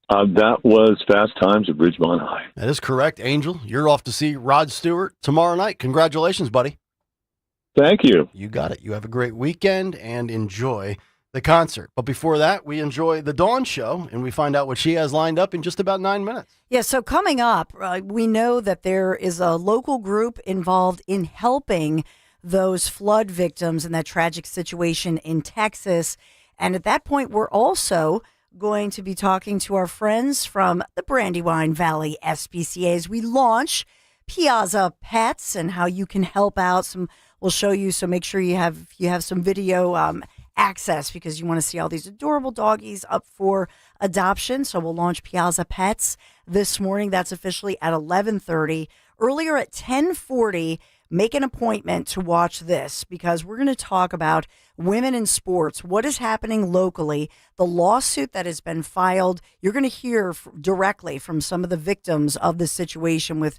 That was Fast Times at Ridgemont High. That is correct, Angel. You're off to see Rod Stewart tomorrow night. Congratulations, buddy. Thank you. You got it. You have a great weekend and enjoy the concert. But before that, we enjoy the Dawn Show, and we find out what she has lined up in just about 9 minutes. Yeah, so coming up, we know that there is a local group involved in helping those flood victims in that tragic situation in Texas. And at that point, we're also going to be talking to our friends from the Brandywine Valley SPCA as we launch Piazza Pets and how you can help out. We'll show you, so make sure you have some video access because you want to see all these adorable doggies up for adoption. So we'll launch Piazza Pets this morning. That's officially at 11:30. Earlier at 10:40, make an appointment to watch this because we're going to talk about women in sports, what is happening locally, the lawsuit that has been filed. You're going to hear directly from some of the victims of this situation with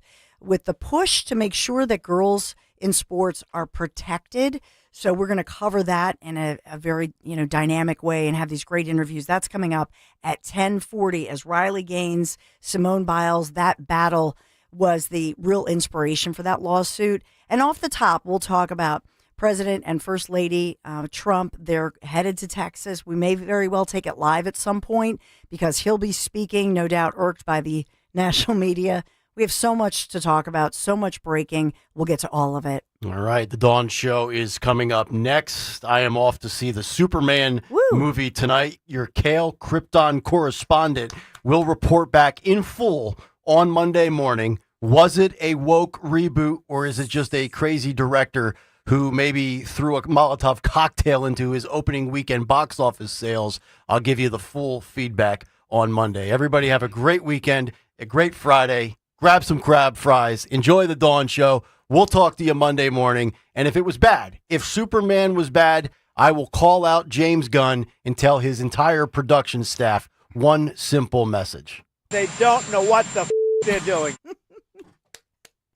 the push to make sure that girls in sports are protected. So we're going to cover that in a very dynamic way and have these great interviews. That's coming up at 10:40 as Riley Gaines, Simone Biles, that battle was the real inspiration for that lawsuit. And off the top, we'll talk about President and First Lady Trump. They're headed to Texas. We may very well take it live at some point because he'll be speaking, no doubt irked by the national media. We have so much to talk about, so much breaking. We'll get to all of it. All right. The Dawn Show is coming up next. I am off to see the Superman movie tonight. Your Kayal Krypton correspondent will report back in full on Monday morning. Was it a woke reboot or is it just a crazy director who maybe threw a Molotov cocktail into his opening weekend box office sales? I'll give you the full feedback on Monday. Everybody have a great weekend, a great Friday. Grab some crab fries. Enjoy the Dawn Show. We'll talk to you Monday morning. And if it was bad, if Superman was bad, I will call out James Gunn and tell his entire production staff one simple message. They don't know what the they're doing.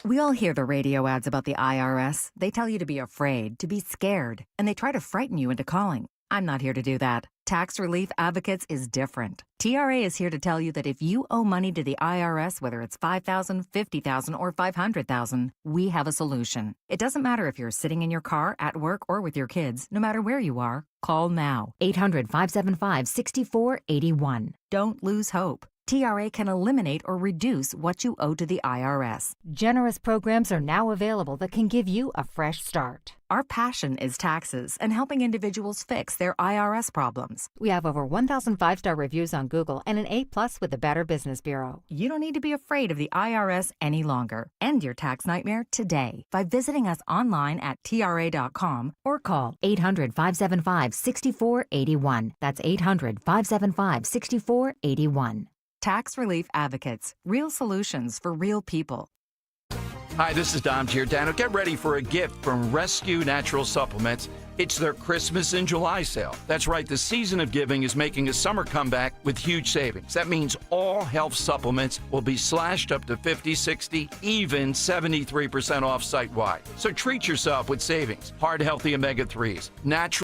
We all hear the radio ads about the IRS. They tell you to be afraid, to be scared, and they try to frighten you into calling. I'm not here to do that. Tax Relief Advocates is different. TRA is here to tell you that if you owe money to the IRS, whether it's $5,000, $50,000, or $500,000, we have a solution. It doesn't matter if you're sitting in your car, at work, or with your kids. No matter where you are, call now. 800-575-6481. Don't lose hope. TRA can eliminate or reduce what you owe to the IRS. Generous programs are now available that can give you a fresh start. Our passion is taxes and helping individuals fix their IRS problems. We have over 1,000 5-star reviews on Google and an A+ with the Better Business Bureau. You don't need to be afraid of the IRS any longer. End your tax nightmare today by visiting us online at TRA.com or call 800-575-6481. That's 800-575-6481. Tax Relief Advocates. Real solutions for real people. Hi, this is Dom Giordano. Get ready for a gift from Rescue Natural Supplements. It's their Christmas in July sale. That's right, the season of giving is making a summer comeback with huge savings. That means all health supplements will be slashed up to 50, 60, even 73% off site-wide. So treat yourself with savings. Heart Healthy Omega-3s, natural